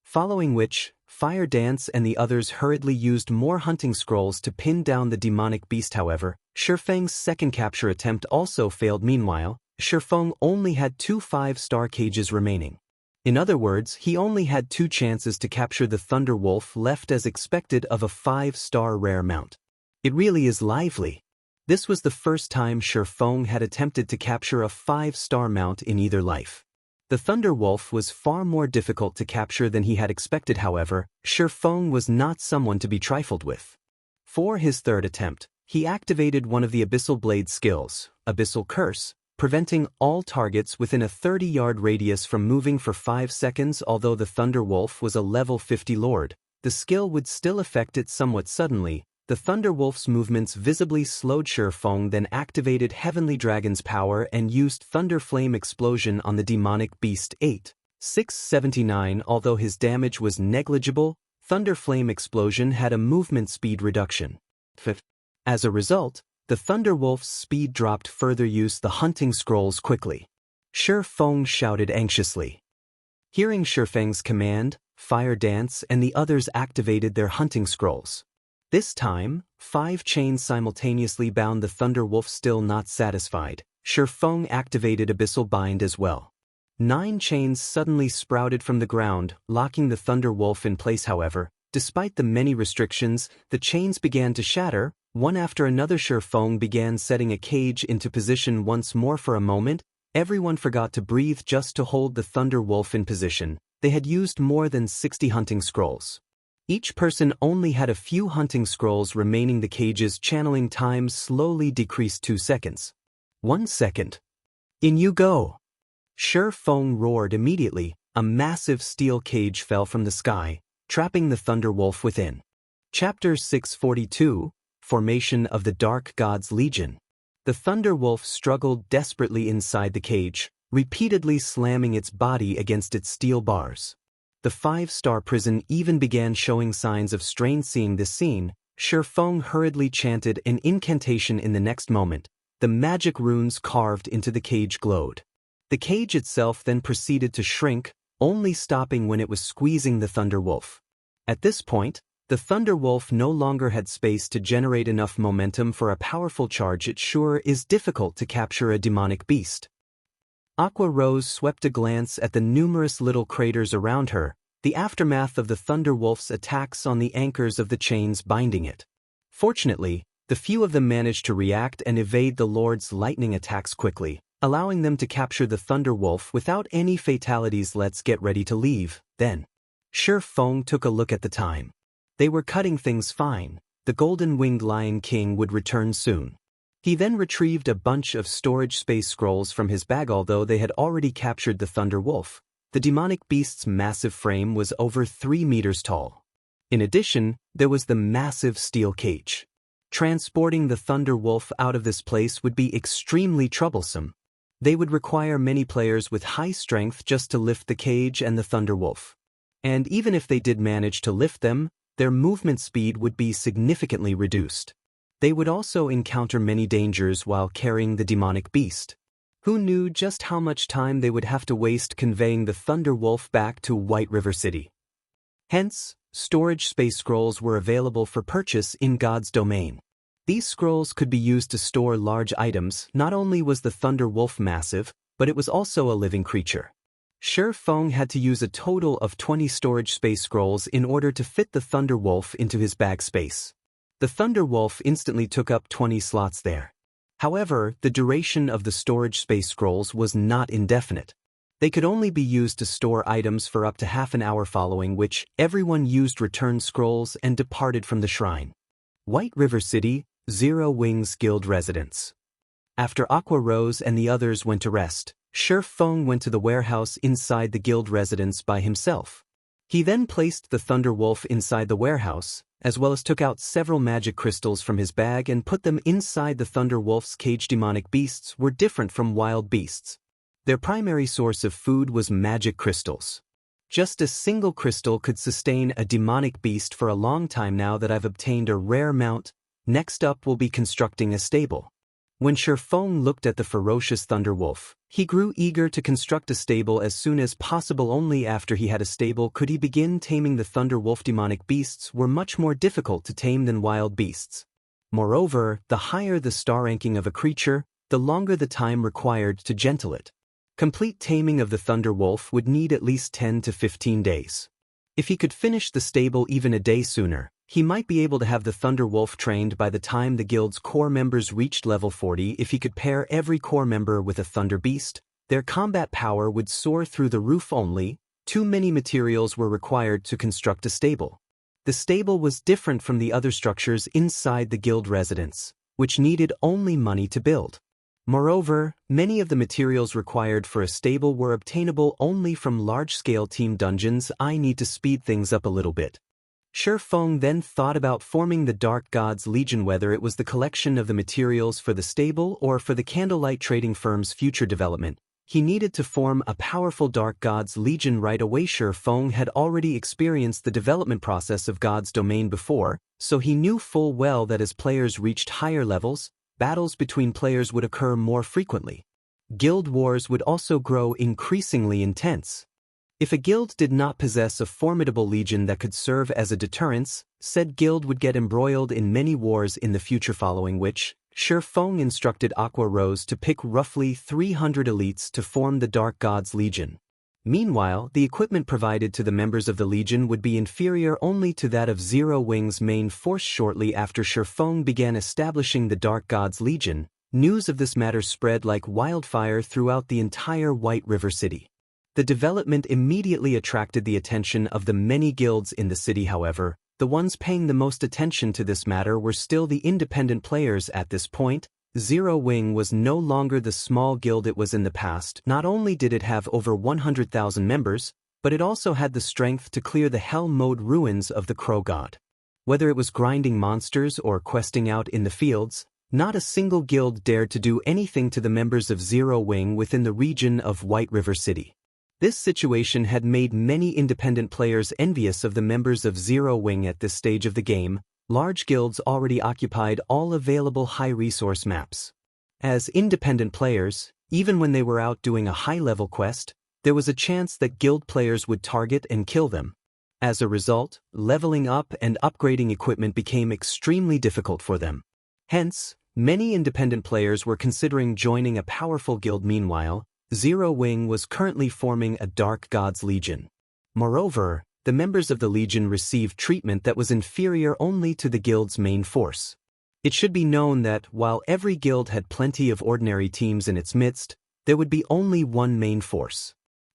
S1: Following which, Fire Dance and the others hurriedly used more hunting scrolls to pin down the demonic beast. However, Shifeng's second capture attempt also failed. Meanwhile, Shifeng only had 2 5-star cages remaining. In other words, he only had 2 chances to capture the Thunder Wolf left as expected of a 5-star rare mount. It really is lively. This was the first time Shifeng had attempted to capture a 5-star mount in either life. The Thunder Wolf was far more difficult to capture than he had expected. However, Shifeng was not someone to be trifled with. For his third attempt, he activated one of the Abyssal Blade skills, Abyssal Curse, preventing all targets within a 30-yard radius from moving for 5 seconds. Although the Thunder Wolf was a level 50 lord, the skill would still affect it somewhat. Suddenly, the Thunder Wolf's movements visibly slowed. Shifeng then activated Heavenly Dragon's power and used Thunder Flame Explosion on the demonic beast. 679. Although his damage was negligible, Thunder Flame Explosion had a movement speed reduction. As a result, the Thunder Wolf's speed dropped. Further use the hunting scrolls quickly. Shifeng shouted anxiously. Hearing Shifeng's command, Fire Dance and the others activated their hunting scrolls. This time, 5 chains simultaneously bound the Thunder Wolf. Still not satisfied, Shifeng activated Abyssal Bind as well. 9 chains suddenly sprouted from the ground, locking the Thunder Wolf in place. However, despite the many restrictions, the chains began to shatter. One after another. Shifeng began setting a cage into position once more. For a moment, everyone forgot to breathe just to hold the Thunder Wolf in position. They had used more than 60 hunting scrolls. Each person only had a few hunting scrolls remaining. The cage's channeling time slowly decreased. 2 seconds. 1 second. In you go! Shifeng roared. Immediately, a massive steel cage fell from the sky, trapping the Thunder Wolf within. Chapter 642. Formation of the Dark God's Legion. The Thunder Wolf struggled desperately inside the cage, repeatedly slamming its body against its steel bars. The 5-star prison even began showing signs of strain. Seeing this scene, Shifeng hurriedly chanted an incantation. In the next moment, the magic runes carved into the cage glowed. The cage itself then proceeded to shrink, only stopping when it was squeezing the Thunder Wolf. At this point, the Thunder Wolf no longer had space to generate enough momentum for a powerful charge. It sure is difficult to capture a demonic beast. Aqua Rose swept a glance at the numerous little craters around her, the aftermath of the Thunder Wolf's attacks on the anchors of the chains binding it. Fortunately, the few of them managed to react and evade the Lord's lightning attacks quickly, allowing them to capture the Thunder Wolf without any fatalities. Let's get ready to leave, then. Shi Feng took a look at the time. They were cutting things fine. The golden-winged Lion King would return soon. He then retrieved a bunch of storage space scrolls from his bag. Although they had already captured the Thunder Wolf, the demonic beast's massive frame was over 3 meters tall. In addition, there was the massive steel cage. Transporting the Thunder Wolf out of this place would be extremely troublesome. They would require many players with high strength just to lift the cage and the Thunder Wolf. And even if they did manage to lift them, their movement speed would be significantly reduced. They would also encounter many dangers while carrying the demonic beast. Who knew just how much time they would have to waste conveying the Thunder Wolf back to White River City? Hence, storage space scrolls were available for purchase in God's domain. These scrolls could be used to store large items. Not only was the Thunder Wolf massive, but it was also a living creature. Shi Feng had to use a total of 20 storage space scrolls in order to fit the Thunder Wolf into his bag space. The Thunder Wolf instantly took up 20 slots there. However, the duration of the storage space scrolls was not indefinite. They could only be used to store items for up to half an hour, following which everyone used return scrolls and departed from the shrine. White River City, Zero Wings Guild residence. After Aqua Rose and the others went to rest, Shi Feng went to the warehouse inside the guild residence by himself. He then placed the Thunder Wolf inside the warehouse, as well as took out several magic crystals from his bag and put them inside the Thunder Wolf's cage. Demonic beasts were different from wild beasts. Their primary source of food was magic crystals. Just a single crystal could sustain a demonic beast for a long time. Now that I've obtained a rare mount, next up will be constructing a stable. When Shi Feng looked at the ferocious Thunder Wolf, he grew eager to construct a stable as soon as possible. Only after he had a stable could he begin taming the Thunder Wolf. Demonic beasts were much more difficult to tame than wild beasts. Moreover, the higher the star ranking of a creature, the longer the time required to gentle it. Complete taming of the Thunder Wolf would need at least 10 to 15 days. If he could finish the stable even a day sooner, he might be able to have the Thunder Wolf trained by the time the guild's core members reached level 40. If he could pair every core member with a Thunder Beast, their combat power would soar through the roof. Only too many materials were required to construct a stable. The stable was different from the other structures inside the guild residence, which needed only money to build. Moreover, many of the materials required for a stable were obtainable only from large-scale team dungeons. I need to speed things up a little bit. Shi Feng then thought about forming the Dark Gods Legion. Whether it was the collection of the materials for the stable or for the Candlelight Trading Firm's future development, he needed to form a powerful Dark Gods Legion right away. Shi Feng had already experienced the development process of God's domain before, so he knew full well that as players reached higher levels, battles between players would occur more frequently. Guild wars would also grow increasingly intense. If a guild did not possess a formidable legion that could serve as a deterrence, said guild would get embroiled in many wars in the future, following which, Shi Feng instructed Aqua Rose to pick roughly 300 elites to form the Dark Gods Legion. Meanwhile, the equipment provided to the members of the Legion would be inferior only to that of Zero Wing's main force. Shortly after Shi Feng began establishing the Dark Gods Legion, news of this matter spread like wildfire throughout the entire White River City. The development immediately attracted the attention of the many guilds in the city. However, the ones paying the most attention to this matter were still the independent players. At this point, Zero Wing was no longer the small guild it was in the past. Not only did it have over 100,000 members, but it also had the strength to clear the hell mode ruins of the Crow God. Whether it was grinding monsters or questing out in the fields, not a single guild dared to do anything to the members of Zero Wing within the region of White River City. This situation had made many independent players envious of the members of Zero Wing. At this stage of the game, large guilds already occupied all available high-resource maps. As independent players, even when they were out doing a high-level quest, there was a chance that guild players would target and kill them. As a result, leveling up and upgrading equipment became extremely difficult for them. Hence, many independent players were considering joining a powerful guild. Meanwhile, Zero Wing was currently forming a Dark Gods Legion. Moreover, the members of the Legion received treatment that was inferior only to the guild's main force. It should be known that while every guild had plenty of ordinary teams in its midst, there would be only one main force.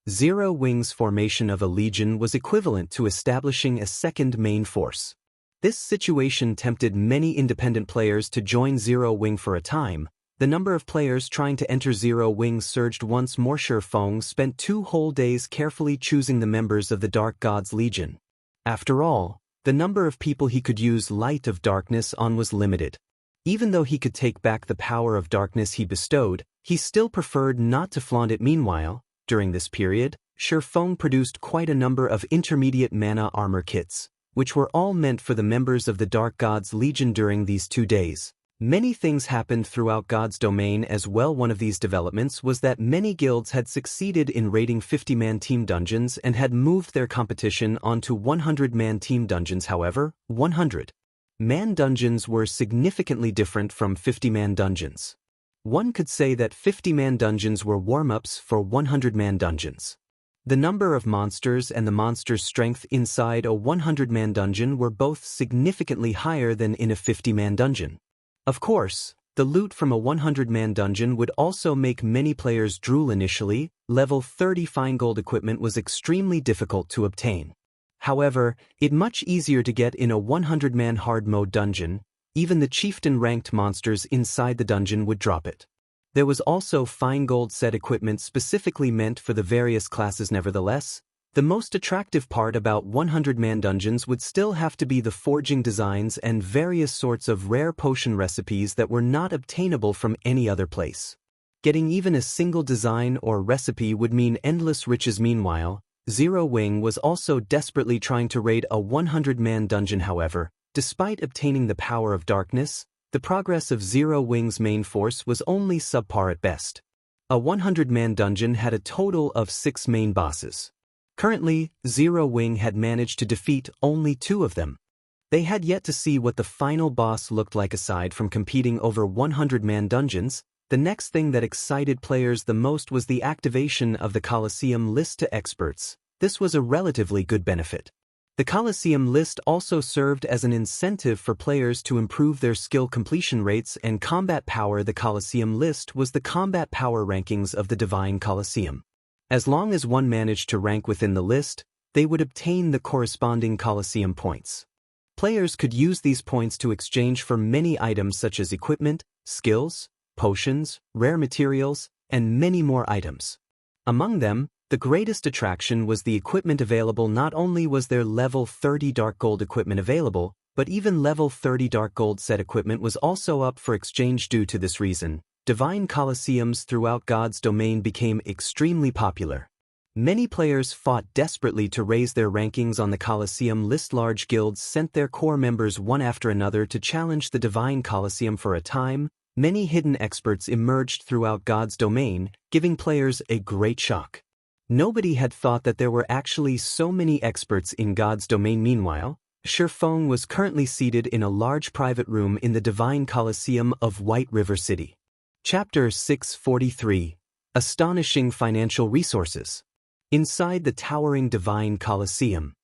S1: Zero Wing's formation of a legion was equivalent to establishing a second main force. This situation tempted many independent players to join Zero Wing for a time. The number of players trying to enter Zero Wing surged once more. Feng spent 2 whole days carefully choosing the members of the Dark Gods Legion. After all, the number of people he could use Light of Darkness on was limited. Even though he could take back the power of darkness he bestowed, he still preferred not to flaunt it. Meanwhile, during this period, Feng produced quite a number of intermediate mana armor kits, which were all meant for the members of the Dark Gods Legion. During these 2 days, many things happened throughout God's domain as well. One of these developments was that many guilds had succeeded in raiding 50-man team dungeons and had moved their competition onto 100-man team dungeons. However, 100-man dungeons were significantly different from 50-man dungeons. One could say that 50-man dungeons were warm-ups for 100-man dungeons. The number of monsters and the monster's strength inside a 100-man dungeon were both significantly higher than in a 50-man dungeon. Of course, the loot from a 100-man dungeon would also make many players drool. Initially, level 30 fine gold equipment was extremely difficult to obtain. However, it much easier to get in a 100-man hard mode dungeon. Even the chieftain-ranked monsters inside the dungeon would drop it. There was also fine gold set equipment specifically meant for the various classes. Nevertheless, the most attractive part about 100-man dungeons would still have to be the forging designs and various sorts of rare potion recipes that were not obtainable from any other place. Getting even a single design or recipe would mean endless riches. Meanwhile, Zero Wing was also desperately trying to raid a 100-man dungeon. However, despite obtaining the power of darkness, the progress of Zero Wing's main force was only subpar at best. A 100-man dungeon had a total of 6 main bosses. Currently, Zero Wing had managed to defeat only 2 of them. They had yet to see what the final boss looked like. Aside from competing over 100-man dungeons, the next thing that excited players the most was the activation of the Colosseum list to experts. This was a relatively good benefit. The Colosseum list also served as an incentive for players to improve their skill completion rates and combat power. The Colosseum list was the combat power rankings of the Divine Colosseum. As long as one managed to rank within the list, they would obtain the corresponding Colosseum points. Players could use these points to exchange for many items such as equipment, skills, potions, rare materials, and many more items. Among them, the greatest attraction was the equipment available. Not only was there level 30 dark gold equipment available, but even level 30 dark gold set equipment was also up for exchange. Due to this reason, Divine Colosseums throughout God's domain became extremely popular. Many players fought desperately to raise their rankings on the Colosseum list. Large guilds sent their core members one after another to challenge the Divine Colosseum. For a time, many hidden experts emerged throughout God's domain, giving players a great shock. Nobody had thought that there were actually so many experts in God's domain. Meanwhile, Feng was currently seated in a large private room in the Divine Colosseum of White River City. Chapter 643. Astonishing Financial Resources. Inside the towering Divine Colosseum,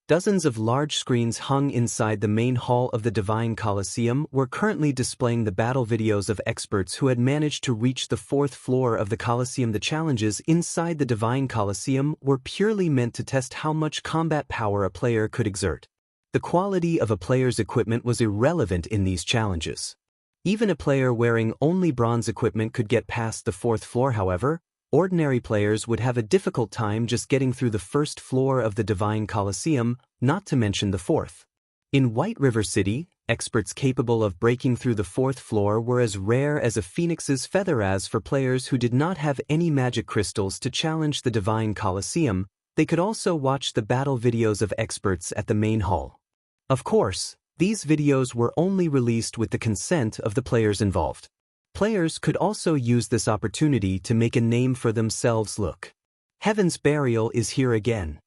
S1: dozens of large screens hung inside the main hall of the Divine Colosseum were currently displaying the battle videos of experts who had managed to reach the 4th floor of the Colosseum. The challenges inside the Divine Colosseum were purely meant to test how much combat power a player could exert. The quality of a player's equipment was irrelevant in these challenges. Even a player wearing only bronze equipment could get past the 4th floor. However, ordinary players would have a difficult time just getting through the 1st floor of the Divine Colosseum, not to mention the 4th. In White River City, experts capable of breaking through the 4th floor were as rare as a phoenix's feather. As for players who did not have any magic crystals to challenge the Divine Colosseum, they could also watch the battle videos of experts at the main hall. Of course, these videos were only released with the consent of the players involved. Players could also use this opportunity to make a name for themselves. Look. Heaven's Burial is here again.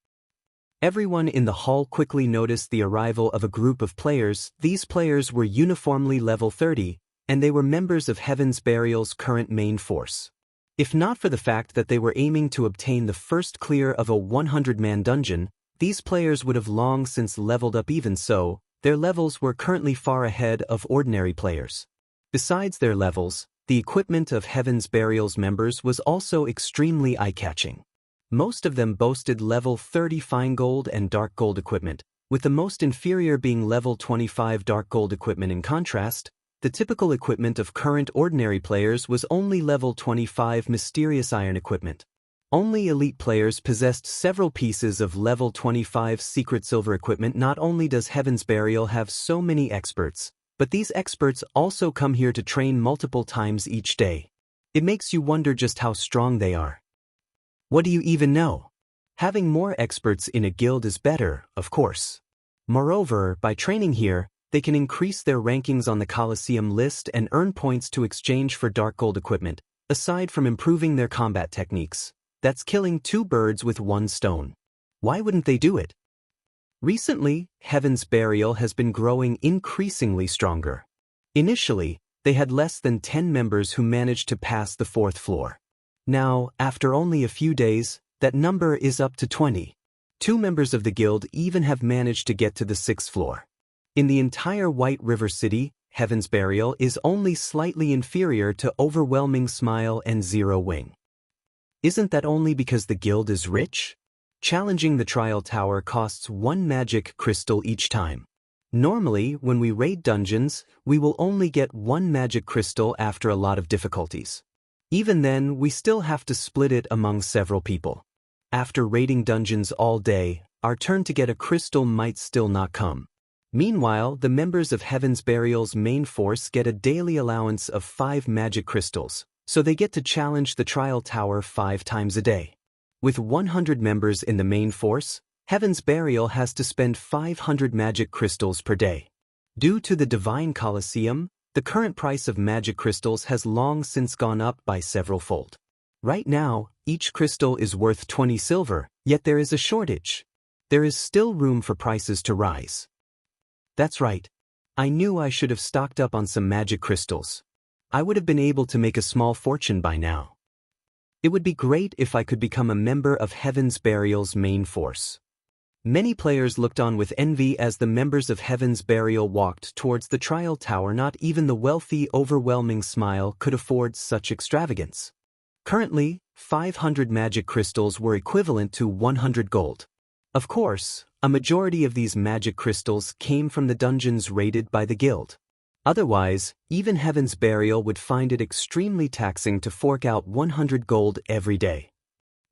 S1: Everyone in the hall quickly noticed the arrival of a group of players. These players were uniformly level 30, and they were members of Heaven's Burial's current main force. If not for the fact that they were aiming to obtain the first clear of a 100-man dungeon, these players would have long since leveled up. Even so, their levels were currently far ahead of ordinary players. Besides their levels, the equipment of Heaven's Burial's members was also extremely eye-catching. Most of them boasted level 30 fine gold and dark gold equipment, with the most inferior being level 25 dark gold equipment. In contrast, the typical equipment of current ordinary players was only level 25 mysterious iron equipment. Only elite players possessed several pieces of level 25 secret silver equipment. Not only does Heaven's Burial have so many experts, but these experts also come here to train multiple times each day. It makes you wonder just how strong they are. What do you even know? Having more experts in a guild is better, of course. Moreover, by training here, they can increase their rankings on the Colosseum list and earn points to exchange for dark gold equipment, aside from improving their combat techniques. That's killing two birds with one stone. Why wouldn't they do it? Recently, Heaven's Burial has been growing increasingly stronger. Initially, they had less than 10 members who managed to pass the 4th floor. Now, after only a few days, that number is up to 20. 2 members of the guild even have managed to get to the 6th floor. In the entire White River City, Heaven's Burial is only slightly inferior to Overwhelming Smile and Zero Wing. Isn't that only because the guild is rich? Challenging the trial tower costs 1 magic crystal each time. Normally, when we raid dungeons, we will only get 1 magic crystal after a lot of difficulties. Even then, we still have to split it among several people. After raiding dungeons all day, our turn to get a crystal might still not come. Meanwhile, the members of Heaven's Burial's main force get a daily allowance of 5 magic crystals, so they get to challenge the trial tower 5 times a day. With 100 members in the main force, Heaven's Burial has to spend 500 magic crystals per day. Due to the Divine Colosseum, the current price of magic crystals has long since gone up by several-fold. Right now, each crystal is worth 20 silver, yet there is a shortage. There is still room for prices to rise. That's right. I knew I should have stocked up on some magic crystals. I would have been able to make a small fortune by now. It would be great if I could become a member of Heaven's Burial's main force. Many players looked on with envy as the members of Heaven's Burial walked towards the trial tower. Not even the wealthy Overwhelming Smile could afford such extravagance. Currently, 500 magic crystals were equivalent to 100 gold. Of course, a majority of these magic crystals came from the dungeons raided by the guild. Otherwise, even Heaven's Burial would find it extremely taxing to fork out 100 gold every day.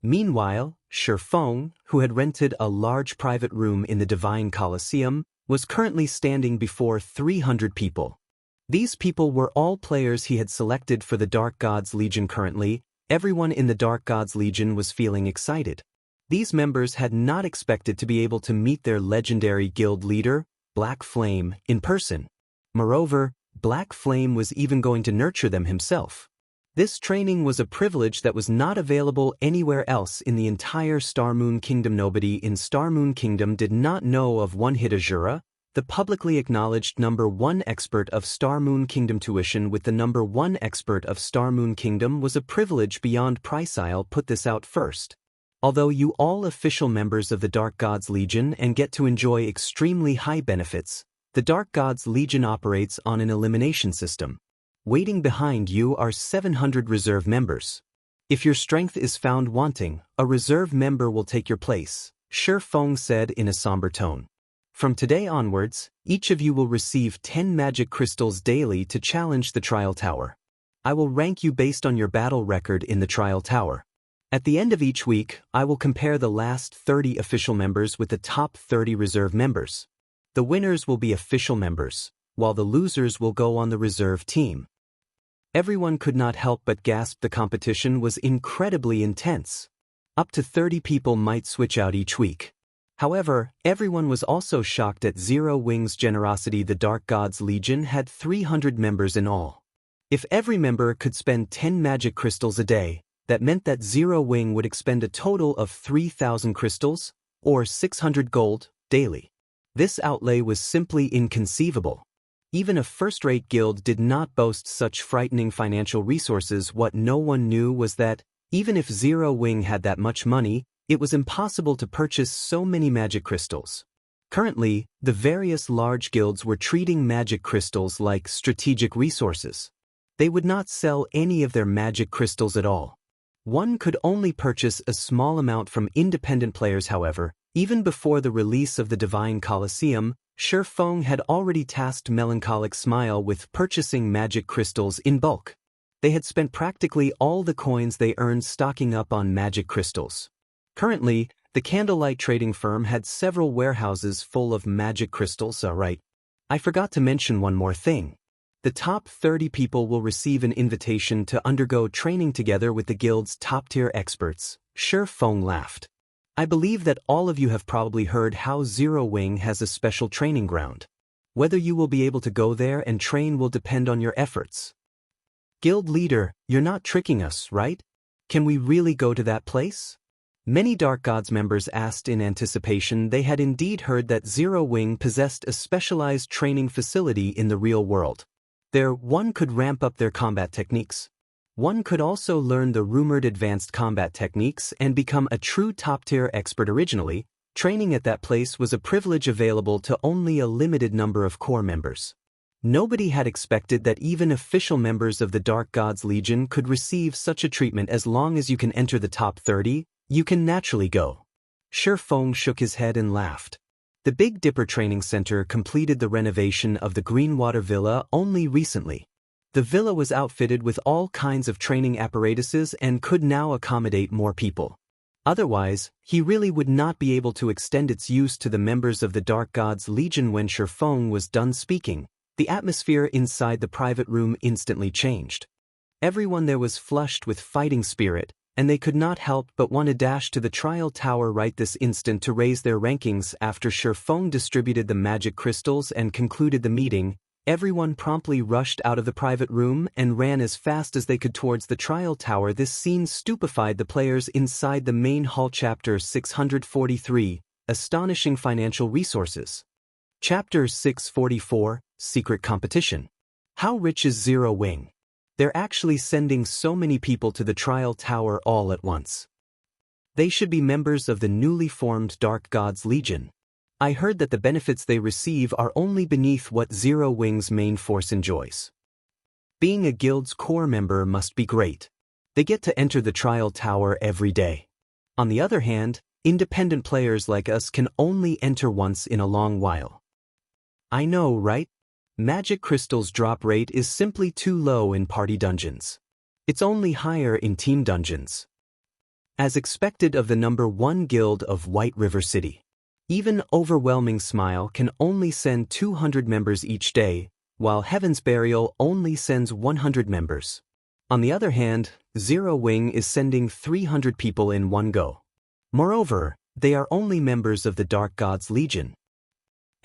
S1: Meanwhile, Feng, who had rented a large private room in the Divine Colosseum, was currently standing before 300 people. These people were all players he had selected for the Dark Gods Legion. Currently, everyone in the Dark Gods Legion was feeling excited. These members had not expected to be able to meet their legendary guild leader, Black Flame, in person. Moreover, Black Flame was even going to nurture them himself. This training was a privilege that was not available anywhere else in the entire Starmoon Kingdom. Nobody in Starmoon Kingdom did not know of one-hit Asura, the publicly acknowledged #1 expert of Starmoon Kingdom. Tuition with the #1 expert of Starmoon Kingdom was a privilege beyond price. I'll put this out first. Although you all official members of the Dark Gods Legion and get to enjoy extremely high benefits, the Dark Gods Legion operates on an elimination system. Waiting behind you are 700 reserve members. If your strength is found wanting, a reserve member will take your place, Feng said in a somber tone. From today onwards, each of you will receive 10 magic crystals daily to challenge the trial tower. I will rank you based on your battle record in the trial tower. At the end of each week, I will compare the last 30 official members with the top 30 reserve members. The winners will be official members, while the losers will go on the reserve team. Everyone could not help but gasp. The competition was incredibly intense. Up to 30 people might switch out each week. However, everyone was also shocked at Zero Wing's generosity. The Dark Gods Legion had 300 members in all. If every member could spend 10 magic crystals a day, that meant that Zero Wing would expend a total of 3,000 crystals, or 600 gold, daily. This outlay was simply inconceivable. Even a first-rate guild did not boast such frightening financial resources. What no one knew was that, even if Zero Wing had that much money, it was impossible to purchase so many magic crystals. Currently, the various large guilds were treating magic crystals like strategic resources. They would not sell any of their magic crystals at all. One could only purchase a small amount from independent players. However, even before the release of the Divine Colosseum, Shifeng had already tasked Melancholic Smile with purchasing magic crystals in bulk. They had spent practically all the coins they earned stocking up on magic crystals. Currently, the Candlelight trading firm had several warehouses full of magic crystals. Right. I forgot to mention one more thing. The top 30 people will receive an invitation to undergo training together with the guild's top-tier experts. Shifeng laughed. I believe that all of you have probably heard how Zero Wing has a special training ground. Whether you will be able to go there and train will depend on your efforts. Guild leader, you're not tricking us, right? Can we really go to that place? Many Dark Gods members asked in anticipation. They had indeed heard that Zero Wing possessed a specialized training facility in the real world. There, one could ramp up their combat techniques. One could also learn the rumored advanced combat techniques and become a true top-tier expert. Originally, training at that place was a privilege available to only a limited number of core members. Nobody had expected that even official members of the Dark Gods Legion could receive such a treatment. As long as you can enter the top 30, you can naturally go. Shifeng shook his head and laughed. The Big Dipper Training Center completed the renovation of the Greenwater Villa only recently. The villa was outfitted with all kinds of training apparatuses and could now accommodate more people. Otherwise, he really would not be able to extend its use to the members of the Dark Gods Legion. When Shifeng was done speaking, the atmosphere inside the private room instantly changed. Everyone there was flushed with fighting spirit, and they could not help but want to dash to the trial tower right this instant to raise their rankings. After Shifeng distributed the magic crystals and concluded the meeting, everyone promptly rushed out of the private room and ran as fast as they could towards the trial tower. This scene stupefied the players inside the main hall. Chapter 643, Astonishing Financial Resources. Chapter 644, Secret Competition. How rich is Zero Wing? They're actually sending so many people to the trial tower all at once. They should be members of the newly formed Dark Gods Legion. I heard that the benefits they receive are only beneath what Zero Wing's main force enjoys. Being a guild's core member must be great. They get to enter the trial tower every day. On the other hand, independent players like us can only enter once in a long while. I know, right? Magic crystals drop rate is simply too low in party dungeons. It's only higher in team dungeons. As expected of the #1 guild of White River City. Even Overwhelming Smile can only send 200 members each day, while Heaven's Burial only sends 100 members. On the other hand, Zero Wing is sending 300 people in one go. Moreover, they are only members of the Dark Gods Legion.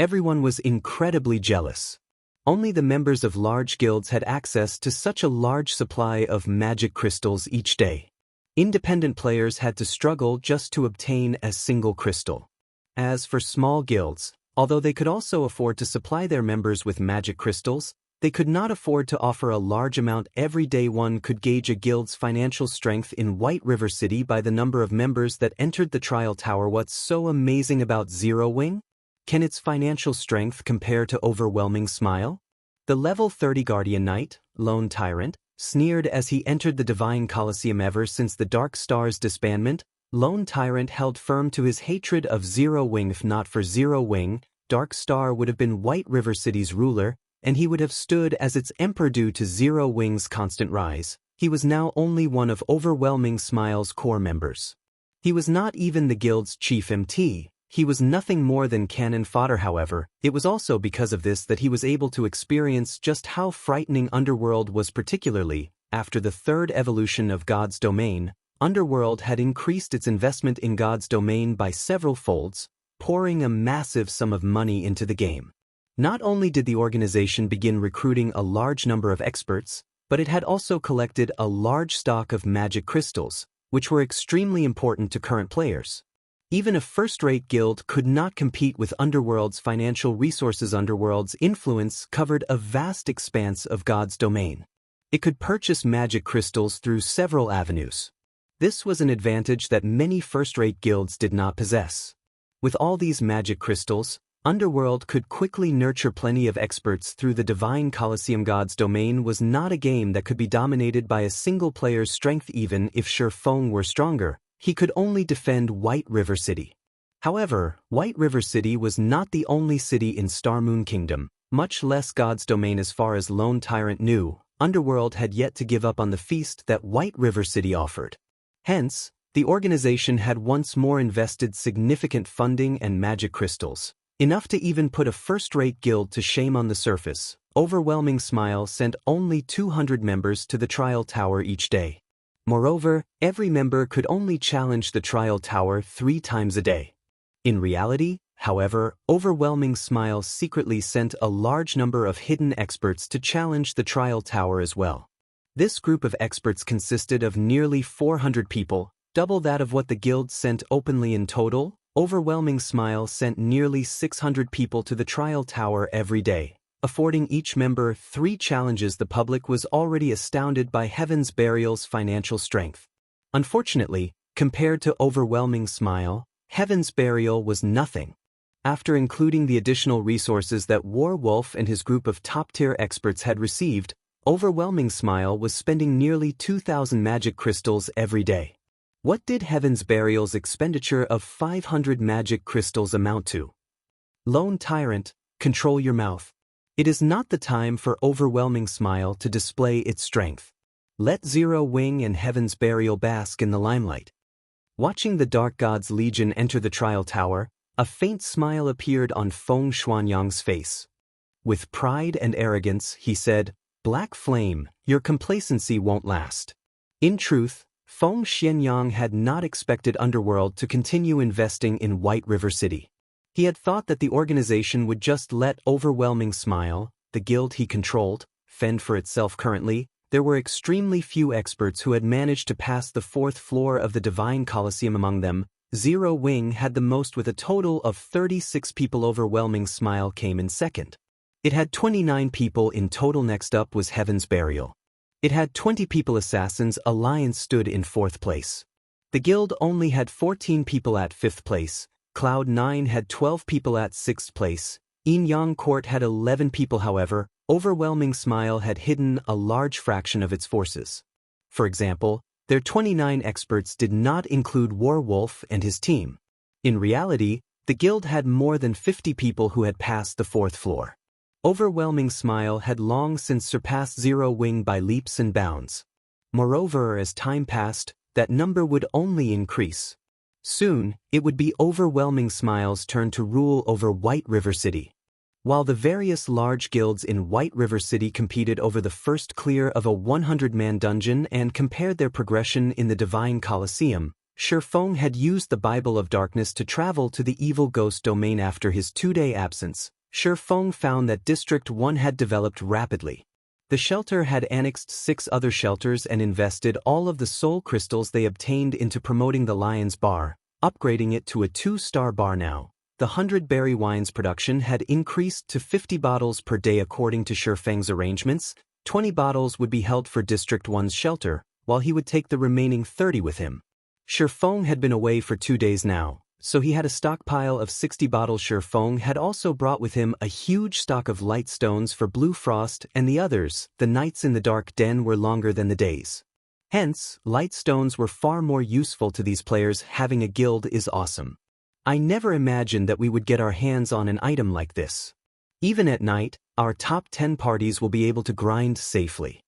S1: Everyone was incredibly jealous. Only the members of large guilds had access to such a large supply of magic crystals each day. Independent players had to struggle just to obtain a single crystal. As for small guilds, although they could also afford to supply their members with magic crystals, they could not afford to offer a large amount every day. One could gauge a guild's financial strength in White River City by the number of members that entered the trial tower. What's so amazing about Zero Wing? Can its financial strength compare to Overwhelming Smile? The level 30 Guardian Knight, Lone Tyrant, sneered as he entered the Divine Colosseum. Ever since the Dark Star's disbandment, Lone Tyrant held firm to his hatred of Zero Wing. If not for Zero Wing, Dark Star would have been White River City's ruler, and he would have stood as its emperor. Due to Zero Wing's constant rise, he was now only one of Overwhelming Smile's core members. He was not even the guild's chief MT. He was nothing more than cannon fodder. However, it was also because of this that he was able to experience just how frightening Underworld was. Particularly, after the third evolution of God's Domain, Underworld had increased its investment in God's Domain by several folds, pouring a massive sum of money into the game. Not only did the organization begin recruiting a large number of experts, But it had also collected a large stock of magic crystals, which were extremely important to current players. Even a first-rate guild could not compete with Underworld's financial resources. Underworld's influence covered a vast expanse of God's domain. It could purchase magic crystals through several avenues. This was an advantage that many first-rate guilds did not possess. With all these magic crystals, Underworld could quickly nurture plenty of experts through the Divine Colosseum. God's domain was not a game that could be dominated by a single player's strength. Even if Shi Feng were stronger, he could only defend White River City. However, White River City was not the only city in Starmoon Kingdom, much less God's domain. As far as Lone Tyrant knew, Underworld had yet to give up on the feast that White River City offered. Hence, the organization had once more invested significant funding and magic crystals, enough to even put a first-rate guild to shame. On the surface, Overwhelming Smile sent only 200 members to the Trial Tower each day. Moreover, every member could only challenge the Trial Tower 3 times a day. In reality, however, Overwhelming Smile secretly sent a large number of hidden experts to challenge the Trial Tower as well. This group of experts consisted of nearly 400 people, double that of what the guild sent openly in total. Overwhelming Smile sent nearly 600 people to the Trial Tower every day, affording each member 3 challenges. The public was already astounded by Heaven's Burial's financial strength. Unfortunately, compared to Overwhelming Smile, Heaven's Burial was nothing. After including the additional resources that Warwolf and his group of top-tier experts had received, Overwhelming Smile was spending nearly 2,000 magic crystals every day. What did Heaven's Burial's expenditure of 500 magic crystals amount to? Lone Tyrant, control your mouth. It is not the time for Overwhelming Smile to display its strength. Let Zero Wing and Heaven's Burial bask in the limelight. Watching the Dark God's Legion enter the Trial Tower, a faint smile appeared on Feng Xuanyang's face. With pride and arrogance, he said, "Black Flame, your complacency won't last." In truth, Feng Xuanyang had not expected Underworld to continue investing in White River City. He had thought that the organization would just let Overwhelming Smile, the guild he controlled, fend for itself. Currently, there were extremely few experts who had managed to pass the 4th floor of the Divine Colosseum. Among them, Zero Wing had the most with a total of 36 people. Overwhelming Smile came in second. It had 29 people in total. Next up was Heaven's Burial. It had 20 people. Assassins Alliance stood in 4th place. The guild only had 14 people at 5th place. Cloud9 had 12 people at 6th place. Yin Yang Court had 11 people. However, Overwhelming Smile had hidden a large fraction of its forces. For example, their 29 experts did not include Warwolf and his team. In reality, the guild had more than 50 people who had passed the 4th floor. Overwhelming Smile had long since surpassed Zero Wing by leaps and bounds. Moreover, as time passed, that number would only increase. Soon, it would be Overwhelming Smile's turn to rule over White River City. While the various large guilds in White River City competed over the first clear of a 100-man dungeon and compared their progression in the Divine Colosseum, Shi Feng had used the Bible of Darkness to travel to the Evil Ghost domain. After his 2-day absence, Shi Feng found that District 1 had developed rapidly. The shelter had annexed 6 other shelters and invested all of the soul crystals they obtained into promoting the Lion's Bar, upgrading it to a 2-star bar now. The 100-berry wine's production had increased to 50 bottles per day. According to Shi Feng's arrangements, 20 bottles would be held for District 1's shelter, while he would take the remaining 30 with him. Shi Feng had been away for 2 days now, so he had a stockpile of 60 bottles. Shi Feng had also brought with him a huge stock of light stones for Blue Frost and the others. The nights in the dark den were longer than the days. Hence, light stones were far more useful to these players. Having a guild is awesome. I never imagined that we would get our hands on an item like this. Even at night, our top 10 parties will be able to grind safely.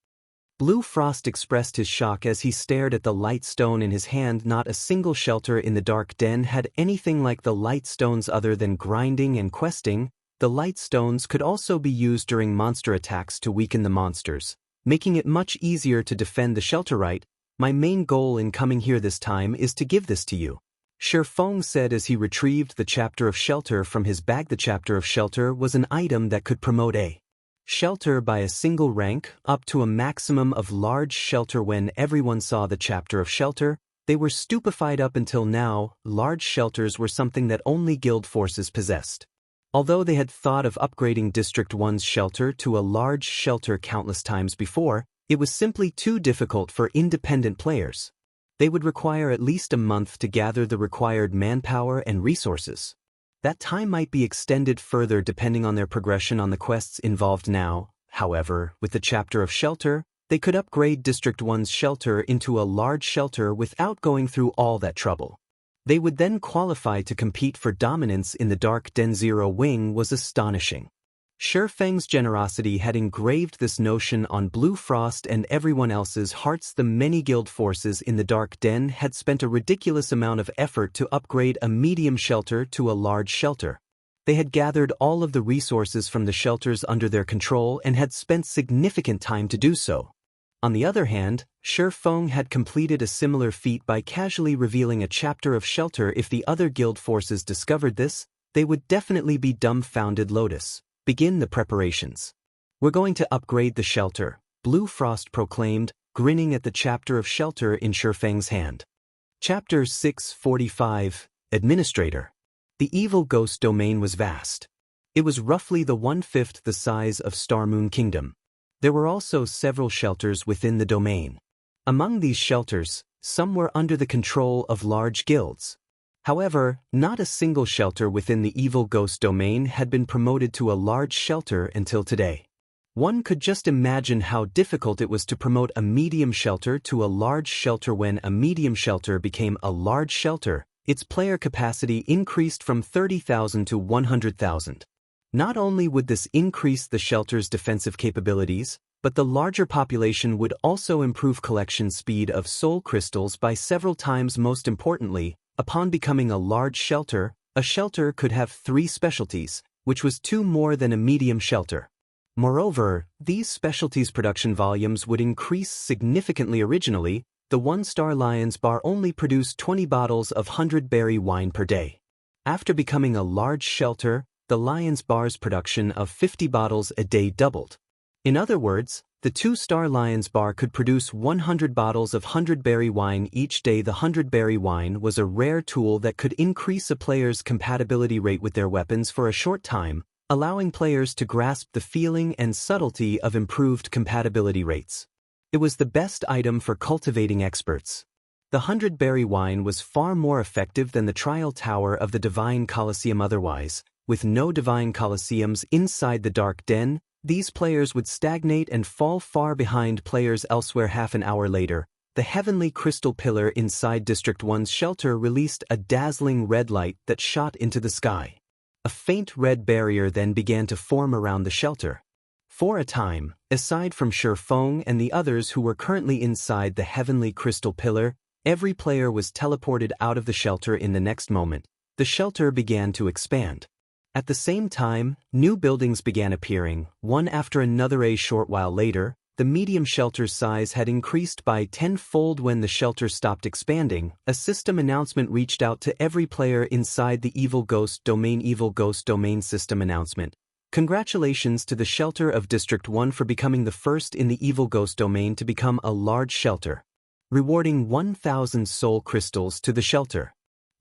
S1: Blue Frost expressed his shock as he stared at the light stone in his hand. Not a single shelter in the dark den had anything like the light stones other than grinding and questing. The light stones could also be used during monster attacks to weaken the monsters, making it much easier to defend the shelter. Right, my main goal in coming here this time is to give this to you, Shi Feng said as he retrieved the chapter of shelter from his bag. The chapter of shelter was an item that could promote a Shelter by a single rank, up to a maximum of large shelter. When everyone saw the chapter of shelter, they were stupefied. Up until now, large shelters were something that only guild forces possessed. Although they had thought of upgrading District 1's shelter to a large shelter countless times before, it was simply too difficult for independent players. They would require at least a month to gather the required manpower and resources. That time might be extended further depending on their progression on the quests involved now. However, with the chapter of shelter, they could upgrade District 1's shelter into a large shelter without going through all that trouble. They would then qualify to compete for dominance in the Dark Den. Zero Wing was astonishing. Shifeng's generosity had engraved this notion on Blue Frost and everyone else's hearts. The many guild forces in the Dark Den had spent a ridiculous amount of effort to upgrade a medium shelter to a large shelter. They had gathered all of the resources from the shelters under their control and had spent significant time to do so. On the other hand, Shifeng had completed a similar feat by casually revealing a chapter of shelter. If the other guild forces discovered this, they would definitely be dumbfounded. Lotus, begin the preparations. We're going to upgrade the shelter, Blue Frost proclaimed, grinning at the chapter of shelter in Shifeng's hand. Chapter 645, Administrator. The evil ghost domain was vast. It was roughly the 1/5 the size of Starmoon Kingdom. There were also several shelters within the domain. Among these shelters, some were under the control of large guilds. However, not a single shelter within the evil ghost domain had been promoted to a large shelter until today. One could just imagine how difficult it was to promote a medium shelter to a large shelter. When a medium shelter became a large shelter, its player capacity increased from 30,000 to 100,000. Not only would this increase the shelter's defensive capabilities, but the larger population would also improve collection speed of soul crystals by several times. Most importantly, upon becoming a large shelter, a shelter could have 3 specialties, which was 2 more than a medium shelter. Moreover, these specialties' production volumes would increase significantly. Originally, the 1-star Lion's Bar only produced 20 bottles of 100-berry wine per day. After becoming a large shelter, the Lion's Bar's production of 50 bottles a day doubled. In other words, the 2-star Lion's Bar could produce 100 bottles of 100-berry wine each day. The 100-berry wine was a rare tool that could increase a player's compatibility rate with their weapons for a short time, allowing players to grasp the feeling and subtlety of improved compatibility rates. It was the best item for cultivating experts. The 100-berry wine was far more effective than the Trial Tower of the Divine Colosseum. Otherwise, with no Divine Colosseums inside the Dark Den, these players would stagnate and fall far behind players elsewhere. Half an hour later, the heavenly crystal pillar inside District 1's shelter released a dazzling red light that shot into the sky. A faint red barrier then began to form around the shelter. For a time, aside from Shifeng and the others who were currently inside the heavenly crystal pillar, every player was teleported out of the shelter. In the next moment, the shelter began to expand. At the same time, new buildings began appearing, one after another. A short while later, the medium shelter's size had increased by 10-fold. When the shelter stopped expanding, a system announcement reached out to every player inside the Evil Ghost Domain. Evil Ghost Domain System Announcement. Congratulations to the shelter of District 1 for becoming the first in the Evil Ghost Domain to become a large shelter. Rewarding 1,000 soul crystals to the shelter.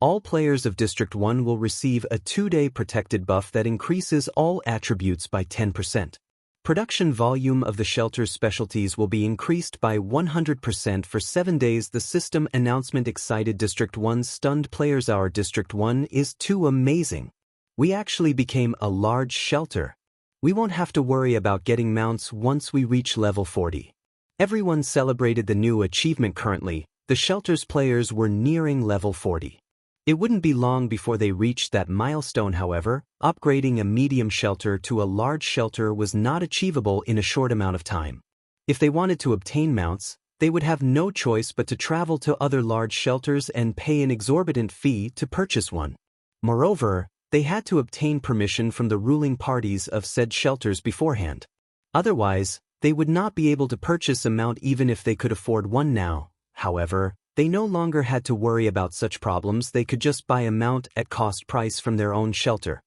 S1: All players of District 1 will receive a 2-day protected buff that increases all attributes by 10%. Production volume of the shelter's specialties will be increased by 100% for 7 days. The system announcement excited District 1's stunned players. Our District 1 is too amazing. We actually became a large shelter. We won't have to worry about getting mounts once we reach level 40. Everyone celebrated the new achievement. Currently, the shelter's players were nearing level 40. It wouldn't be long before they reached that milestone. However, upgrading a medium shelter to a large shelter was not achievable in a short amount of time. If they wanted to obtain mounts, they would have no choice but to travel to other large shelters and pay an exorbitant fee to purchase one. Moreover, they had to obtain permission from the ruling parties of said shelters beforehand. Otherwise, they would not be able to purchase a mount even if they could afford one now. However, they no longer had to worry about such problems. They could just buy a mount at cost price from their own shelter.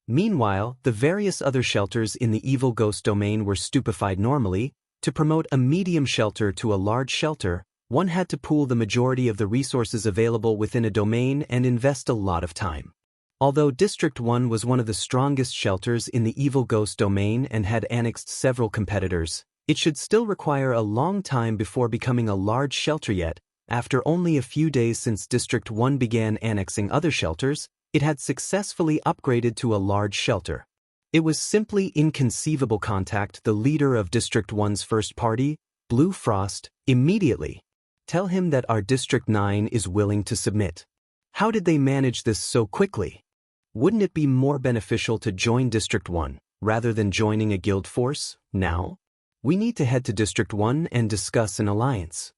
S1: Meanwhile, the various other shelters in the evil ghost domain were stupefied normally. To promote a medium shelter to a large shelter, one had to pool the majority of the resources available within a domain and invest a lot of time. Although District 1 was one of the strongest shelters in the evil ghost domain and had annexed several competitors, it should still require a long time before becoming a large shelter yet. After only a few days since District 1 began annexing other shelters, it had successfully upgraded to a large shelter. It was simply inconceivable. Contact the leader of District 1's first party, Blue Frost, immediately. Tell him that our District 9 is willing to submit. How did they manage this so quickly? Wouldn't it be more beneficial to join District 1, rather than joining a guild force, now? We need to head to District 1 and discuss an alliance.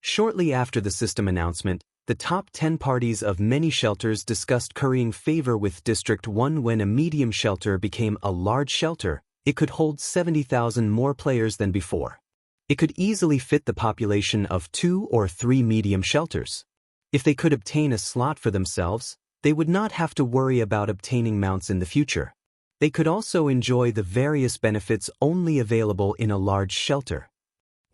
S1: Shortly after the system announcement, the top 10 parties of many shelters discussed currying favor with District 1. When a medium shelter became a large shelter, it could hold 70,000 more players than before. It could easily fit the population of 2 or 3 medium shelters. If they could obtain a slot for themselves, they would not have to worry about obtaining mounts in the future. They could also enjoy the various benefits only available in a large shelter.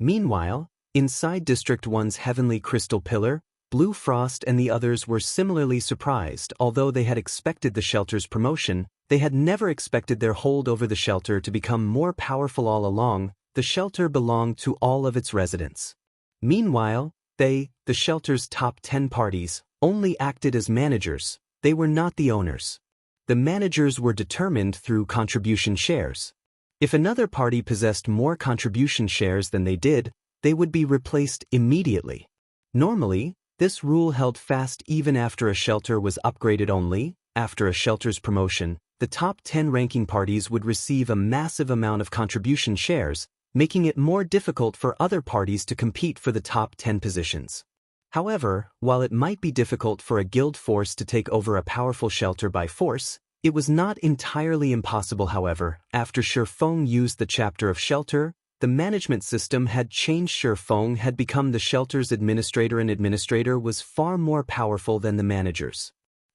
S1: Meanwhile, inside District 1's Heavenly Crystal Pillar, Blue Frost and the others were similarly surprised. Although they had expected the shelter's promotion, they had never expected their hold over the shelter to become more powerful. All along, the shelter belonged to all of its residents. Meanwhile, they, the shelter's top 10 parties, only acted as managers. They were not the owners. The managers were determined through contribution shares. If another party possessed more contribution shares than they did, they would be replaced immediately. Normally, this rule held fast even after a shelter was upgraded. Only after a shelter's promotion, the top 10 ranking parties would receive a massive amount of contribution shares, making it more difficult for other parties to compete for the top 10 positions. However, while it might be difficult for a guild force to take over a powerful shelter by force, it was not entirely impossible. However, after Shifeng used the chapter of shelter, the management system had changed. Shifeng had become the shelter's administrator. An administrator was far more powerful than the managers.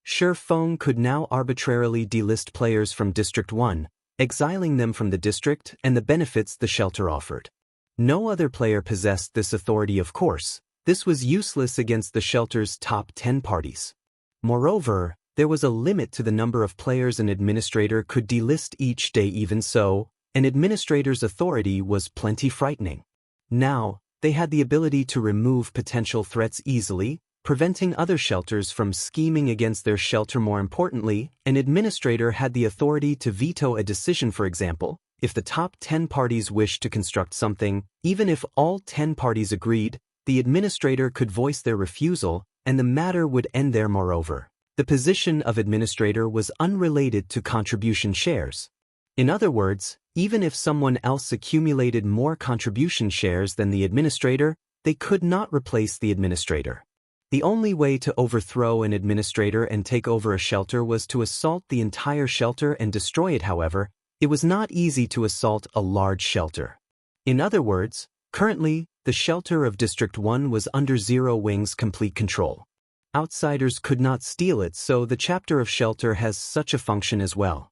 S1: Shifeng could now arbitrarily delist players from District 1, exiling them from the district and the benefits the shelter offered. No other player possessed this authority. Of course, this was useless against the shelter's top 10 parties. Moreover, there was a limit to the number of players an administrator could delist each day. Even so, an administrator's authority was plenty frightening. Now, they had the ability to remove potential threats easily, preventing other shelters from scheming against their shelter. More importantly, an administrator had the authority to veto a decision. For example, if the top 10 parties wished to construct something, even if all 10 parties agreed, the administrator could voice their refusal, and the matter would end there. Moreover, the position of administrator was unrelated to contribution shares. In other words, even if someone else accumulated more contribution shares than the administrator, they could not replace the administrator. The only way to overthrow an administrator and take over a shelter was to assault the entire shelter and destroy it. However, it was not easy to assault a large shelter. In other words, currently, the shelter of District 1 was under Zero Wing's complete control. Outsiders could not steal it, so the chapter of shelter has such a function as well.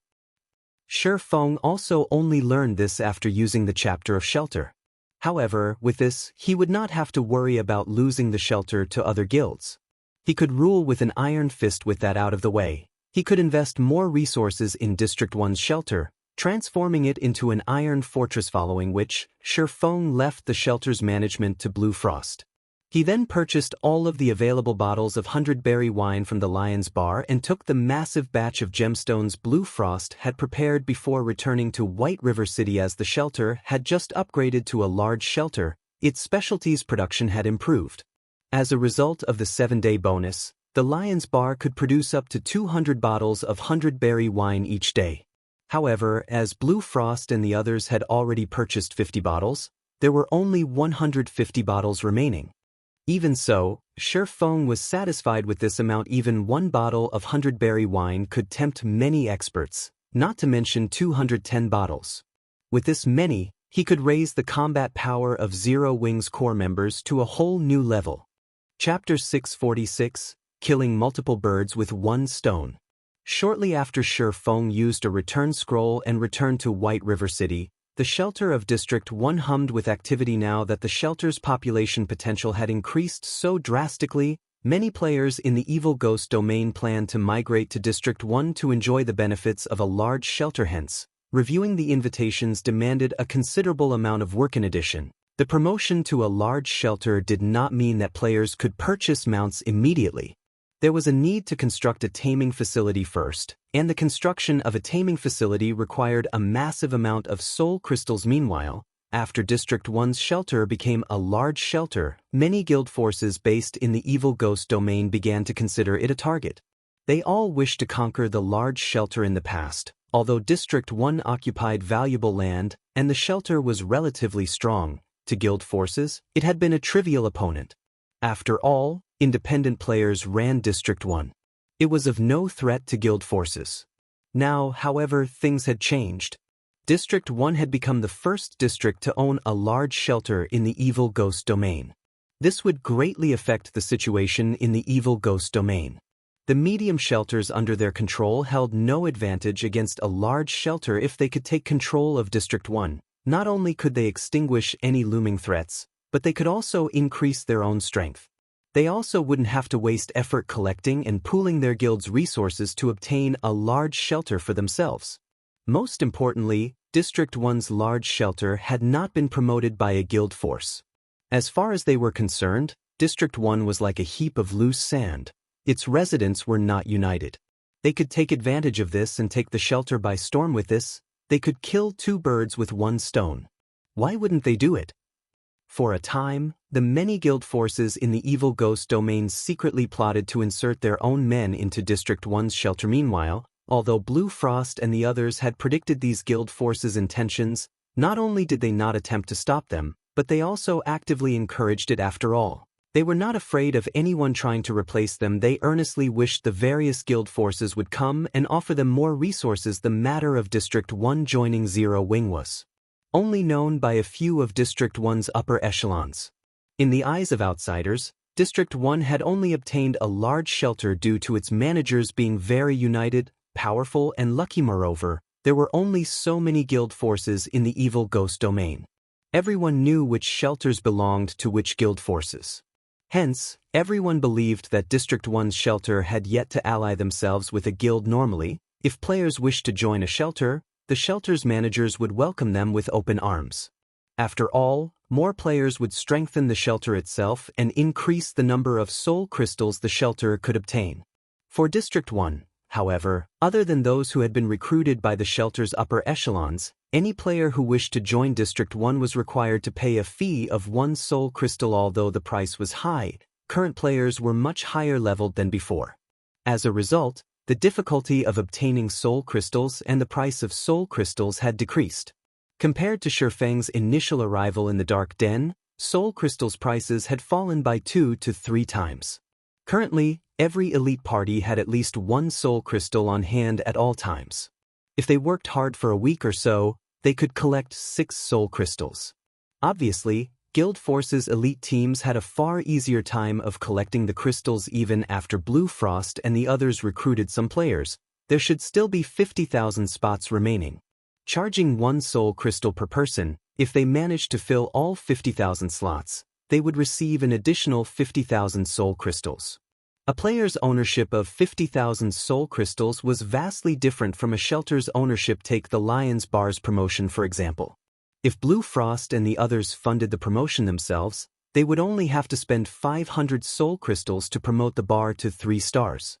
S1: Shifeng also only learned this after using the chapter of shelter. However, with this, he would not have to worry about losing the shelter to other guilds. He could rule with an iron fist. With that out of the way, he could invest more resources in District 1's shelter, transforming it into an iron fortress, following which, Shifeng left the shelter's management to Blue Frost. He then purchased all of the available bottles of 100-berry wine from the Lion's Bar and took the massive batch of gemstones Blue Frost had prepared before returning to White River City. As the shelter had just upgraded to a large shelter, its specialties production had improved. As a result of the 7-day bonus, the Lion's Bar could produce up to 200 bottles of 100-berry wine each day. However, as Blue Frost and the others had already purchased 50 bottles, there were only 150 bottles remaining. Even so, Shifeng was satisfied with this amount. Even one bottle of 100-berry wine could tempt many experts, not to mention 210 bottles. With this many, he could raise the combat power of Zero Wing's core members to a whole new level. Chapter 646, Killing Multiple Birds with One Stone. Shortly after Feng used a return scroll and returned to White River City, the shelter of District 1 hummed with activity now that the shelter's population potential had increased so drastically. Many players in the Evil Ghost domain planned to migrate to District 1 to enjoy the benefits of a large shelter. Hence, reviewing the invitations demanded a considerable amount of work. In addition, the promotion to a large shelter did not mean that players could purchase mounts immediately. There was a need to construct a taming facility first, and the construction of a taming facility required a massive amount of soul crystals. Meanwhile, after District 1's shelter became a large shelter, many guild forces based in the Evil Ghost domain began to consider it a target. They all wished to conquer the large shelter in the past, although District 1 occupied valuable land and the shelter was relatively strong. To guild forces, it had been a trivial opponent. After all, independent players ran District 1. It was of no threat to guild forces. Now, however, things had changed. District 1 had become the first district to own a large shelter in the Evil Ghost domain. This would greatly affect the situation in the Evil Ghost domain. The medium shelters under their control held no advantage against a large shelter if they could take control of District 1. Not only could they extinguish any looming threats, but they could also increase their own strength. They also wouldn't have to waste effort collecting and pooling their guild's resources to obtain a large shelter for themselves. Most importantly, District 1's large shelter had not been promoted by a guild force. As far as they were concerned, District 1 was like a heap of loose sand. Its residents were not united. They could take advantage of this and take the shelter by storm. With this, they could kill two birds with one stone. Why wouldn't they do it? For a time, the many guild forces in the Evil Ghost domain secretly plotted to insert their own men into District 1's shelter. Meanwhile, although Blue Frost and the others had predicted these guild forces' intentions, not only did they not attempt to stop them, but they also actively encouraged it. After all, they were not afraid of anyone trying to replace them. They earnestly wished the various guild forces would come and offer them more resources. The matter of District 1 joining Zero Wing was only known by a few of District 1's upper echelons. In the eyes of outsiders, District 1 had only obtained a large shelter due to its managers being very united, powerful, and lucky. Moreover, there were only so many guild forces in the Evil Ghost domain. Everyone knew which shelters belonged to which guild forces. Hence, everyone believed that District 1's shelter had yet to ally themselves with a guild. Normally, if players wished to join a shelter, the shelter's managers would welcome them with open arms. After all, more players would strengthen the shelter itself and increase the number of soul crystals the shelter could obtain. For District 1, however, other than those who had been recruited by the shelter's upper echelons, any player who wished to join District 1 was required to pay a fee of 1 soul crystal. Although the price was high, current players were much higher leveled than before. As a result, the difficulty of obtaining soul crystals and the price of soul crystals had decreased. Compared to Feng's initial arrival in the Dark Den, soul crystals' prices had fallen by 2 to 3 times. Currently, every elite party had at least 1 soul crystal on hand at all times. If they worked hard for a week or so, they could collect 6 soul crystals. Obviously, Guild Force's elite teams had a far easier time of collecting the crystals. Even after Blue Frost and the others recruited some players, there should still be 50,000 spots remaining. Charging 1 soul crystal per person, if they managed to fill all 50,000 slots, they would receive an additional 50,000 soul crystals. A player's ownership of 50,000 soul crystals was vastly different from a shelter's ownership. Take the Lion's Bar's promotion for example. If Blue Frost and the others funded the promotion themselves, they would only have to spend 500 soul crystals to promote the bar to 3 stars.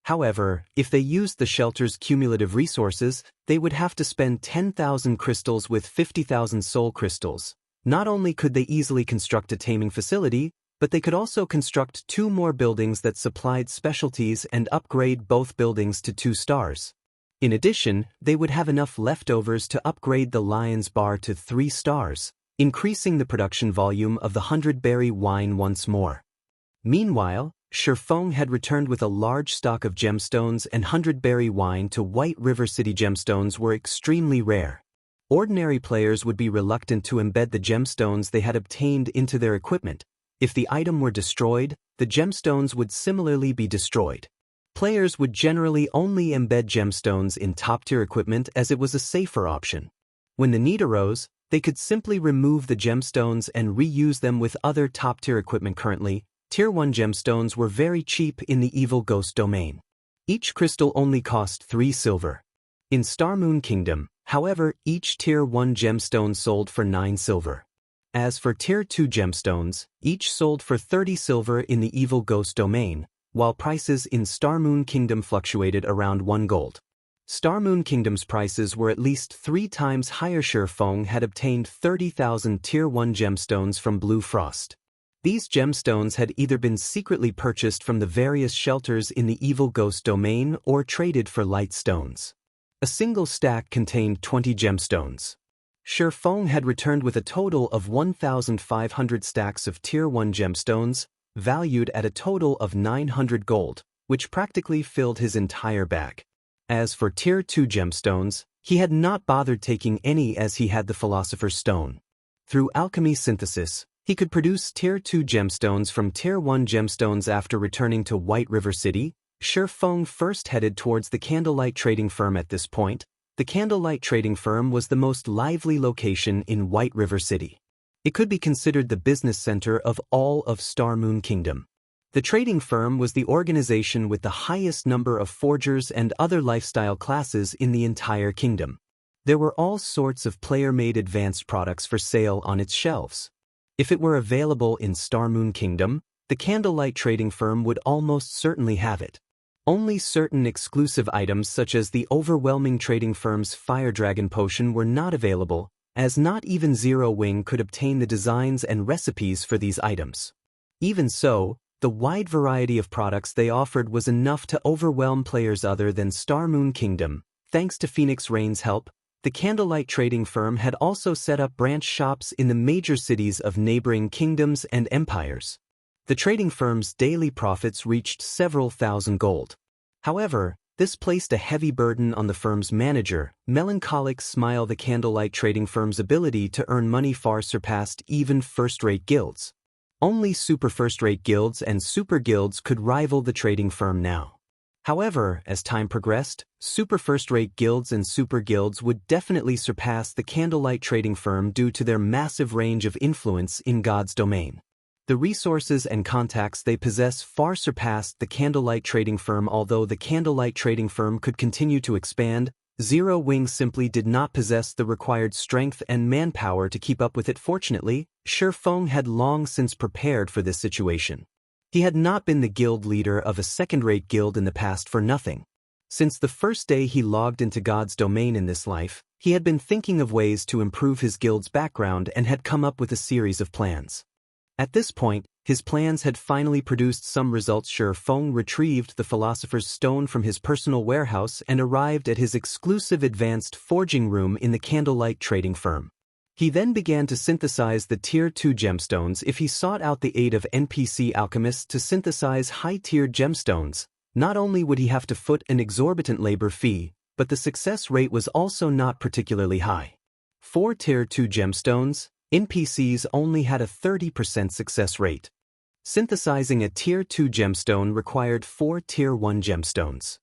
S1: However, if they used the shelter's cumulative resources, they would have to spend 10,000 crystals with 50,000 soul crystals. Not only could they easily construct a taming facility, but they could also construct 2 more buildings that supplied specialties and upgrade both buildings to 2 stars. In addition, they would have enough leftovers to upgrade the Lion's Bar to 3 stars, increasing the production volume of the 100-berry wine once more. Meanwhile, Feng had returned with a large stock of gemstones and 100-berry wine to White River City. Gemstones were extremely rare. Ordinary players would be reluctant to embed the gemstones they had obtained into their equipment. If the item were destroyed, the gemstones would similarly be destroyed. Players would generally only embed gemstones in top-tier equipment as it was a safer option. When the need arose, they could simply remove the gemstones and reuse them with other top-tier equipment. Currently, Tier 1 gemstones were very cheap in the Evil Ghost domain. Each crystal only cost 3 silver. In Star Moon Kingdom, however, each Tier 1 gemstone sold for 9 silver. As for Tier 2 gemstones, each sold for 30 silver in the Evil Ghost domain, while prices in Star Moon Kingdom fluctuated around 1 gold. Star Moon Kingdom's prices were at least 3 times higher. Feng had obtained 30,000 Tier 1 gemstones from Blue Frost. These gemstones had either been secretly purchased from the various shelters in the Evil Ghost domain or traded for light stones. A single stack contained 20 gemstones. Feng had returned with a total of 1,500 stacks of Tier 1 gemstones, valued at a total of 900 gold, which practically filled his entire bag. As for Tier 2 gemstones, he had not bothered taking any as he had the Philosopher's Stone. Through alchemy synthesis, he could produce Tier 2 gemstones from Tier 1 gemstones. After returning to White River City, Feng first headed towards the Candlelight Trading Firm. At this point, the Candlelight Trading Firm was the most lively location in White River City. It could be considered the business center of all of Star Moon Kingdom. The trading firm was the organization with the highest number of forgers and other lifestyle classes in the entire kingdom. There were all sorts of player-made advanced products for sale on its shelves. If it were available in Star Moon Kingdom, the Candlelight Trading Firm would almost certainly have it. Only certain exclusive items such as the overwhelming trading firm's Fire Dragon Potion were not available, as not even Zero Wing could obtain the designs and recipes for these items. Even so, the wide variety of products they offered was enough to overwhelm players other than Star Moon Kingdom. Thanks to Phoenix Rain's help, the Candlelight Trading Firm had also set up branch shops in the major cities of neighboring kingdoms and empires. The trading firm's daily profits reached several thousand gold. However, this placed a heavy burden on the firm's manager, Melancholic Smile. The Candlelight Trading Firm's ability to earn money far surpassed even first-rate guilds. Only super first-rate guilds and super guilds could rival the trading firm now. However, as time progressed, super first-rate guilds and super guilds would definitely surpass the Candlelight Trading Firm due to their massive range of influence in God's domain. The resources and contacts they possess far surpassed the Candlelight Trading Firm. Although the Candlelight Trading Firm could continue to expand, Zero Wing simply did not possess the required strength and manpower to keep up with it. Fortunately, Feng had long since prepared for this situation. He had not been the guild leader of a second-rate guild in the past for nothing. Since the first day he logged into God's domain in this life, he had been thinking of ways to improve his guild's background and had come up with a series of plans. At this point, his plans had finally produced some results. Feng retrieved the Philosopher's Stone from his personal warehouse and arrived at his exclusive advanced forging room in the Candlelight Trading Firm. He then began to synthesize the Tier 2 gemstones. If he sought out the aid of NPC alchemists to synthesize high-tier gemstones, not only would he have to foot an exorbitant labor fee, but the success rate was also not particularly high. For Tier 2 gemstones, NPCs only had a 30% success rate. Synthesizing a Tier 2 gemstone required 4 Tier 1 gemstones.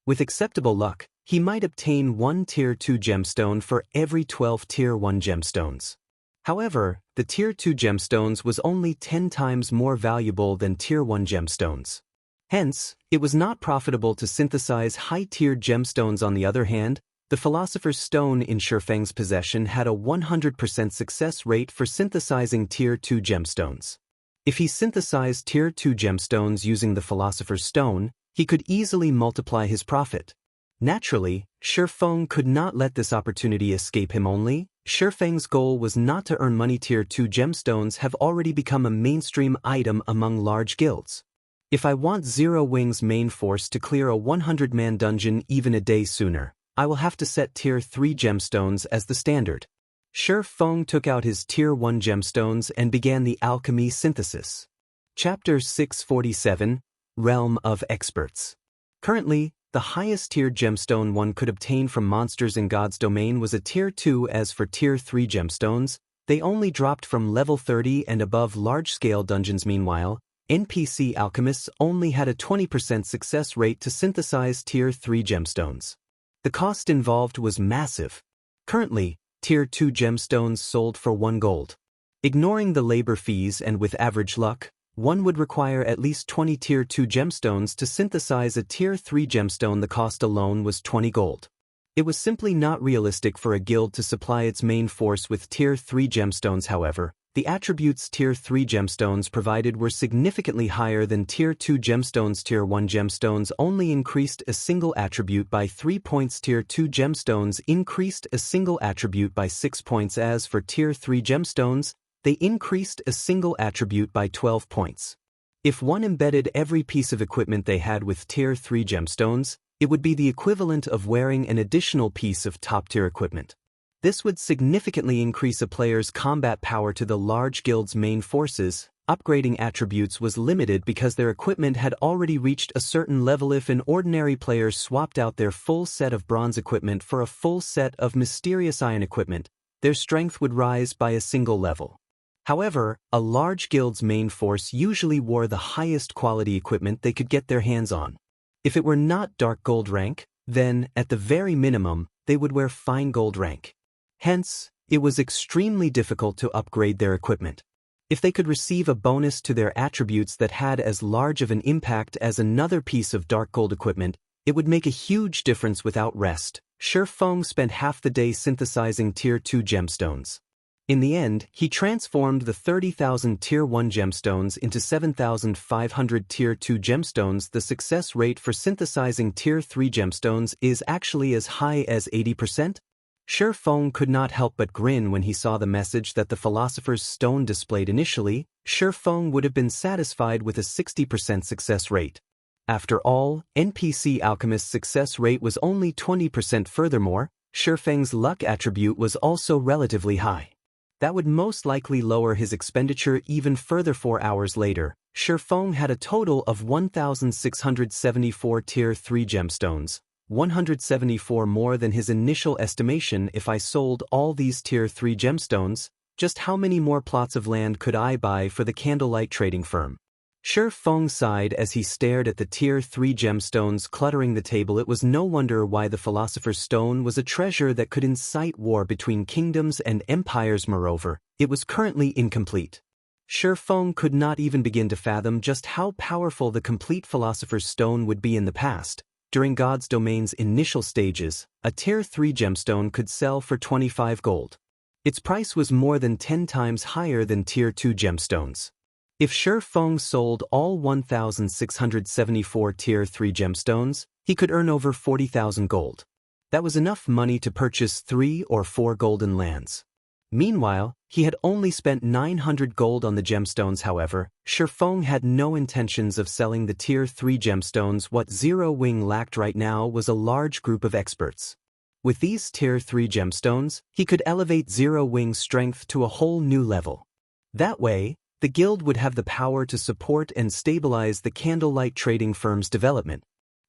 S1: With acceptable luck, he might obtain 1 Tier 2 gemstone for every 12 Tier 1 gemstones. However, the Tier 2 gemstones was only 10 times more valuable than Tier 1 gemstones. Hence, it was not profitable to synthesize high-tier gemstones. On the other hand, the Philosopher's Stone in Feng's possession had a 100% success rate for synthesizing Tier 2 gemstones. If he synthesized Tier 2 gemstones using the Philosopher's Stone, he could easily multiply his profit. Naturally, Feng could not let this opportunity escape him. Only, Feng's goal was not to earn money. Tier 2 gemstones have already become a mainstream item among large guilds. If I want Zero Wing's main force to clear a 100-man dungeon even a day sooner, I will have to set Tier 3 gemstones as the standard. Feng took out his Tier 1 gemstones and began the alchemy synthesis. Chapter 647, Realm of Experts. Currently, the highest tiered gemstone one could obtain from monsters in God's domain was a Tier 2. As for Tier 3 gemstones, they only dropped from level 30 and above large-scale dungeons. Meanwhile, NPC alchemists only had a 20% success rate to synthesize Tier 3 gemstones. The cost involved was massive. Currently, Tier 2 gemstones sold for 1 gold. Ignoring the labor fees and with average luck, one would require at least 20 Tier 2 gemstones to synthesize a Tier 3 gemstone. The cost alone was 20 gold. It was simply not realistic for a guild to supply its main force with Tier 3 gemstones. However, the attributes Tier 3 gemstones provided were significantly higher than Tier 2 gemstones. Tier 1 gemstones only increased a single attribute by 3 points. Tier 2 gemstones increased a single attribute by 6 points. As for Tier 3 gemstones, they increased a single attribute by 12 points. If one embedded every piece of equipment they had with Tier 3 gemstones, it would be the equivalent of wearing an additional piece of top-tier equipment. This would significantly increase a player's combat power to the large guild's main forces. Upgrading attributes was limited because their equipment had already reached a certain level. If an ordinary player swapped out their full set of bronze equipment for a full set of mysterious iron equipment, their strength would rise by a single level. However, a large guild's main force usually wore the highest quality equipment they could get their hands on. If it were not dark gold rank, then, at the very minimum, they would wear fine gold rank. Hence, it was extremely difficult to upgrade their equipment. If they could receive a bonus to their attributes that had as large of an impact as another piece of dark gold equipment, it would make a huge difference. Without rest, Shifeng spent half the day synthesizing Tier 2 gemstones. In the end, he transformed the 30,000 Tier 1 gemstones into 7,500 Tier 2 gemstones. The success rate for synthesizing Tier 3 gemstones is actually as high as 80%. Shifeng could not help but grin when he saw the message that the Philosopher's Stone displayed initially. Shifeng would have been satisfied with a 60% success rate. After all, NPC alchemist's success rate was only 20%. Furthermore, Shifeng's luck attribute was also relatively high. That would most likely lower his expenditure even further. 4 hours later, Shifeng had a total of 1,674 Tier 3 gemstones, 174 more than his initial estimation. If I sold all these Tier 3 gemstones, just how many more plots of land could I buy for the candlelight trading firm? Shifeng sighed as he stared at the Tier 3 gemstones cluttering the table. It was no wonder why the Philosopher's Stone was a treasure that could incite war between kingdoms and empires. Moreover, it was currently incomplete. Shifeng could not even begin to fathom just how powerful the complete Philosopher's Stone would be in the past. During God's Domain's initial stages, a Tier 3 gemstone could sell for 25 gold. Its price was more than 10 times higher than Tier 2 gemstones. If Shifeng sold all 1,674 Tier 3 gemstones, he could earn over 40,000 gold. That was enough money to purchase 3 or 4 golden lands. Meanwhile, he had only spent 900 gold on the gemstones. However, Shifeng had no intentions of selling the Tier 3 gemstones. What Zero Wing lacked right now was a large group of experts. With these Tier 3 gemstones, he could elevate Zero Wing's strength to a whole new level. That way, the guild would have the power to support and stabilize the candlelight trading firm's development.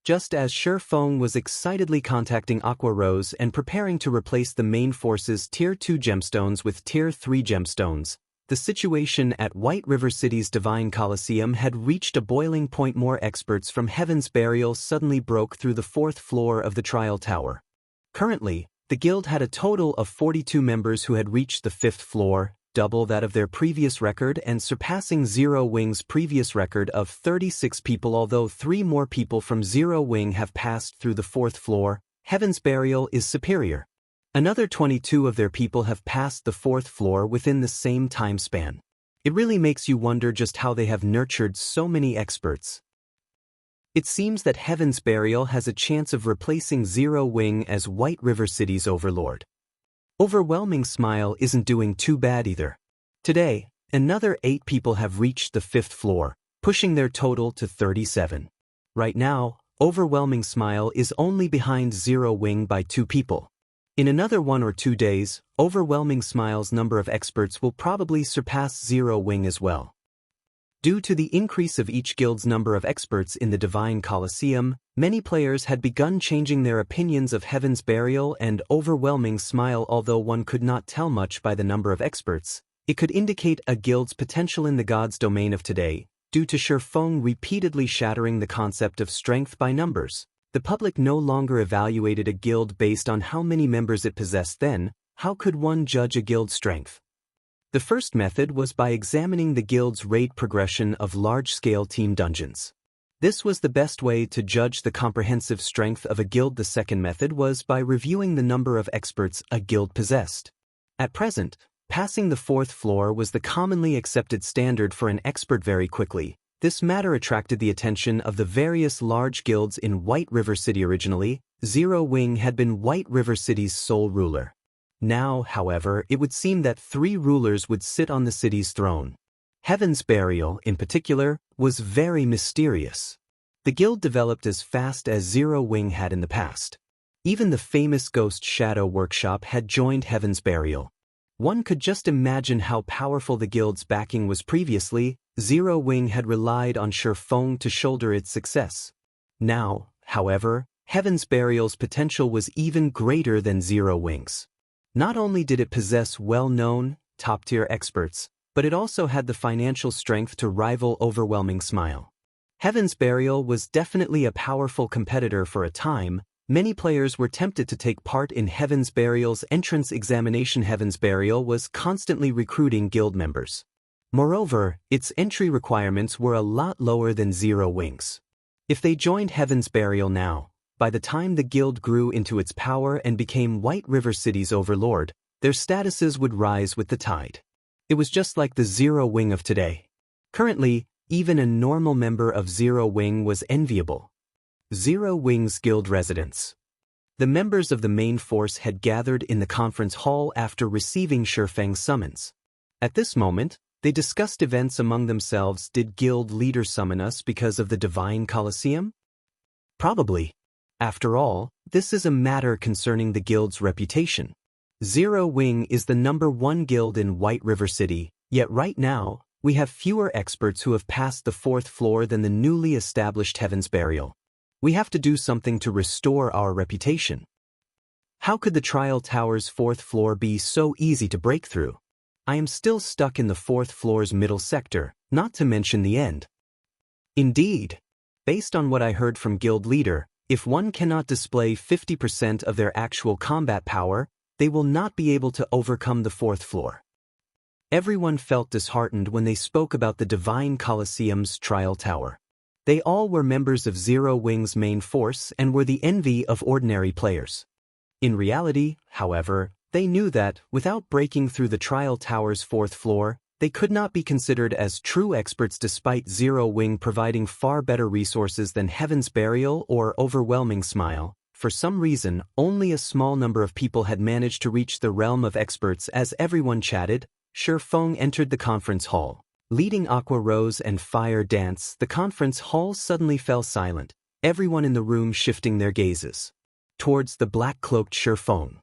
S1: Just as Shifeng was excitedly contacting Aqua Rose and preparing to replace the main force's Tier 2 gemstones with Tier 3 gemstones, the situation at White River City's Divine Coliseum had reached a boiling point. More experts from Heaven's Burial suddenly broke through the 4th floor of the Trial Tower. Currently, the guild had a total of 42 members who had reached the 5th floor, double that of their previous record and surpassing Zero Wing's previous record of 36 people. Although 3 more people from Zero Wing have passed through the 4th floor, Heaven's Burial is superior. Another 22 of their people have passed the 4th floor within the same time span. It really makes you wonder just how they have nurtured so many experts. It seems that Heaven's Burial has a chance of replacing Zero Wing as White River City's overlord. Overwhelming Smile isn't doing too bad either. Today, another 8 people have reached the 5th floor, pushing their total to 37. Right now, Overwhelming Smile is only behind Zero Wing by 2 people. In another 1 or 2 days, Overwhelming Smile's number of experts will probably surpass Zero Wing as well. Due to the increase of each guild's number of experts in the Divine Coliseum, many players had begun changing their opinions of Heaven's Burial and Overwhelming Smile. Although one could not tell much by the number of experts, it could indicate a guild's potential in the God's Domain of today. Due to Shifeng repeatedly shattering the concept of strength by numbers, the public no longer evaluated a guild based on how many members it possessed. Then, how could one judge a guild's strength? The first method was by examining the guild's raid progression of large-scale team dungeons. This was the best way to judge the comprehensive strength of a guild. The second method was by reviewing the number of experts a guild possessed. At present, passing the fourth floor was the commonly accepted standard for an expert. Very quickly, this matter attracted the attention of the various large guilds in White River City. Originally, Zero Wing had been White River City's sole ruler. Now, however, it would seem that 3 rulers would sit on the city's throne. Heaven's Burial, in particular, was very mysterious. The guild developed as fast as Zero Wing had in the past. Even the famous Ghost Shadow Workshop had joined Heaven's Burial. One could just imagine how powerful the guild's backing was. Previously, Zero Wing had relied on Shifeng to shoulder its success. Now, however, Heaven's Burial's potential was even greater than Zero Wing's. Not only did it possess well-known, top-tier experts, but it also had the financial strength to rival Overwhelming Smile. Heaven's Burial was definitely a powerful competitor for a time. Many players were tempted to take part in Heaven's Burial's entrance examination. Heaven's Burial was constantly recruiting guild members. Moreover, its entry requirements were a lot lower than Zero Wing's. If they joined Heaven's Burial now, by the time the guild grew into its power and became White River City's overlord, their statuses would rise with the tide. It was just like the Zero Wing of today. Currently, even a normal member of Zero Wing was enviable. Zero Wing's guild residence. The members of the main force had gathered in the conference hall after receiving Shifeng's summons. At this moment, they discussed events among themselves. Did guild leaders summon us because of the Divine Colosseum? Probably. After all, this is a matter concerning the guild's reputation. Zero Wing is the #1 guild in White River City, yet right now, we have fewer experts who have passed the 4th floor than the newly established Heaven's Burial. We have to do something to restore our reputation. How could the Trial Tower's 4th floor be so easy to break through? I am still stuck in the 4th floor's middle sector, not to mention the end. Indeed. Based on what I heard from guild leader, if one cannot display 50% of their actual combat power, they will not be able to overcome the 4th floor. Everyone felt disheartened when they spoke about the Divine Colosseum's Trial Tower. They all were members of Zero Wing's main force and were the envy of ordinary players. In reality, however, they knew that, without breaking through the Trial Tower's 4th floor, they could not be considered as true experts despite Zero Wing providing far better resources than Heaven's Burial or Overwhelming Smile. For some reason, only a small number of people had managed to reach the realm of experts. As everyone chatted, Shifeng entered the conference hall. Leading Aqua Rose and Fire Dance, the conference hall suddenly fell silent, everyone in the room shifting their gazes towards the black-cloaked Shifeng.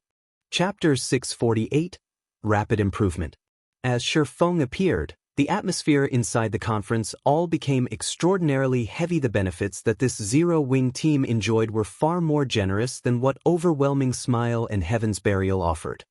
S1: Chapter 648, Rapid Improvement. As Shifeng appeared, the atmosphere inside the conference hall became extraordinarily heavy. The benefits that this Zero Wing team enjoyed were far more generous than what Overwhelming Smile and Heaven's Burial offered.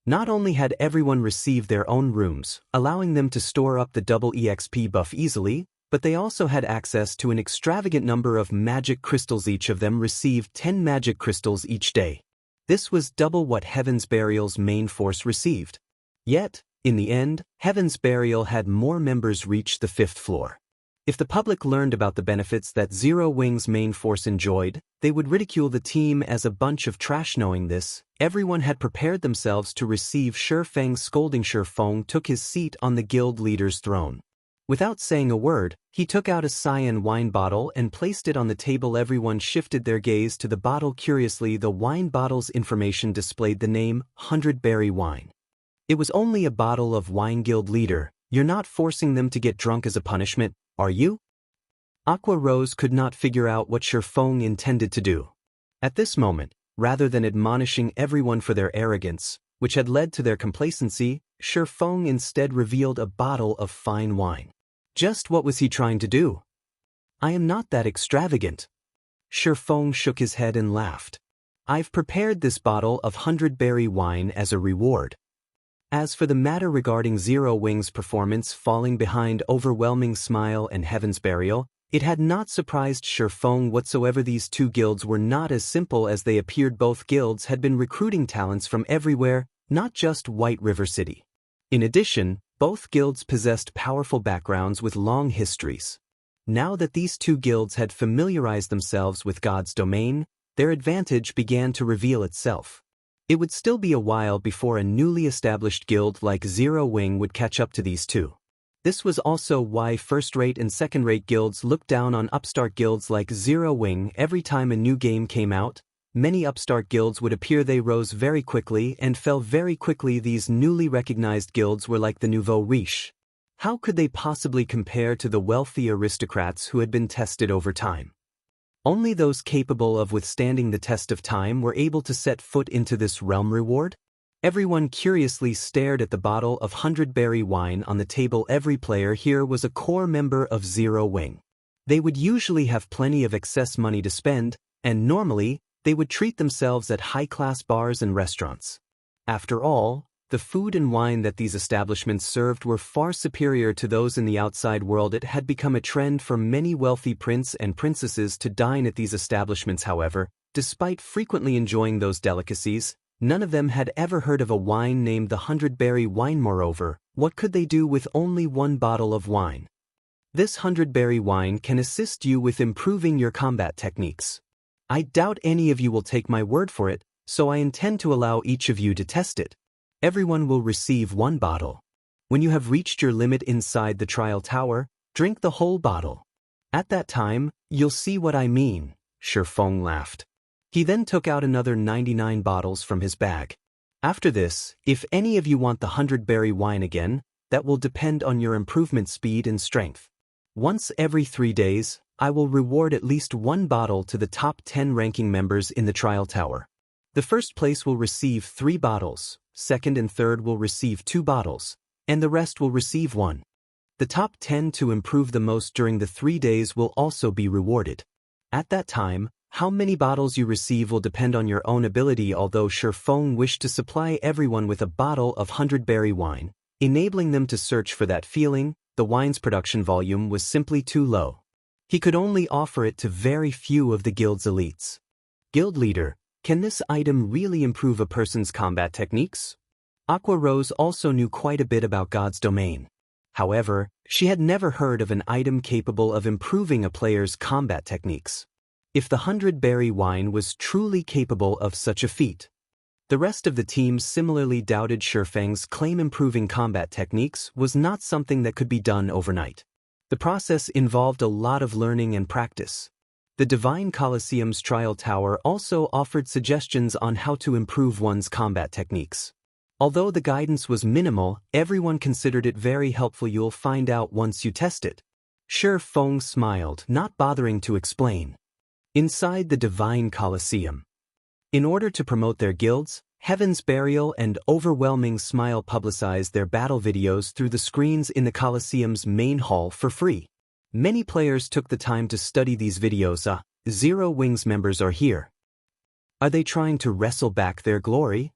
S1: Not only had everyone received their own rooms, allowing them to store up the double EXP buff easily, but they also had access to an extravagant number of magic crystals. Each of them received 10 magic crystals each day. This was double what Heaven's Burial's main force received. Yet, in the end, Heaven's Burial had more members reach the 5th floor. If the public learned about the benefits that Zero Wing's main force enjoyed, they would ridicule the team as a bunch of trash. Knowing this, everyone had prepared themselves to receive Shifeng's scolding. Shifeng took his seat on the guild leader's throne. Without saying a word, he took out a cyan wine bottle and placed it on the table. Everyone shifted their gaze to the bottle. Curiously, the wine bottle's information displayed the name 100 Berry Wine. It was only a bottle of wine. Guild leader, you're not forcing them to get drunk as a punishment, are you? Aqua Rose could not figure out what Shifeng intended to do. At this moment, rather than admonishing everyone for their arrogance, which had led to their complacency, Shifeng instead revealed a bottle of fine wine. Just what was he trying to do? I am not that extravagant. Shifeng shook his head and laughed. I've prepared this bottle of 100 Berry Wine as a reward. As for the matter regarding Zero Wing's performance falling behind Overwhelming Smile and Heaven's Burial, it had not surprised Shifeng whatsoever. These two guilds were not as simple as they appeared. Both guilds had been recruiting talents from everywhere, not just White River City. In addition, both guilds possessed powerful backgrounds with long histories. Now that these two guilds had familiarized themselves with God's domain, their advantage began to reveal itself. It would still be a while before a newly established guild like Zero Wing would catch up to these two. This was also why first-rate and second-rate guilds looked down on upstart guilds like Zero Wing. Every time a new game came out, many upstart guilds would appear. They rose very quickly and fell very quickly. These newly recognized guilds were like the nouveau riche. How could they possibly compare to the wealthy aristocrats who had been tested over time? Only those capable of withstanding the test of time were able to set foot into this realm. Reward? Everyone curiously stared at the bottle of 100-berry wine on the table. Every player here was a core member of Zero Wing. They would usually have plenty of excess money to spend, and normally, they would treat themselves at high-class bars and restaurants. After all, the food and wine that these establishments served were far superior to those in the outside world. It had become a trend for many wealthy princes and princesses to dine at these establishments. However, despite frequently enjoying those delicacies, none of them had ever heard of a wine named the 100-berry wine. Moreover, what could they do with only one bottle of wine? This 100-berry wine can assist you with improving your combat techniques. I doubt any of you will take my word for it, so I intend to allow each of you to test it. Everyone will receive one bottle. When you have reached your limit inside the trial tower, drink the whole bottle. At that time, you'll see what I mean, Shifeng laughed. He then took out another 99 bottles from his bag. After this, if any of you want the 100-berry wine again, that will depend on your improvement speed and strength. Once every 3 days, I will reward at least one bottle to the top 10 ranking members in the trial tower. The first place will receive 3 bottles, second and third will receive 2 bottles, and the rest will receive 1. The top 10 to improve the most during the 3 days will also be rewarded. At that time, how many bottles you receive will depend on your own ability. Although Shifeng wished to supply everyone with a bottle of 100-berry wine, enabling them to search for that feeling, the wine's production volume was simply too low. He could only offer it to very few of the guild's elites. Guild leader, can this item really improve a person's combat techniques? Aqua Rose also knew quite a bit about God's domain. However, she had never heard of an item capable of improving a player's combat techniques. If the 100-berry wine was truly capable of such a feat. The rest of the team similarly doubted Shifeng's claim. Improving combat techniques was not something that could be done overnight. The process involved a lot of learning and practice. The Divine Colosseum's trial tower also offered suggestions on how to improve one's combat techniques. Although the guidance was minimal, everyone considered it very helpful. You'll find out once you test it. Shifeng smiled, not bothering to explain. Inside the Divine Colosseum. In order to promote their guilds, Heaven's Burial and Overwhelming Smile publicized their battle videos through the screens in the Colosseum's main hall for free. Many players took the time to study these videos. Zero Wing's members are here. Are they trying to wrestle back their glory?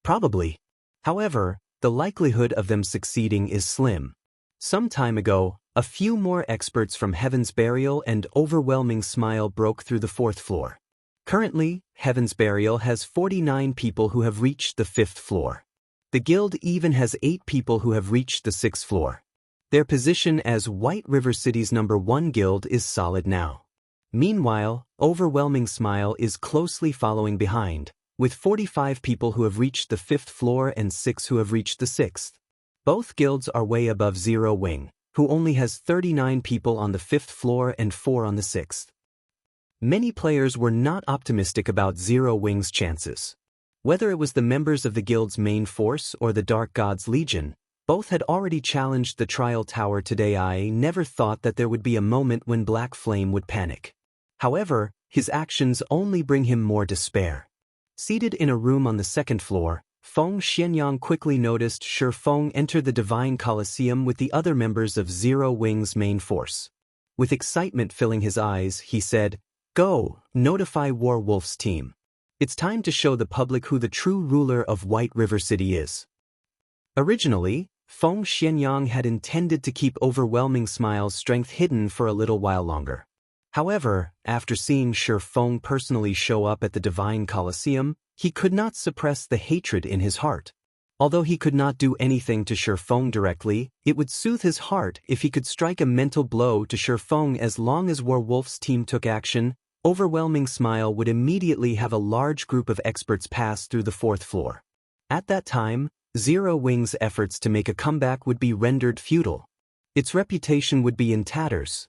S1: Probably. However, the likelihood of them succeeding is slim. Some time ago, a few more experts from Heaven's Burial and Overwhelming Smile broke through the 4th floor. Currently, Heaven's Burial has 49 people who have reached the 5th floor. The guild even has 8 people who have reached the 6th floor. Their position as White River City's #1 guild is solid now. Meanwhile, Overwhelming Smile is closely following behind, with 45 people who have reached the 5th floor and 6 who have reached the 6th. Both guilds are way above Zero Wing, who only has 39 people on the 5th floor and 4 on the 6th. Many players were not optimistic about Zero Wing's chances. Whether it was the members of the guild's main force or the Dark God's Legion, both had already challenged the trial tower today. I never thought that there would be a moment when Black Flame would panic. However, his actions only bring him more despair. Seated in a room on the 2nd floor, Feng Xianyang quickly noticed Shifeng enter the Divine Colosseum with the other members of Zero Wing's main force. With excitement filling his eyes, he said, "Go, notify Warwolf's team. It's time to show the public who the true ruler of White River City is." Originally, Feng Xianyang had intended to keep Overwhelming Smile's strength hidden for a little while longer. However, after seeing Shi Feng personally show up at the Divine Colosseum, he could not suppress the hatred in his heart. Although he could not do anything to Shi Feng directly, it would soothe his heart if he could strike a mental blow to Shi Feng. As long as Werewolf's team took action, Overwhelming Smile would immediately have a large group of experts pass through the 4th floor. At that time, Zero Wing's efforts to make a comeback would be rendered futile. Its reputation would be in tatters.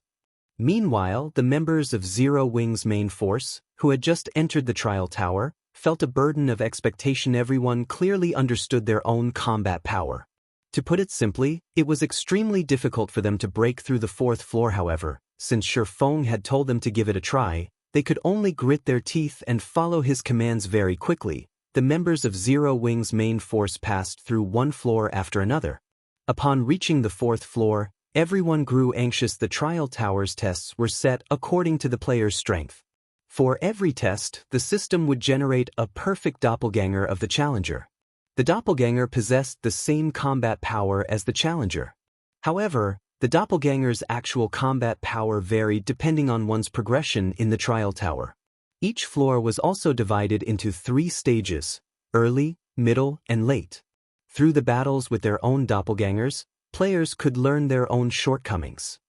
S1: Meanwhile, the members of Zero Wing's main force, who had just entered the trial tower, felt a burden of expectation. Everyone clearly understood their own combat power. To put it simply, it was extremely difficult for them to break through the 4th floor. However, since Shi Feng had told them to give it a try, they could only grit their teeth and follow his commands very quickly. The members of Zero Wing's main force passed through one floor after another. Upon reaching the 4th floor, everyone grew anxious. The trial tower's tests were set according to the player's strength. For every test, the system would generate a perfect doppelganger of the challenger. The doppelganger possessed the same combat power as the challenger. However, the doppelganger's actual combat power varied depending on one's progression in the trial tower. Each floor was also divided into 3 stages: early, middle, and late. Through the battles with their own doppelgangers, players could learn their own shortcomings.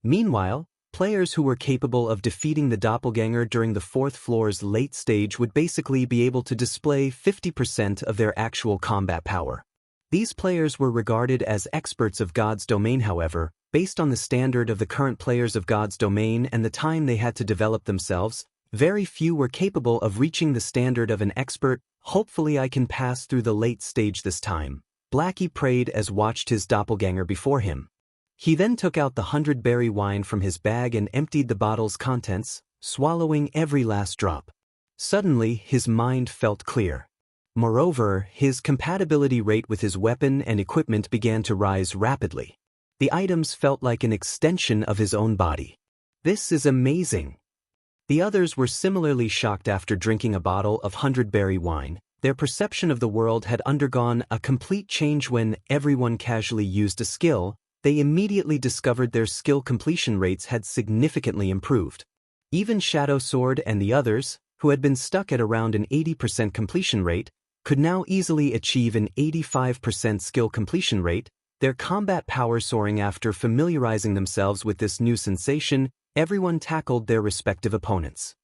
S1: Meanwhile, players who were capable of defeating the doppelganger during the 4th floor's late stage would basically be able to display 50% of their actual combat power. These players were regarded as experts of God's domain. However, based on the standard of the current players of God's domain and the time they had to develop themselves, very few were capable of reaching the standard of an expert. Hopefully I can pass through the late stage this time, Blackie prayed as watched his doppelganger before him. He then took out the 100-berry wine from his bag and emptied the bottle's contents, swallowing every last drop. Suddenly, his mind felt clear. Moreover, his compatibility rate with his weapon and equipment began to rise rapidly. The items felt like an extension of his own body. This is amazing. The others were similarly shocked after drinking a bottle of 100-berry wine. Their perception of the world had undergone a complete change when everyone casually used a skill. They immediately discovered their skill completion rates had significantly improved. Even Shadow Sword and the others, who had been stuck at around an 80% completion rate, could now easily achieve an 85% skill completion rate, their combat power soaring. After familiarizing themselves with this new sensation, everyone tackled their respective opponents.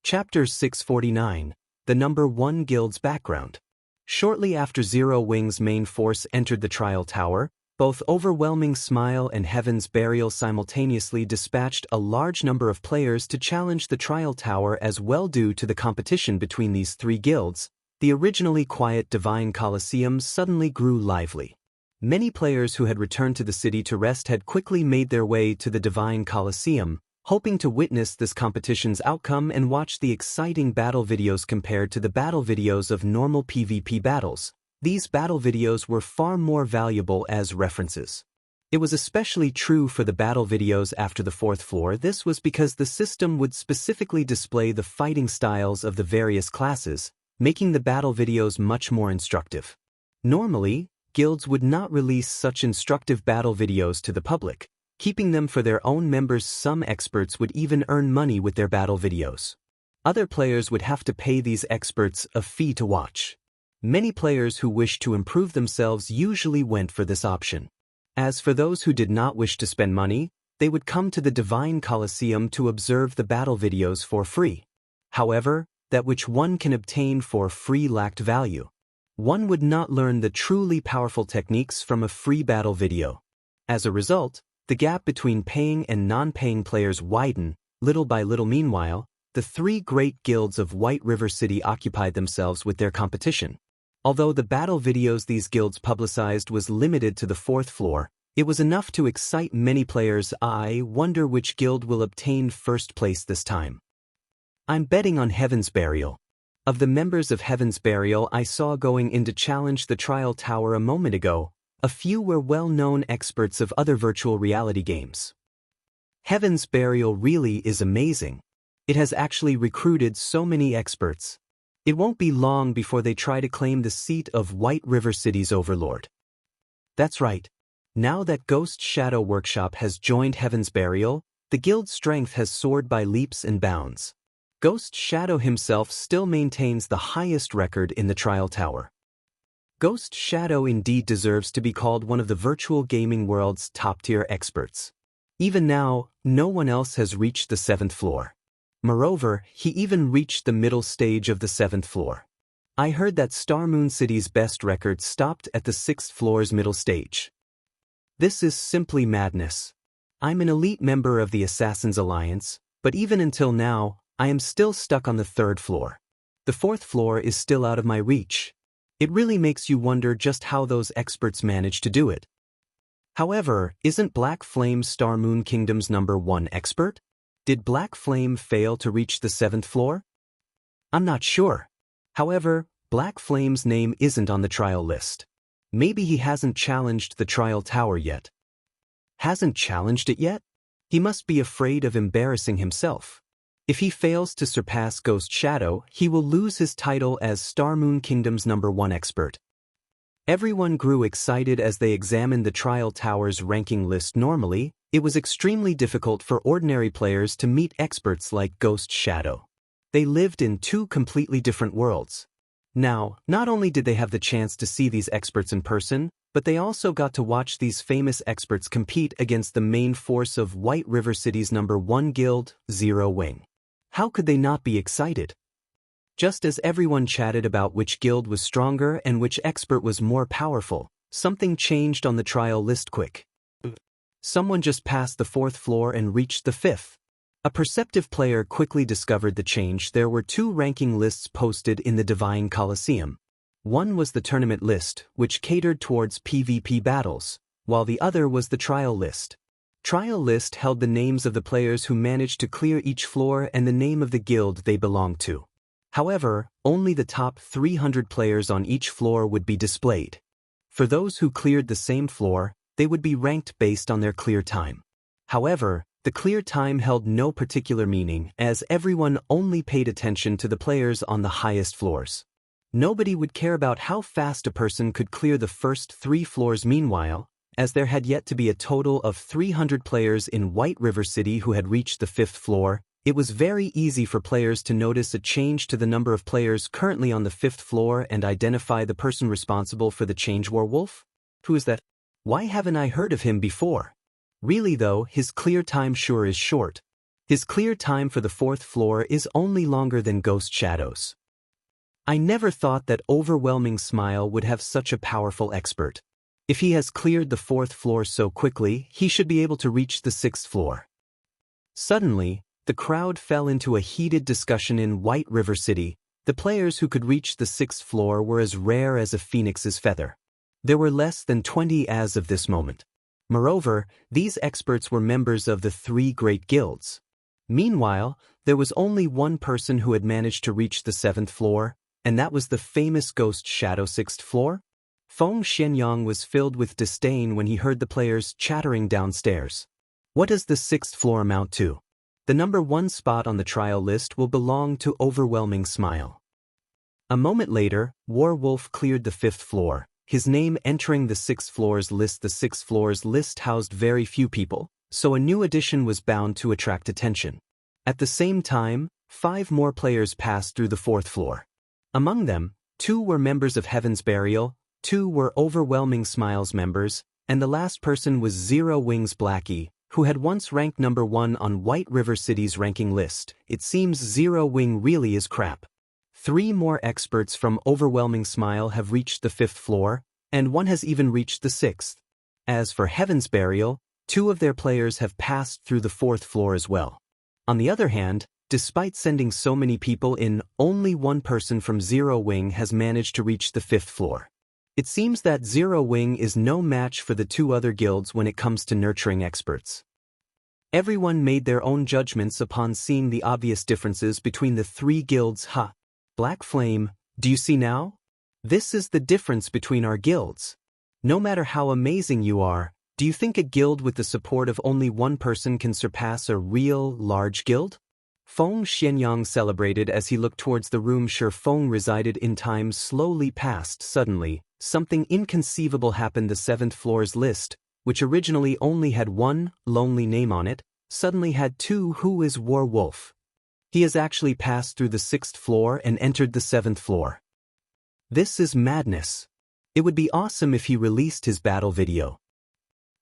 S1: Chapter 649, The Number 1 Guild's Background. Shortly after Zero Wing's main force entered the trial tower, both Overwhelming Smile and Heaven's Burial simultaneously dispatched a large number of players to challenge the trial tower as well. Due to the competition between these 3 guilds, the originally quiet Divine Colosseum suddenly grew lively. Many players who had returned to the city to rest had quickly made their way to the Divine Colosseum, hoping to witness this competition's outcome and watch the exciting battle videos. Compared to the battle videos of normal PvP battles, these battle videos were far more valuable as references. It was especially true for the battle videos after the 4th floor. This was because the system would specifically display the fighting styles of the various classes, making the battle videos much more instructive. Normally, guilds would not release such instructive battle videos to the public, keeping them for their own members. Some experts would even earn money with their battle videos. Other players would have to pay these experts a fee to watch. Many players who wished to improve themselves usually went for this option. As for those who did not wish to spend money, they would come to the Divine Colosseum to observe the battle videos for free. However, that which one can obtain for free lacked value. One would not learn the truly powerful techniques from a free battle video. As a result, the gap between paying and non-paying players widened, little by little. Meanwhile, the 3 great guilds of White River City occupied themselves with their competition. Although the battle videos these guilds publicized was limited to the 4th floor, it was enough to excite many players. I wonder which guild will obtain first place this time. I'm betting on Heaven's Burial. Of the members of Heaven's Burial I saw going in to challenge the trial tower a moment ago, a few were well-known experts of other virtual reality games. Heaven's Burial really is amazing. It has actually recruited so many experts. It won't be long before they try to claim the seat of White River City's overlord. That's right. Now that Ghost Shadow Workshop has joined Heaven's Burial, the guild's strength has soared by leaps and bounds. Ghost Shadow himself still maintains the highest record in the Trial Tower. Ghost Shadow indeed deserves to be called one of the virtual gaming world's top-tier experts. Even now, no one else has reached the 7th floor. Moreover, he even reached the middle stage of the 7th floor. I heard that Star Moon City's best record stopped at the 6th floor's middle stage. This is simply madness. I'm an elite member of the Assassin's Alliance, but even until now, I am still stuck on the 3rd floor. The 4th floor is still out of my reach. It really makes you wonder just how those experts manage to do it. However, isn't Black Flame Star Moon Kingdom's #1 expert? Did Black Flame fail to reach the 7th floor? I'm not sure. However, Black Flame's name isn't on the trial list. Maybe he hasn't challenged the trial tower yet. Hasn't challenged it yet? He must be afraid of embarrassing himself. If he fails to surpass Ghost Shadow, he will lose his title as Star Moon Kingdom's #1 expert. Everyone grew excited as they examined the trial tower's ranking list. Normally, it was extremely difficult for ordinary players to meet experts like Ghost Shadow. They lived in two completely different worlds. Now, not only did they have the chance to see these experts in person, but they also got to watch these famous experts compete against the main force of White River City's #1 guild, Zero Wing. How could they not be excited? Just as everyone chatted about which guild was stronger and which expert was more powerful, something changed on the trial list quick. Someone just passed the 4th floor and reached the 5th. A perceptive player quickly discovered the change. There were two ranking lists posted in the Divine Colosseum. One was the tournament list, which catered towards PvP battles, while the other was the trial list. Trial list held the names of the players who managed to clear each floor and the name of the guild they belonged to. However, only the top 300 players on each floor would be displayed. For those who cleared the same floor, they would be ranked based on their clear time. However, the clear time held no particular meaning, as everyone only paid attention to the players on the highest floors. Nobody would care about how fast a person could clear the first 3 floors. Meanwhile, as there had yet to be a total of 300 players in White River City who had reached the 5th floor, it was very easy for players to notice a change to the number of players currently on the 5th floor and identify the person responsible for the change. Werewolf? Who is that? Why haven't I heard of him before? Really though, his clear time sure is short. His clear time for the 4th floor is only longer than Ghost Shadow's. I never thought that Overwhelming Smile would have such a powerful expert. If he has cleared the 4th floor so quickly, he should be able to reach the 6th floor. Suddenly, the crowd fell into a heated discussion in White River City. The players who could reach the 6th floor were as rare as a phoenix's feather. There were less than 20 as of this moment. Moreover, these experts were members of the 3 great guilds. Meanwhile, there was only one person who had managed to reach the 7th floor, and that was the famous Ghost Shadow 6th floor. Feng Xianyang was filled with disdain when he heard the players chattering downstairs. What does the 6th floor amount to? The #1 spot on the trial list will belong to Overwhelming Smile. A moment later, Warwolf cleared the 5th floor, his name entering the 6th floor's list. The 6th floor's list housed very few people, so a new addition was bound to attract attention. At the same time, 5 more players passed through the 4th floor. Among them, 2 were members of Heaven's Burial, 2 were Overwhelming Smile's members, and the last person was Zero Wings Blackie, who had once ranked #1 on White River City's ranking list. It seems Zero Wing really is crap. 3 more experts from Overwhelming Smile have reached the 5th floor, and 1 has even reached the 6th. As for Heaven's Burial, 2 of their players have passed through the 4th floor as well. On the other hand, despite sending so many people in, only 1 person from Zero Wing has managed to reach the 5th floor. It seems that Zero Wing is no match for the 2 other guilds when it comes to nurturing experts. Everyone made their own judgments upon seeing the obvious differences between the 3 guilds. Black Flame, do you see now? This is the difference between our guilds. No matter how amazing you are, do you think a guild with the support of only 1 person can surpass a real, large guild? Feng Xianyang celebrated as he looked towards the room Feng resided in. Time slowly passed. Suddenly, something inconceivable happened. The 7th floor's list, which originally only had one lonely name on it, suddenly had two. Who is Werewolf? He has actually passed through the 6th floor and entered the 7th floor. This is madness. It would be awesome if he released his battle video.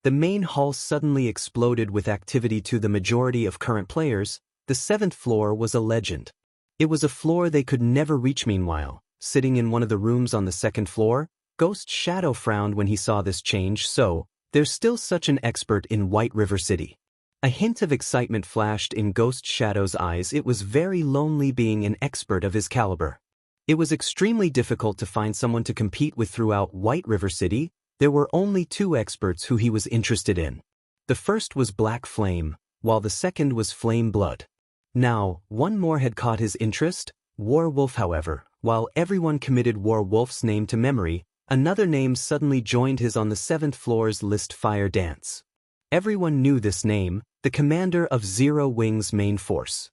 S1: The main hall suddenly exploded with activity. To the majority of current players, the 7th floor was a legend. It was a floor they could never reach. Meanwhile, sitting in one of the rooms on the 2nd floor, Ghost Shadow frowned when he saw this change. So, there's still such an expert in White River City. A hint of excitement flashed in Ghost Shadow's eyes. It was very lonely being an expert of his caliber. It was extremely difficult to find someone to compete with throughout White River City. There were only two experts who he was interested in. The first was Black Flame, while the second was Flame Blood. Now, one more had caught his interest, Werewolf. However, while everyone committed Werewolf's name to memory, another name suddenly joined his on the 7th floor's list: Fire Dance. Everyone knew this name, the commander of Zero Wing's main force.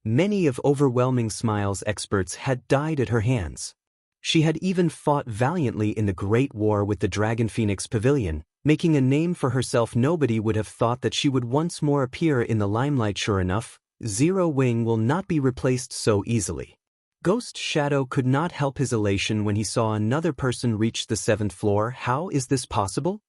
S1: Many of Overwhelming Smile's experts had died at her hands. She had even fought valiantly in the Great War with the Dragon Phoenix Pavilion, making a name for herself. Nobody would have thought that she would once more appear in the limelight. Sure enough, Zero Wing will not be replaced so easily. Ghost Shadow could not help his elation when he saw another person reach the 7th floor. How is this possible?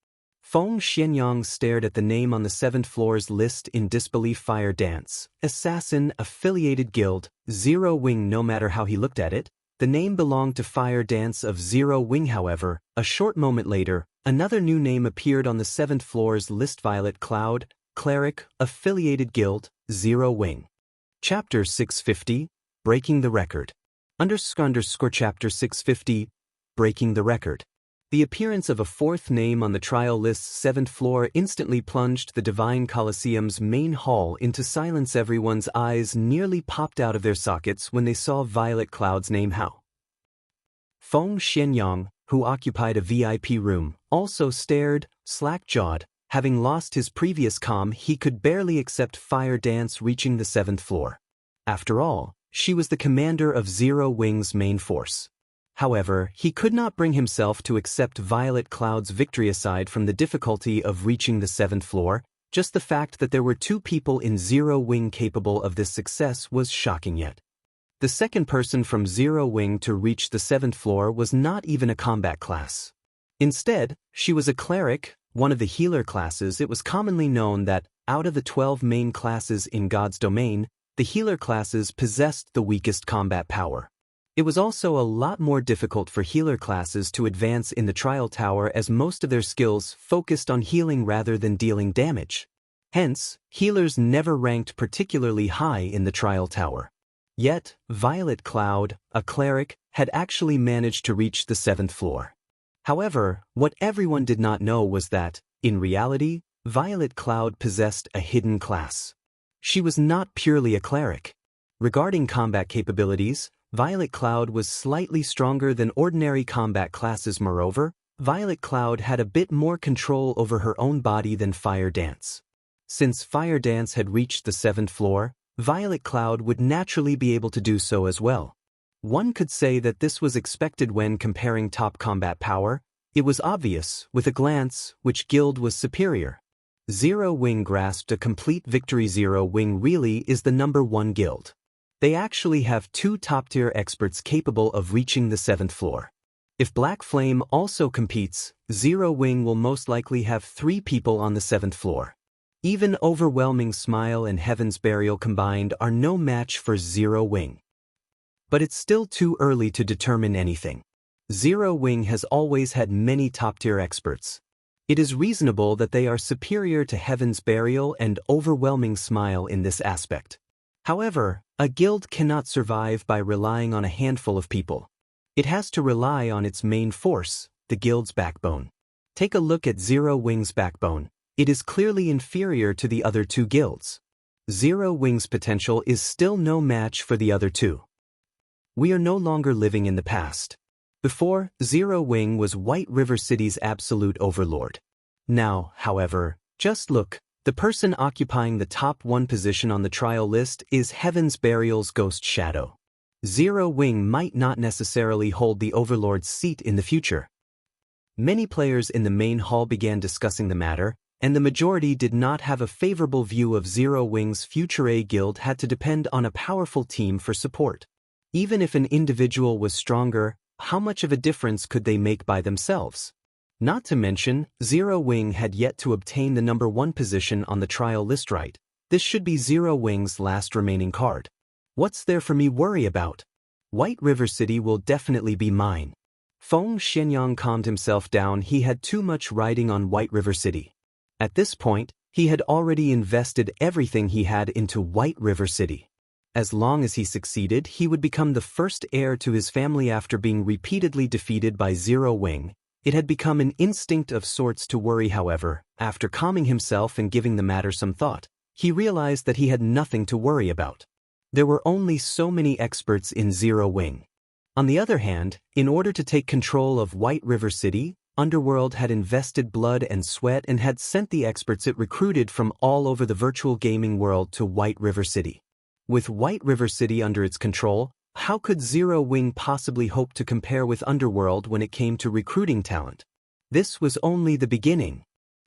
S1: Feng Xianyang stared at the name on the 7th floor's list in disbelief. Fire Dance, Assassin, Affiliated Guild, Zero Wing. No matter how he looked at it, the name belonged to Fire Dance of Zero Wing. However, a short moment later, another new name appeared on the 7th floor's list: Violet Cloud, Cleric, Affiliated Guild, Zero Wing. Chapter 650, Breaking the Record. Chapter 650, Breaking the Record. The appearance of a fourth name on the trial list's 7th floor instantly plunged the Divine Colosseum's main hall into silence. Everyone's eyes nearly popped out of their sockets when they saw Violet Cloud's name. How? Feng Xianyang, who occupied a VIP room, also stared, slack-jawed. Having lost his previous calm, he could barely accept Fire Dance reaching the 7th floor. After all, she was the commander of Zero Wing's main force. However, he could not bring himself to accept Violet Cloud's victory. Aside from the difficulty of reaching the 7th floor, just the fact that there were two people in Zero Wing capable of this success was shocking. Yet, the second person from Zero Wing to reach the 7th floor was not even a combat class. Instead, she was a cleric, one of the healer classes. It was commonly known that, out of the 12 main classes in God's domain, the healer classes possessed the weakest combat power. It was also a lot more difficult for healer classes to advance in the trial tower, as most of their skills focused on healing rather than dealing damage. Hence, healers never ranked particularly high in the trial tower. Yet, Violet Cloud, a cleric, had actually managed to reach the 7th floor. However, what everyone did not know was that, in reality, Violet Cloud possessed a hidden class. She was not purely a cleric. Regarding combat capabilities, Violet Cloud was slightly stronger than ordinary combat classes. Moreover, Violet Cloud had a bit more control over her own body than Fire Dance. Since Fire Dance had reached the 7th floor, Violet Cloud would naturally be able to do so as well. One could say that this was expected when comparing top combat power. It was obvious, with a glance, which guild was superior. Zero Wing grasped a complete victory. Zero Wing really is the #1 guild. They actually have two top-tier experts capable of reaching the 7th floor. If Black Flame also competes, Zero Wing will most likely have 3 people on the 7th floor. Even Overwhelming Smile and Heaven's Burial combined are no match for Zero Wing. But it's still too early to determine anything. Zero Wing has always had many top-tier experts. It is reasonable that they are superior to Heaven's Burial and Overwhelming Smile in this aspect. However, a guild cannot survive by relying on a handful of people. It has to rely on its main force, the guild's backbone. Take a look at Zero Wing's backbone. It is clearly inferior to the other 2 guilds. Zero Wing's potential is still no match for the other 2. We are no longer living in the past. Before, Zero Wing was White River City's absolute overlord. Now, however, just look, the person occupying the top 1 position on the trial list is Heaven's Burial's Ghost Shadow. Zero Wing might not necessarily hold the overlord's seat in the future. Many players in the main hall began discussing the matter, and the majority did not have a favorable view of Zero Wing's future. A guild had to depend on a powerful team for support. Even if an individual was stronger, how much of a difference could they make by themselves? Not to mention, Zero Wing had yet to obtain the number 1 position on the trial list. Right? This should be Zero Wing's last remaining card. What's there for me worry about? White River City will definitely be mine. Feng Xianyang calmed himself down. He had too much riding on White River City. At this point, he had already invested everything he had into White River City. As long as he succeeded, he would become the first heir to his family after being repeatedly defeated by Zero Wing. It had become an instinct of sorts to worry. However, after calming himself and giving the matter some thought, he realized that he had nothing to worry about. There were only so many experts in Zero Wing. On the other hand, in order to take control of White River City, Underworld had invested blood and sweat and had sent the experts it recruited from all over the virtual gaming world to White River City. With White River City under its control, how could Zero Wing possibly hope to compare with Underworld when it came to recruiting talent? This was only the beginning.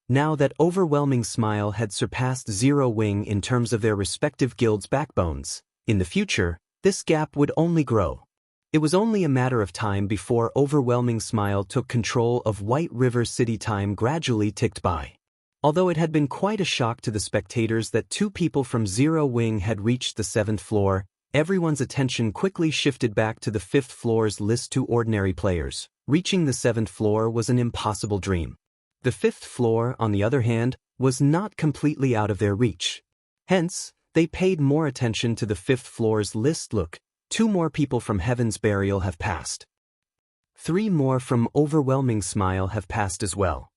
S1: Now that Overwhelming Smile had surpassed Zero Wing in terms of their respective guilds' backbones, in the future, this gap would only grow. It was only a matter of time before Overwhelming Smile took control of White River City. Time gradually ticked by. Although it had been quite a shock to the spectators that 2 people from Zero Wing had reached the 7th floor, everyone's attention quickly shifted back to the 5th floor's list. 2 ordinary players. Reaching the 7th floor was an impossible dream. The 5th floor, on the other hand, was not completely out of their reach. Hence, they paid more attention to the 5th floor's list. Look, 2 more people from Heaven's Burial have passed. 3 more from Overwhelming Smile have passed as well.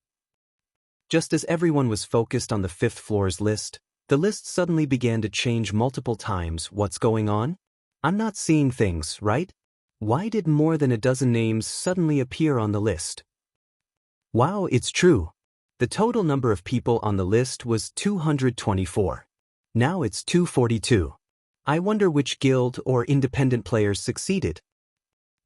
S1: Just as everyone was focused on the 5th floor's list, the list suddenly began to change multiple times. What's going on? I'm not seeing things, right? Why did more than a dozen names suddenly appear on the list? Wow, it's true. The total number of people on the list was 224. Now it's 242. I wonder which guild or independent players succeeded.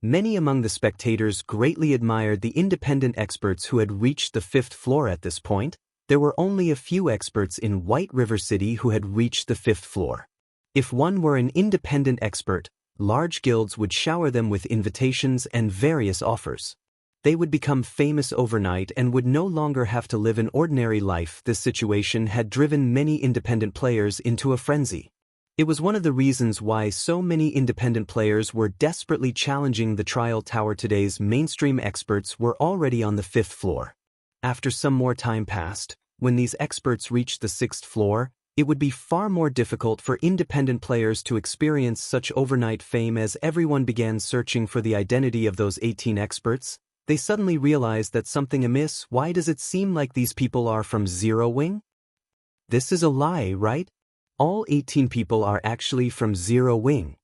S1: Many among the spectators greatly admired the independent experts who had reached the 5th floor. At this point, there were only a few experts in White River City who had reached the 5th floor. If one were an independent expert, large guilds would shower them with invitations and various offers. They would become famous overnight and would no longer have to live an ordinary life. This situation had driven many independent players into a frenzy. It was one of the reasons why so many independent players were desperately challenging the trial tower. Today's mainstream experts were already on the 5th floor. After some more time passed, when these experts reached the 6th floor, it would be far more difficult for independent players to experience such overnight fame. As everyone began searching for the identity of those 18 experts, they suddenly realized that something amiss. Why does it seem like these people are from Zero Wing? This is a lie, right? All 18 people are actually from Zero Wing.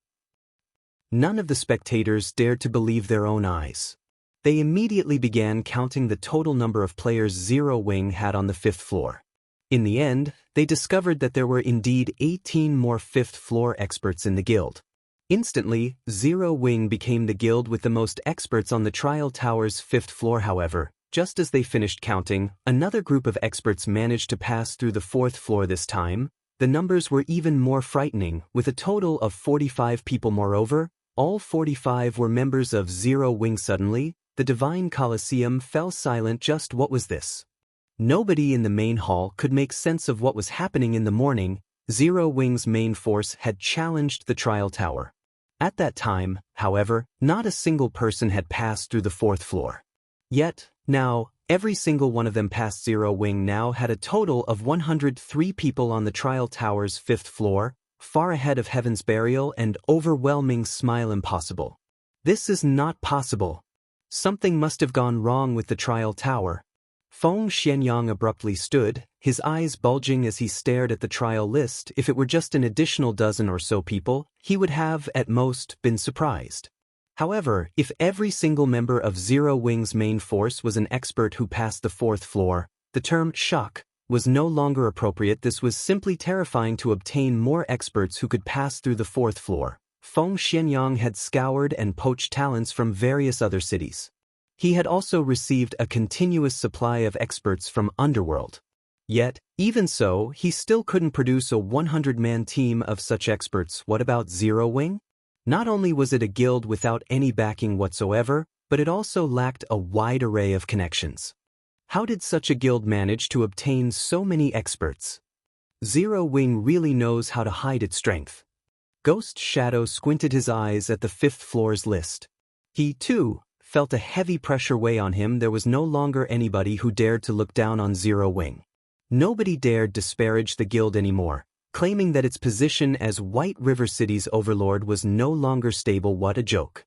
S1: None of the spectators dared to believe their own eyes. They immediately began counting the total number of players Zero Wing had on the 5th floor. In the end, they discovered that there were indeed 18 more 5th floor experts in the guild. Instantly, Zero Wing became the guild with the most experts on the trial tower's 5th floor. However, just as they finished counting, another group of experts managed to pass through the 4th floor. This time, the numbers were even more frightening, with a total of 45 people. Moreover, all 45 were members of Zero Wing. Suddenly, the Divine Colosseum fell silent. Just what was this? Nobody in the main hall could make sense of what was happening. In the morning, Zero Wing's main force had challenged the trial tower. At that time, however, not a single person had passed through the 4th floor. Yet, now, every single one of them past Zero Wing now had a total of 103 people on the trial tower's 5th floor, far ahead of Heaven's Burial and Overwhelming Smile. Impossible. This is not possible. Something must have gone wrong with the trial tower. Feng Xianyang abruptly stood, his eyes bulging as he stared at the trial list. If it were just an additional dozen or so people, he would have, at most, been surprised. However, if every single member of Zero Wing's main force was an expert who passed the 4th floor, the term shock was no longer appropriate. This was simply terrifying. To obtain more experts who could pass through the 4th floor, Feng Xianyang had scoured and poached talents from various other cities. He had also received a continuous supply of experts from Underworld. Yet, even so, he still couldn't produce a 100-man team of such experts. What about Zero Wing? Not only was it a guild without any backing whatsoever, but it also lacked a wide array of connections. How did such a guild manage to obtain so many experts? Zero Wing really knows how to hide its strength. Ghost Shadow squinted his eyes at the 5th floor's list. He, too, felt a heavy pressure weigh on him. There was no longer anybody who dared to look down on Zero Wing. Nobody dared disparage the guild anymore, claiming that its position as White River City's overlord was no longer stable. What a joke.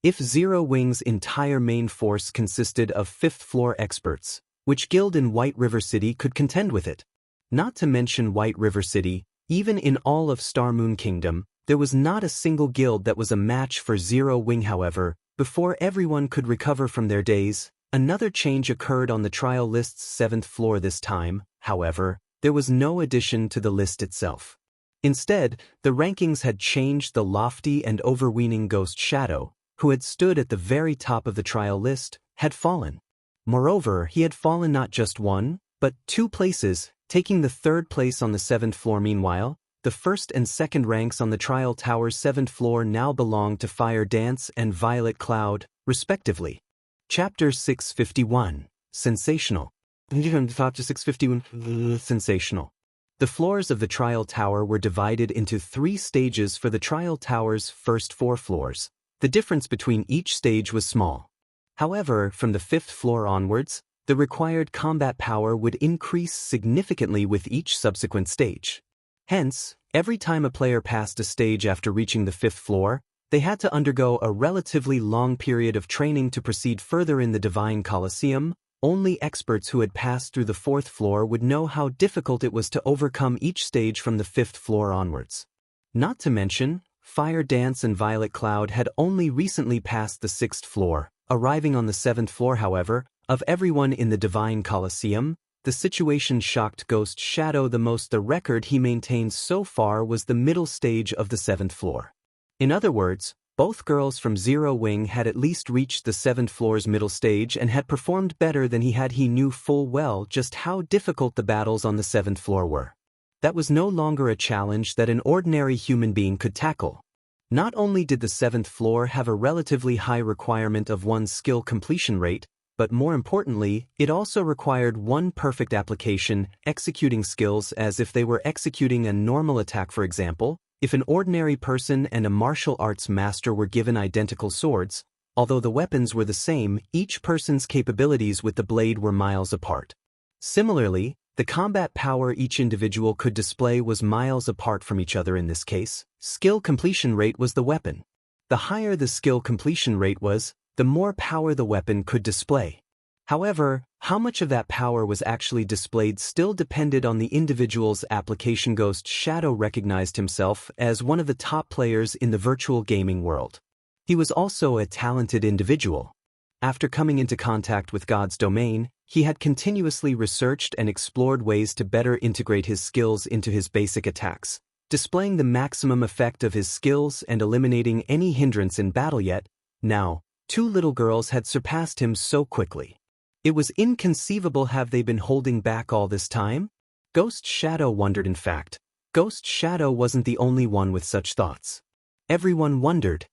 S1: If Zero Wing's entire main force consisted of 5th floor experts, which guild in White River City could contend with it? Not to mention White River City, even in all of Star Moon Kingdom, there was not a single guild that was a match for Zero Wing. However, before everyone could recover from their daze, another change occurred on the trial list's 7th floor. This time, however, there was no addition to the list itself. Instead, the rankings had changed. The lofty and overweening Ghost Shadow, who had stood at the very top of the trial list, had fallen. Moreover, he had fallen not just 1, but 2 places, taking the 3rd place on the 7th floor. Meanwhile, the 1st and 2nd ranks on the trial tower's 7th floor now belonged to Fire Dance and Violet Cloud, respectively. Chapter 651, Sensational. Chapter 651, Sensational. The floors of the trial tower were divided into 3 stages for the trial tower's first 4 floors. The difference between each stage was small. However, from the 5th floor onwards, the required combat power would increase significantly with each subsequent stage. Hence, every time a player passed a stage after reaching the 5th floor, they had to undergo a relatively long period of training to proceed further in the Divine Colosseum. Only experts who had passed through the 4th floor would know how difficult it was to overcome each stage from the 5th floor onwards. Not to mention, Fire Dance and Violet Cloud had only recently passed the 6th floor, arriving on the 7th floor. However, of everyone in the Divine Colosseum, the situation shocked Ghost Shadow the most. The record he maintained so far was the middle stage of the 7th floor. In other words, both girls from Zero Wing had at least reached the 7th floor's middle stage and had performed better than he had. He knew full well just how difficult the battles on the 7th floor were. That was no longer a challenge that an ordinary human being could tackle. Not only did the 7th floor have a relatively high requirement of one's skill completion rate, but more importantly, it also required one perfect application, executing skills as if they were executing a normal attack. For example, if an ordinary person and a martial arts master were given identical swords, although the weapons were the same, each person's capabilities with the blade were miles apart. Similarly, the combat power each individual could display was miles apart from each other. In this case, skill completion rate was the weapon. The higher the skill completion rate was, the more power the weapon could display. However, how much of that power was actually displayed still depended on the individual's application. Ghost Shadow recognized himself as one of the top players in the virtual gaming world. He was also a talented individual. After coming into contact with God's domain, he had continuously researched and explored ways to better integrate his skills into his basic attacks, displaying the maximum effect of his skills and eliminating any hindrance in battle. Yet, now, 2 little girls had surpassed him so quickly. It was inconceivable. Have they been holding back all this time? Ghost Shadow wondered. In fact, Ghost Shadow wasn't the only one with such thoughts. Everyone wondered.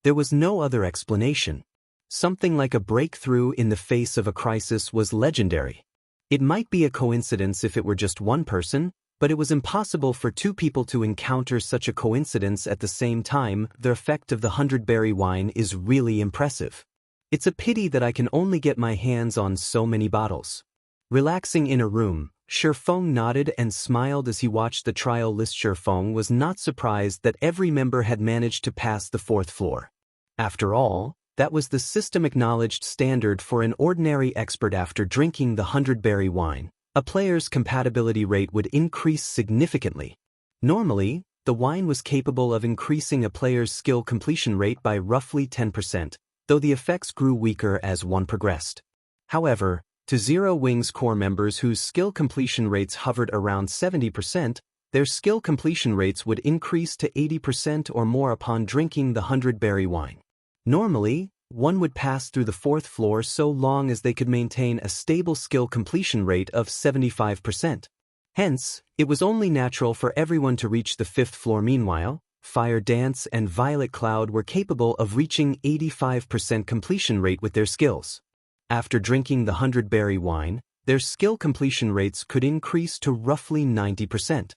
S1: There was no other explanation. Something like a breakthrough in the face of a crisis was legendary. It might be a coincidence if it were just one person, but it was impossible for 2 people to encounter such a coincidence at the same time. The effect of the 100-berry wine is really impressive. It's a pity that I can only get my hands on so many bottles. Relaxing in a room, Shifeng nodded and smiled as he watched the trial list. Shifeng was not surprised that every member had managed to pass the 4th floor. After all, that was the system-acknowledged standard for an ordinary expert. After drinking the 100-berry wine, a player's compatibility rate would increase significantly. Normally, the wine was capable of increasing a player's skill completion rate by roughly 10%, though the effects grew weaker as one progressed. However, to Zero Wing's core members whose skill completion rates hovered around 70%, their skill completion rates would increase to 80% or more upon drinking the 100-berry wine. Normally, one would pass through the 4th floor so long as they could maintain a stable skill completion rate of 75%. Hence, it was only natural for everyone to reach the 5th floor. Meanwhile, Fire Dance and Violet Cloud were capable of reaching 85% completion rate with their skills. After drinking the 100-berry wine, their skill completion rates could increase to roughly 90%.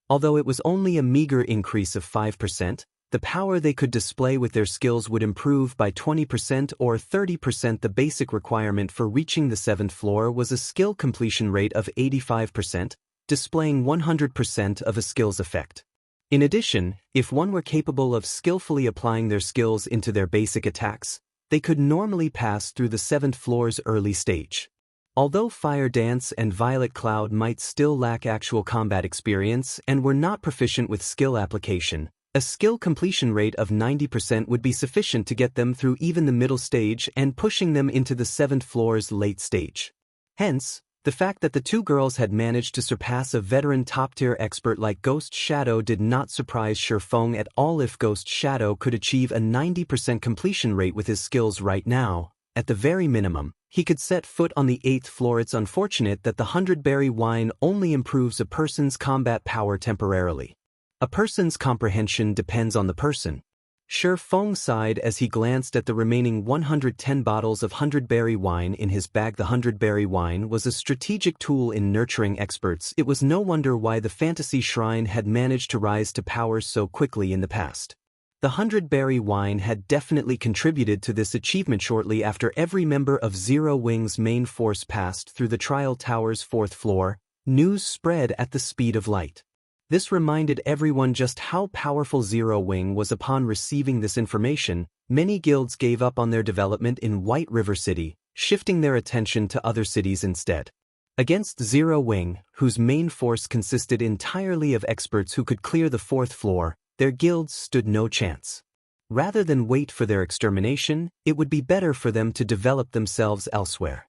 S1: Although it was only a meager increase of 5%, the power they could display with their skills would improve by 20% or 30%. The basic requirement for reaching the 7th floor was a skill completion rate of 85%, displaying 100% of a skill's effect. In addition, if one were capable of skillfully applying their skills into their basic attacks, they could normally pass through the 7th floor's early stage. Although Fire Dance and Violet Cloud might still lack actual combat experience and were not proficient with skill application, a skill completion rate of 90% would be sufficient to get them through even the middle stage and pushing them into the 7th floor's late stage. Hence, the fact that the two girls had managed to surpass a veteran top-tier expert like Ghost Shadow did not surprise Shifeng at all. If Ghost Shadow could achieve a 90% completion rate with his skills right now, at the very minimum, he could set foot on the 8th floor. It's unfortunate that the 100-berry wine only improves a person's combat power temporarily. A person's comprehension depends on the person. Shifeng sighed as he glanced at the remaining 110 bottles of 100-berry wine in his bag. The 100-berry wine was a strategic tool in nurturing experts. It was no wonder why the fantasy shrine had managed to rise to power so quickly in the past. The 100-berry wine had definitely contributed to this achievement. Shortly after every member of Zero Wing's main force passed through the Trial Tower's 4th floor, news spread at the speed of light. This reminded everyone just how powerful Zero Wing was. Upon receiving this information, many guilds gave up on their development in White River City, shifting their attention to other cities instead. Against Zero Wing, whose main force consisted entirely of experts who could clear the 4th floor, their guilds stood no chance. Rather than wait for their extermination, it would be better for them to develop themselves elsewhere.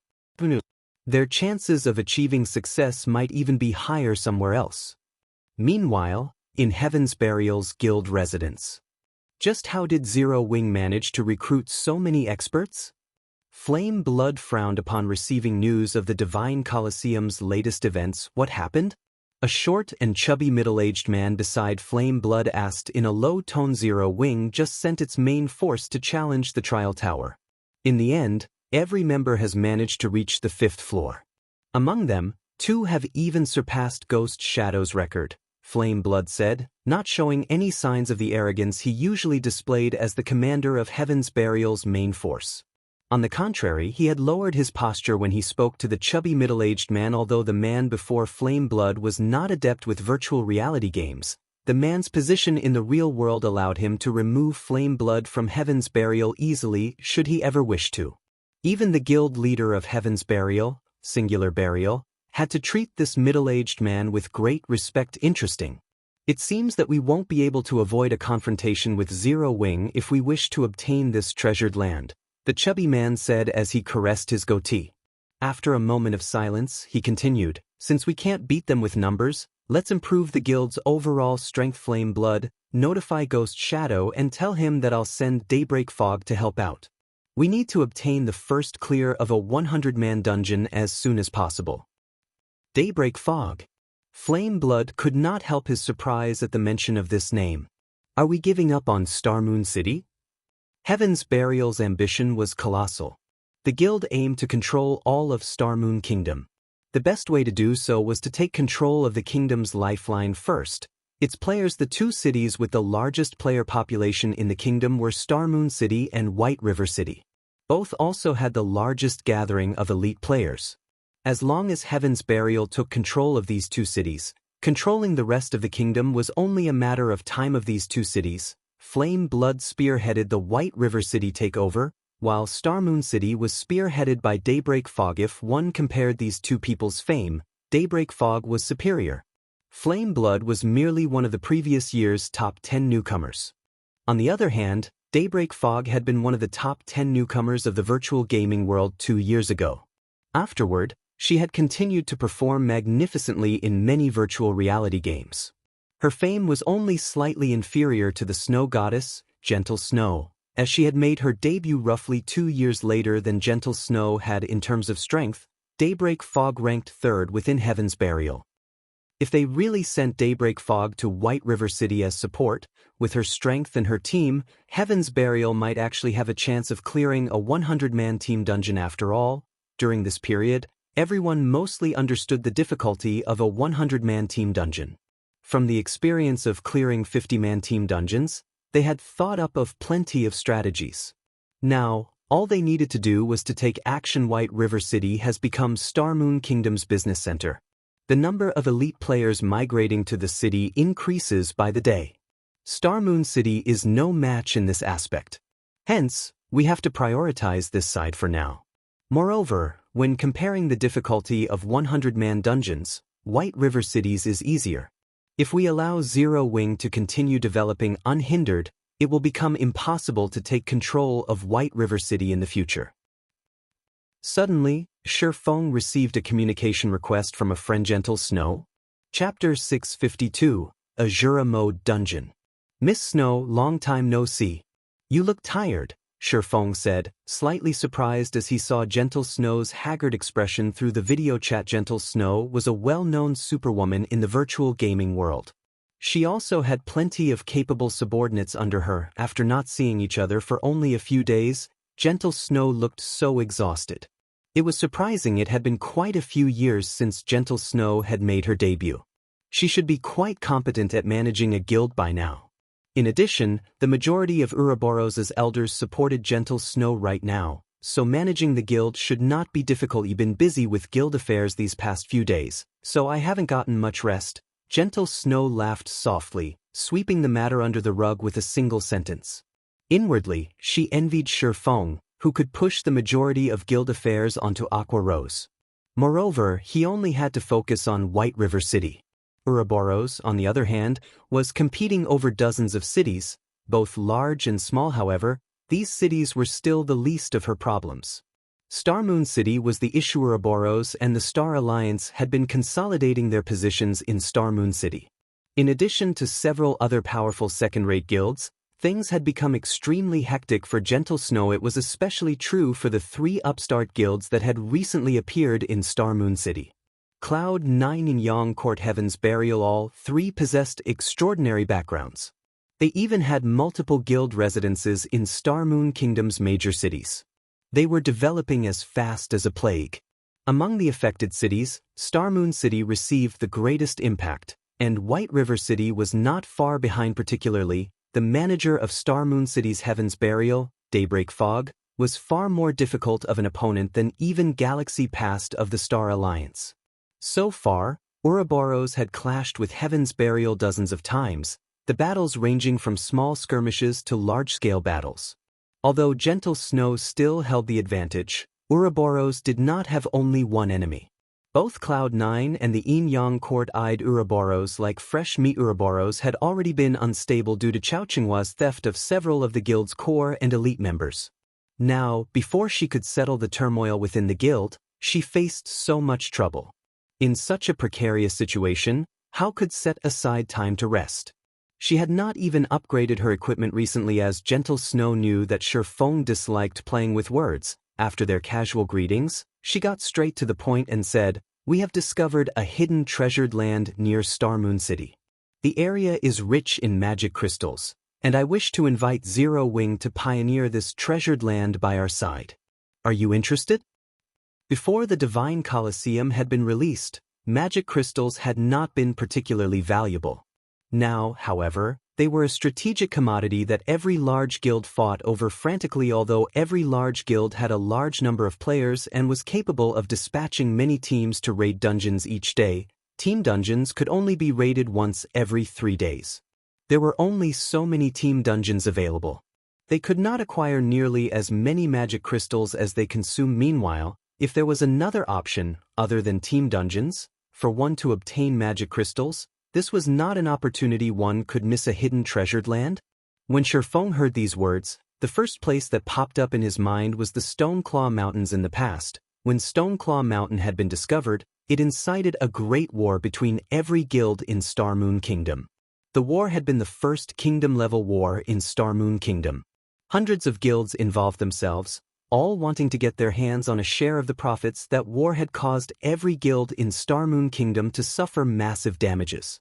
S1: Their chances of achieving success might even be higher somewhere else. Meanwhile, in Heaven's Burial's guild residence. Just how did Zero Wing manage to recruit so many experts? Flame Blood frowned upon receiving news of the Divine Colosseum's latest events. What happened? A short and chubby middle-aged man beside Flame Blood asked in a low tone. Zero Wing just sent its main force to challenge the Trial Tower. In the end, every member has managed to reach the 5th floor. Among them, 2 have even surpassed Ghost Shadow's record, Flame Blood said, not showing any signs of the arrogance he usually displayed as the commander of Heaven's Burial's main force. On the contrary, he had lowered his posture when he spoke to the chubby middle-aged man. Although the man before Flame Blood was not adept with virtual reality games, the man's position in the real world allowed him to remove Flame Blood from Heaven's Burial easily should he ever wish to. Even the guild leader of Heaven's Burial, Singular Burial, had to treat this middle-aged man with great respect. Interesting. It seems that we won't be able to avoid a confrontation with Zero Wing if we wish to obtain this treasured land, the chubby man said as he caressed his goatee. After a moment of silence, he continued, since we can't beat them with numbers, let's improve the guild's overall strength. Flame Blood, notify Ghost Shadow and tell him that I'll send Daybreak Fog to help out. We need to obtain the first clear of a 100-man dungeon as soon as possible. Daybreak Fog. Flame Blood could not help his surprise at the mention of this name. Are we giving up on Starmoon City? Heaven's Burial's ambition was colossal. The guild aimed to control all of Starmoon Kingdom. The best way to do so was to take control of the kingdom's lifeline first. Its players. The 2 cities with the largest player population in the kingdom were Starmoon City and White River City. Both also had the largest gathering of elite players. As long as Heaven's Burial took control of these 2 cities, controlling the rest of the kingdom was only a matter of time. Of these 2 cities, Flame Blood spearheaded the White River City takeover, while Starmoon City was spearheaded by Daybreak Fog. If one compared these 2 people's fame, Daybreak Fog was superior. Flame Blood was merely one of the previous year's top 10 newcomers. On the other hand, Daybreak Fog had been one of the top 10 newcomers of the virtual gaming world 2 years ago. Afterward, she had continued to perform magnificently in many virtual reality games. Her fame was only slightly inferior to the Snow Goddess, Gentle Snow, As she had made her debut roughly 2 years later than Gentle Snow had in terms of strength, Daybreak Fog ranked third within Heaven's Burial. If they really sent Daybreak Fog to White River City as support, with her strength and her team, Heaven's Burial might actually have a chance of clearing a 100-man team dungeon after all. During this period, everyone mostly understood the difficulty of a 100-man team dungeon. From the experience of clearing 50-man team dungeons, they had thought up of plenty of strategies. Now, all they needed to do was to take action. White River City has become Starmoon Kingdom's business center. The number of elite players migrating to the city increases by the day. Starmoon City is no match in this aspect. Hence, we have to prioritize this side for now. Moreover, when comparing the difficulty of 100-man dungeons, White River Cities is easier. If we allow Zero Wing to continue developing unhindered, it will become impossible to take control of White River City in the future. Suddenly, Shifeng received a communication request from a friend. Gentle Snow. Chapter 652, Asura Mode Dungeon. Miss Snow, long time no see. You look tired, Shifeng said, slightly surprised as he saw Gentle Snow's haggard expression through the video chat. Gentle Snow was a well-known superwoman in the virtual gaming world. She also had plenty of capable subordinates under her. After not seeing each other for only a few days, Gentle Snow looked so exhausted. It was surprising. It had been quite a few years since Gentle Snow had made her debut. She should be quite competent at managing a guild by now. In addition, the majority of Ouroboros's elders supported Gentle Snow right now, so managing the guild should not be difficult. You've been busy with guild affairs these past few days, so I haven't gotten much rest. Gentle Snow laughed softly, sweeping the matter under the rug with a single sentence. Inwardly, she envied Shifeng, who could push the majority of guild affairs onto Aqua Rose. Moreover, he only had to focus on White River City. Ouroboros, on the other hand, was competing over dozens of cities, both large and small. However, these cities were still the least of her problems. Starmoon City was the issue. Ouroboros and the Star Alliance had been consolidating their positions in Starmoon City. In addition to several other powerful second-rate guilds, things had become extremely hectic for Gentle Snow. It was especially true for the 3 upstart guilds that had recently appeared in Starmoon City. Cloud 9 and Yang Court. Heaven's Burial. All 3 possessed extraordinary backgrounds. They even had multiple guild residences in Starmoon Kingdom's major cities. They were developing as fast as a plague. Among the affected cities, Starmoon City received the greatest impact, and White River City was not far behind. Particularly, the manager of Starmoon City's Heaven's Burial, Daybreak Fog, was far more difficult of an opponent than even Galaxy Past of the Star Alliance. So far, Ouroboros had clashed with Heaven's Burial dozens of times, the battles ranging from small skirmishes to large-scale battles. Although Gentle Snow still held the advantage, Ouroboros did not have only one enemy. Both Cloud9 and the Yang Court eyed Ouroboros like fresh meat. Ouroboros had already been unstable due to Chao Qinghua's theft of several of the guild's core and elite members. Now, before she could settle the turmoil within the guild, she faced so much trouble. In such a precarious situation, how could set aside time to rest? She had not even upgraded her equipment recently, as Gentle Snow knew that Shifeng disliked playing with words. After their casual greetings, she got straight to the point and said, "We have discovered a hidden treasured land near Starmoon City. The area is rich in magic crystals, and I wish to invite Zero Wing to pioneer this treasured land by our side. Are you interested?" Before the Divine Colosseum had been released, magic crystals had not been particularly valuable. Now, however, they were a strategic commodity that every large guild fought over frantically. Although every large guild had a large number of players and was capable of dispatching many teams to raid dungeons each day, team dungeons could only be raided once every 3 days. There were only so many team dungeons available. They could not acquire nearly as many magic crystals as they consumed. Meanwhile, if there was another option, other than team dungeons, for one to obtain magic crystals, this was not an opportunity one could miss. A hidden treasured land? When Shifeng heard these words, the first place that popped up in his mind was the Stoneclaw Mountains. In the past, when Stoneclaw Mountain had been discovered, it incited a great war between every guild in Starmoon Kingdom. The war had been the first kingdom-level war in Starmoon Kingdom. Hundreds of guilds involved themselves, all wanting to get their hands on a share of the profits that war had caused every guild in Starmoon Kingdom to suffer massive damages.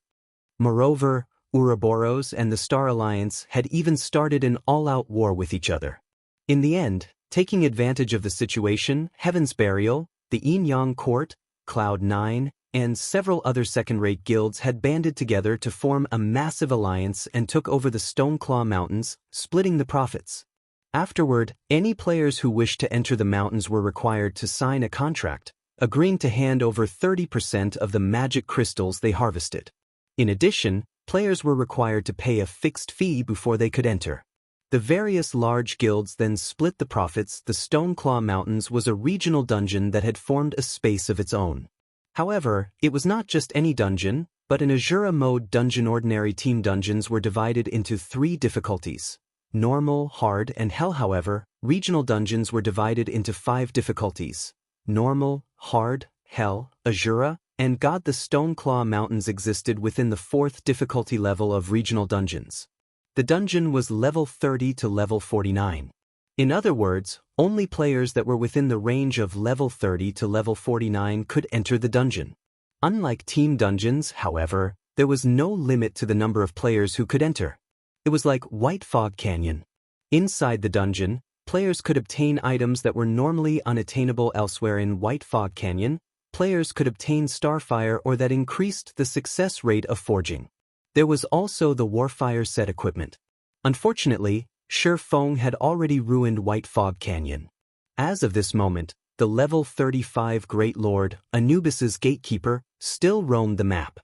S1: Moreover, Ouroboros and the Star Alliance had even started an all-out war with each other. In the end, taking advantage of the situation, Heaven's Burial, the Yin-Yang Court, Cloud9, and several other second-rate guilds had banded together to form a massive alliance and took over the Stoneclaw Mountains, splitting the profits. Afterward, any players who wished to enter the mountains were required to sign a contract, agreeing to hand over 30% of the magic crystals they harvested. In addition, players were required to pay a fixed fee before they could enter. The various large guilds then split the profits. The Stoneclaw Mountains was a regional dungeon that had formed a space of its own. However, it was not just any dungeon, but an Asura mode dungeon. Ordinary team dungeons were divided into 3 difficulties: normal, hard, and hell. However, regional dungeons were divided into 5 difficulties: normal, hard, hell, Asura, and God. The Stoneclaw Mountains existed within the 4th difficulty level of regional dungeons. The dungeon was level 30 to level 49. In other words, only players that were within the range of level 30 to level 49 could enter the dungeon. Unlike team dungeons, however, there was no limit to the number of players who could enter. It was like White Fog Canyon. Inside the dungeon, players could obtain items that were normally unattainable elsewhere. In White Fog Canyon, players could obtain Starfire ore that increased the success rate of forging. There was also the Warfire set equipment. Unfortunately, Shurfeng had already ruined White Fog Canyon. As of this moment, the level 35 Great Lord, Anubis's gatekeeper, still roamed the map.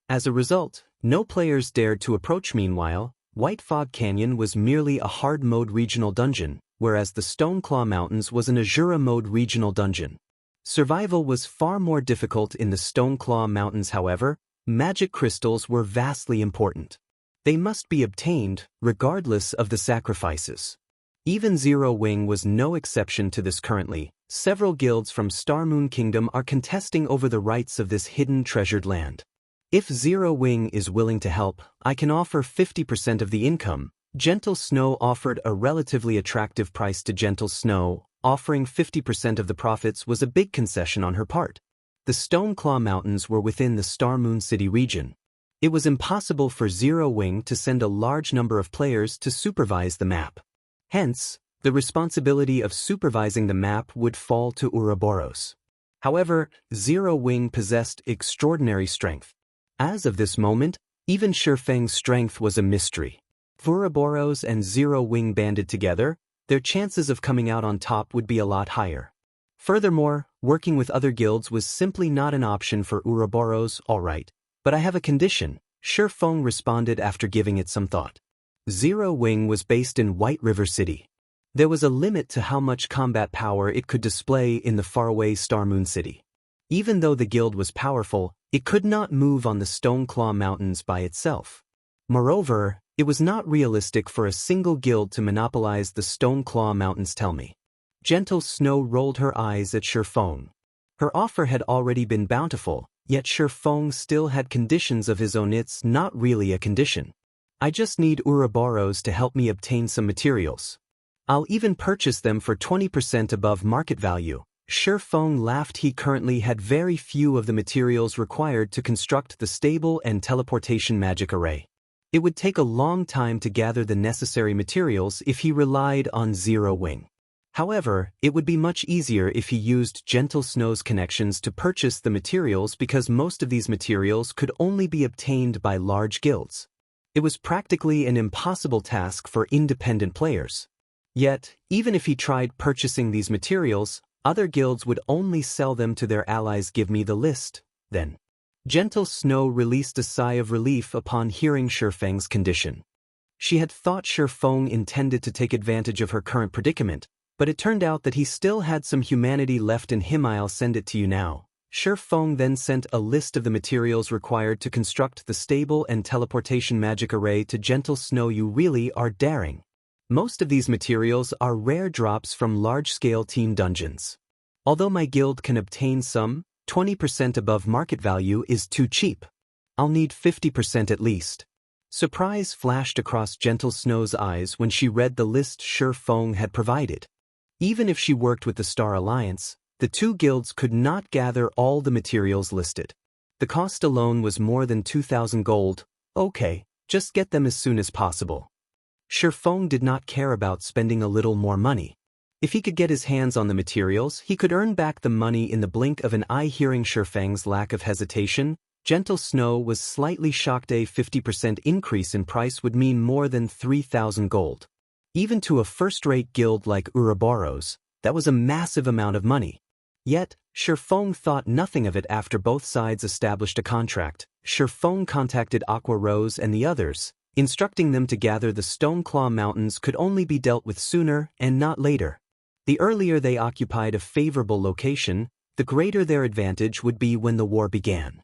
S1: As a result, no players dared to approach. Meanwhile, White Fog Canyon was merely a hard mode regional dungeon, whereas the Stoneclaw Mountains was an Asura mode regional dungeon. Survival was far more difficult in the Stoneclaw Mountains. However, magic crystals were vastly important. They must be obtained, regardless of the sacrifices. Even Zero Wing was no exception to this. Currently, several guilds from Starmoon Kingdom are contesting over the rights of this hidden treasured land. If Zero Wing is willing to help, I can offer 50% of the income. Gentle Snow offered a relatively attractive price to Gentle Snow. Offering 50% of the profits was a big concession on her part. The Stoneclaw Mountains were within the Starmoon City region. It was impossible for Zero Wing to send a large number of players to supervise the map. Hence, the responsibility of supervising the map would fall to Ouroboros. However, Zero Wing possessed extraordinary strength. As of this moment, even Shurfeng's strength was a mystery. If Ouroboros and Zero Wing banded together, their chances of coming out on top would be a lot higher. Furthermore, working with other guilds was simply not an option for Ouroboros. All right, but I have a condition, Shurfeng responded after giving it some thought. Zero Wing was based in White River City. There was a limit to how much combat power it could display in the faraway Starmoon City. Even though the guild was powerful, it could not move on the Stoneclaw Mountains by itself. Moreover, it was not realistic for a single guild to monopolize the Stoneclaw Mountains. Tell me. Gentle Snow rolled her eyes at Shurfeng. Her offer had already been bountiful, yet Shurfeng still had conditions of his own. It's not really a condition. I just need Ouroboros to help me obtain some materials. I'll even purchase them for 20% above market value. Shurfeng laughed. He currently had very few of the materials required to construct the stable and teleportation magic array. It would take a long time to gather the necessary materials if he relied on Zero Wing. However, it would be much easier if he used Gentle Snow's connections to purchase the materials because most of these materials could only be obtained by large guilds. It was practically an impossible task for independent players. Yet, even if he tried purchasing these materials, other guilds would only sell them to their allies. Give me the list, then. Gentle Snow released a sigh of relief upon hearing Shurfeng's condition. She had thought Shurfeng intended to take advantage of her current predicament, but it turned out that he still had some humanity left in him. I'll send it to you now. Shurfeng then sent a list of the materials required to construct the stable and teleportation magic array to Gentle Snow. You really are daring. Most of these materials are rare drops from large-scale team dungeons. Although my guild can obtain some, 20% above market value is too cheap. I'll need 50% at least. Surprise flashed across Gentle Snow's eyes when she read the list Feng had provided. Even if she worked with the Star Alliance, the two guilds could not gather all the materials listed. The cost alone was more than 2,000 gold. Okay, just get them as soon as possible. Feng did not care about spending a little more money. If he could get his hands on the materials, he could earn back the money in the blink of an eye. Hearing Feng's lack of hesitation, Gentle Snow was slightly shocked. A 50% increase in price would mean more than 3,000 gold. Even to a first-rate guild like Ouroboros, that was a massive amount of money. Yet, Feng thought nothing of it. After both sides established a contract, Feng contacted Aqua Rose and the others, instructing them to gather the Stoneclaw Mountains could only be dealt with sooner and not later. The earlier they occupied a favorable location, the greater their advantage would be when the war began.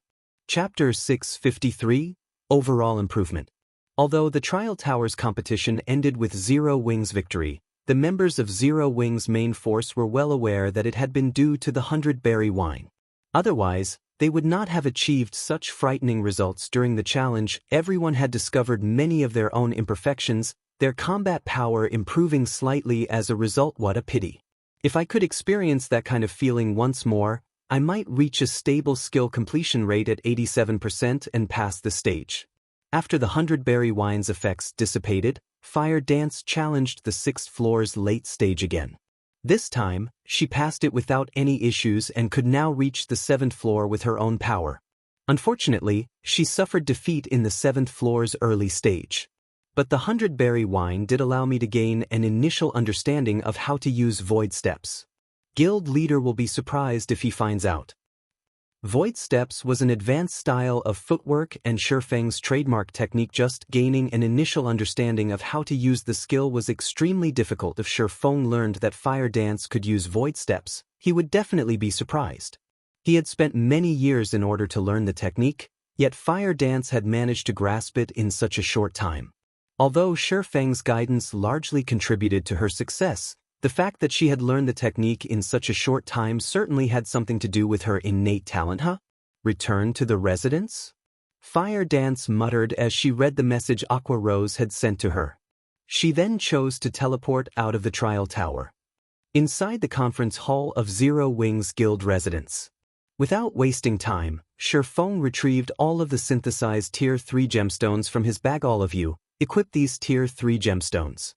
S1: Chapter 653, Overall Improvement. Although the Trial Towers competition ended with Zero Wings' victory, the members of Zero Wings' main force were well aware that it had been due to the 100-berry wine. Otherwise, they would not have achieved such frightening results during the challenge. Everyone had discovered many of their own imperfections, their combat power improving slightly as a result. What a pity. If I could experience that kind of feeling once more, I might reach a stable skill completion rate at 87% and pass the stage. After the 100-berry wine's effects dissipated, Fire Dance challenged the 6th floor's late stage again. This time, she passed it without any issues and could now reach the 7th floor with her own power. Unfortunately, she suffered defeat in the 7th floor's early stage. But the 100-berry wine did allow me to gain an initial understanding of how to use void steps. Guild leader will be surprised if he finds out. Void steps was an advanced style of footwork and Feng's trademark technique. Just gaining an initial understanding of how to use the skill was extremely difficult. If Feng learned that Fire Dance could use void steps, he would definitely be surprised. He had spent many years in order to learn the technique, yet Fire Dance had managed to grasp it in such a short time. Although Feng's guidance largely contributed to her success, the fact that she had learned the technique in such a short time certainly had something to do with her innate talent. Return to the residence? Fire Dance muttered as she read the message Aqua Rose had sent to her. She then chose to teleport out of the trial tower. Inside the conference hall of Zero Wings Guild residence. Without wasting time, Feng retrieved all of the synthesized Tier 3 gemstones from his bag. All of you, equip these Tier 3 gemstones.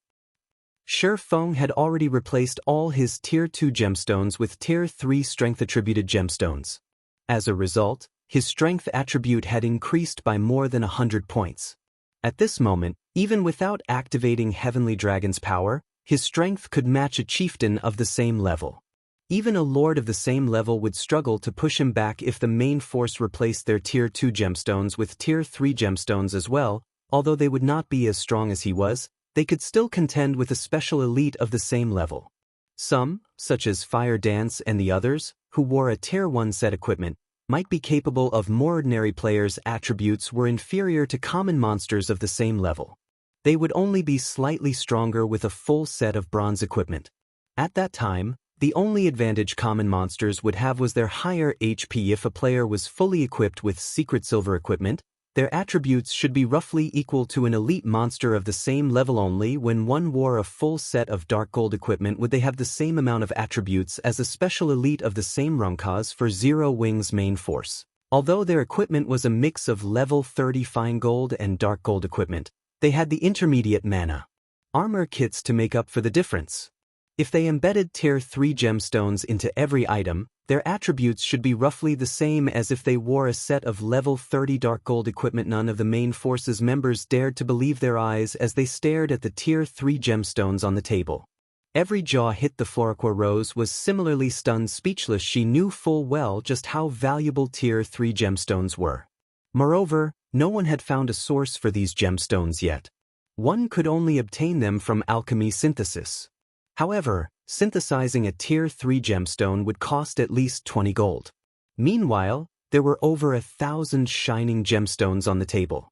S1: Feng had already replaced all his Tier 2 gemstones with Tier 3 strength-attributed gemstones. As a result, his strength attribute had increased by more than 100 points. At this moment, even without activating Heavenly Dragon's power, his strength could match a chieftain of the same level. Even a lord of the same level would struggle to push him back if the main force replaced their Tier 2 gemstones with Tier 3 gemstones as well. Although they would not be as strong as he was, they could still contend with a special elite of the same level. Some, such as Fire Dance and the others, who wore a Tier 1 set equipment, might be capable of more. Ordinary players' attributes were inferior to common monsters of the same level. They would only be slightly stronger with a full set of bronze equipment. At that time, the only advantage common monsters would have was their higher HP. If a player was fully equipped with secret silver equipment, their attributes should be roughly equal to an elite monster of the same level. Only when one wore a full set of dark gold equipment would they have the same amount of attributes as a special elite of the same rank. As for Zero Wings' main force, although their equipment was a mix of level 30 fine gold and dark gold equipment, they had the intermediate mana armor kits to make up for the difference. If they embedded Tier 3 gemstones into every item, their attributes should be roughly the same as if they wore a set of level 30 dark gold equipment. None of the main force's members dared to believe their eyes as they stared at the Tier 3 gemstones on the table. Every jaw hit the floor. Aqua Rose was similarly stunned, speechless. She knew full well just how valuable Tier 3 gemstones were. Moreover, no one had found a source for these gemstones yet. One could only obtain them from alchemy synthesis. However, synthesizing a Tier 3 gemstone would cost at least 20 gold. Meanwhile, there were over 1,000 shining gemstones on the table.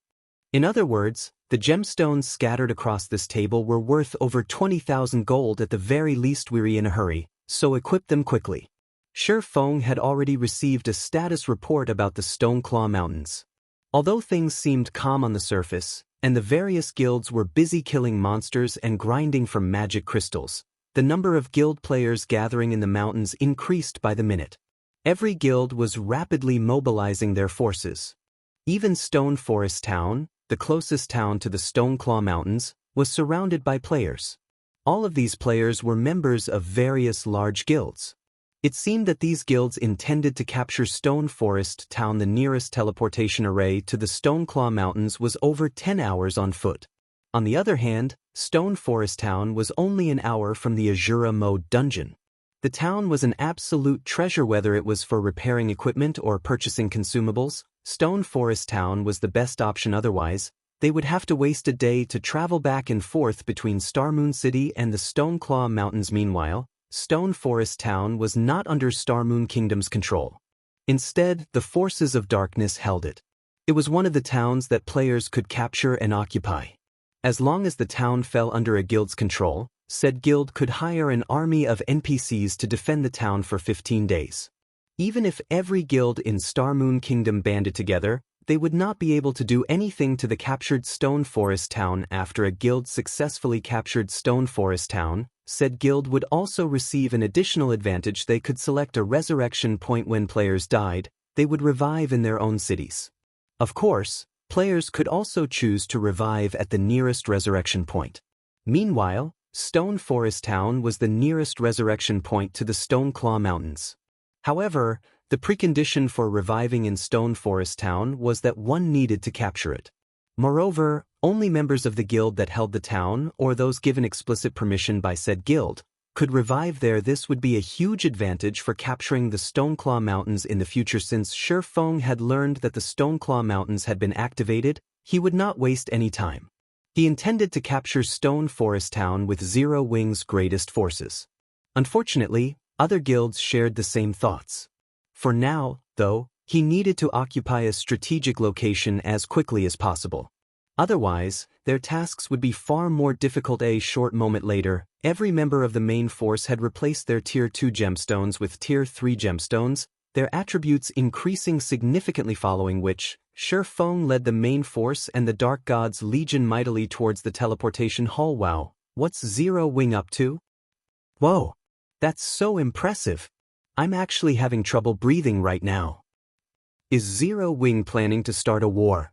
S1: In other words, the gemstones scattered across this table were worth over 20,000 gold at the very least. We're in a hurry, so equip them quickly. Feng had already received a status report about the Stoneclaw Mountains. Although things seemed calm on the surface, and the various guilds were busy killing monsters and grinding for magic crystals. The number of guild players gathering in the mountains increased by the minute. Every guild was rapidly mobilizing their forces. Even Stone Forest Town, the closest town to the Stoneclaw Mountains, was surrounded by players. All of these players were members of various large guilds. It seemed that these guilds intended to capture Stone Forest Town. The nearest teleportation array to the Stoneclaw Mountains was over 10 hours on foot. On the other hand, Stone Forest Town was only an hour from the Asura mode dungeon. The town was an absolute treasure whether it was for repairing equipment or purchasing consumables. Stone Forest Town was the best option otherwise. They would have to waste a day to travel back and forth between Starmoon City and the Stoneclaw Mountains. Meanwhile, Stone Forest Town was not under Starmoon Kingdom's control. Instead, the forces of darkness held it. It was one of the towns that players could capture and occupy. As long as the town fell under a guild's control, said guild could hire an army of NPCs to defend the town for 15 days. Even if every guild in Starmoon Kingdom banded together, they would not be able to do anything to the captured Stone Forest Town. After a guild successfully captured Stone Forest Town, said guild would also receive an additional advantage. They could select a resurrection point. When players died, they would revive in their own cities. Of course, players could also choose to revive at the nearest resurrection point. Meanwhile, Stone Forest Town was the nearest resurrection point to the Stoneclaw Mountains. However, the precondition for reviving in Stone Forest Town was that one needed to capture it. Moreover, only members of the guild that held the town, or those given explicit permission by said guild, could revive there. This would be a huge advantage for capturing the Stoneclaw Mountains in the future. Since Shi Feng had learned that the Stoneclaw Mountains had been activated, he would not waste any time. He intended to capture Stone Forest Town with Zero Wing's greatest forces. Unfortunately, other guilds shared the same thoughts. For now, though, he needed to occupy a strategic location as quickly as possible. Otherwise, their tasks would be far more difficult. A short moment later, every member of the main force had replaced their Tier 2 gemstones with Tier 3 gemstones, their attributes increasing significantly, following which, Shi Feng led the main force and the Dark God's Legion mightily towards the teleportation hall. Wow, what's Zero Wing up to? Whoa, that's so impressive. I'm actually having trouble breathing right now. Is Zero Wing planning to start a war?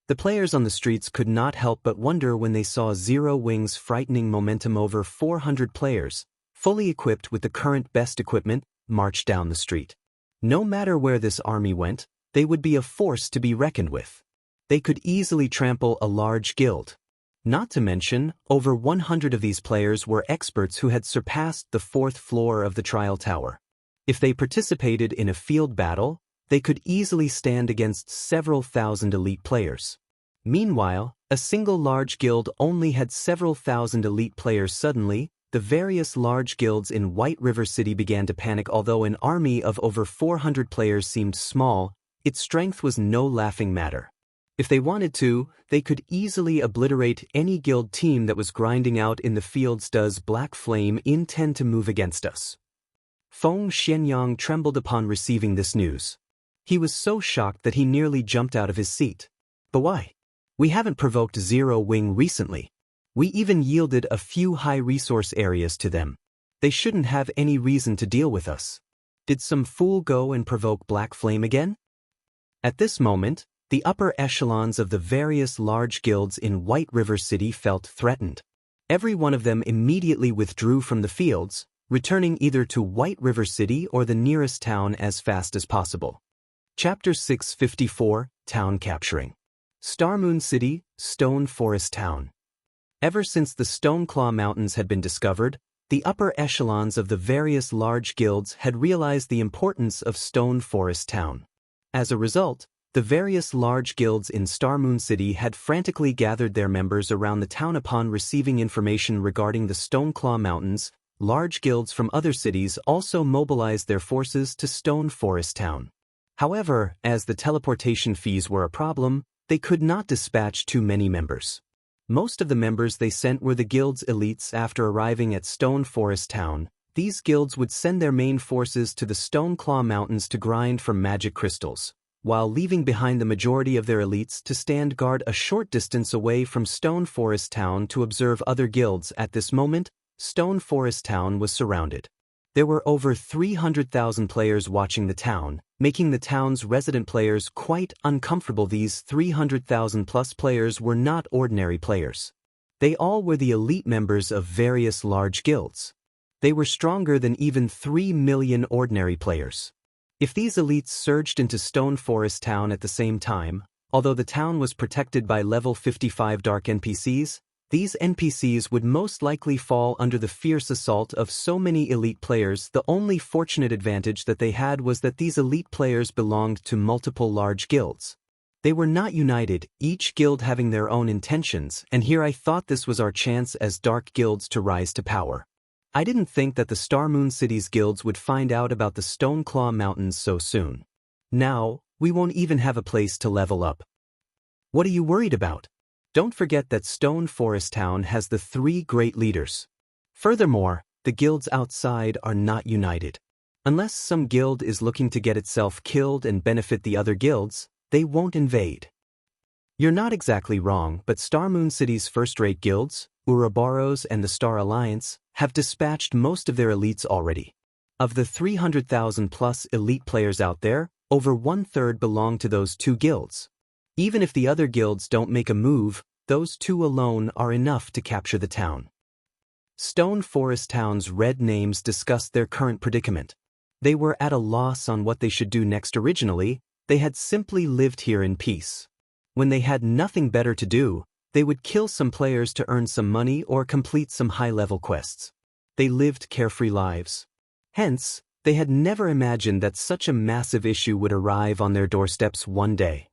S1: The players on the streets could not help but wonder when they saw Zero Wing's frightening momentum. Over 400 players, fully equipped with the current best equipment, marched down the street. No matter where this army went, they would be a force to be reckoned with. They could easily trample a large guild. Not to mention, over 100 of these players were experts who had surpassed the 4th floor of the trial tower. If they participated in a field battle, they could easily stand against several thousand elite players. Meanwhile, a single large guild only had several thousand elite players. Suddenly, the various large guilds in White River City began to panic. Although an army of over 400 players seemed small, its strength was no laughing matter. If they wanted to, they could easily obliterate any guild team that was grinding out in the fields. Does Black Flame intend to move against us? Feng Xianyang trembled upon receiving this news. He was so shocked that he nearly jumped out of his seat. But why? We haven't provoked Zero Wing recently. We even yielded a few high-resource areas to them. They shouldn't have any reason to deal with us. Did some fool go and provoke Black Flame again? At this moment, the upper echelons of the various large guilds in White River City felt threatened. Every one of them immediately withdrew from the fields, returning either to White River City or the nearest town as fast as possible. Chapter 654, Town Capturing. Starmoon City, Stone Forest Town. Ever since the Stoneclaw Mountains had been discovered, the upper echelons of the various large guilds had realized the importance of Stone Forest Town. As a result, the various large guilds in Starmoon City had frantically gathered their members around the town. Upon receiving information regarding the Stoneclaw Mountains, large guilds from other cities also mobilized their forces to Stone Forest Town. However, as the teleportation fees were a problem, they could not dispatch too many members. Most of the members they sent were the guild's elites. After arriving at Stone Forest Town, these guilds would send their main forces to the Stoneclaw Mountains to grind for magic crystals. while leaving behind the majority of their elites to stand guard a short distance away from Stone Forest Town to observe other guilds. At this moment, Stone Forest Town was surrounded. There were over 300,000 players watching the town, making the town's resident players quite uncomfortable. These 300,000 plus players were not ordinary players. They all were the elite members of various large guilds. They were stronger than even 3 million ordinary players. If these elites surged into Stone Forest Town at the same time, although the town was protected by level 55 dark NPCs, these NPCs would most likely fall under the fierce assault of so many elite players. The only fortunate advantage that they had was that these elite players belonged to multiple large guilds. They were not united, each guild having their own intentions, and here I thought this was our chance as dark guilds to rise to power. I didn't think that the Star Moon City's guilds would find out about the Stoneclaw Mountains so soon. Now, we won't even have a place to level up. What are you worried about? Don't forget that Stone Forest Town has the 3 great leaders. Furthermore, the guilds outside are not united. Unless some guild is looking to get itself killed and benefit the other guilds, they won't invade. You're not exactly wrong, but Star Moon City's first-rate guilds, Ouroboros and the Star Alliance, have dispatched most of their elites already. Of the 300,000 plus elite players out there, over 1/3 belong to those 2 guilds. Even if the other guilds don't make a move, those 2 alone are enough to capture the town. Stone Forest Town's red names discussed their current predicament. They were at a loss on what they should do next. Originally, they had simply lived here in peace. When they had nothing better to do, they would kill some players to earn some money or complete some high-level quests. They lived carefree lives. Hence, they had never imagined that such a massive issue would arrive on their doorsteps one day.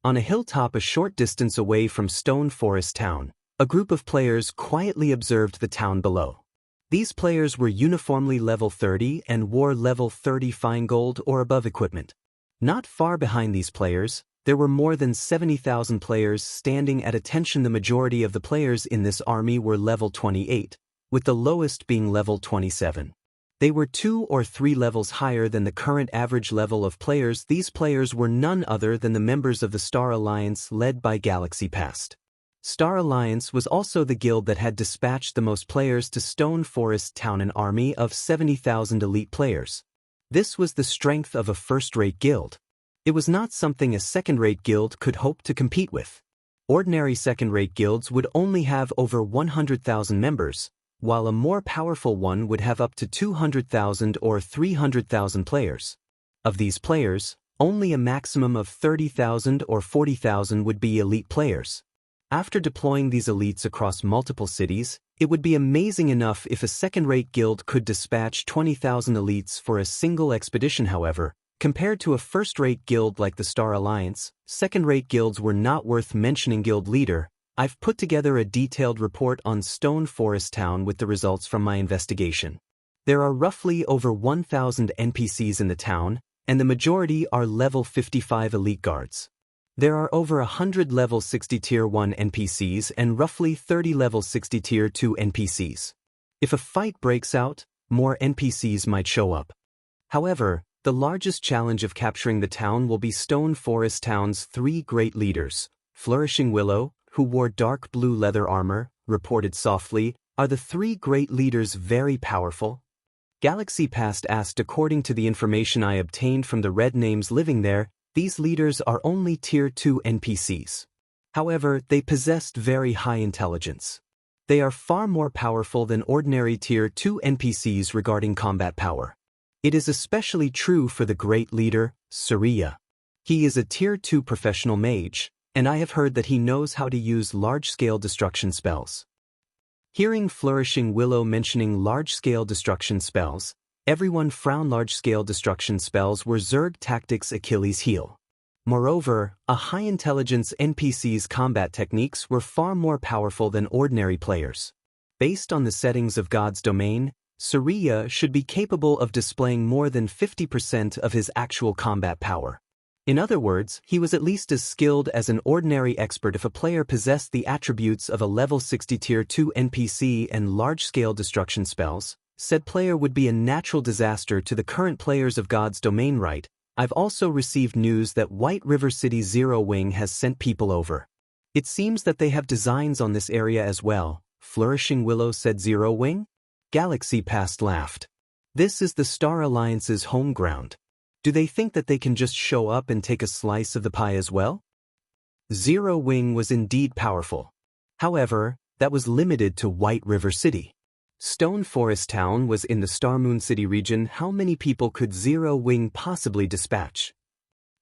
S1: On a hilltop a short distance away from Stone Forest Town, a group of players quietly observed the town below. These players were uniformly level 30 and wore level 30 fine gold or above equipment. Not far behind these players, there were more than 70,000 players standing at attention. The majority of the players in this army were level 28, with the lowest being level 27. They were 2 or 3 levels higher than the current average level of players. These players were none other than the members of the Star Alliance led by Galaxy Past. Star Alliance was also the guild that had dispatched the most players to Stone Forest Town, an army of 70,000 elite players. This was the strength of a first-rate guild. It was not something a second-rate guild could hope to compete with. Ordinary second-rate guilds would only have over 100,000 members, while a more powerful one would have up to 200,000 or 300,000 players. Of these players, only a maximum of 30,000 or 40,000 would be elite players. After deploying these elites across multiple cities, it would be amazing enough if a second-rate guild could dispatch 20,000 elites for a single expedition. However, compared to a first-rate guild like the Star Alliance, second-rate guilds were not worth mentioning. Guild leader, I've put together a detailed report on Stone Forest Town with the results from my investigation. There are roughly over 1,000 NPCs in the town, and the majority are level 55 elite guards. There are over 100 level 60 Tier 1 NPCs and roughly 30 level 60 Tier 2 NPCs. If a fight breaks out, more NPCs might show up. However, the largest challenge of capturing the town will be Stone Forest Town's 3 great leaders. Flourishing Willow, who wore dark blue leather armor, reported softly, "Are the 3 great leaders very powerful?" Galaxy Past asked. According to the information I obtained from the red names living there, these leaders are only Tier 2 NPCs. However, they possessed very high intelligence. They are far more powerful than ordinary Tier 2 NPCs regarding combat power. It is especially true for the great leader, Surya. He is a Tier 2 professional mage, and I have heard that he knows how to use large-scale destruction spells. Hearing Flourishing Willow mentioning large-scale destruction spells, everyone frowned. Large-scale destruction spells were Zerg Tactics' Achilles' heel. Moreover, a high-intelligence NPC's combat techniques were far more powerful than ordinary players. Based on the settings of God's domain, Surya should be capable of displaying more than 50% of his actual combat power. In other words, he was at least as skilled as an ordinary expert. If a player possessed the attributes of a level 60 Tier 2 NPC and large-scale destruction spells, said player would be a natural disaster to the current players of God's domain. Right, I've also received news that White River City Zero Wing has sent people over. It seems that they have designs on this area as well, Flourishing Willow said. Zero Wing? Galaxy Past laughed. This is the Star Alliance's home ground. Do they think that they can just show up and take a slice of the pie as well? Zero Wing was indeed powerful. However, that was limited to White River City. Stone Forest Town was in the Star Moon City region. How many people could Zero Wing possibly dispatch?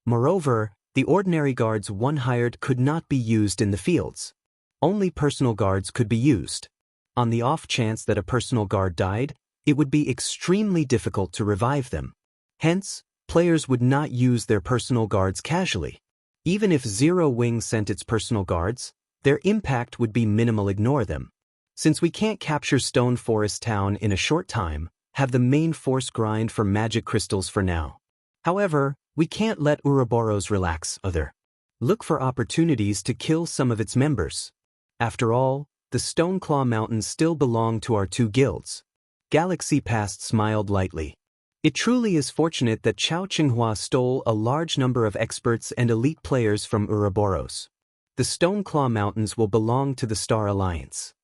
S1: Moreover, the ordinary guards one hired could not be used in the fields. Only personal guards could be used. On the off chance that a personal guard died, it would be extremely difficult to revive them. Hence, players would not use their personal guards casually. Even if Zero Wing sent its personal guards, their impact would be minimal. Ignore them. Since we can't capture Stone Forest Town in a short time, have the main force grind for magic crystals for now. However, we can't let Ouroboros relax either. Look for opportunities to kill some of its members. After all, the Stoneclaw Mountains still belong to our two guilds. Galaxy Past smiled lightly. It truly is fortunate that Chao Qinghua stole a large number of experts and elite players from Ouroboros. The Stoneclaw Mountains will belong to the Star Alliance.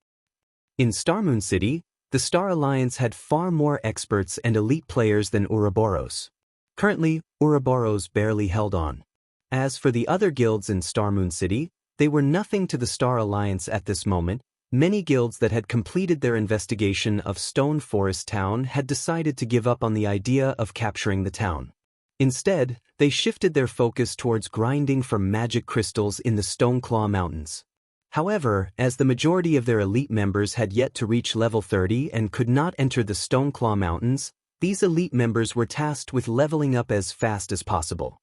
S1: In Starmoon City, the Star Alliance had far more experts and elite players than Ouroboros. Currently, Ouroboros barely held on. As for the other guilds in Starmoon City, they were nothing to the Star Alliance at this moment. Many guilds that had completed their investigation of Stone Forest Town had decided to give up on the idea of capturing the town. Instead, they shifted their focus towards grinding for magic crystals in the Stoneclaw Mountains. However, as the majority of their elite members had yet to reach level 30 and could not enter the Stoneclaw Mountains, these elite members were tasked with leveling up as fast as possible.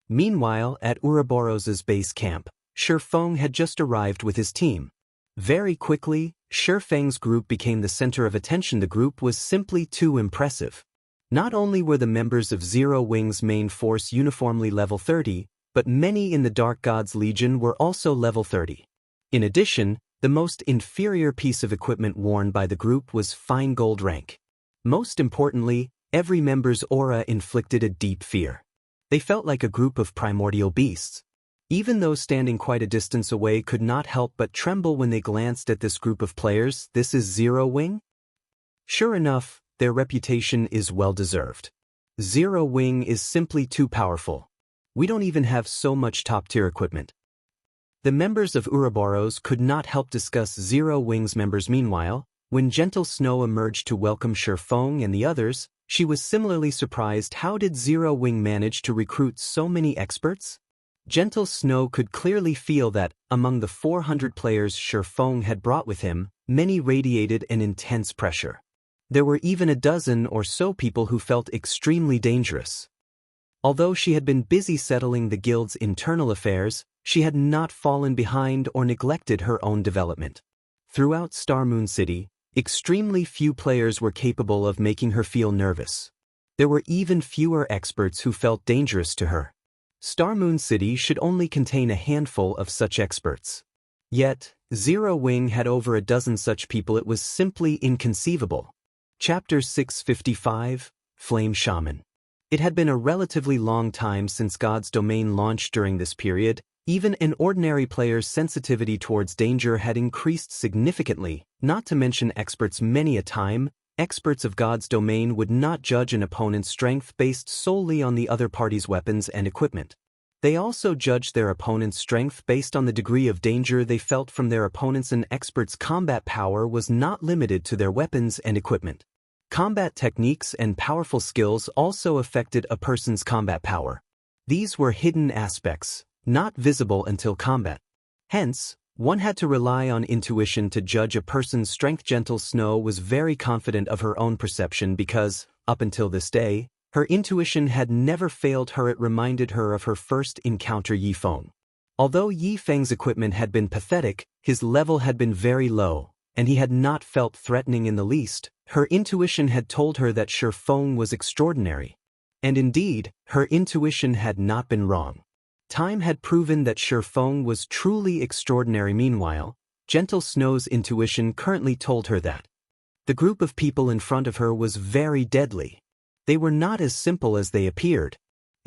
S1: Meanwhile, at Ouroboros' base camp, Shifeng had just arrived with his team. Very quickly, Shifeng's group became the center of attention. The group was simply too impressive. Not only were the members of Zero Wing's main force uniformly level 30, but many in the Dark Gods Legion were also level 30. In addition, the most inferior piece of equipment worn by the group was fine gold rank. Most importantly, every member's aura inflicted a deep fear. They felt like a group of primordial beasts. Even those standing quite a distance away could not help but tremble when they glanced at this group of players. This is Zero Wing? Sure enough, their reputation is well-deserved. Zero Wing is simply too powerful. We don't even have so much top-tier equipment. The members of Ouroboros could not help discuss Zero Wing's members. Meanwhile, when Gentle Snow emerged to welcome Shifeng and the others, she was similarly surprised. How did Zero Wing manage to recruit so many experts? Gentle Snow could clearly feel that, among the 400 players Shifeng had brought with him, many radiated an intense pressure. There were even a dozen or so people who felt extremely dangerous. Although she had been busy settling the guild's internal affairs, she had not fallen behind or neglected her own development. Throughout Starmoon City, extremely few players were capable of making her feel nervous. There were even fewer experts who felt dangerous to her. Starmoon City should only contain a handful of such experts. Yet, Zero Wing had over a dozen such people. It was simply inconceivable. Chapter 655, Flame Shaman. It had been a relatively long time since God's Domain launched. During this period, even an ordinary player's sensitivity towards danger had increased significantly, not to mention experts. Many a time, experts of God's Domain would not judge an opponent's strength based solely on the other party's weapons and equipment. They also judged their opponent's strength based on the degree of danger they felt from their opponents. An expert's combat power was not limited to their weapons and equipment. Combat techniques and powerful skills also affected a person's combat power. These were hidden aspects, not visible until combat. Hence, one had to rely on intuition to judge a person's strength. Gentle Snow was very confident of her own perception because, up until this day, her intuition had never failed her. It reminded her of her first encounter Yifeng. Although Yifeng's equipment had been pathetic, his level had been very low, and he had not felt threatening in the least. Her intuition had told her that Shifeng was extraordinary. And indeed, her intuition had not been wrong. Time had proven that Shifeng was truly extraordinary. Meanwhile, Gentle Snow's intuition currently told her that the group of people in front of her was very deadly. They were not as simple as they appeared.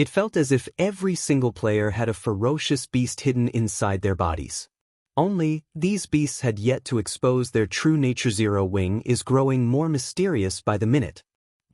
S1: It felt as if every single player had a ferocious beast hidden inside their bodies. Only, these beasts had yet to expose their true nature. Zero Wing is growing more mysterious by the minute.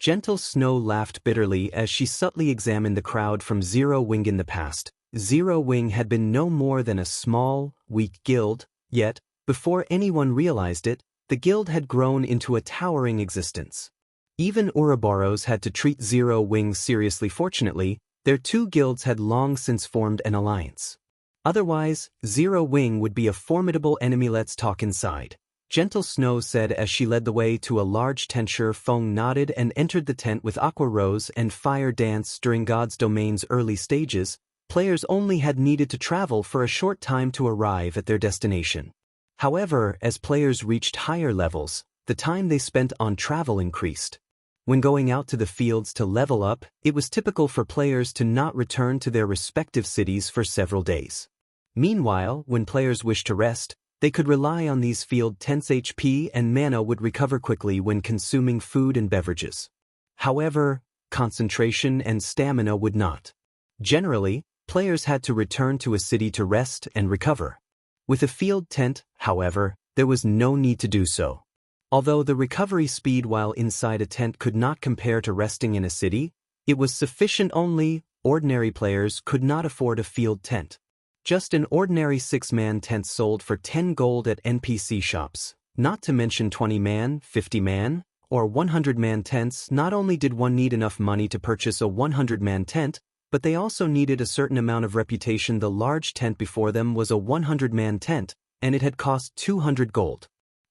S1: Gentle Snow laughed bitterly as she subtly examined the crowd from Zero Wing. In the past, Zero Wing had been no more than a small, weak guild, yet, before anyone realized it, the guild had grown into a towering existence. Even Ouroboros had to treat Zero Wing seriously. Fortunately, their two guilds had long since formed an alliance. Otherwise, Zero Wing would be a formidable enemy. Let's talk inside, Gentle Snow said as she led the way to a large tent. Feng nodded and entered the tent with Aqua Rose and Fire Dance. During God's Domain's early stages, players only had needed to travel for a short time to arrive at their destination. However, as players reached higher levels, the time they spent on travel increased. When going out to the fields to level up, it was typical for players to not return to their respective cities for several days. Meanwhile, when players wished to rest, they could rely on these field tents. HP and mana would recover quickly when consuming food and beverages. However, concentration and stamina would not. Generally, players had to return to a city to rest and recover. With a field tent, however, there was no need to do so. Although the recovery speed while inside a tent could not compare to resting in a city, it was sufficient. Only, ordinary players could not afford a field tent. Just an ordinary 6-man tent sold for 10 gold at NPC shops, not to mention 20-man, 50-man, or 100-man tents. Not only did one need enough money to purchase a 100-man tent, but they also needed a certain amount of reputation. The large tent before them was a 100-man tent, and it had cost 200 gold.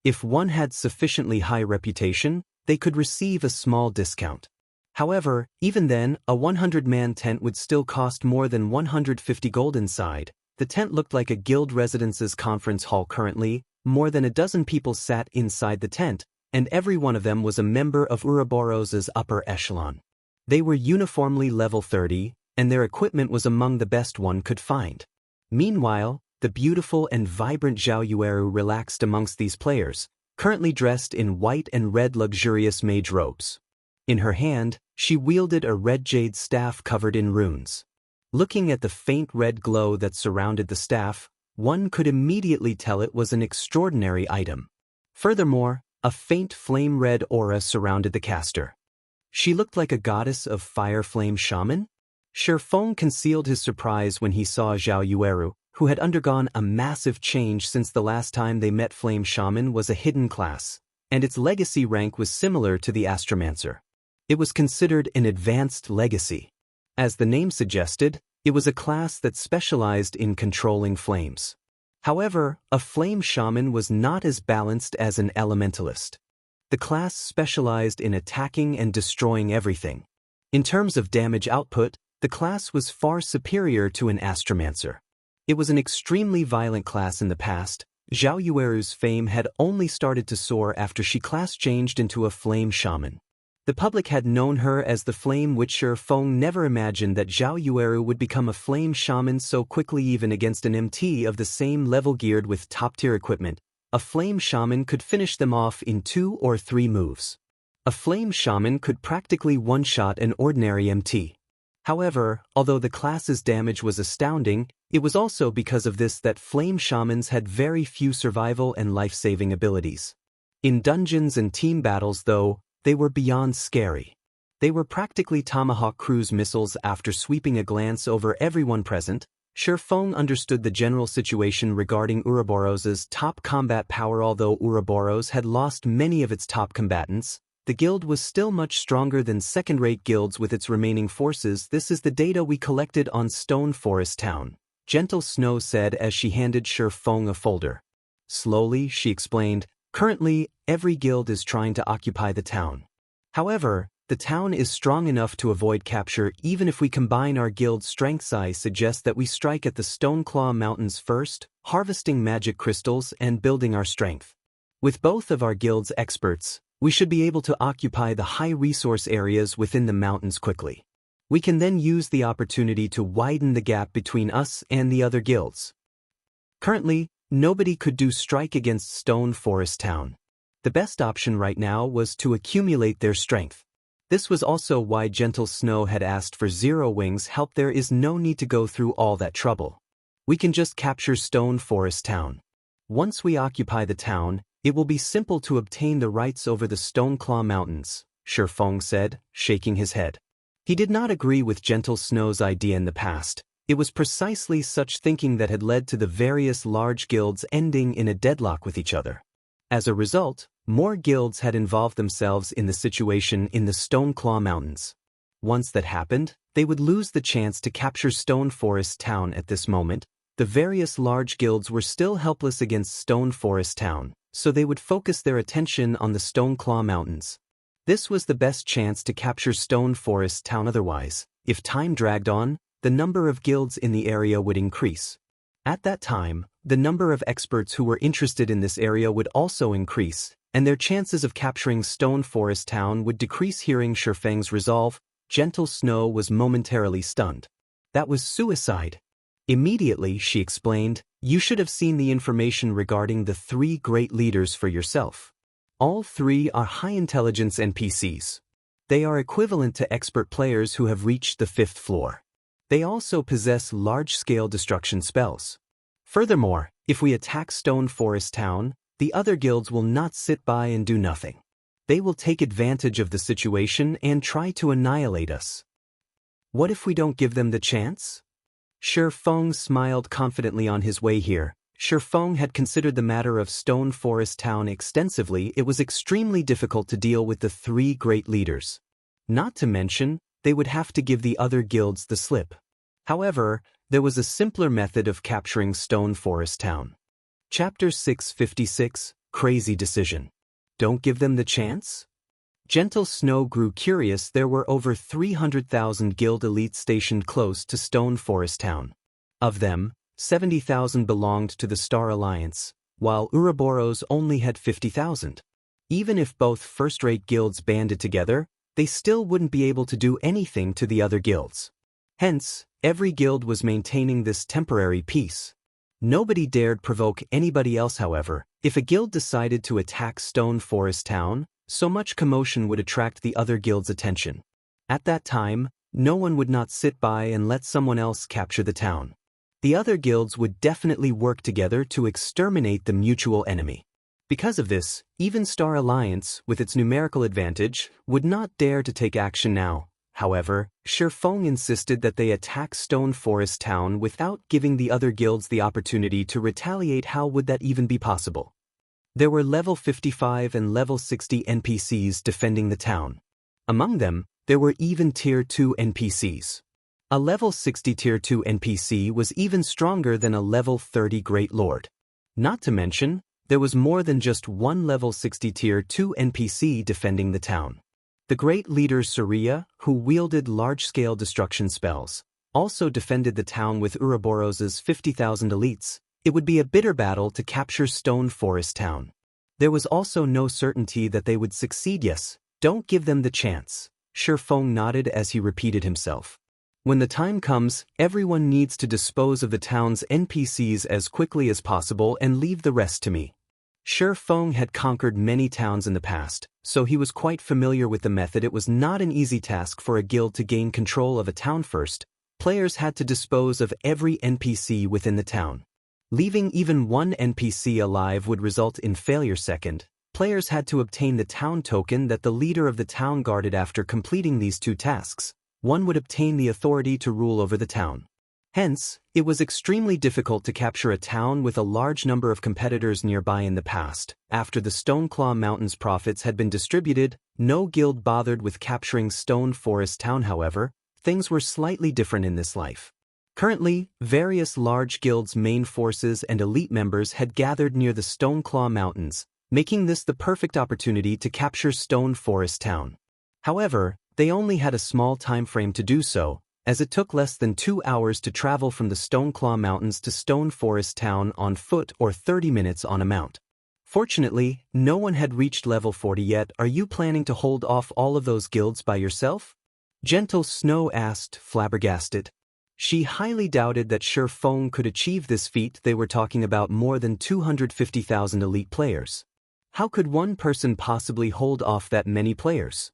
S1: If one had sufficiently high reputation, they could receive a small discount. However, even then, a 100-man tent would still cost more than 150 gold. Inside, the tent looked like a guild residence's conference hall. Currently, more than a dozen people sat inside the tent, and every one of them was a member of Ouroboros's upper echelon. They were uniformly level 30, and their equipment was among the best one could find. Meanwhile, the beautiful and vibrant Zhao Yueru relaxed amongst these players, currently dressed in white and red luxurious mage robes. In her hand, she wielded a red jade staff covered in runes. Looking at the faint red glow that surrounded the staff, one could immediately tell it was an extraordinary item. Furthermore, a faint flame-red aura surrounded the caster. She looked like a goddess of fire flame shaman? Feng concealed his surprise when he saw Zhao Yueru, who had undergone a massive change since the last time they met. Flame Shaman was a hidden class, and its legacy rank was similar to the Astromancer. It was considered an advanced legacy. As the name suggested, it was a class that specialized in controlling flames. However, a Flame Shaman was not as balanced as an Elementalist. The class specialized in attacking and destroying everything. In terms of damage output, the class was far superior to an Astromancer. It was an extremely violent class in the past. Zhao Yueru's fame had only started to soar after she class changed into a Flame Shaman. The public had known her as the Flame Witcher. Feng never imagined that Zhao Yueru would become a Flame Shaman so quickly. Even against an MT of the same level geared with top-tier equipment, a Flame Shaman could finish them off in 2 or 3 moves. A Flame Shaman could practically one-shot an ordinary MT. However, although the class's damage was astounding, it was also because of this that Flame Shamans had very few survival and life-saving abilities. In dungeons and team battles, though, they were beyond scary. They were practically Tomahawk cruise missiles. After sweeping a glance over everyone present, Feng understood the general situation regarding Ouroboros's top combat power. Although Ouroboros had lost many of its top combatants, the guild was still much stronger than second-rate guilds with its remaining forces. This is the data we collected on Stone Forest Town, Gentle Snow said as she handed Feng a folder. Slowly, she explained, currently, every guild is trying to occupy the town. However, the town is strong enough to avoid capture even if we combine our guild strengths. I suggest that we strike at the Stoneclaw Mountains first, harvesting magic crystals and building our strength. With both of our guild's experts, we should be able to occupy the high-resource areas within the mountains quickly. We can then use the opportunity to widen the gap between us and the other guilds. Currently, nobody could do strike against Stone Forest Town. The best option right now was to accumulate their strength. This was also why Gentle Snow had asked for Zero Wings' help. There is no need to go through all that trouble. We can just capture Stone Forest Town. Once we occupy the town, it will be simple to obtain the rights over the Stoneclaw Mountains, Shifeng said, shaking his head. He did not agree with Gentle Snow's idea in the past. It was precisely such thinking that had led to the various large guilds ending in a deadlock with each other. As a result, more guilds had involved themselves in the situation in the Stoneclaw Mountains. Once that happened, they would lose the chance to capture Stone Forest Town. At this moment, the various large guilds were still helpless against Stone Forest Town, so they would focus their attention on the Stoneclaw Mountains. This was the best chance to capture Stone Forest Town. Otherwise, if time dragged on, the number of guilds in the area would increase. At that time, the number of experts who were interested in this area would also increase, and their chances of capturing Stone Forest Town would decrease. Hearing Shifeng's resolve, Gentle Snow was momentarily stunned. That was suicide. Immediately, she explained, you should have seen the information regarding the 3 great leaders for yourself. All 3 are high-intelligence NPCs. They are equivalent to expert players who have reached the 5th floor. They also possess large-scale destruction spells. Furthermore, if we attack Stone Forest Town, the other guilds will not sit by and do nothing. They will take advantage of the situation and try to annihilate us. What if we don't give them the chance? Shifeng smiled confidently. On his way here, Shifeng had considered the matter of Stone Forest Town extensively. It was extremely difficult to deal with the 3 great leaders. Not to mention, they would have to give the other guilds the slip. However, there was a simpler method of capturing Stone Forest Town. Chapter 656, Crazy Decision. Don't give them the chance? Gentle Snow grew curious. There were over 300,000 guild elites stationed close to Stone Forest Town. Of them, 70,000 belonged to the Star Alliance, while Ouroboros only had 50,000. Even if both first-rate guilds banded together, they still wouldn't be able to do anything to the other guilds. Hence, every guild was maintaining this temporary peace. Nobody dared provoke anybody else. However, if a guild decided to attack Stone Forest Town, so much commotion would attract the other guild's attention. At that time, no one would not sit by and let someone else capture the town. The other guilds would definitely work together to exterminate the mutual enemy. Because of this, even Star Alliance, with its numerical advantage, would not dare to take action now. However, Shifeng insisted that they attack Stone Forest Town without giving the other guilds the opportunity to retaliate. How would that even be possible? There were level 55 and level 60 NPCs defending the town. Among them, there were even Tier 2 NPCs. A level 60 Tier 2 NPC was even stronger than a level 30 Great Lord. Not to mention, there was more than just one level 60 Tier 2 NPC defending the town. The great leader Surya, who wielded large-scale destruction spells, also defended the town with Ouroboros' 50,000 elites. It would be a bitter battle to capture Stone Forest Town. There was also no certainty that they would succeed. Yes, don't give them the chance. Shifeng nodded as he repeated himself. When the time comes, everyone needs to dispose of the town's NPCs as quickly as possible and leave the rest to me. Shifeng had conquered many towns in the past, so he was quite familiar with the method. It was not an easy task for a guild to gain control of a town first. Players had to dispose of every NPC within the town. Leaving even one NPC alive would result in failure. Second, players had to obtain the town token that the leader of the town guarded. After completing these 2 tasks, one would obtain the authority to rule over the town. Hence, it was extremely difficult to capture a town with a large number of competitors nearby. In the past, after the Stoneclaw Mountains profits had been distributed, no guild bothered with capturing Stone Forest Town. However, things were slightly different in this life. Currently, various large guilds' main forces and elite members had gathered near the Stoneclaw Mountains, making this the perfect opportunity to capture Stone Forest Town. However, they only had a small time frame to do so, as it took less than 2 hours to travel from the Stoneclaw Mountains to Stone Forest Town on foot or 30 minutes on a mount. Fortunately, no one had reached level 40 yet. Are you planning to hold off all of those guilds by yourself? Gentle Snow asked, flabbergasted. She highly doubted that Shifeng could achieve this feat. They were talking about more than 250,000 elite players. How could one person possibly hold off that many players?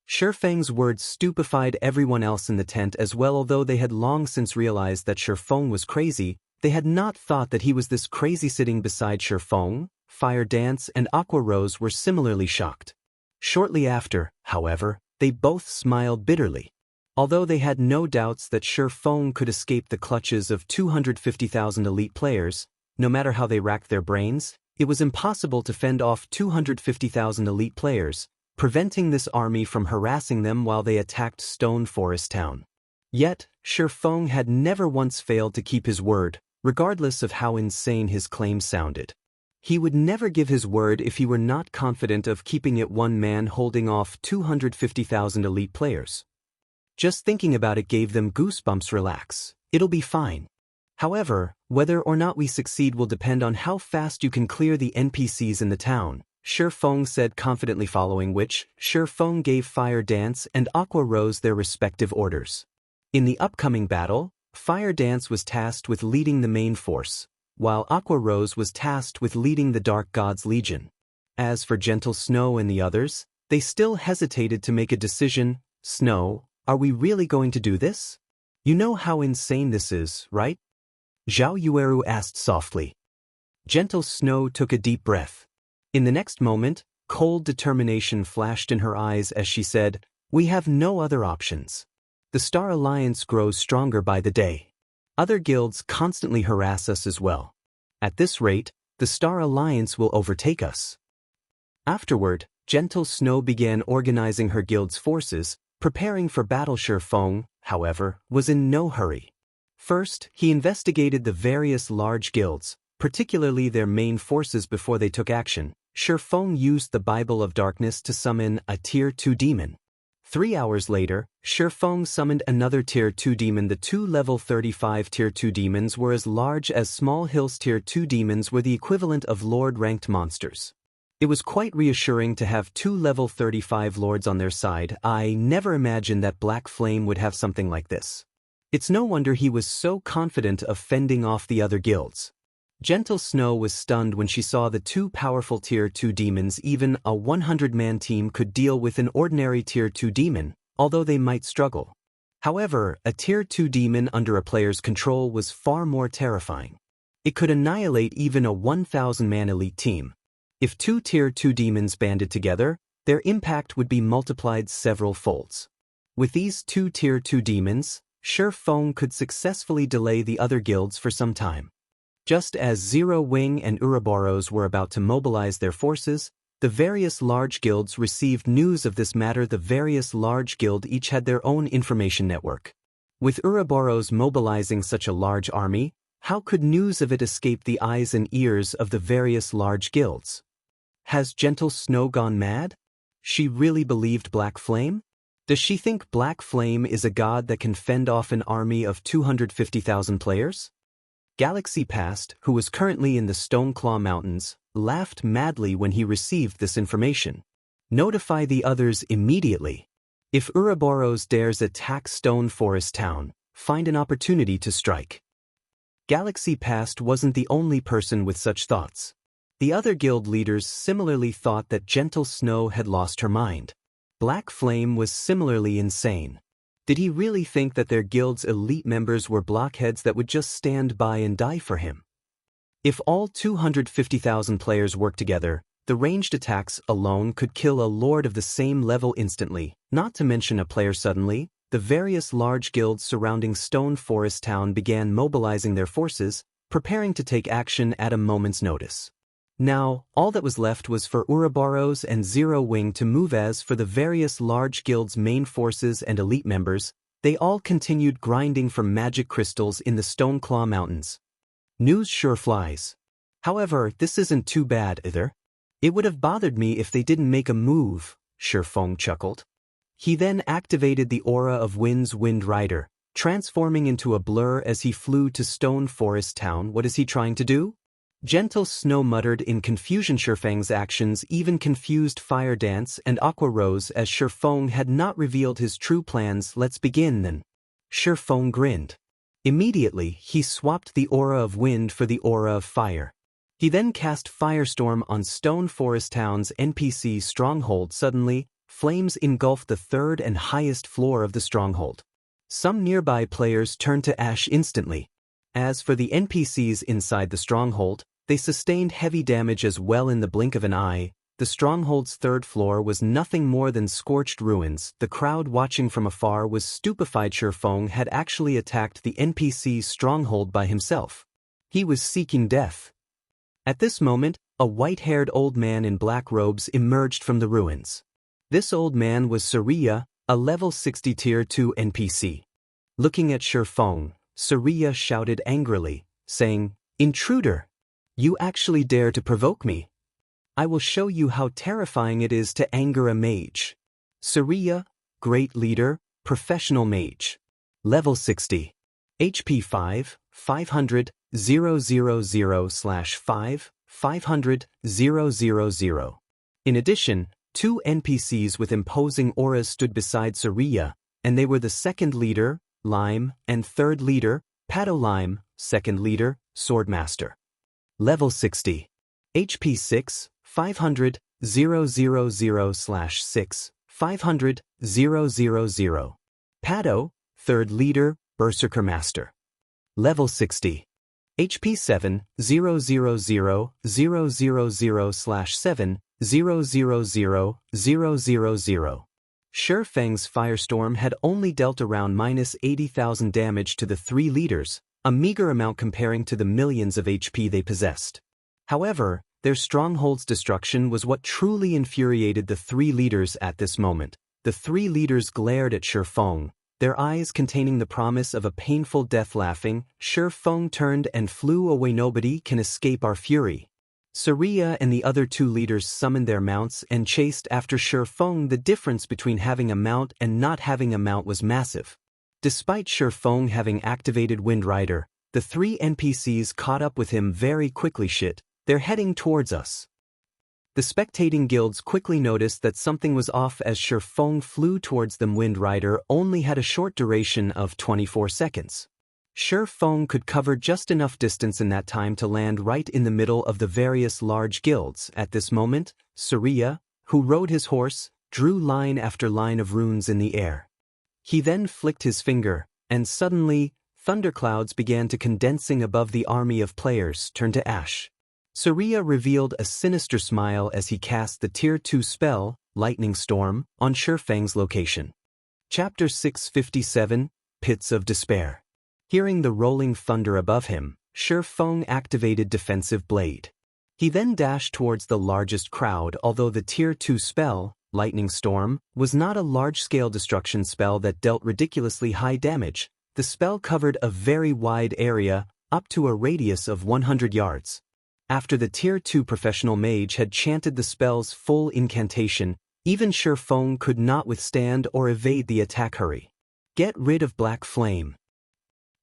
S1: Shifeng's words stupefied everyone else in the tent as well. Although they had long since realized that Shifeng was crazy, they had not thought that he was this crazy. Sitting beside Shifeng, Fire Dance and Aqua Rose were similarly shocked. Shortly after, however, they both smiled bitterly. Although they had no doubts that Shifeng could escape the clutches of 250,000 elite players, no matter how they racked their brains, it was impossible to fend off 250,000 elite players, preventing this army from harassing them while they attacked Stone Forest Town. Yet, Shifeng had never once failed to keep his word, regardless of how insane his claims sounded. He would never give his word if he were not confident of keeping it. One man holding off 250,000 elite players. Just thinking about it gave them goosebumps. Relax, it'll be fine. However, whether or not we succeed will depend on how fast you can clear the NPCs in the town, Shifeng said confidently, following which, Shifeng gave Fire Dance and Aqua Rose their respective orders. In the upcoming battle, Fire Dance was tasked with leading the main force, while Aqua Rose was tasked with leading the Dark God's Legion. As for Gentle Snow and the others, they still hesitated to make a decision. Snow, are we really going to do this? You know how insane this is, right? Zhao Yueru asked softly. Gentle Snow took a deep breath. In the next moment, cold determination flashed in her eyes as she said, "We have no other options. The Star Alliance grows stronger by the day. Other guilds constantly harass us as well. At this rate, the Star Alliance will overtake us." Afterward, Gentle Snow began organizing her guild's forces, preparing for battle. Shifeng, however, was in no hurry. First, he investigated the various large guilds, particularly their main forces before they took action. Shifeng used the Bible of Darkness to summon a Tier 2 demon. 3 hours later, Shifeng summoned another Tier 2 demon. The two level 35 Tier 2 demons were as large as Small Hills. Tier 2 demons were the equivalent of Lord-ranked monsters. It was quite reassuring to have two level 35 lords on their side. I never imagined that Black Flame would have something like this. It's no wonder he was so confident of fending off the other guilds. Gentle Snow was stunned when she saw the two powerful Tier 2 demons. Even a 100-man team could deal with an ordinary Tier 2 demon, although they might struggle. However, a Tier 2 demon under a player's control was far more terrifying. It could annihilate even a 1,000-man elite team. If two Tier 2 demons banded together, their impact would be multiplied several folds. With these two Tier 2 demons, Shifeng could successfully delay the other guilds for some time. Just as Zero Wing and Ouroboros were about to mobilize their forces, the various large guilds received news of this matter. The various large guilds each had their own information network. With Ouroboros mobilizing such a large army, how could news of it escape the eyes and ears of the various large guilds? Has Gentle Snow gone mad? She really believed Black Flame? Does she think Black Flame is a god that can fend off an army of 250,000 players? Galaxy Past, who was currently in the Stoneclaw Mountains, laughed madly when he received this information. Notify the others immediately. If Ouroboros dares attack Stone Forest Town, find an opportunity to strike. Galaxy Past wasn't the only person with such thoughts. The other guild leaders similarly thought that Gentle Snow had lost her mind. Black Flame was similarly insane. Did he really think that their guild's elite members were blockheads that would just stand by and die for him? If all 250,000 players worked together, the ranged attacks alone could kill a lord of the same level instantly, not to mention a player. Suddenly, the various large guilds surrounding Stone Forest Town began mobilizing their forces, preparing to take action at a moment's notice. Now, all that was left was for Ouroboros and Zero Wing to move. As for the various large guilds' main forces and elite members, they all continued grinding for magic crystals in the Stoneclaw Mountains. News sure flies. However, this isn't too bad either. It would have bothered me if they didn't make a move, Shifeng chuckled. He then activated the aura of Wind's Wind Rider, transforming into a blur as he flew to Stone Forest Town. What is he trying to do? Gentle Snow muttered in confusion. Shifeng's actions even confused Fire Dance and Aqua Rose as Shifeng had not revealed his true plans. Let's begin then. Shifeng grinned. Immediately, he swapped the aura of wind for the aura of fire. He then cast Firestorm on Stone Forest Town's NPC stronghold. Suddenly, flames engulfed the third and highest floor of the stronghold. Some nearby players turned to ash instantly. As for the NPCs inside the stronghold, they sustained heavy damage as well in the blink of an eye. The stronghold's third floor was nothing more than scorched ruins. The crowd watching from afar was stupefied. Shurfeng had actually attacked the NPC's stronghold by himself. He was seeking death. At this moment, a white-haired old man in black robes emerged from the ruins. This old man was Surya, a level 60 tier 2 NPC. Looking at Shurfeng, Surya shouted angrily, saying, "Intruder! You actually dare to provoke me? I will show you how terrifying it is to anger a mage." Surya, great leader, professional mage. Level 60. HP 5, 500, 000/5, 500, 000. In addition, 2 NPCs with imposing auras stood beside Surya, and they were the second leader, Lime, and third leader, Padolime, second leader, Swordmaster. Level 60. HP 6, 500, 000/6, 500, 000. Pado, third leader, Berserker Master. Level 60. HP 7, 000/7, 000/000. Shurfeng's firestorm had only dealt around -80,000 damage to the 3 leaders, a meager amount comparing to the millions of HP they possessed. However, their stronghold's destruction was what truly infuriated the 3 leaders at this moment. The 3 leaders glared at Shurfeng, their eyes containing the promise of a painful death. Laughing, Shurfeng turned and flew away. "Nobody can escape our fury." Surya and the other 2 leaders summoned their mounts and chased after Shurfeng. The difference between having a mount and not having a mount was massive. Despite Shurfeng having activated Wind Rider, the 3 NPCs caught up with him very quickly. "Shit, they're heading towards us." The spectating guilds quickly noticed that something was off as Shurfeng flew towards them. Wind Rider only had a short duration of 24 seconds. Shurfeng could cover just enough distance in that time to land right in the middle of the various large guilds. At this moment, Surya, who rode his horse, drew line after line of runes in the air. He then flicked his finger, and suddenly, thunderclouds began to condensing above the army of players turned to ash. Surya revealed a sinister smile as he cast the Tier 2 spell, Lightning Storm, on Shurfeng's location. Chapter 657, Pits of Despair. Hearing the rolling thunder above him, Shurfeng activated Defensive Blade. He then dashed towards the largest crowd. Although the Tier 2 spell, Lightning Storm, was not a large-scale destruction spell that dealt ridiculously high damage, the spell covered a very wide area, up to a radius of 100 yards. After the Tier 2 professional mage had chanted the spell's full incantation, even Shurfeng could not withstand or evade the attack. "Hurry! Get rid of Black Flame."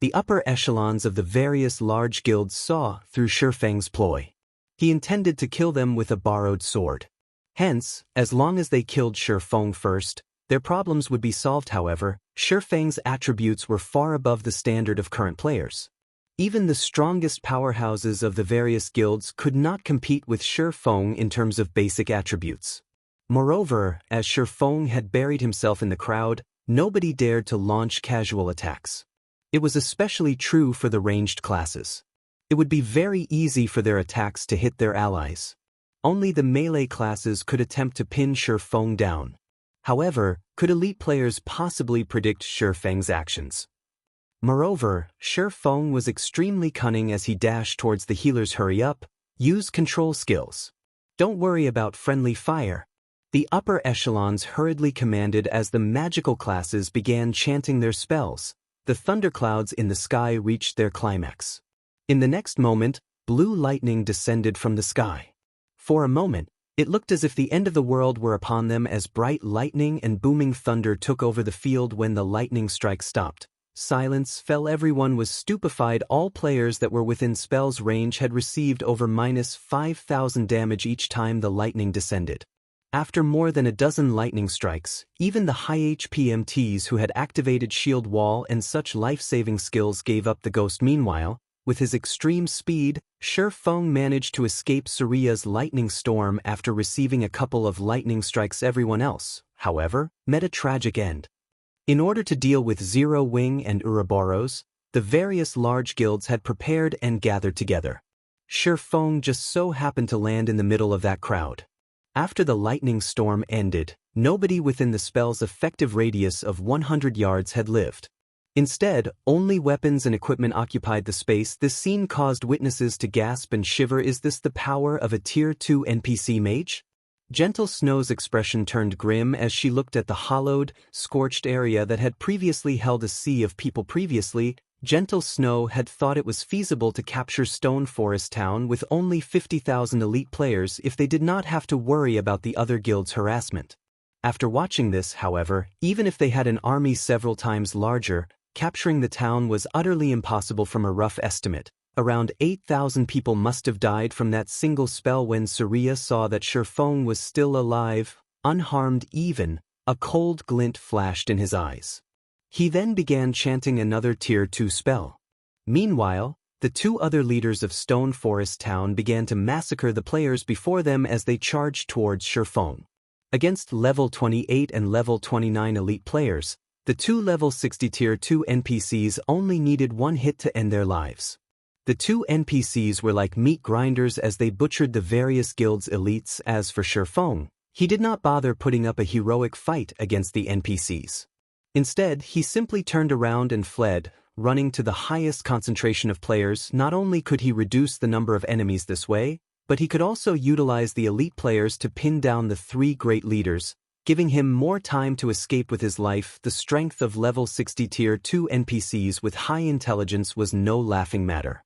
S1: The upper echelons of the various large guilds saw through Shurfeng's ploy. He intended to kill them with a borrowed sword. Hence, as long as they killed Shurfeng first, their problems would be solved. However, Shurfeng's attributes were far above the standard of current players. Even the strongest powerhouses of the various guilds could not compete with Shurfeng in terms of basic attributes. Moreover, as Shurfeng had buried himself in the crowd, nobody dared to launch casual attacks. It was especially true for the ranged classes. It would be very easy for their attacks to hit their allies. Only the melee classes could attempt to pin Shurfeng down. However, could elite players possibly predict Shurfeng's actions? Moreover, Shurfeng was extremely cunning as he dashed towards the healers. "Hurry up, use control skills. Don't worry about friendly fire." The upper echelons hurriedly commanded as the magical classes began chanting their spells. The thunderclouds in the sky reached their climax. In the next moment, blue lightning descended from the sky. For a moment, it looked as if the end of the world were upon them as bright lightning and booming thunder took over the field. When the lightning strike stopped, silence fell. Everyone was stupefied. All players that were within spell's range had received over -5,000 damage each time the lightning descended. After more than a dozen lightning strikes, even the high HP MTs who had activated Shield Wall and such life-saving skills gave up the ghost. Meanwhile, with his extreme speed, Shurfeng managed to escape Surya's lightning storm after receiving a couple of lightning strikes. Everyone else, however, met a tragic end. In order to deal with Zero Wing and Ouroboros, the various large guilds had prepared and gathered together. Shifeng just so happened to land in the middle of that crowd. After the lightning storm ended, nobody within the spell's effective radius of 100 yards had lived. Instead, only weapons and equipment occupied the space. This scene caused witnesses to gasp and shiver. Is this the power of a Tier 2 NPC mage? Gentle Snow's expression turned grim as she looked at the hollowed, scorched area that had previously held a sea of people. Previously, Gentle Snow had thought it was feasible to capture Stone Forest Town with only 50,000 elite players if they did not have to worry about the other guilds' harassment. After watching this, however, even if they had an army several times larger, capturing the town was utterly impossible. From a rough estimate, around 8,000 people must have died from that single spell. When Surya saw that Shifeng was still alive, unharmed even, a cold glint flashed in his eyes. He then began chanting another Tier 2 spell. Meanwhile, the two other leaders of Stone Forest Town began to massacre the players before them as they charged towards Shifeng. Against level 28 and level 29 elite players, the two level 60 Tier 2 NPCs only needed one hit to end their lives. The two NPCs were like meat grinders as they butchered the various guilds' elites. As for Shifeng, he did not bother putting up a heroic fight against the NPCs. Instead, he simply turned around and fled, running to the highest concentration of players. Not only could he reduce the number of enemies this way, but he could also utilize the elite players to pin down the three great leaders, giving him more time to escape with his life. The strength of level 60 Tier 2 NPCs with high intelligence was no laughing matter.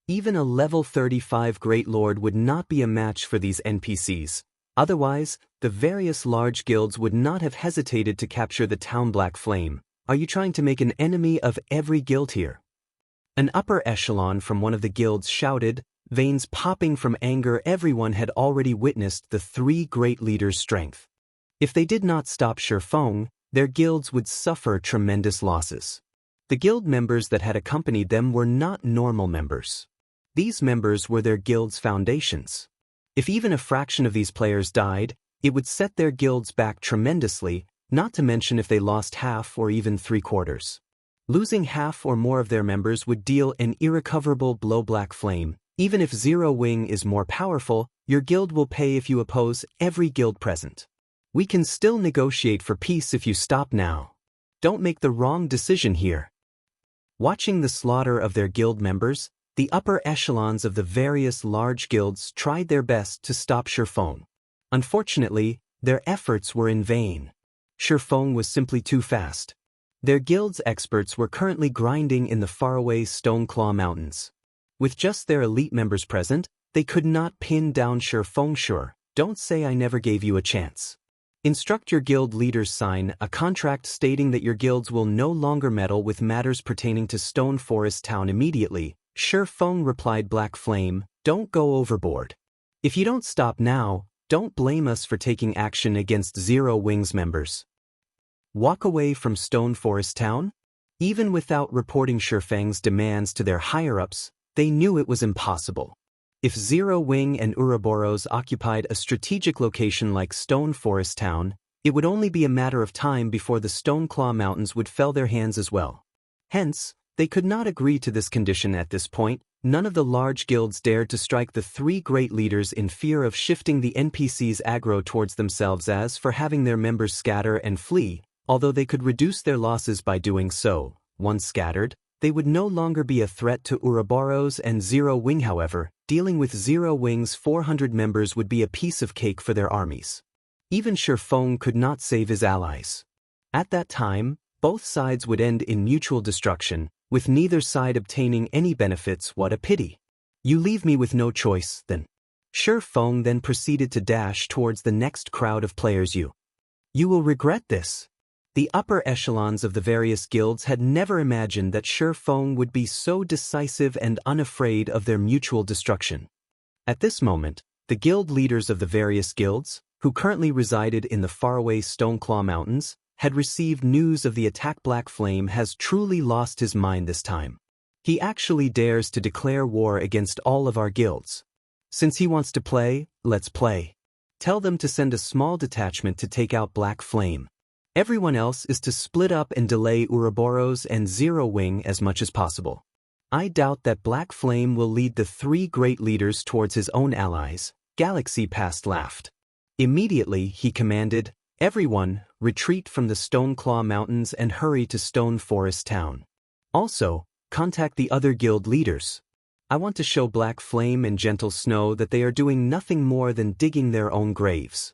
S1: Even a level 35 Great Lord would not be a match for these NPCs. Otherwise, the various large guilds would not have hesitated to capture the town. Black Flame, are you trying to make an enemy of every guild here? An upper echelon from one of the guilds shouted, veins popping from anger. Everyone had already witnessed the three great leaders' strength. If they did not stop Shifeng, their guilds would suffer tremendous losses. The guild members that had accompanied them were not normal members. These members were their guild's foundations. If even a fraction of these players died, it would set their guilds back tremendously, not to mention if they lost half or even 3/4. Losing half or more of their members would deal an irrecoverable blow. Black Flame, even if Zero Wing is more powerful, your guild will pay if you oppose every guild present. We can still negotiate for peace if you stop now. Don't make the wrong decision here. Watching the slaughter of their guild members, the upper echelons of the various large guilds tried their best to stop Shifeng. Unfortunately, their efforts were in vain. Shifeng was simply too fast. Their guild's experts were currently grinding in the faraway Stoneclaw Mountains. With just their elite members present, they could not pin down Shifeng. Sure, don't say I never gave you a chance. Instruct your guild leaders sign a contract stating that your guilds will no longer meddle with matters pertaining to Stone Forest Town immediately. Shifeng replied. Black Flame, don't go overboard. If you don't stop now, don't blame us for taking action against Zero Wing's members. Walk away from Stone Forest Town? Even without reporting Shifeng's demands to their higher-ups, they knew it was impossible. If Zero Wing and Ouroboros occupied a strategic location like Stone Forest Town, it would only be a matter of time before the Stoneclaw Mountains would fell their hands as well. Hence, they could not agree to this condition at this point. None of the large guilds dared to strike the three great leaders in fear of shifting the NPCs' aggro towards themselves. As for having their members scatter and flee, although they could reduce their losses by doing so, once scattered, they would no longer be a threat to Ouroboros and Zero Wing. However, dealing with Zero Wing's 400 members would be a piece of cake for their armies. Even Shifeng could not save his allies. At that time, both sides would end in mutual destruction, with neither side obtaining any benefits. What a pity. You leave me with no choice, then. Shifeng then proceeded to dash towards the next crowd of players. You will regret this. The upper echelons of the various guilds had never imagined that Shifeng would be so decisive and unafraid of their mutual destruction. At this moment, the guild leaders of the various guilds, who currently resided in the faraway Stoneclaw Mountains, had received news of the attack. Black Flame has truly lost his mind this time. He actually dares to declare war against all of our guilds. Since he wants to play, let's play. Tell them to send a small detachment to take out Black Flame. Everyone else is to split up and delay Ouroboros and Zero Wing as much as possible. I doubt that Black Flame will lead the three great leaders towards his own allies. Galaxy Past laughed. Immediately he commanded, "Everyone, retreat from the Stoneclaw Mountains and hurry to Stone Forest Town. Also, contact the other guild leaders. I want to show Black Flame and Gentle Snow that they are doing nothing more than digging their own graves."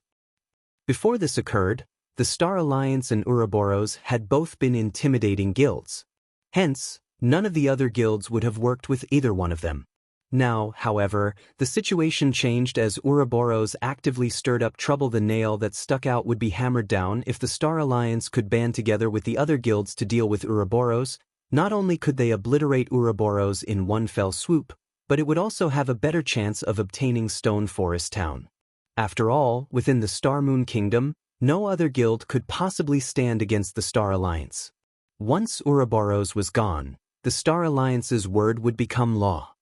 S1: Before this occurred, the Star Alliance and Ouroboros had both been intimidating guilds. Hence, none of the other guilds would have worked with either one of them. Now, however, the situation changed as Ouroboros actively stirred up trouble. The nail that stuck out would be hammered down if the Star Alliance could band together with the other guilds to deal with Ouroboros. Not only could they obliterate Ouroboros in one fell swoop, but it would also have a better chance of obtaining Stone Forest Town. After all, within the Star Moon Kingdom, no other guild could possibly stand against the Star Alliance. Once Ouroboros was gone, the Star Alliance's word would become law.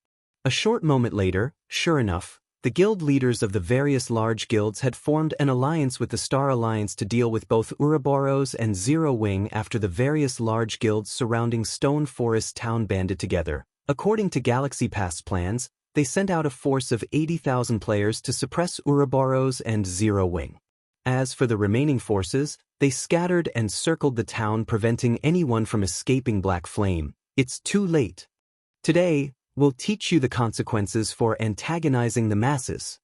S1: A short moment later, sure enough, the guild leaders of the various large guilds had formed an alliance with the Star Alliance to deal with both Ouroboros and Zero Wing after the various large guilds surrounding Stone Forest Town banded together. According to Galaxy Past's plans, they sent out a force of 80,000 players to suppress Ouroboros and Zero Wing. As for the remaining forces, they scattered and circled the town, preventing anyone from escaping Black Flame. It's too late. Today, we'll teach you the consequences for antagonizing the masses.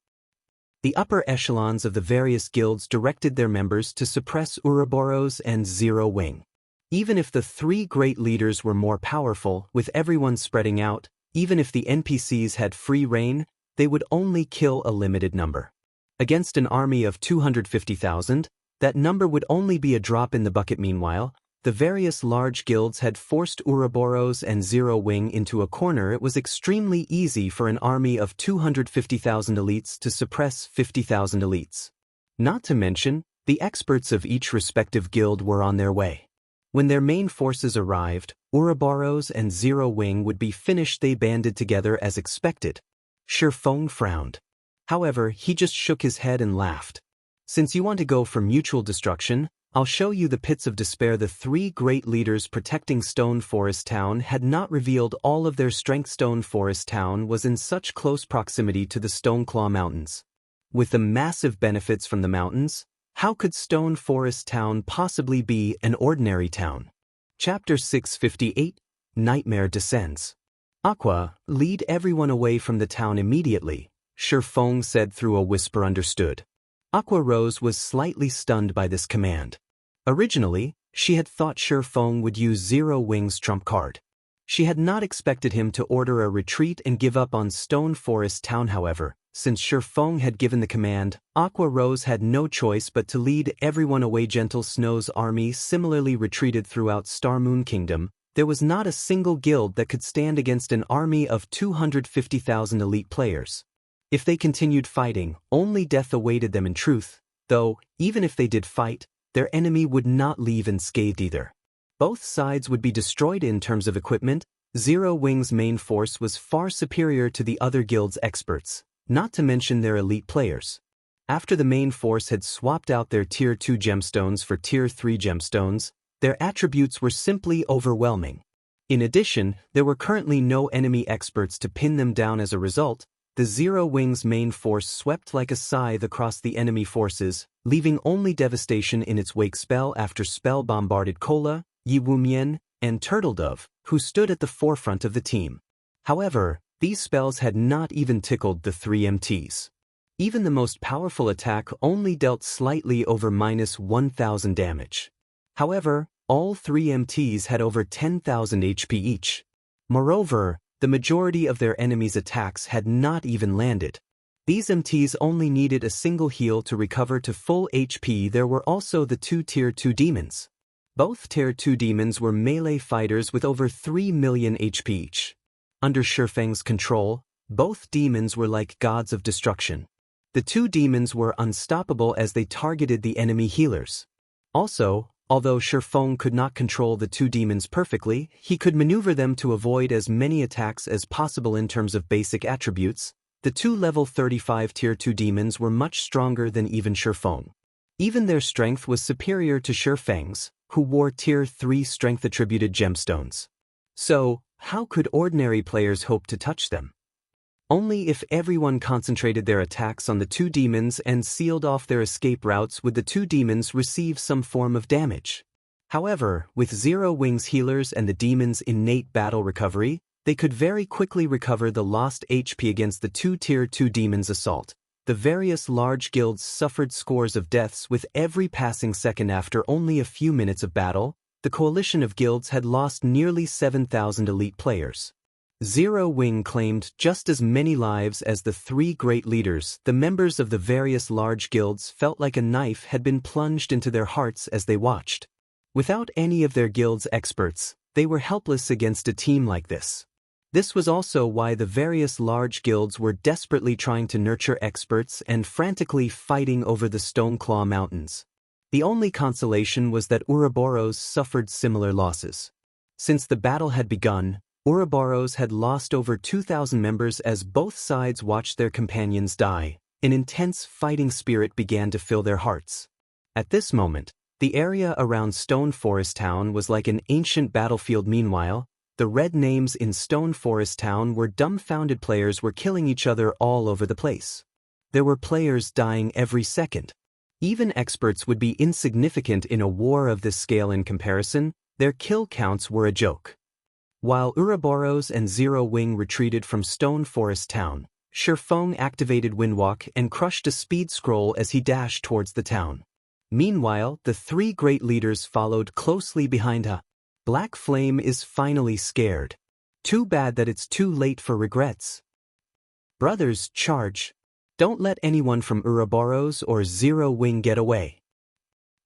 S1: The upper echelons of the various guilds directed their members to suppress Ouroboros and Zero Wing. Even if the three great leaders were more powerful, with everyone spreading out, even if the NPCs had free reign, they would only kill a limited number. Against an army of 250,000, that number would only be a drop in the bucket. Meanwhile, the various large guilds had forced Ouroboros and Zero Wing into a corner. It was extremely easy for an army of 250,000 elites to suppress 50,000 elites. Not to mention, the experts of each respective guild were on their way. When their main forces arrived, Ouroboros and Zero Wing would be finished. They banded together as expected. Shifeng frowned. However, he just shook his head and laughed. "Since you want to go for mutual destruction, I'll show you the pits of despair." The three great leaders protecting Stone Forest Town had not revealed all of their strength. Stone Forest Town was in such close proximity to the Stoneclaw Mountains. With the massive benefits from the mountains, how could Stone Forest Town possibly be an ordinary town? Chapter 658, Nightmare Descends. "Aqua, lead everyone away from the town immediately," Shifeng said through a whisper. "Understood." Aqua Rose was slightly stunned by this command. Originally, she had thought Shifeng would use Zero Wing's trump card. She had not expected him to order a retreat and give up on Stone Forest Town. However, since Shifeng had given the command, Aqua Rose had no choice but to lead everyone away. Gentle Snow's army similarly retreated throughout Star Moon Kingdom. There was not a single guild that could stand against an army of 250,000 elite players. If they continued fighting, only death awaited them. In truth, though, even if they did fight, their enemy would not leave unscathed either. Both sides would be destroyed. In terms of equipment, Zero Wing's main force was far superior to the other guild's experts, not to mention their elite players. After the main force had swapped out their Tier 2 gemstones for Tier 3 gemstones, their attributes were simply overwhelming. In addition, there were currently no enemy experts to pin them down. As a result, the Zero Wing's main force swept like a scythe across the enemy forces, leaving only devastation in its wake. Spell after spell bombarded Kola, Yiwumian, and Turtledove, who stood at the forefront of the team. However, these spells had not even tickled the three MTs. Even the most powerful attack only dealt slightly over -1,000 damage. However, all three MTs had over 10,000 HP each. Moreover, the majority of their enemies' attacks had not even landed. These MTs only needed a single heal to recover to full HP. There were also the two Tier 2 demons. Both Tier 2 demons were melee fighters with over 3 million HP each. Under Shifeng's control, both demons were like gods of destruction. The two demons were unstoppable as they targeted the enemy healers. Also, although Shifeng could not control the two demons perfectly, he could maneuver them to avoid as many attacks as possible. In terms of basic attributes, The two level 35 Tier 2 demons were much stronger than even Shifeng. Even their strength was superior to Shifeng's, who wore Tier 3 strength-attributed gemstones. So, how could ordinary players hope to touch them? Only if everyone concentrated their attacks on the two demons and sealed off their escape routes would the two demons receive some form of damage. However, with Zero Wing's healers and the demons' innate battle recovery, they could very quickly recover the lost HP against the two Tier 2 demons' assault. The various large guilds suffered scores of deaths with every passing second. After only a few minutes of battle, the coalition of guilds had lost nearly 7,000 elite players. Zero Wing claimed just as many lives as the three great leaders. The members of the various large guilds felt like a knife had been plunged into their hearts as they watched. Without any of their guild's experts, they were helpless against a team like this. This was also why the various large guilds were desperately trying to nurture experts and frantically fighting over the Stoneclaw Mountains. The only consolation was that Ouroboros suffered similar losses. Since the battle had begun, Ouroboros had lost over 2,000 members as both sides watched their companions die. An intense fighting spirit began to fill their hearts. At this moment, the area around Stone Forest Town was like an ancient battlefield. Meanwhile, the red names in Stone Forest Town were dumbfounded. Players were killing each other all over the place. There were players dying every second. Even experts would be insignificant in a war of this scale. In comparison, their kill counts were a joke. While Ouroboros and Zero Wing retreated from Stone Forest Town, Shifeng activated Windwalk and crushed a speed scroll as he dashed towards the town. Meanwhile, the three great leaders followed closely behind her. Black Flame is finally scared. Too bad that it's too late for regrets. Brothers, charge. Don't let anyone from Ouroboros or Zero Wing get away.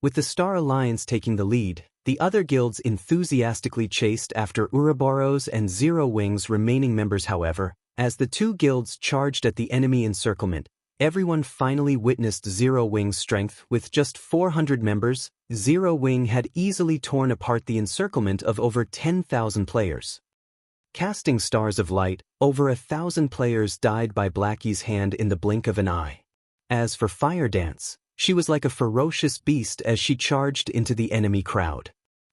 S1: With the Star Alliance taking the lead, the other guilds enthusiastically chased after Ouroboros and Zero Wing's remaining members. However, as the two guilds charged at the enemy encirclement, everyone finally witnessed Zero Wing's strength. With just 400 members, Zero Wing had easily torn apart the encirclement of over 10,000 players. Casting stars of light, over 1,000 players died by Blackie's hand in the blink of an eye. As for Fire Dance, she was like a ferocious beast as she charged into the enemy crowd.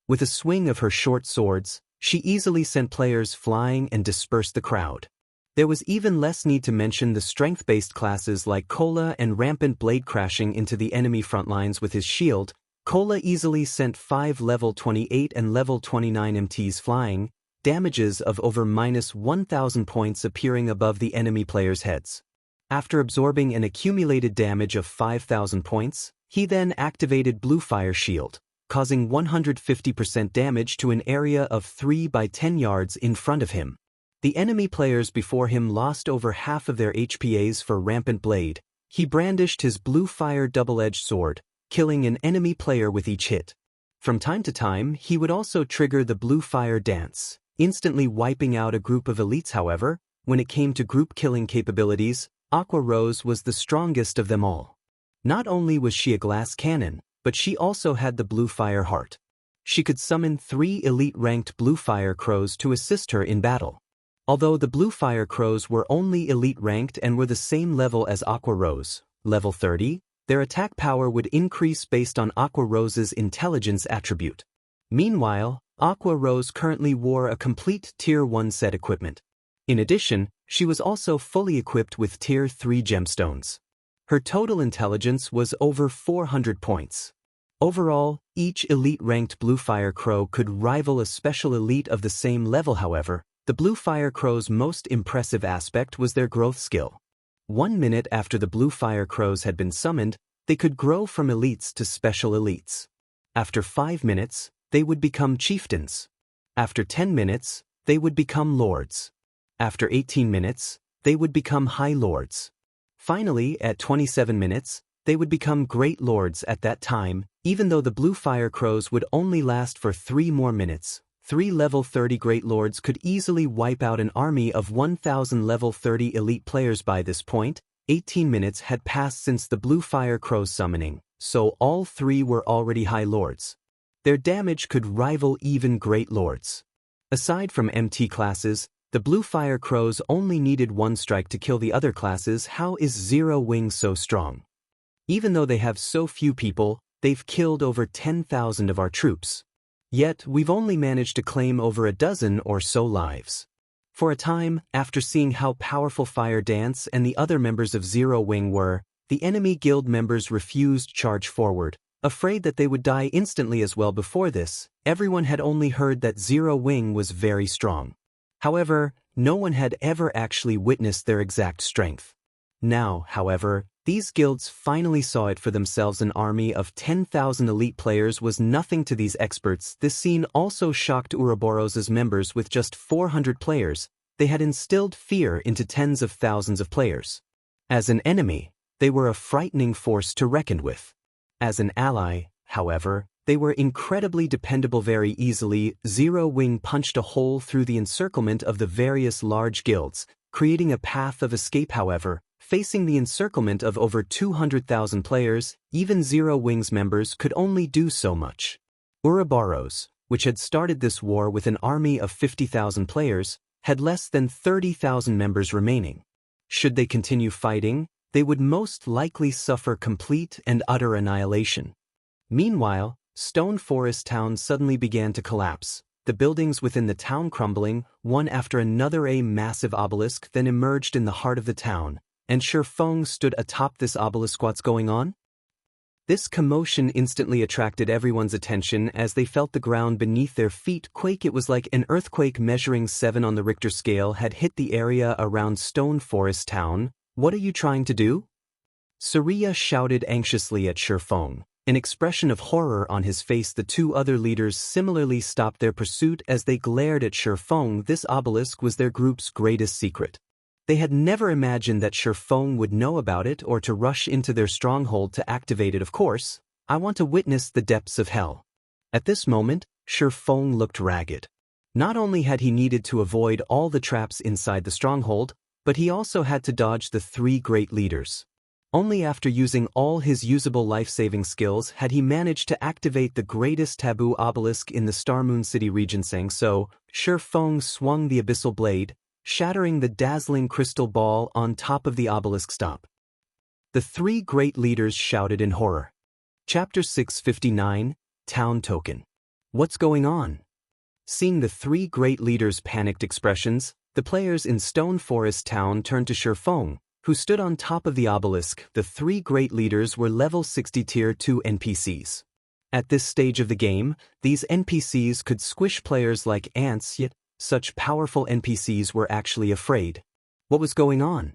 S1: With a swing of her short swords, she easily sent players flying and dispersed the crowd. There was even less need to mention the strength-based classes like Cola and Rampant Blade crashing into the enemy front lines with his shield. Cola easily sent 5 level 28 and level 29 MTs flying, damages of over -1,000 points appearing above the enemy players' heads. After absorbing an accumulated damage of 5,000 points, he then activated Bluefire shield, causing 150% damage to an area of 3 by 10 yards in front of him. The enemy players before him lost over half of their HPAs for Rampant Blade. He brandished his Bluefire double-edged sword, killing an enemy player with each hit. From time to time, he would also trigger the Bluefire dance, instantly wiping out a group of elites. However, when it came to group killing capabilities, Aqua Rose was the strongest of them all. Not only was she a glass cannon, but she also had the Bluefire heart. She could summon 3 elite-ranked Bluefire crows to assist her in battle. Although the Bluefire crows were only elite-ranked and were the same level as Aqua Rose, level 30, their attack power would increase based on Aqua Rose's intelligence attribute. Meanwhile, Aqua Rose currently wore a complete Tier 1 set equipment. In addition, she was also fully equipped with Tier 3 gemstones. Her total intelligence was over 400 points. Overall, each elite-ranked Bluefire crow could rival a special elite of the same level. However, the Bluefire crow's most impressive aspect was their growth skill. 1 minute after the Bluefire crows had been summoned, they could grow from elites to special elites. After 5 minutes, they would become chieftains. After 10 minutes, they would become lords. After 18 minutes, they would become high lords. Finally, at 27 minutes, they would become great lords. At that time, even though the Bluefire crows would only last for 3 more minutes, 3 level 30 great lords could easily wipe out an army of 1,000 level 30 elite players. By this point, 18 minutes had passed since the Bluefire crow's summoning, so all 3 were already high lords. Their damage could rival even great lords. Aside from MT classes, The Bluefire Crows only needed one strike to kill the other classes. How is Zero Wing so strong? Even though they have so few people, they've killed over 10,000 of our troops. Yet, we've only managed to claim over a dozen or so lives. For a time, after seeing how powerful Fire Dance and the other members of Zero Wing were, the enemy guild members refused charge forward, afraid that they would die instantly as well. Before this, everyone had only heard that Zero Wing was very strong. However, no one had ever actually witnessed their exact strength. Now, however, these guilds finally saw it for themselves. An army of 10,000 elite players was nothing to these experts. This scene also shocked Ouroboros's members. With just 400 players, they had instilled fear into tens of thousands of players. As an enemy, they were a frightening force to reckon with. As an ally, however, they were incredibly dependable. Very easily, Zero Wing punched a hole through the encirclement of the various large guilds, creating a path of escape. However, facing the encirclement of over 200,000 players, even Zero Wing's members could only do so much. Ouroboros, which had started this war with an army of 50,000 players, had less than 30,000 members remaining. Should they continue fighting, they would most likely suffer complete and utter annihilation. Meanwhile, Stone Forest Town suddenly began to collapse, the buildings within the town crumbling, one after another. A massive obelisk then emerged in the heart of the town, and Shifeng stood atop this obelisk. What's going on? This commotion instantly attracted everyone's attention as they felt the ground beneath their feet quake. It was like an earthquake measuring 7 on the Richter scale had hit the area around Stone Forest Town. What are you trying to do? Surya shouted anxiously at Shifeng, an expression of horror on his face. The two other leaders similarly stopped their pursuit as they glared at Shifeng. This obelisk was their group's greatest secret. They had never imagined that Shifeng would know about it or to rush into their stronghold to activate it. Of course, I want to witness the depths of hell. At this moment, Shifeng looked ragged. Not only had he needed to avoid all the traps inside the stronghold, but he also had to dodge the 3 great leaders. Only after using all his usable life-saving skills had he managed to activate the greatest taboo obelisk in the Starmoon City region. Saying so, Shifeng swung the abyssal blade, shattering the dazzling crystal ball on top of the obelisk. Stop! The 3 great leaders shouted in horror. Chapter 659, Town Token. What's going on? Seeing the 3 great leaders' panicked expressions, the players in Stone Forest Town turned to Shifeng, who stood on top of the obelisk. The 3 great leaders were level 60 tier 2 NPCs. At this stage of the game, these NPCs could squish players like ants, yet such powerful NPCs were actually afraid. What was going on?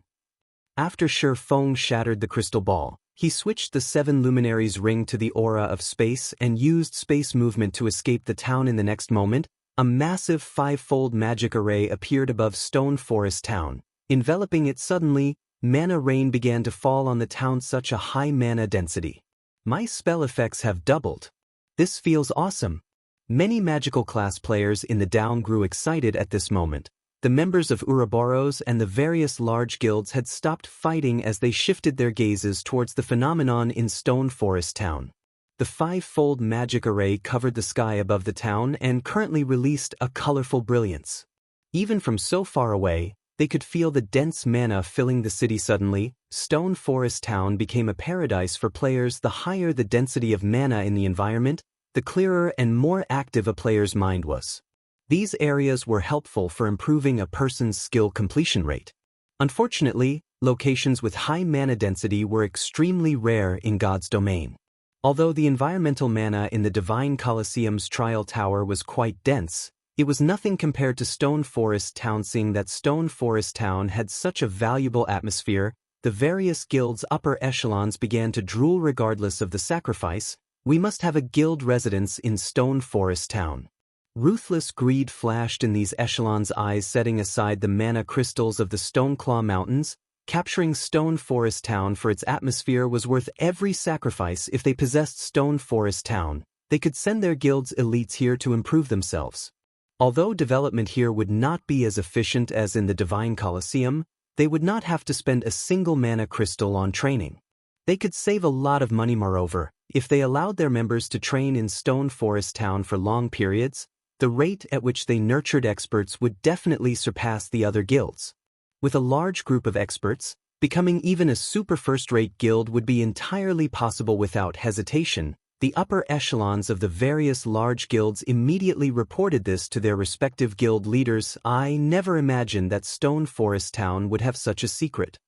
S1: After Shifeng shattered the crystal ball, he switched the 7 luminaries ring to the aura of space and used space movement to escape the town. In the next moment, a massive 5-fold magic array appeared above Stone Forest Town, enveloping it. Suddenly, mana rain began to fall on the town. Such a high mana density. My spell effects have doubled. This feels awesome. Many magical class players in the town grew excited at this moment. The members of Ouroboros and the various large guilds had stopped fighting as they shifted their gazes towards the phenomenon in Stone Forest Town. The 5-fold magic array covered the sky above the town and currently released a colorful brilliance. Even from so far away, they could feel the dense mana filling the city. Suddenly, Stone Forest Town became a paradise for players. The higher the density of mana in the environment, the clearer and more active a player's mind was. These areas were helpful for improving a person's skill completion rate. Unfortunately, locations with high mana density were extremely rare in God's domain. Although the environmental mana in the Divine Colosseum's Trial Tower was quite dense, it was nothing compared to Stone Forest Town. Seeing that Stone Forest Town had such a valuable atmosphere, the various guilds' upper echelons began to drool. Regardless of the sacrifice, we must have a guild residence in Stone Forest Town. Ruthless greed flashed in these echelons' eyes. Setting aside the mana crystals of the Stoneclaw Mountains, capturing Stone Forest Town for its atmosphere was worth every sacrifice. If they possessed Stone Forest Town, they could send their guild's elites here to improve themselves. Although development here would not be as efficient as in the Divine Colosseum, they would not have to spend a single mana crystal on training. They could save a lot of money. Moreover, if they allowed their members to train in Stone Forest Town for long periods, The rate at which they nurtured experts would definitely surpass the other guilds. With a large group of experts, becoming even a super first-rate guild would be entirely possible without hesitation. The upper echelons of the various large guilds immediately reported this to their respective guild leaders. I never imagined that Stone Forest Town would have such a secret.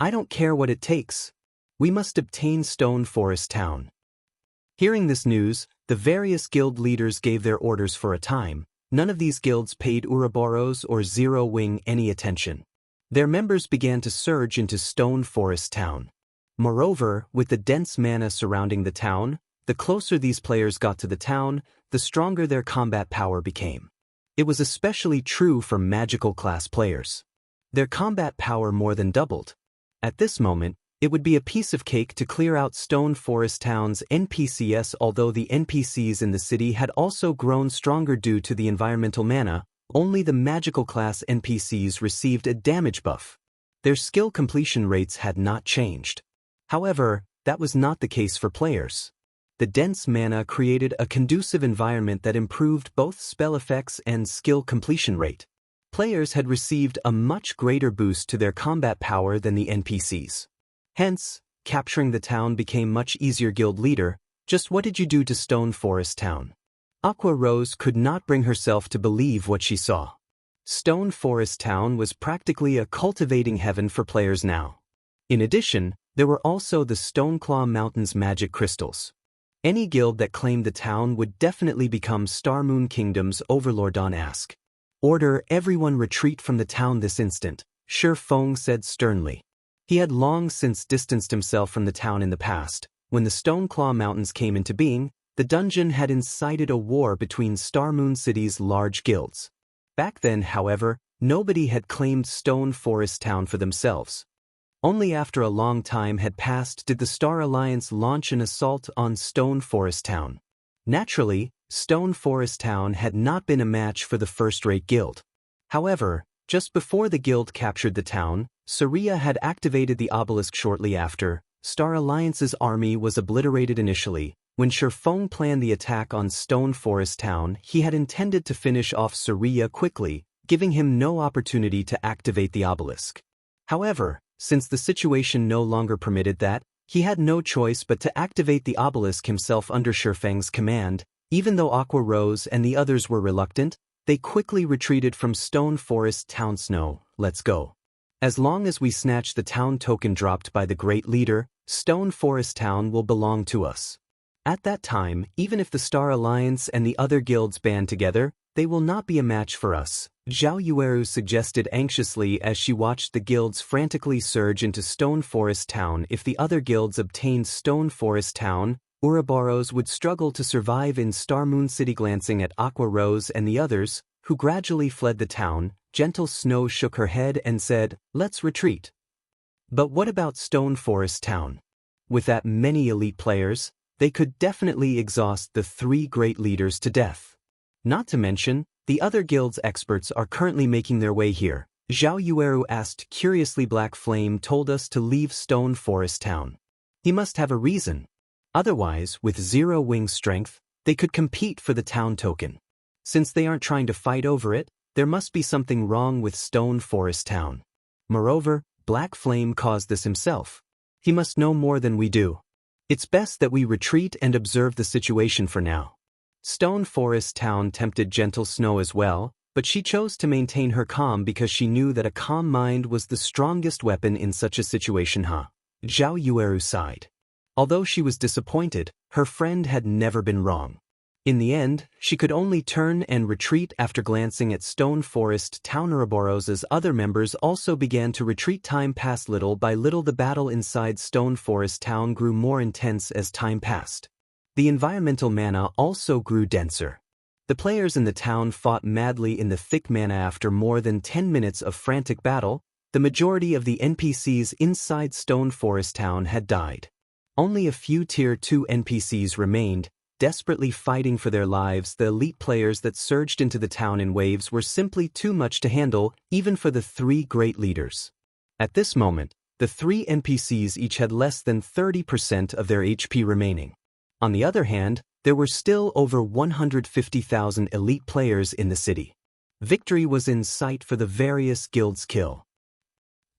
S1: I don't care what it takes. We must obtain Stone Forest Town. Hearing this news, the various guild leaders gave their orders for a time. None of these guilds paid Ouroboros or Zero Wing any attention. Their members began to surge into Stone Forest Town. Moreover, with the dense mana surrounding the town, the closer these players got to the town, the stronger their combat power became. It was especially true for magical class players. Their combat power more than doubled. At this moment, it would be a piece of cake to clear out Stone Forest Town's NPCs. Although the NPCs in the city had also grown stronger due to the environmental mana, only the magical class NPCs received a damage buff. Their skill completion rates had not changed. However, that was not the case for players. The dense mana created a conducive environment that improved both spell effects and skill completion rate. Players had received a much greater boost to their combat power than the NPCs. Hence, capturing the town became much easier. Guild leader, just what did you do to Stone Forest Town? Aqua Rose could not bring herself to believe what she saw. Stone Forest Town was practically a cultivating heaven for players now. In addition, there were also the Stoneclaw Mountains magic crystals. Any guild that claimed the town would definitely become Starmoon Kingdom's overlord. On ask. Order everyone retreat from the town this instant, Shi Feng said sternly. He had long since distanced himself from the town in the past. When the Stoneclaw Mountains came into being, the dungeon had incited a war between Starmoon City's large guilds. Back then, however, nobody had claimed Stone Forest Town for themselves. Only after a long time had passed did the Star Alliance launch an assault on Stone Forest Town. Naturally, Stone Forest Town had not been a match for the first-rate guild. However, just before the guild captured the town, Saria had activated the obelisk. Shortly after, Star Alliance's army was obliterated. Initially, when Shi Feng planned the attack on Stone Forest Town, he had intended to finish off Saria quickly, giving him no opportunity to activate the obelisk. However, since the situation no longer permitted that, he had no choice but to activate the obelisk himself under Shi Feng's command. Even though Aqua Rose and the others were reluctant, they quickly retreated from Stone Forest Town. Snow, let's go. As long as we snatch the town token dropped by the great leader, Stone Forest Town will belong to us. At that time, even if the Star Alliance and the other guilds band together, they will not be a match for us, Zhao Yueru suggested anxiously as she watched the guilds frantically surge into Stone Forest Town. If the other guilds obtained Stone Forest Town, Ouroboros would struggle to survive in Starmoon City. Glancing at Aqua Rose and the others, who gradually fled the town, Gentle Snow shook her head and said, "Let's retreat." But what about Stone Forest Town? With that many elite players, they could definitely exhaust the three great leaders to death. Not to mention, the other guild's experts are currently making their way here. Zhao Yueru asked curiously. Black Flame told us to leave Stone Forest Town. He must have a reason. Otherwise, with Zero Wing strength, they could compete for the town token. Since they aren't trying to fight over it, there must be something wrong with Stone Forest Town. Moreover, Black Flame caused this himself. He must know more than we do. It's best that we retreat and observe the situation for now. Stone Forest Town tempted Gentle Snow as well, but she chose to maintain her calm because she knew that a calm mind was the strongest weapon in such a situation. Zhao Yueru sighed. Although she was disappointed, her friend had never been wrong. In the end, she could only turn and retreat. After glancing at Stone Forest Town, Ouroboros's other members also began to retreat. Time passed. Little by little the battle inside Stone Forest Town grew more intense as time passed. The environmental mana also grew denser. The players in the town fought madly in the thick mana. After more than 10 minutes of frantic battle, the majority of the NPCs inside Stone Forest Town had died. Only a few Tier 2 NPCs remained, desperately fighting for their lives. The elite players that surged into the town in waves were simply too much to handle, even for the three great leaders. At this moment, the three NPCs each had less than 30% of their HP remaining. On the other hand, there were still over 150,000 elite players in the city. Victory was in sight for the various guilds' kill.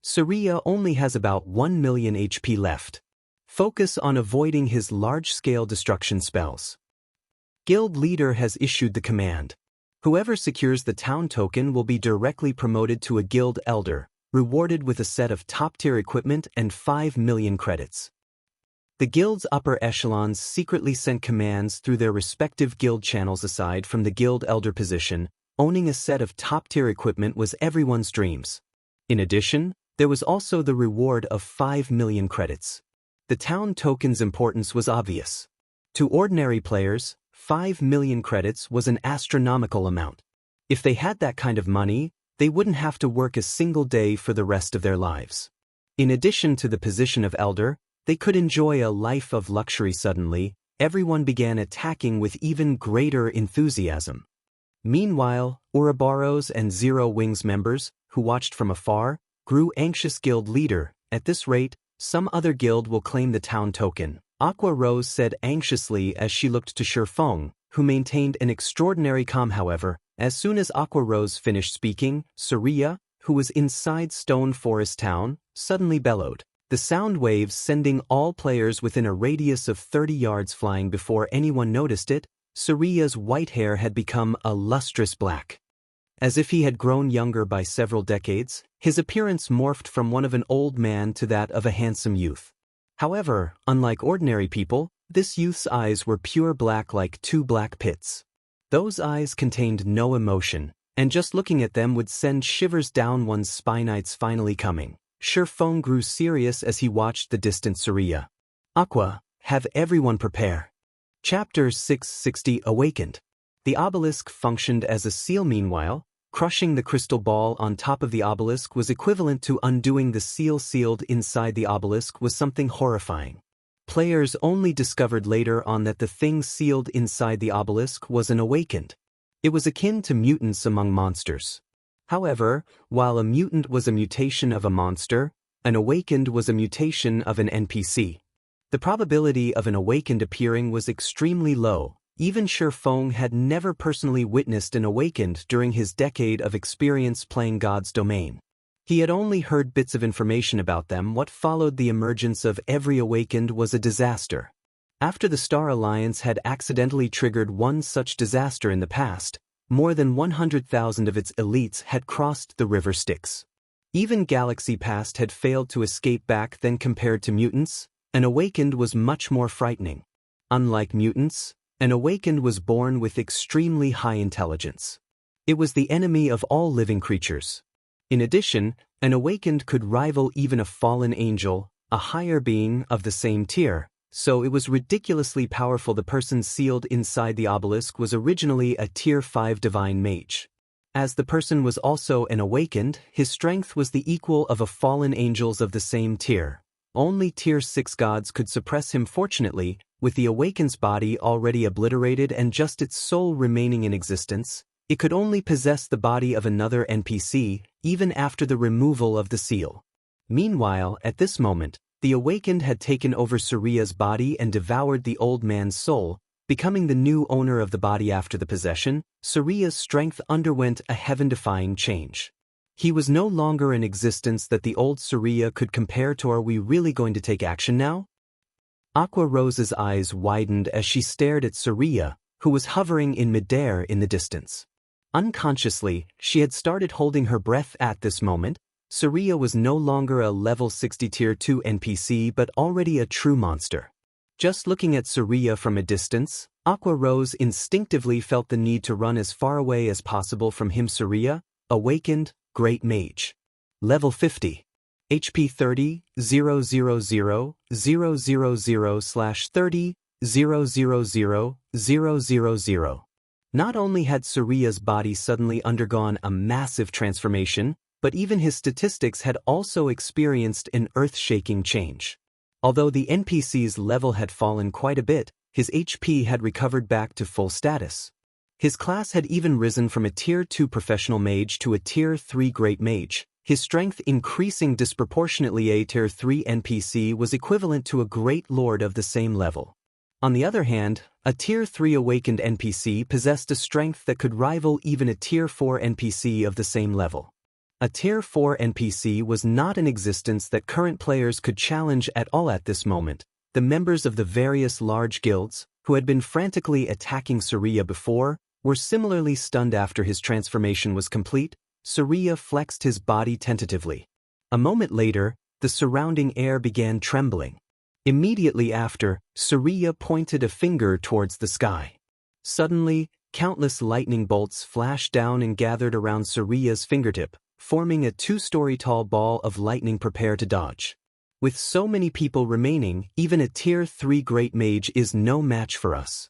S1: Surya only has about 1 million HP left. Focus on avoiding his large-scale destruction spells. Guild leader has issued the command. Whoever secures the town token will be directly promoted to a guild elder, rewarded with a set of top-tier equipment and 5 million credits. The guild's upper echelons secretly sent commands through their respective guild channels. Aside from the guild elder position, owning a set of top-tier equipment was everyone's dreams. In addition, there was also the reward of 5 million credits. The town token's importance was obvious. To ordinary players, 5 million credits was an astronomical amount. If they had that kind of money, they wouldn't have to work a single day for the rest of their lives. In addition to the position of elder, they could enjoy a life of luxury. Suddenly, everyone began attacking with even greater enthusiasm. Meanwhile, Ouroboros and Zero Wings members, who watched from afar, grew anxious. Guild leader, at this rate, some other guild will claim the town token, Aqua Rose said anxiously as she looked to Shifeng, who maintained an extraordinary calm. However, as soon as Aqua Rose finished speaking, Surya, who was inside Stone Forest Town, suddenly bellowed, the sound waves sending all players within a radius of 30 yards flying. Before anyone noticed it, Surya's white hair had become a lustrous black. As if he had grown younger by several decades, his appearance morphed from one of an old man to that of a handsome youth. However, unlike ordinary people, this youth's eyes were pure black like two black pits. Those eyes contained no emotion, and just looking at them would send shivers down one's spine. It's finally coming. Shifeng grew serious as he watched the distant Surya. Aqua, have everyone prepare. Chapter 660 Awakened. The obelisk functioned as a seal. Meanwhile, crushing the crystal ball on top of the obelisk was equivalent to undoing the seal. Sealed inside the obelisk was something horrifying. Players only discovered later on that the thing sealed inside the obelisk was an awakened. It was akin to mutants among monsters. However, while a mutant was a mutation of a monster, an awakened was a mutation of an NPC. The probability of an awakened appearing was extremely low. Even Shifeng had never personally witnessed an awakened during his decade of experience playing God's Domain. He had only heard bits of information about them. What followed the emergence of every awakened was a disaster. After the Star Alliance had accidentally triggered one such disaster in the past, more than 100,000 of its elites had crossed the river Styx. Even Galaxy Past had failed to escape back then. Compared to mutants, an awakened was much more frightening. Unlike mutants, an awakened was born with extremely high intelligence. It was the enemy of all living creatures. In addition, an awakened could rival even a fallen angel, a higher being of the same tier, so it was ridiculously powerful. The person sealed inside the obelisk was originally a Tier 5 divine mage. As the person was also an awakened, his strength was the equal of a fallen angels of the same tier. Only Tier 6 gods could suppress him. Fortunately, with the awakened's body already obliterated and just its soul remaining in existence, it could only possess the body of another NPC, even after the removal of the seal. Meanwhile, at this moment, the awakened had taken over Surya's body and devoured the old man's soul, becoming the new owner of the body. After the possession, Surya's strength underwent a heaven-defying change. He was no longer in existence that the old Surya could compare to. Are we really going to take action now? Aqua Rose's eyes widened as she stared at Surya, who was hovering in midair in the distance. Unconsciously, she had started holding her breath. At this moment, Surya was no longer a level 60 Tier 2 NPC but already a true monster. Just looking at Surya from a distance, Aqua Rose instinctively felt the need to run as far away as possible from him. Surya, awakened, Great Mage. Level 50. HP 30, 000, 000/30, 000, 000. Not only had Surya's body suddenly undergone a massive transformation, but even his statistics had also experienced an earth-shaking change. Although the NPC's level had fallen quite a bit, his HP had recovered back to full status. His class had even risen from a Tier 2 professional mage to a Tier 3 great mage, his strength increasing disproportionately. A Tier 3 NPC was equivalent to a great lord of the same level. On the other hand, a Tier 3 awakened NPC possessed a strength that could rival even a Tier 4 NPC of the same level. A Tier 4 NPC was not in existence that current players could challenge at all at this moment. The members of the various large guilds, who had been frantically attacking Surya before, were similarly stunned after his transformation was complete. Surya flexed his body tentatively. A moment later, the surrounding air began trembling. Immediately after, Surya pointed a finger towards the sky. Suddenly, countless lightning bolts flashed down and gathered around Surya's fingertip, forming a 2-story-tall ball of lightning. Prepare to dodge. With so many people remaining, even a Tier 3 Great Mage is no match for us.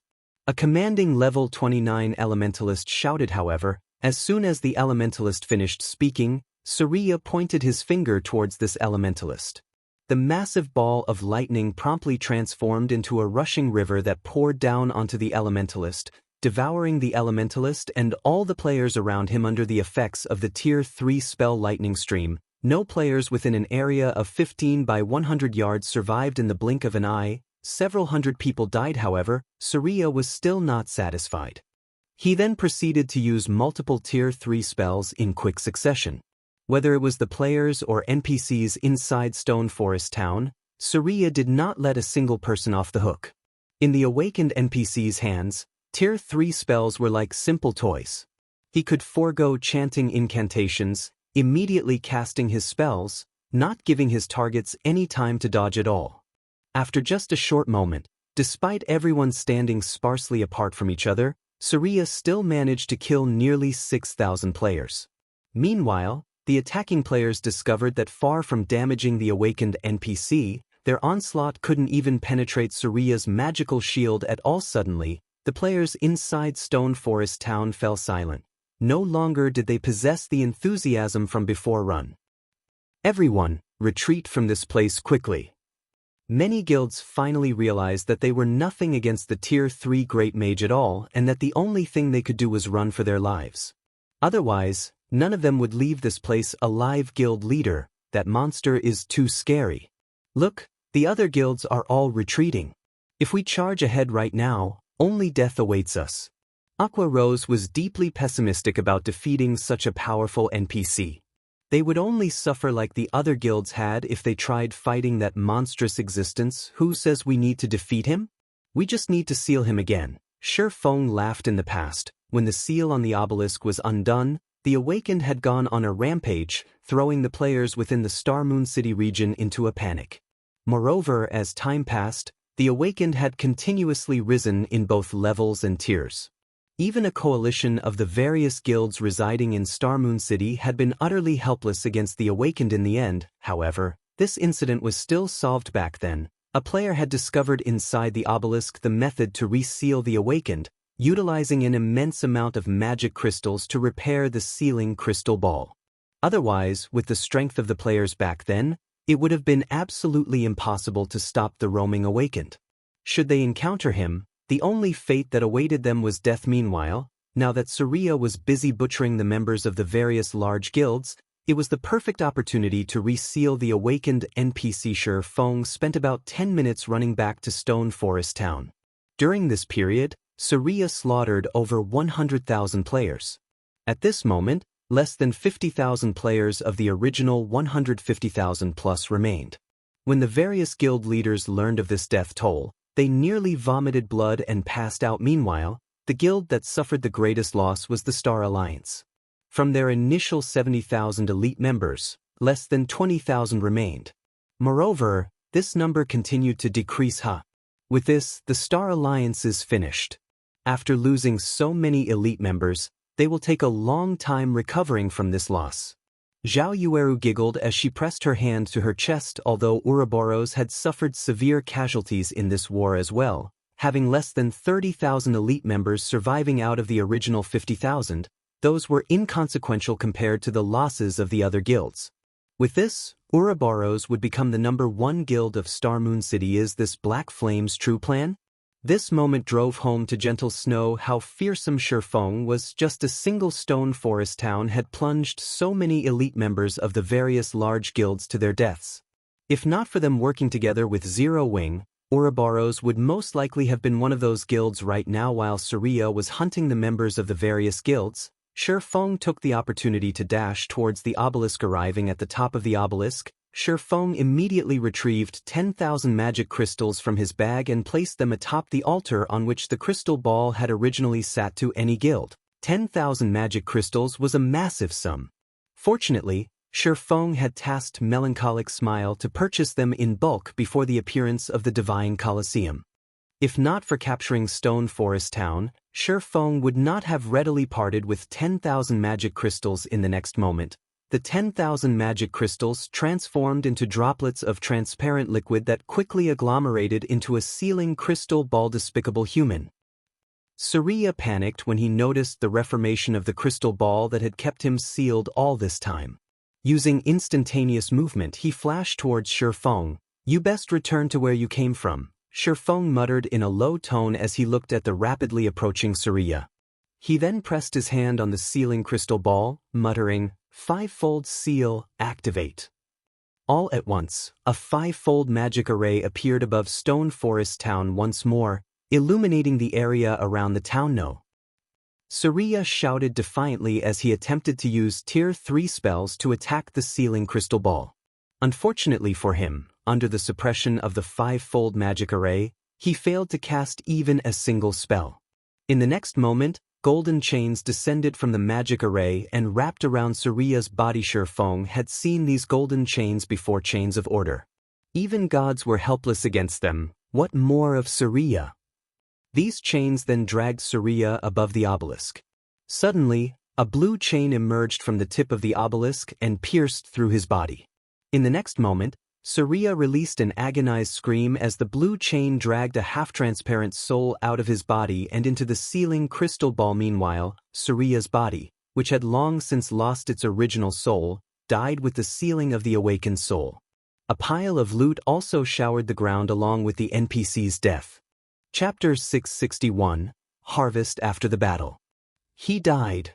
S1: A commanding level 29 Elementalist shouted. However, as soon as the Elementalist finished speaking, Surya pointed his finger towards this Elementalist. The massive ball of lightning promptly transformed into a rushing river that poured down onto the Elementalist, devouring the Elementalist and all the players around him under the effects of the Tier 3 spell lightning stream. No players within an area of 15 by 100 yards survived in the blink of an eye. Several hundred people died. However, Surya was still not satisfied. He then proceeded to use multiple Tier 3 spells in quick succession. Whether it was the players or NPCs inside Stone Forest Town, Surya did not let a single person off the hook. In the awakened NPC's hands, Tier 3 spells were like simple toys. He could forego chanting incantations, immediately casting his spells, not giving his targets any time to dodge at all. After just a short moment, despite everyone standing sparsely apart from each other, Surya still managed to kill nearly 6,000 players. Meanwhile, the attacking players discovered that far from damaging the awakened NPC, their onslaught couldn't even penetrate Surya's magical shield at all. Suddenly, the players inside Stone Forest Town fell silent. No longer did they possess the enthusiasm from before. Run. Everyone, retreat from this place quickly. Many guilds finally realized that they were nothing against the Tier 3 Great Mage at all and that the only thing they could do was run for their lives. Otherwise, none of them would leave this place alive. Guild leader, that monster is too scary. Look, the other guilds are all retreating. If we charge ahead right now, only death awaits us. Aqua Rose was deeply pessimistic about defeating such a powerful NPC. They would only suffer like the other guilds had if they tried fighting that monstrous existence. Who says we need to defeat him? We just need to seal him again. Sure. Feng laughed. In the past, when the seal on the obelisk was undone, the Awakened had gone on a rampage, throwing the players within the Star Moon City region into a panic. Moreover, as time passed, the Awakened had continuously risen in both levels and tiers. Even a coalition of the various guilds residing in Star Moon City had been utterly helpless against the Awakened in the end. However, this incident was still solved back then. A player had discovered inside the obelisk the method to reseal the Awakened, utilizing an immense amount of magic crystals to repair the sealing crystal ball. Otherwise, with the strength of the players back then, it would have been absolutely impossible to stop the roaming Awakened. Should they encounter him, the only fate that awaited them was death. Meanwhile, now that Surya was busy butchering the members of the various large guilds, it was the perfect opportunity to reseal the Awakened NPC. Sure. Feng spent about 10 minutes running back to Stone Forest Town. During this period, Surya slaughtered over 100,000 players. At this moment, less than 50,000 players of the original 150,000 plus remained. When the various guild leaders learned of this death toll, they nearly vomited blood and passed out. Meanwhile, the guild that suffered the greatest loss was the Star Alliance. From their initial 70,000 elite members, less than 20,000 remained. Moreover, this number continued to decrease. With this, the Star Alliance is finished. After losing so many elite members, they will take a long time recovering from this loss. Zhao Yueru giggled as she pressed her hand to her chest. Although Ouroboros had suffered severe casualties in this war as well, having less than 30,000 elite members surviving out of the original 50,000, those were inconsequential compared to the losses of the other guilds. With this, Ouroboros would become the #1 guild of Star Moon City. Is this Black Flame's true plan? This moment drove home to Gentle Snow how fearsome Feng was. Just a single Stone Forest Town had plunged so many elite members of the various large guilds to their deaths. If not for them working together with Zero Wing, Ouroboros would most likely have been one of those guilds right now. While Surya was hunting the members of the various guilds, Shifeng took the opportunity to dash towards the obelisk. Arriving at the top of the obelisk, Shifeng immediately retrieved 10,000 magic crystals from his bag and placed them atop the altar on which the crystal ball had originally sat. To any guild, 10,000 magic crystals was a massive sum. Fortunately, Shifeng had tasked Melancholic Smile to purchase them in bulk before the appearance of the Divine Colosseum. If not for capturing Stone Forest Town, Shifeng would not have readily parted with 10,000 magic crystals. In the next moment, the 10,000 magic crystals transformed into droplets of transparent liquid that quickly agglomerated into a sealing crystal ball. Despicable human. Surya panicked when he noticed the reformation of the crystal ball that had kept him sealed all this time. Using instantaneous movement, he flashed towards Shifeng. "You best return to where you came from," Shifeng muttered in a low tone as he looked at the rapidly approaching Surya. He then pressed his hand on the sealing crystal ball, muttering, "Five-fold seal, activate." All at once, a five-fold magic array appeared above Stone Forest Town once more, illuminating the area around the town. "No!" Surya shouted defiantly as he attempted to use Tier 3 spells to attack the sealing crystal ball. Unfortunately for him, under the suppression of the five-fold magic array, he failed to cast even a single spell. In the next moment, golden chains descended from the magic array and wrapped around Surya's body. Shifeng had seen these golden chains before, chains of order. Even gods were helpless against them. What more of Surya? These chains then dragged Surya above the obelisk. Suddenly, a blue chain emerged from the tip of the obelisk and pierced through his body. In the next moment, Surya released an agonized scream as the blue chain dragged a half-transparent soul out of his body and into the sealing crystal ball. Meanwhile, Surya's body, which had long since lost its original soul, died with the sealing of the awakened soul. A pile of loot also showered the ground along with the NPC's death. Chapter 661, Harvest After the Battle. He died.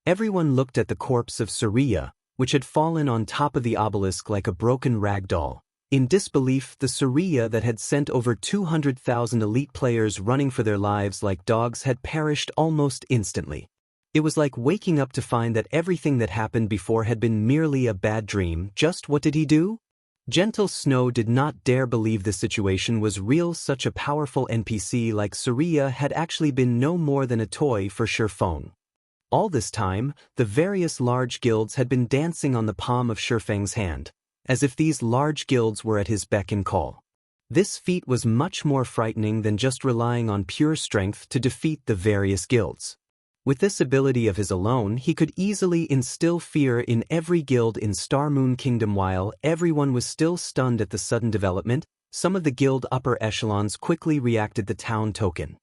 S1: Everyone looked at the corpse of Surya, which had fallen on top of the obelisk like a broken rag doll. In disbelief, the Surya that had sent over 200,000 elite players running for their lives like dogs had perished almost instantly. It was like waking up to find that everything that happened before had been merely a bad dream. Just what did he do? Gentle Snow did not dare believe the situation was real. Such a powerful NPC like Surya had actually been no more than a toy for Shifeng. All this time, the various large guilds had been dancing on the palm of Shifeng's hand, as if these large guilds were at his beck and call. This feat was much more frightening than just relying on pure strength to defeat the various guilds. With this ability of his alone, he could easily instill fear in every guild in Starmoon Kingdom. While everyone was still stunned at the sudden development, some of the guild upper echelons quickly reacted. The town token.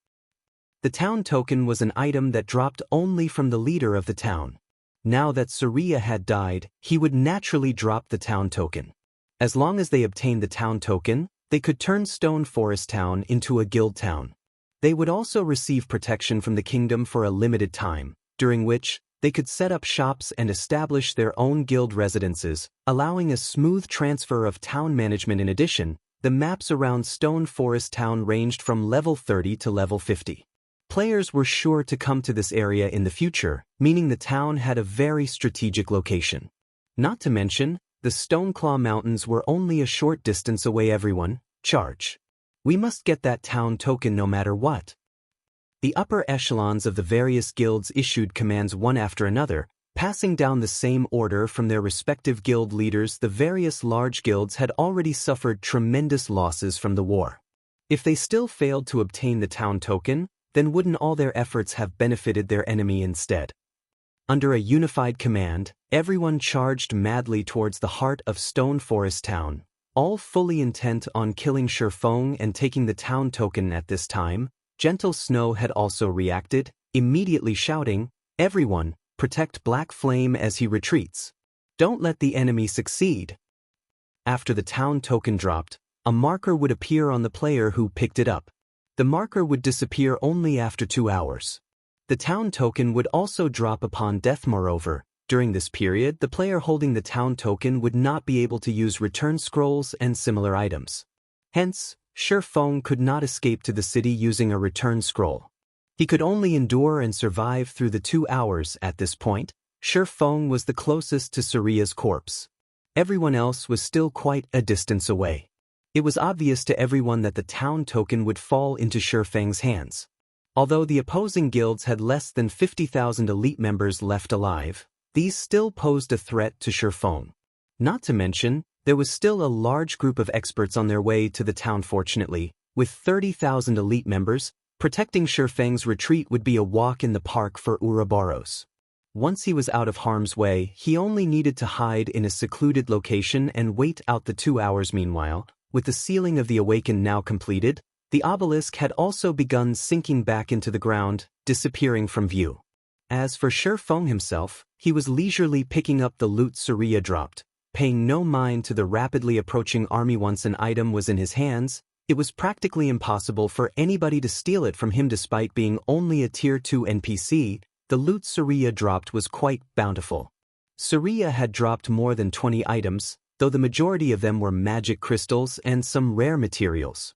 S1: The town token was an item that dropped only from the leader of the town. Now that Surya had died, he would naturally drop the town token. As long as they obtained the town token, they could turn Stone Forest Town into a guild town. They would also receive protection from the kingdom for a limited time, during which they could set up shops and establish their own guild residences, allowing a smooth transfer of town management. In addition, the maps around Stone Forest Town ranged from level 30 to level 50. Players were sure to come to this area in the future, meaning the town had a very strategic location. Not to mention, the Stoneclaw Mountains were only a short distance away. Everyone, charge. We must get that town token no matter what. The upper echelons of the various guilds issued commands one after another, passing down the same order from their respective guild leaders. The various large guilds had already suffered tremendous losses from the war. If they still failed to obtain the town token, then wouldn't all their efforts have benefited their enemy instead? Under a unified command, everyone charged madly towards the heart of Stone Forest Town, all fully intent on killing Shifeng and taking the town token. At this time, Gentle Snow had also reacted, immediately shouting, "Everyone, protect Black Flame as he retreats. Don't let the enemy succeed." After the town token dropped, a marker would appear on the player who picked it up. The marker would disappear only after 2 hours. The town token would also drop upon death. Moreover, during this period, the player holding the town token would not be able to use return scrolls and similar items. Hence, Feng could not escape to the city using a return scroll. He could only endure and survive through the 2 hours. At this point, Feng was the closest to Suria's corpse. Everyone else was still quite a distance away. It was obvious to everyone that the town token would fall into Feng's hands. Although the opposing guilds had less than 50,000 elite members left alive, these still posed a threat to Feng. Not to mention, there was still a large group of experts on their way to the town. Fortunately, with 30,000 elite members, protecting Feng's retreat would be a walk in the park for Ouroboros. Once he was out of harm's way, he only needed to hide in a secluded location and wait out the 2 hours. Meanwhile, with the sealing of the Awakened now completed, the obelisk had also begun sinking back into the ground, disappearing from view. As for Feng himself, he was leisurely picking up the loot Suria dropped, paying no mind to the rapidly approaching army. Once an item was in his hands, it was practically impossible for anybody to steal it from him. Despite being only a Tier 2 NPC, the loot Suria dropped was quite bountiful. Suria had dropped more than 20 items, though the majority of them were magic crystals and some rare materials.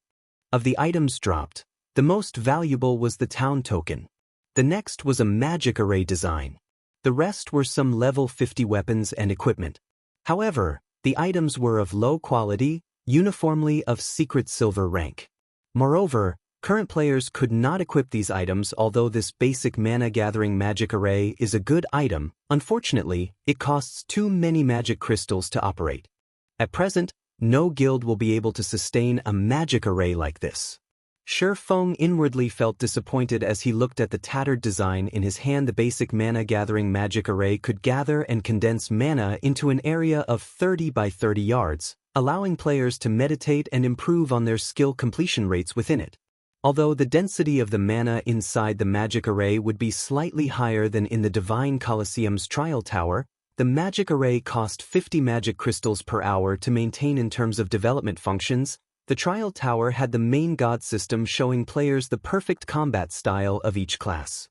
S1: Of the items dropped, the most valuable was the town token. The next was a magic array design. The rest were some level 50 weapons and equipment. However, the items were of low quality, uniformly of secret silver rank. Moreover, current players could not equip these items. Although this basic mana-gathering magic array is a good item, unfortunately, it costs too many magic crystals to operate. At present, no guild will be able to sustain a magic array like this. Feng inwardly felt disappointed as he looked at the tattered design in his hand. The basic mana-gathering magic array could gather and condense mana into an area of 30 by 30 yards, allowing players to meditate and improve on their skill completion rates within it. Although the density of the mana inside the magic array would be slightly higher than in the Divine Colosseum's Trial Tower, the magic array cost 50 magic crystals per hour to maintain. In terms of development functions, the Trial Tower had the main god system, showing players the perfect combat style of each class.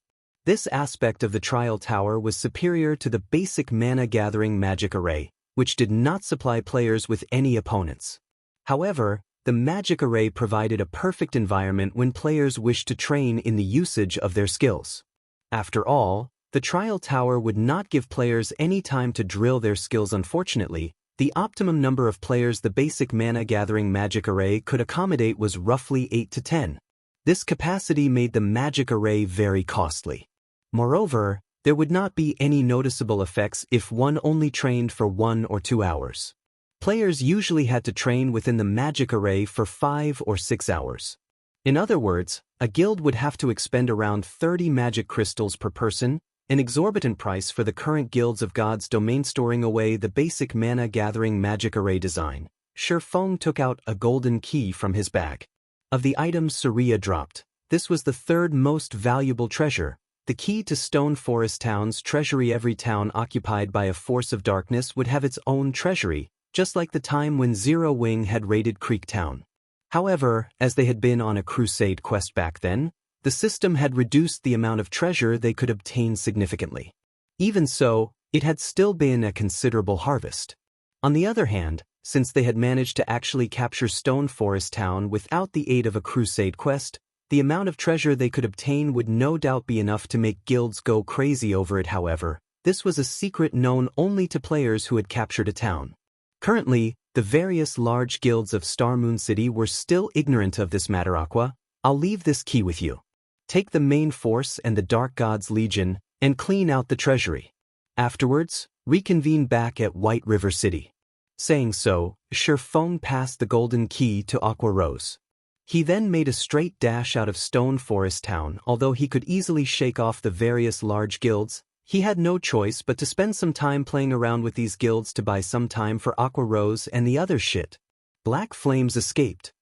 S1: This aspect of the Trial Tower was superior to the basic mana-gathering magic array, which did not supply players with any opponents. However, the magic array provided a perfect environment when players wished to train in the usage of their skills. After all, the Trial Tower would not give players any time to drill their skills. Unfortunately, the optimum number of players the basic mana-gathering magic array could accommodate was roughly 8 to 10. This capacity made the magic array very costly. Moreover, there would not be any noticeable effects if one only trained for 1 or 2 hours. Players usually had to train within the magic array for 5 or 6 hours. In other words, a guild would have to expend around 30 magic crystals per person, an exorbitant price for the current guilds of God's domain. Storing away the basic mana-gathering magic array design, Feng took out a golden key from his bag. Of the items Suria dropped, this was the third most valuable treasure, the key to Stone Forest Town's treasury. Every town occupied by a force of darkness would have its own treasury, just like the time when Zero Wing had raided Creek Town. However, as they had been on a crusade quest back then, the system had reduced the amount of treasure they could obtain significantly. Even so, it had still been a considerable harvest. On the other hand, since they had managed to actually capture Stone Forest Town without the aid of a crusade quest, the amount of treasure they could obtain would no doubt be enough to make guilds go crazy over it. However, this was a secret known only to players who had captured a town. Currently, the various large guilds of Star Moon City were still ignorant of this matter. Aqua, I'll leave this key with you. Take the main force and the Dark God's Legion, and clean out the treasury. Afterwards, reconvene back at White River City. Saying so, Feng passed the golden key to Aqua Rose. He then made a straight dash out of Stone Forest Town. Although he could easily shake off the various large guilds, he had no choice but to spend some time playing around with these guilds to buy some time for Aqua Rose and the other shit. Black Flames escaped.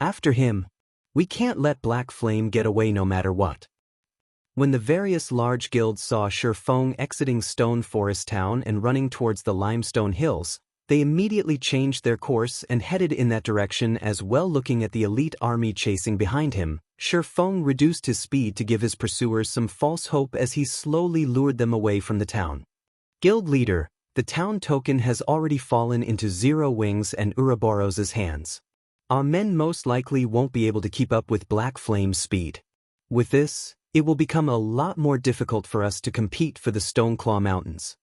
S1: After him. We can't let Black Flame get away no matter what. When the various large guilds saw Feng exiting Stone Forest Town and running towards the Limestone Hills, they immediately changed their course and headed in that direction as well. Looking at the elite army chasing behind him, Feng reduced his speed to give his pursuers some false hope as he slowly lured them away from the town. Guild leader, the town token has already fallen into Zero Wings and Ouroboros's hands. our men most likely won't be able to keep up with Black Flame's speed. With this, it will become a lot more difficult for us to compete for the Stoneclaw Mountains.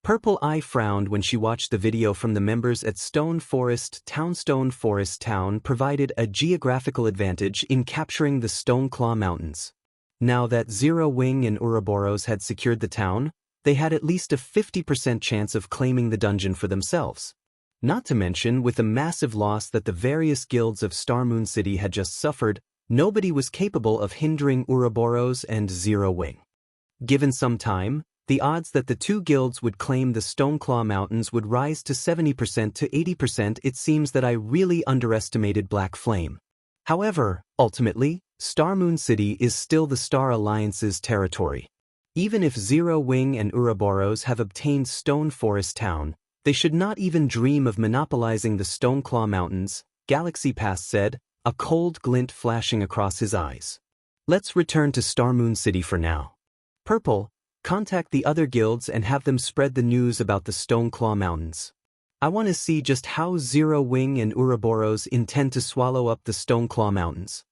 S1: Purple Eye frowned when she watched the video from the members at Stone Forest Town. Stone Forest Town provided a geographical advantage in capturing the Stoneclaw Mountains. Now that Zero Wing and Ouroboros had secured the town, they had at least a 50% chance of claiming the dungeon for themselves. Not to mention, with the massive loss that the various guilds of Starmoon City had just suffered, nobody was capable of hindering Ouroboros and Zero Wing. Given some time, the odds that the two guilds would claim the Stoneclaw Mountains would rise to 70% to 80%. It seems that I really underestimated Black Flame. However, ultimately, Starmoon City is still the Star Alliance's territory. Even if Zero Wing and Ouroboros have obtained Stone Forest Town, they should not even dream of monopolizing the Stoneclaw Mountains, Galaxy Pass said, a cold glint flashing across his eyes. Let's return to Starmoon City for now. Purple, contact the other guilds and have them spread the news about the Stoneclaw Mountains. I want to see just how Zero Wing and Ouroboros intend to swallow up the Stoneclaw Mountains.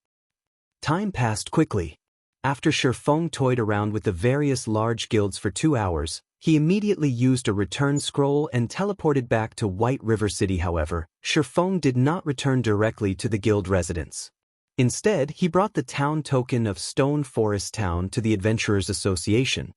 S1: Time passed quickly. After Shifeng toyed around with the various large guilds for 2 hours, he immediately used a return scroll and teleported back to White River City. However, Shifeng did not return directly to the guild residence. Instead, he brought the town token of Stone Forest Town to the Adventurers Association.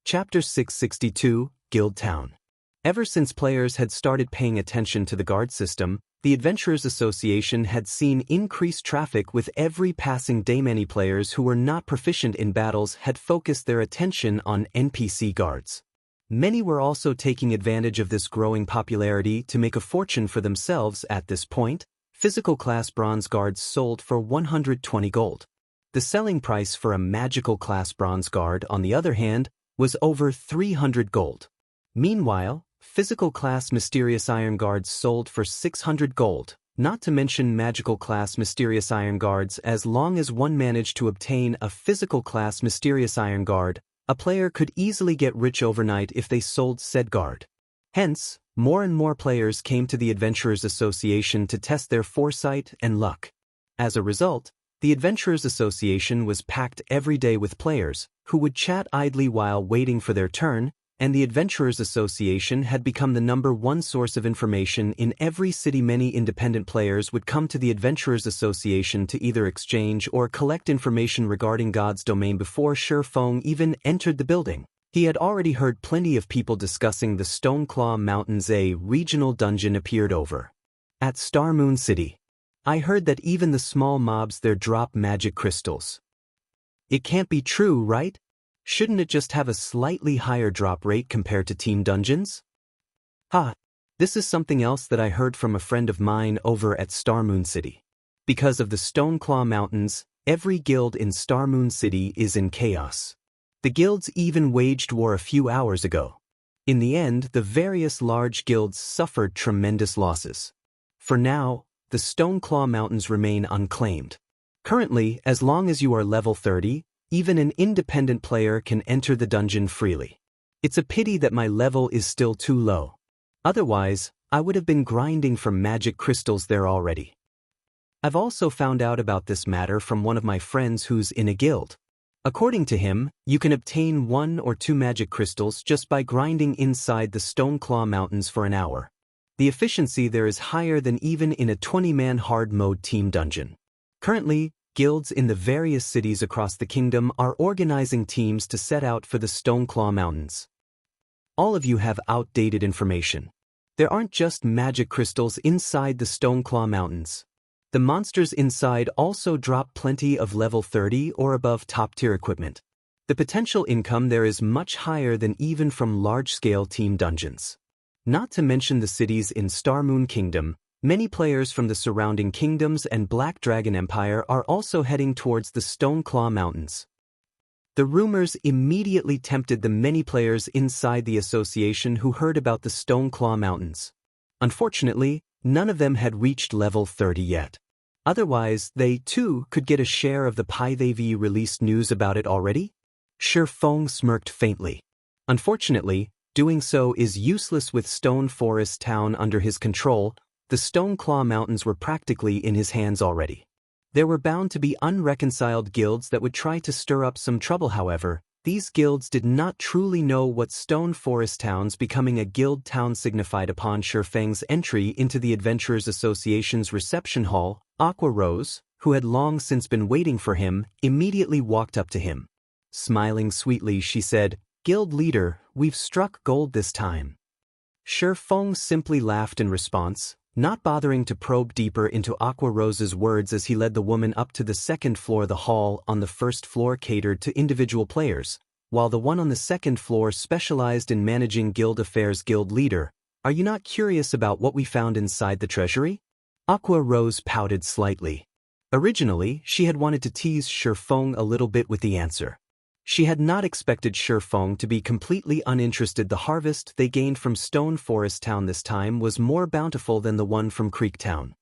S1: Chapter 662, Guild Town. Ever since players had started paying attention to the guard system, the Adventurers Association had seen increased traffic with every passing day. Many players who were not proficient in battles had focused their attention on NPC guards. Many were also taking advantage of this growing popularity to make a fortune for themselves. At this point, physical class bronze guards sold for 120 gold. The selling price for a magical class bronze guard, on the other hand, was over 300 gold. Meanwhile, physical class mysterious iron guards sold for 600 gold, not to mention magical class mysterious iron guards. As long as one managed to obtain a physical class mysterious iron guard, a player could easily get rich overnight if they sold said guard. Hence, more and more players came to the Adventurers Association to test their foresight and luck. As a result, the Adventurers Association was packed every day with players who would chat idly while waiting for their turn, and the Adventurers Association had become the #1 source of information in every city. Many independent players would come to the Adventurers Association to either exchange or collect information regarding God's domain. Before Shifeng even entered the building, he had already heard plenty of people discussing the Stoneclaw Mountains. A regional dungeon appeared over at Starmoon City. I heard that even the small mobs there drop magic crystals. It can't be true, right? Shouldn't it just have a slightly higher drop rate compared to team dungeons? This is something else that I heard from a friend of mine over at Starmoon City. Because of the Stoneclaw Mountains, every guild in Starmoon City is in chaos. The guilds even waged war a few hours ago. In the end, the various large guilds suffered tremendous losses. For now, the Stoneclaw Mountains remain unclaimed. Currently, as long as you are level 30, even an independent player can enter the dungeon freely. It's a pity that my level is still too low. Otherwise, I would have been grinding for magic crystals there already. I've also found out about this matter from one of my friends who's in a guild. According to him, you can obtain 1 or 2 magic crystals just by grinding inside the Stoneclaw Mountains for an hour. The efficiency there is higher than even in a 20-man hard mode team dungeon. Currently, guilds in the various cities across the kingdom are organizing teams to set out for the Stoneclaw Mountains. All of you have outdated information. There aren't just magic crystals inside the Stoneclaw Mountains. The monsters inside also drop plenty of level 30 or above top-tier equipment. The potential income there is much higher than even from large-scale team dungeons. Not to mention the cities in Starmoon Kingdom, many players from the surrounding kingdoms and Black Dragon Empire are also heading towards the Stoneclaw Mountains. The rumors immediately tempted the many players inside the association who heard about the Stoneclaw Mountains. Unfortunately, none of them had reached level 30 yet. Otherwise, they too could get a share of the pie. They've released news about it already? Shifeng smirked faintly. Unfortunately, doing so is useless with Stone Forest Town under his control. The Stone Claw Mountains were practically in his hands already. There were bound to be unreconciled guilds that would try to stir up some trouble. However, these guilds did not truly know what Stone Forest Town's becoming a guild town signified. Upon Shifeng's entry into the Adventurers Association's reception hall, Aqua Rose, who had long since been waiting for him, immediately walked up to him. Smiling sweetly, she said, "Guild leader, we've struck gold this time." Shifeng simply laughed in response, not bothering to probe deeper into Aqua Rose's words as he led the woman up to the second floor. The hall on the first floor catered to individual players, while the one on the second floor specialized in managing guild affairs. "Guild leader, are you not curious about what we found inside the treasury?" Aqua Rose pouted slightly. Originally, she had wanted to tease Shifeng a little bit with the answer. She had not expected Shifeng to be completely uninterested. The harvest they gained from Stone Forest Town this time was more bountiful than the one from Creek Town.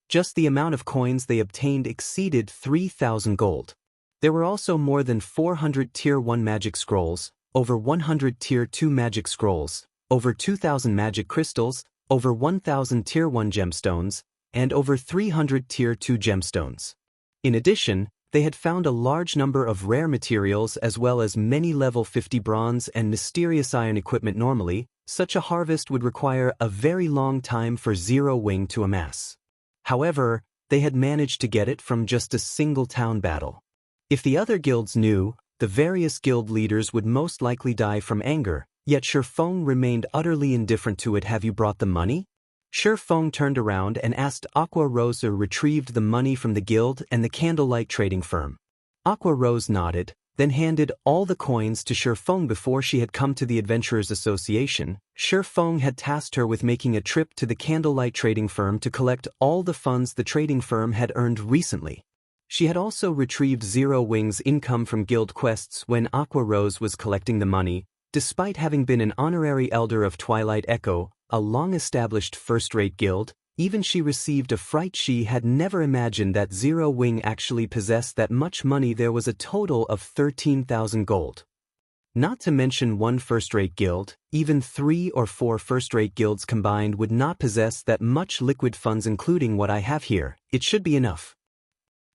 S1: Just the amount of coins they obtained exceeded 3,000 gold. There were also more than 400 Tier 1 magic scrolls, over 100 Tier 2 magic scrolls, over 2,000 magic crystals, over 1,000 Tier 1 gemstones, and over 300 Tier 2 gemstones. In addition, they had found a large number of rare materials as well as many level 50 bronze and mysterious iron equipment. Normally, such a harvest would require a very long time for Zero Wing to amass. However, they had managed to get it from just a single town battle. If the other guilds knew, the various guild leaders would most likely die from anger, yet Shifeng remained utterly indifferent to it. "Have you brought the money?" Shifeng turned around and asked. Aqua Rose retrieved the money from the guild and the candlelight trading firm. Aqua Rose nodded, then handed all the coins to Shifeng. Before she had come to the Adventurers Association, Shifeng had tasked her with making a trip to the candlelight trading firm to collect all the funds the trading firm had earned recently. She had also retrieved Zero Wing's income from guild quests when Aqua Rose was collecting the money. Despite having been an honorary elder of Twilight Echo, a long-established first-rate guild, even she received a fright. She had never imagined that Zero Wing actually possessed that much money. There was a total of 13,000 gold. Not to mention one first-rate guild, even 3 or 4 first-rate guilds combined would not possess that much liquid funds. "Including what I have here, it should be enough."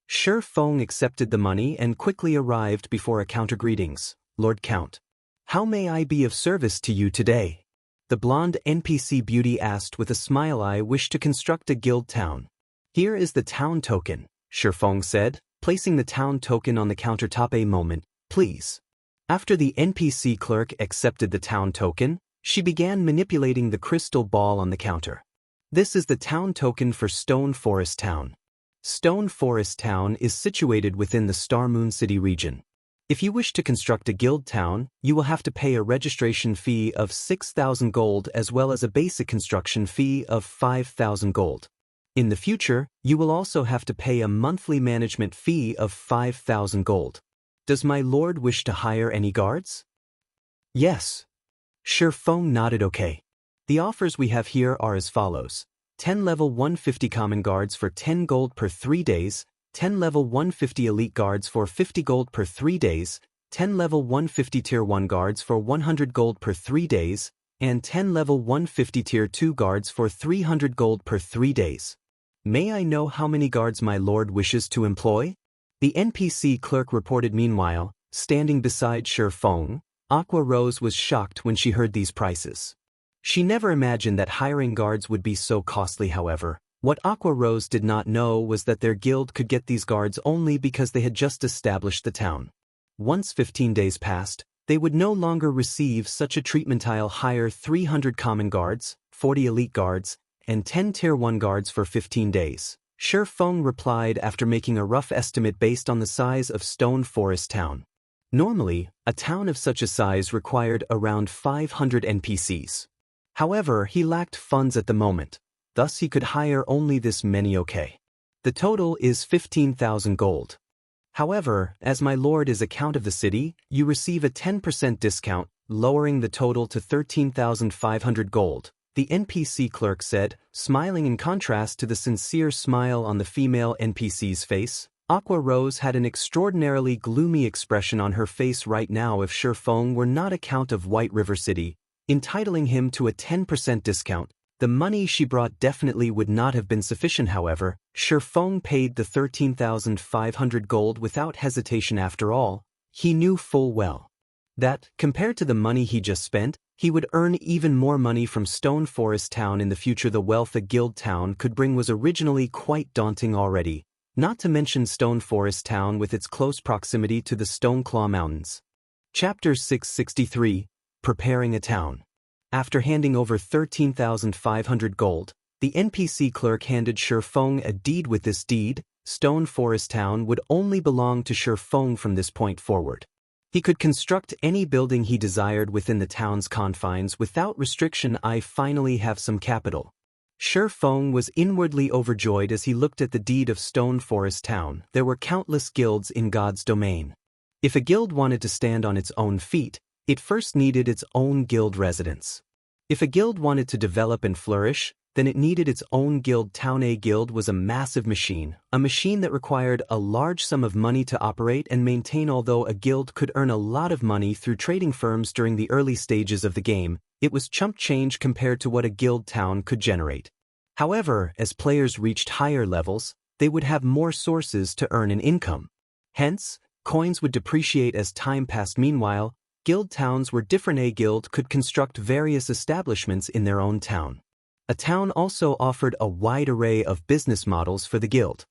S1: Shifeng accepted the money and quickly arrived before a counter. "Greetings, Lord Count. How may I be of service to you today?" The blonde NPC beauty asked with a smile. "I wish to construct a guild town." "Here is the town token," Shifeng said, placing the town token on the countertop. "A moment, please." After the NPC clerk accepted the town token, she began manipulating the crystal ball on the counter. "This is the town token for Stone Forest Town. Stone Forest Town is situated within the Star Moon City region. If you wish to construct a guild town, you will have to pay a registration fee of 6,000 gold as well as a basic construction fee of 5,000 gold. In the future, you will also have to pay a monthly management fee of 5,000 gold. Does my lord wish to hire any guards?" "Yes." Shifeng nodded. "Okay. The offers we have here are as follows. 10 level 150 common guards for 10 gold per 3 days, 10 level 150 elite guards for 50 gold per 3 days, 10 level 150 tier 1 guards for 100 gold per 3 days, and 10 level 150 tier 2 guards for 300 gold per 3 days. May I know how many guards my lord wishes to employ?" The NPC clerk reported. Meanwhile, standing beside Shifeng, Aqua Rose was shocked when she heard these prices. She never imagined that hiring guards would be so costly. However, what Aqua Rose did not know was that their guild could get these guards only because they had just established the town. Once 15 days passed, they would no longer receive such a treatment. "I'll hire 300 common guards, 40 elite guards, and 10 tier 1 guards for 15 days. Shifeng replied after making a rough estimate based on the size of Stone Forest Town. Normally, a town of such a size required around 500 NPCs. However, he lacked funds at the moment. Thus he could hire only this many. "Okay. The total is 15,000 gold. However, as my lord is a count of the city, you receive a 10% discount, lowering the total to 13,500 gold, the NPC clerk said, smiling. In contrast to the sincere smile on the female NPC's face, Aqua Rose had an extraordinarily gloomy expression on her face right now. If Shifeng were not a count of White River City, entitling him to a 10% discount, The money she brought definitely would not have been sufficient. However, Shifeng paid the 13,500 gold without hesitation. After all, he knew full well that, compared to the money he just spent, he would earn even more money from Stone Forest Town in the future. The wealth a guild town could bring was originally quite daunting already, not to mention Stone Forest Town with its close proximity to the Stoneclaw Mountains. Chapter 663, Preparing a Town. After handing over 13,500 gold, the NPC clerk handed Shifeng a deed. With this deed, Stone Forest Town would only belong to Shifeng from this point forward. He could construct any building he desired within the town's confines without restriction. I finally have some capital. Shifeng was inwardly overjoyed as he looked at the deed of Stone Forest Town. There were countless guilds in God's domain. If a guild wanted to stand on its own feet, it first needed its own guild residence. If a guild wanted to develop and flourish, then it needed its own guild town. A guild was a massive machine, a machine that required a large sum of money to operate and maintain. Although a guild could earn a lot of money through trading firms during the early stages of the game, it was chump change compared to what a guild town could generate. However, as players reached higher levels, they would have more sources to earn an income. Hence, coins would depreciate as time passed. Meanwhile, guild towns were different. A guild could construct various establishments in their own town. A town also offered a wide array of business models for the guild.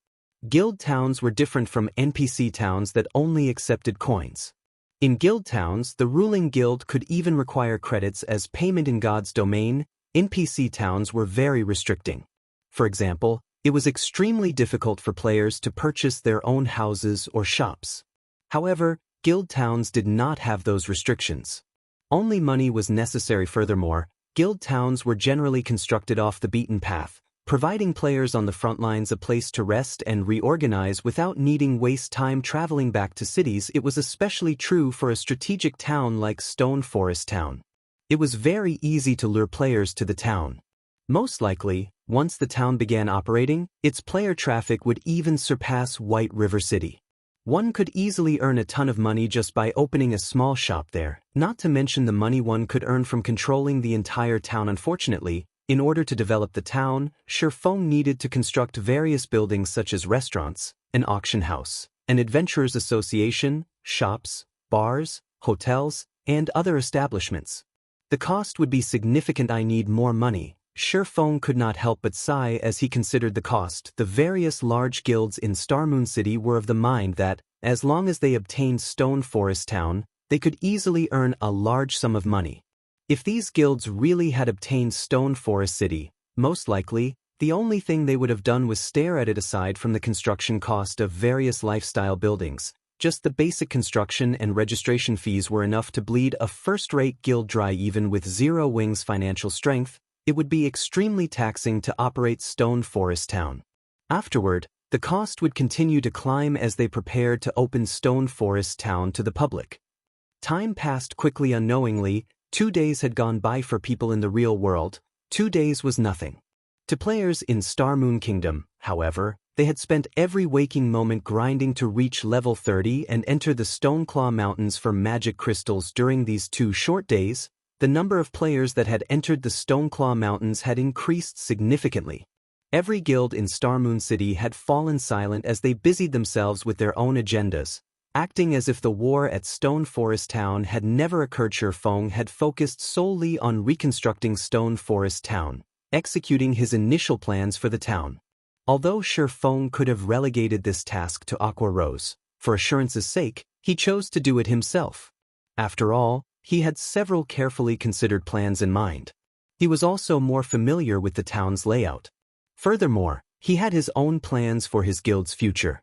S1: Guild towns were different from NPC towns that only accepted coins. In guild towns, the ruling guild could even require credits as payment. In God's domain, NPC towns were very restricting. For example, it was extremely difficult for players to purchase their own houses or shops. However, guild towns did not have those restrictions. Only money was necessary. Furthermore, guild towns were generally constructed off the beaten path, providing players on the front lines a place to rest and reorganize without needing waste time traveling back to cities. It was especially true for a strategic town like Stone Forest Town. It was very easy to lure players to the town. Most likely, once the town began operating, its player traffic would even surpass White River City. One could easily earn a ton of money just by opening a small shop there, not to mention the money one could earn from controlling the entire town. Unfortunately, in order to develop the town, Shifeng needed to construct various buildings such as restaurants, an auction house, an adventurers association, shops, bars, hotels, and other establishments. The cost would be significant. I need more money. Shifeng could not help but sigh as he considered the cost. The various large guilds in Starmoon City were of the mind that, as long as they obtained Stone Forest Town, they could easily earn a large sum of money. If these guilds really had obtained Stone Forest City, most likely, the only thing they would have done was stare at it. Aside from the construction cost of various lifestyle buildings, just the basic construction and registration fees were enough to bleed a first-rate guild dry. Even with Zero Wing's financial strength, it would be extremely taxing to operate Stone Forest Town. Afterward, the cost would continue to climb as they prepared to open Stone Forest Town to the public. Time passed quickly. Unknowingly, 2 days had gone by. For people in the real world, 2 days was nothing. To players in Starmoon Kingdom, however, they had spent every waking moment grinding to reach level 30 and enter the Stoneclaw Mountains for magic crystals. During these 2 short days, the number of players that had entered the Stoneclaw Mountains had increased significantly. Every guild in Starmoon City had fallen silent as they busied themselves with their own agendas, acting as if the war at Stone Forest Town had never occurred. Shifeng had focused solely on reconstructing Stone Forest Town, executing his initial plans for the town. Although Shifeng could have relegated this task to Aqua Rose, for assurance's sake, he chose to do it himself. After all, he had several carefully considered plans in mind. He was also more familiar with the town's layout. Furthermore, he had his own plans for his guild's future.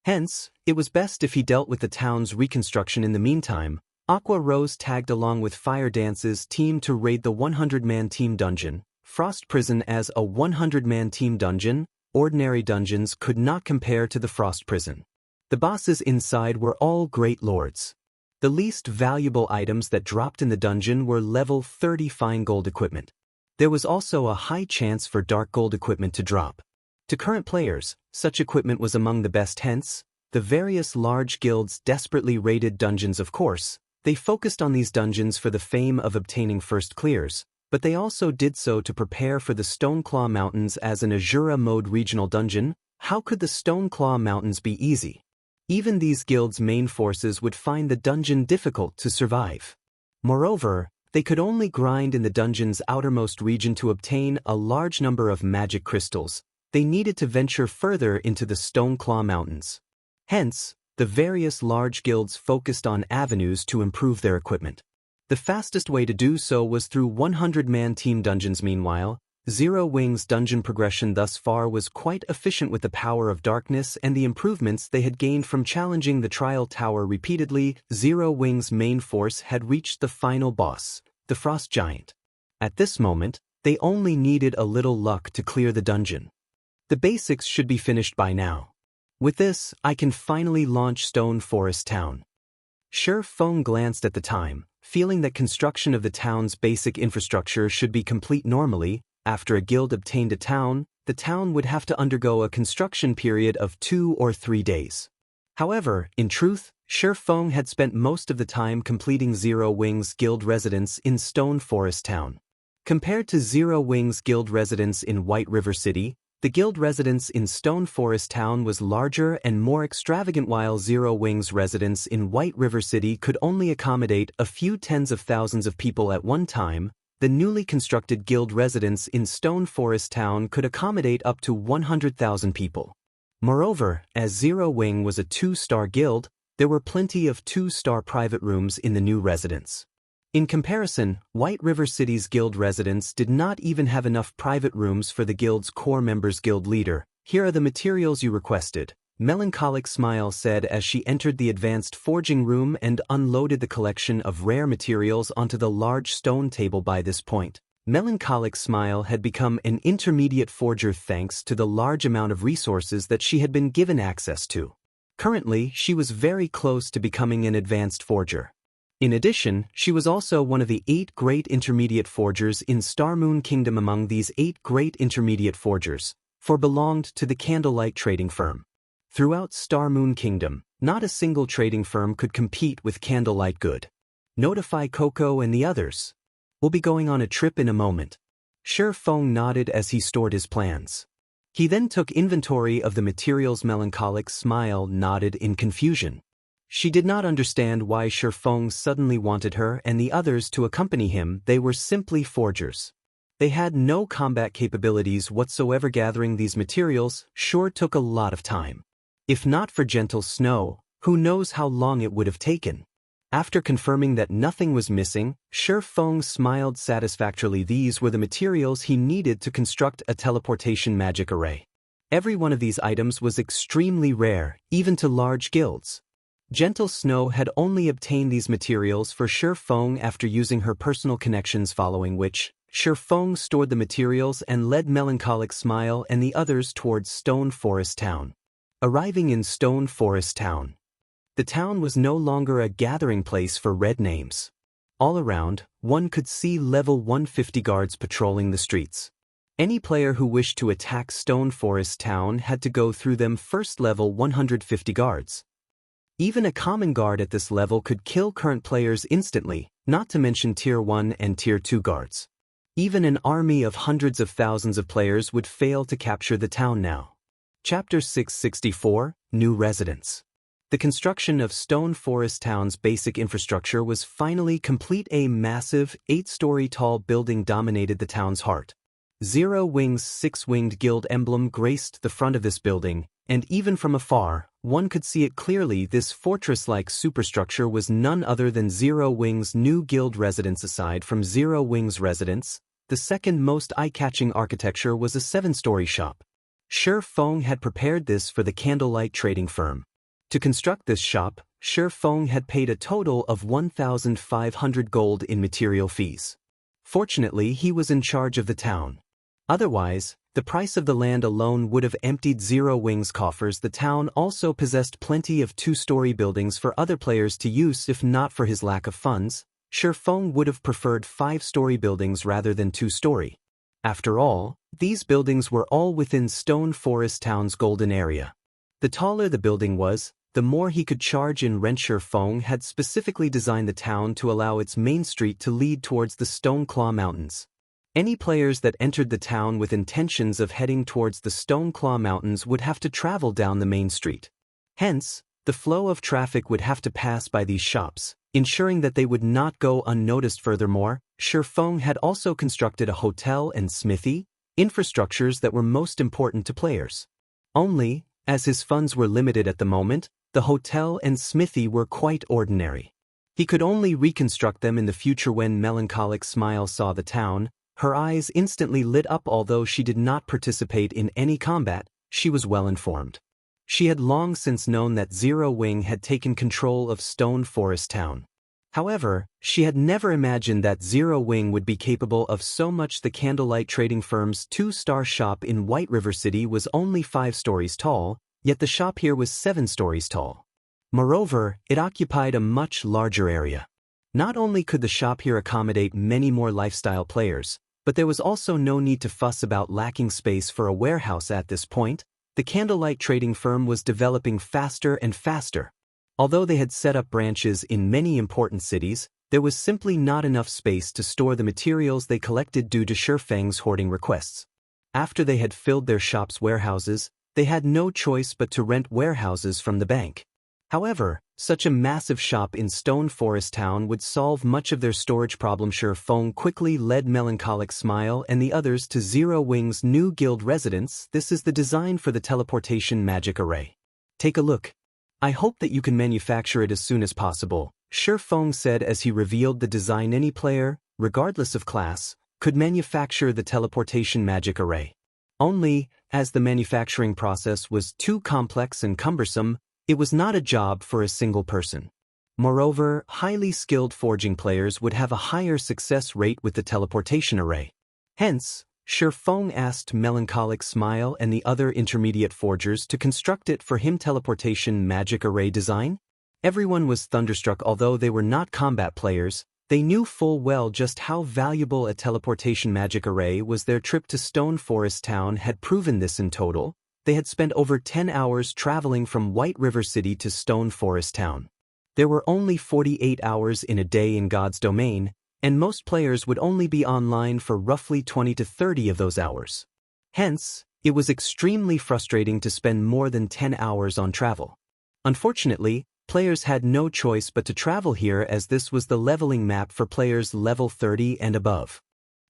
S1: Hence, it was best if he dealt with the town's reconstruction. In the meantime, Aqua Rose tagged along with Fire Dance's team to raid the 100-man team dungeon, Frost Prison. As a 100-man team dungeon, ordinary dungeons could not compare to the Frost Prison. The bosses inside were all great lords. The least valuable items that dropped in the dungeon were level 30 fine gold equipment. There was also a high chance for dark gold equipment to drop. To current players, such equipment was among the best. Hence, the various large guilds desperately raided dungeons. Of course, they focused on these dungeons for the fame of obtaining first clears, But they also did so to prepare for the Stoneclaw Mountains as an Asura mode regional dungeon. How could the Stoneclaw Mountains be easy? Even these guilds' main forces would find the dungeon difficult to survive. Moreover, they could only grind in the dungeon's outermost region to obtain a large number of magic crystals. They needed to venture further into the Stoneclaw Mountains. Hence, the various large guilds focused on avenues to improve their equipment. The fastest way to do so was through 100-man team dungeons. Meanwhile, Zero Wing's dungeon progression thus far was quite efficient with the power of darkness and the improvements they had gained from challenging the Trial Tower repeatedly. Zero Wing's main force had reached the final boss, the Frost Giant. At this moment, they only needed a little luck to clear the dungeon. The basics should be finished by now. With this, I can finally launch Stone Forest Town. Shi Feng glanced at the time, feeling that construction of the town's basic infrastructure should be complete normally. After a guild obtained a town, the town would have to undergo a construction period of 2 or 3 days. However, in truth, Shi Feng had spent most of the time completing Zero Wing's guild residence in Stone Forest Town. Compared to Zero Wing's guild residence in White River City, the guild residence in Stone Forest Town was larger and more extravagant. While Zero Wing's residence in White River City could only accommodate a few tens of thousands of people at one time, the newly constructed guild residence in Stone Forest Town could accommodate up to 100,000 people. Moreover, as Zero Wing was a 2-star guild, there were plenty of 2-star private rooms in the new residence. In comparison, White River City's guild residence did not even have enough private rooms for the guild's core members. Guild leader, here are the materials you requested, Melancholic Smile said as she entered the advanced forging room and unloaded the collection of rare materials onto the large stone table. By this point, Melancholic Smile had become an intermediate forger thanks to the large amount of resources that she had been given access to. Currently, she was very close to becoming an advanced forger. In addition, she was also one of the 8 great intermediate forgers in Starmoon Kingdom. Among these 8 great intermediate forgers, 4 belonged to the Candlelight trading firm. Throughout Starmoon Kingdom, not a single trading firm could compete with Candlelight Good. Notify Coco and the others. We'll be going on a trip in a moment. Shi Feng nodded as he stored his plans. He then took inventory of the materials. Melancholic Smile nodded in confusion. She did not understand why Shi Feng suddenly wanted her and the others to accompany him. They were simply forgers. They had no combat capabilities whatsoever. Gathering these materials sure took a lot of time. If not for gentle snow, who knows how long it would have taken. After confirming that nothing was missing, Shi Feng smiled satisfactorily. These were the materials he needed to construct a teleportation magic array. Every one of these items was extremely rare, even to large guilds. Gentle Snow had only obtained these materials for Shi Feng after using her personal connections, following which, Shi Feng stored the materials and led Melancholic Smile and the others towards Stone Forest Town. Arriving in Stone Forest Town, the town was no longer a gathering place for red names. All around, one could see level 150 guards patrolling the streets. Any player who wished to attack Stone Forest Town had to go through them first. Level 150 guards. Even a common guard at this level could kill current players instantly, not to mention Tier 1 and Tier 2 guards. Even an army of hundreds of thousands of players would fail to capture the town now. Chapter 664, New Residents. The construction of Stone Forest Town's basic infrastructure was finally complete. A massive, 8-story tall building dominated the town's heart. Zero Wing's 6-winged guild emblem graced the front of this building, and even from afar, one could see it clearly. This fortress-like superstructure was none other than Zero Wing's new guild residence. Aside from Zero Wing's residence, the second most eye-catching architecture was a 7-story shop. Shi Feng had prepared this for the Candlelight trading firm. To construct this shop, Shi Feng had paid a total of 1,500 gold in material fees. Fortunately, he was in charge of the town. Otherwise, the price of the land alone would have emptied Zero Wing's coffers. The town also possessed plenty of 2-story buildings for other players to use. If not for his lack of funds, Shi Feng would have preferred 5-story buildings rather than 2-story. After all, these buildings were all within Stone Forest Town's golden area. The taller the building was, the more he could charge in rent. Shi Feng had specifically designed the town to allow its main street to lead towards the Stoneclaw Mountains. Any players that entered the town with intentions of heading towards the Stoneclaw Mountains would have to travel down the main street. Hence, the flow of traffic would have to pass by these shops, ensuring that they would not go unnoticed. Furthermore, Shifeng had also constructed a hotel and smithy, infrastructures that were most important to players. Only, as his funds were limited at the moment, the hotel and smithy were quite ordinary. He could only reconstruct them in the future. When Melancholic Smile saw the town, her eyes instantly lit up. Although she did not participate in any combat, she was well informed. She had long since known that Zero Wing had taken control of Stone Forest Town. However, she had never imagined that Zero Wing would be capable of so much. The Candlelight Trading Firm's 2-star shop in White River City was only 5 stories tall, yet the shop here was 7 stories tall. Moreover, it occupied a much larger area. Not only could the shop here accommodate many more lifestyle players, but there was also no need to fuss about lacking space for a warehouse. At this point, the Candlelight Trading Firm was developing faster and faster. Although they had set up branches in many important cities, there was simply not enough space to store the materials they collected due to Shifeng's hoarding requests. After they had filled their shop's warehouses, they had no choice but to rent warehouses from the bank. However, such a massive shop in Stone Forest Town would solve much of their storage problem. Shifeng quickly led Melancholic Smile and the others to Zero Wing's new guild residence. This is the design for the teleportation magic array. Take a look. I hope that you can manufacture it as soon as possible, Shifeng said as he revealed the design. Any player, regardless of class, could manufacture the teleportation magic array. Only, as the manufacturing process was too complex and cumbersome, it was not a job for a single person. Moreover, highly skilled forging players would have a higher success rate with the teleportation array. Hence, Shifeng asked Melancholic Smile and the other intermediate forgers to construct it for him. Teleportation magic array design? Everyone was thunderstruck. Although they were not combat players, they knew full well just how valuable a teleportation magic array was. Their trip to Stone Forest Town had proven this. In total, they had spent over 10 hours traveling from White River City to Stone Forest Town. There were only 48 hours in a day in God's domain, and most players would only be online for roughly 20 to 30 of those hours. Hence, it was extremely frustrating to spend more than 10 hours on travel. Unfortunately, players had no choice but to travel here, as this was the leveling map for players level 30 and above.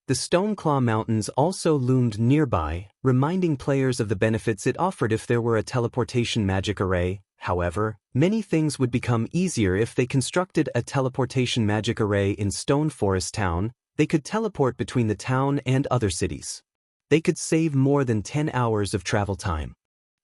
S1: The Stoneclaw Mountains also loomed nearby, reminding players of the benefits it offered if there were a teleportation magic array. However, many things would become easier if they constructed a teleportation magic array in Stone Forest Town. They could teleport between the town and other cities. They could save more than 10 hours of travel time.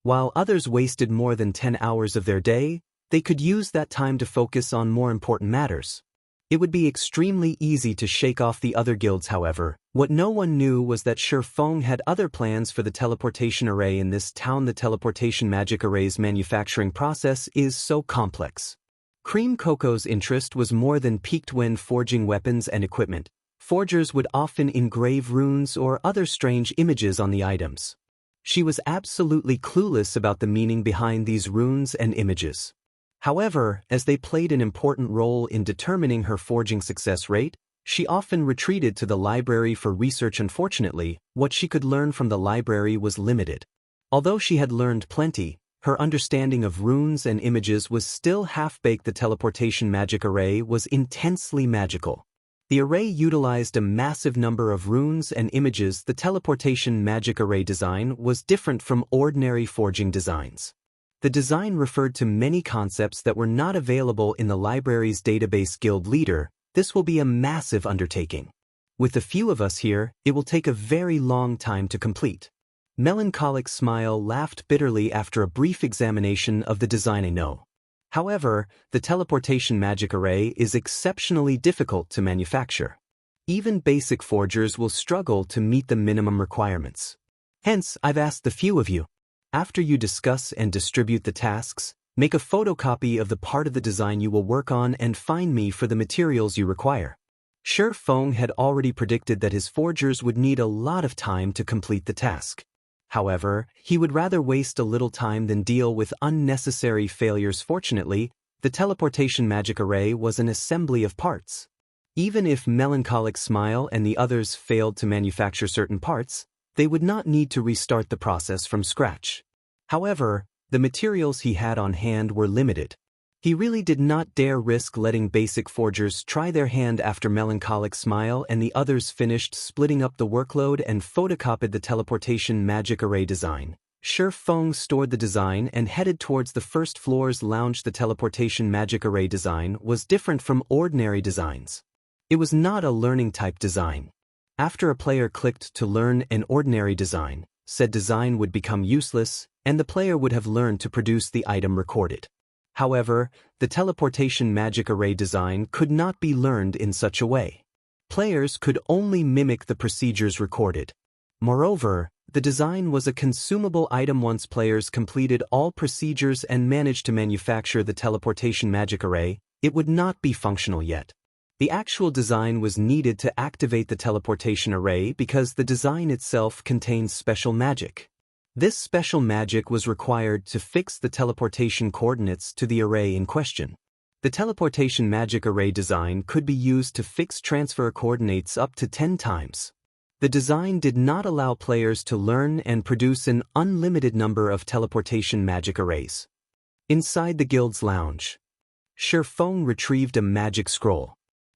S1: While others wasted more than 10 hours of their day, they could use that time to focus on more important matters. It would be extremely easy to shake off the other guilds. However, what no one knew was that Shifeng had other plans for the teleportation array in this town. The teleportation magic array's manufacturing process is so complex. Cream Coco's interest was more than piqued when forging weapons and equipment. Forgers would often engrave runes or other strange images on the items. She was absolutely clueless about the meaning behind these runes and images. However, as they played an important role in determining her forging success rate, she often retreated to the library for research. Unfortunately, what she could learn from the library was limited. Although she had learned plenty, her understanding of runes and images was still half-baked. The teleportation magic array was intensely magical. The array utilized a massive number of runes and images. The teleportation magic array design was different from ordinary forging designs. The design referred to many concepts that were not available in the library's database. Guild leader, this will be a massive undertaking. With a few of us here, it will take a very long time to complete. Melancholic Smile laughed bitterly after a brief examination of the design. I know. However, the teleportation magic array is exceptionally difficult to manufacture. Even basic forgers will struggle to meet the minimum requirements. Hence, I've asked the few of you. After you discuss and distribute the tasks, make a photocopy of the part of the design you will work on and find me for the materials you require. Shifeng had already predicted that his forgers would need a lot of time to complete the task. However, he would rather waste a little time than deal with unnecessary failures. Fortunately, the teleportation magic array was an assembly of parts. Even if Melancholic Smile and the others failed to manufacture certain parts, they would not need to restart the process from scratch. However, the materials he had on hand were limited. He really did not dare risk letting basic forgers try their hand after Melancholic Smile and the others finished splitting up the workload and photocopied the teleportation magic array design. Shi Feng stored the design and headed towards the first floor's lounge. The teleportation magic array design was different from ordinary designs. It was not a learning type design. After a player clicked to learn an ordinary design, said design would become useless, and the player would have learned to produce the item recorded. However, the teleportation magic array design could not be learned in such a way. Players could only mimic the procedures recorded. Moreover, the design was a consumable item. Once players completed all procedures and managed to manufacture the teleportation magic array, it would not be functional yet. The actual design was needed to activate the teleportation array because the design itself contains special magic. This special magic was required to fix the teleportation coordinates to the array in question. The teleportation magic array design could be used to fix transfer coordinates up to 10 times. The design did not allow players to learn and produce an unlimited number of teleportation magic arrays. Inside the guild's lounge, Shi Feng retrieved a magic scroll.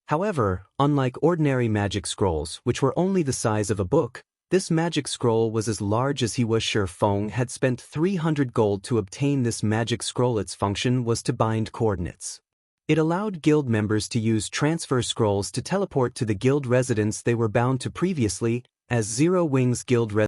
S1: However, unlike ordinary magic scrolls, which were only the size of a book, this magic scroll was as large as he was. Shi Feng had spent 300 gold to obtain this magic scroll. Its function was to bind coordinates. It allowed guild members to use transfer scrolls to teleport to the guild residence they were bound to previously, as Zero Wings guild residence.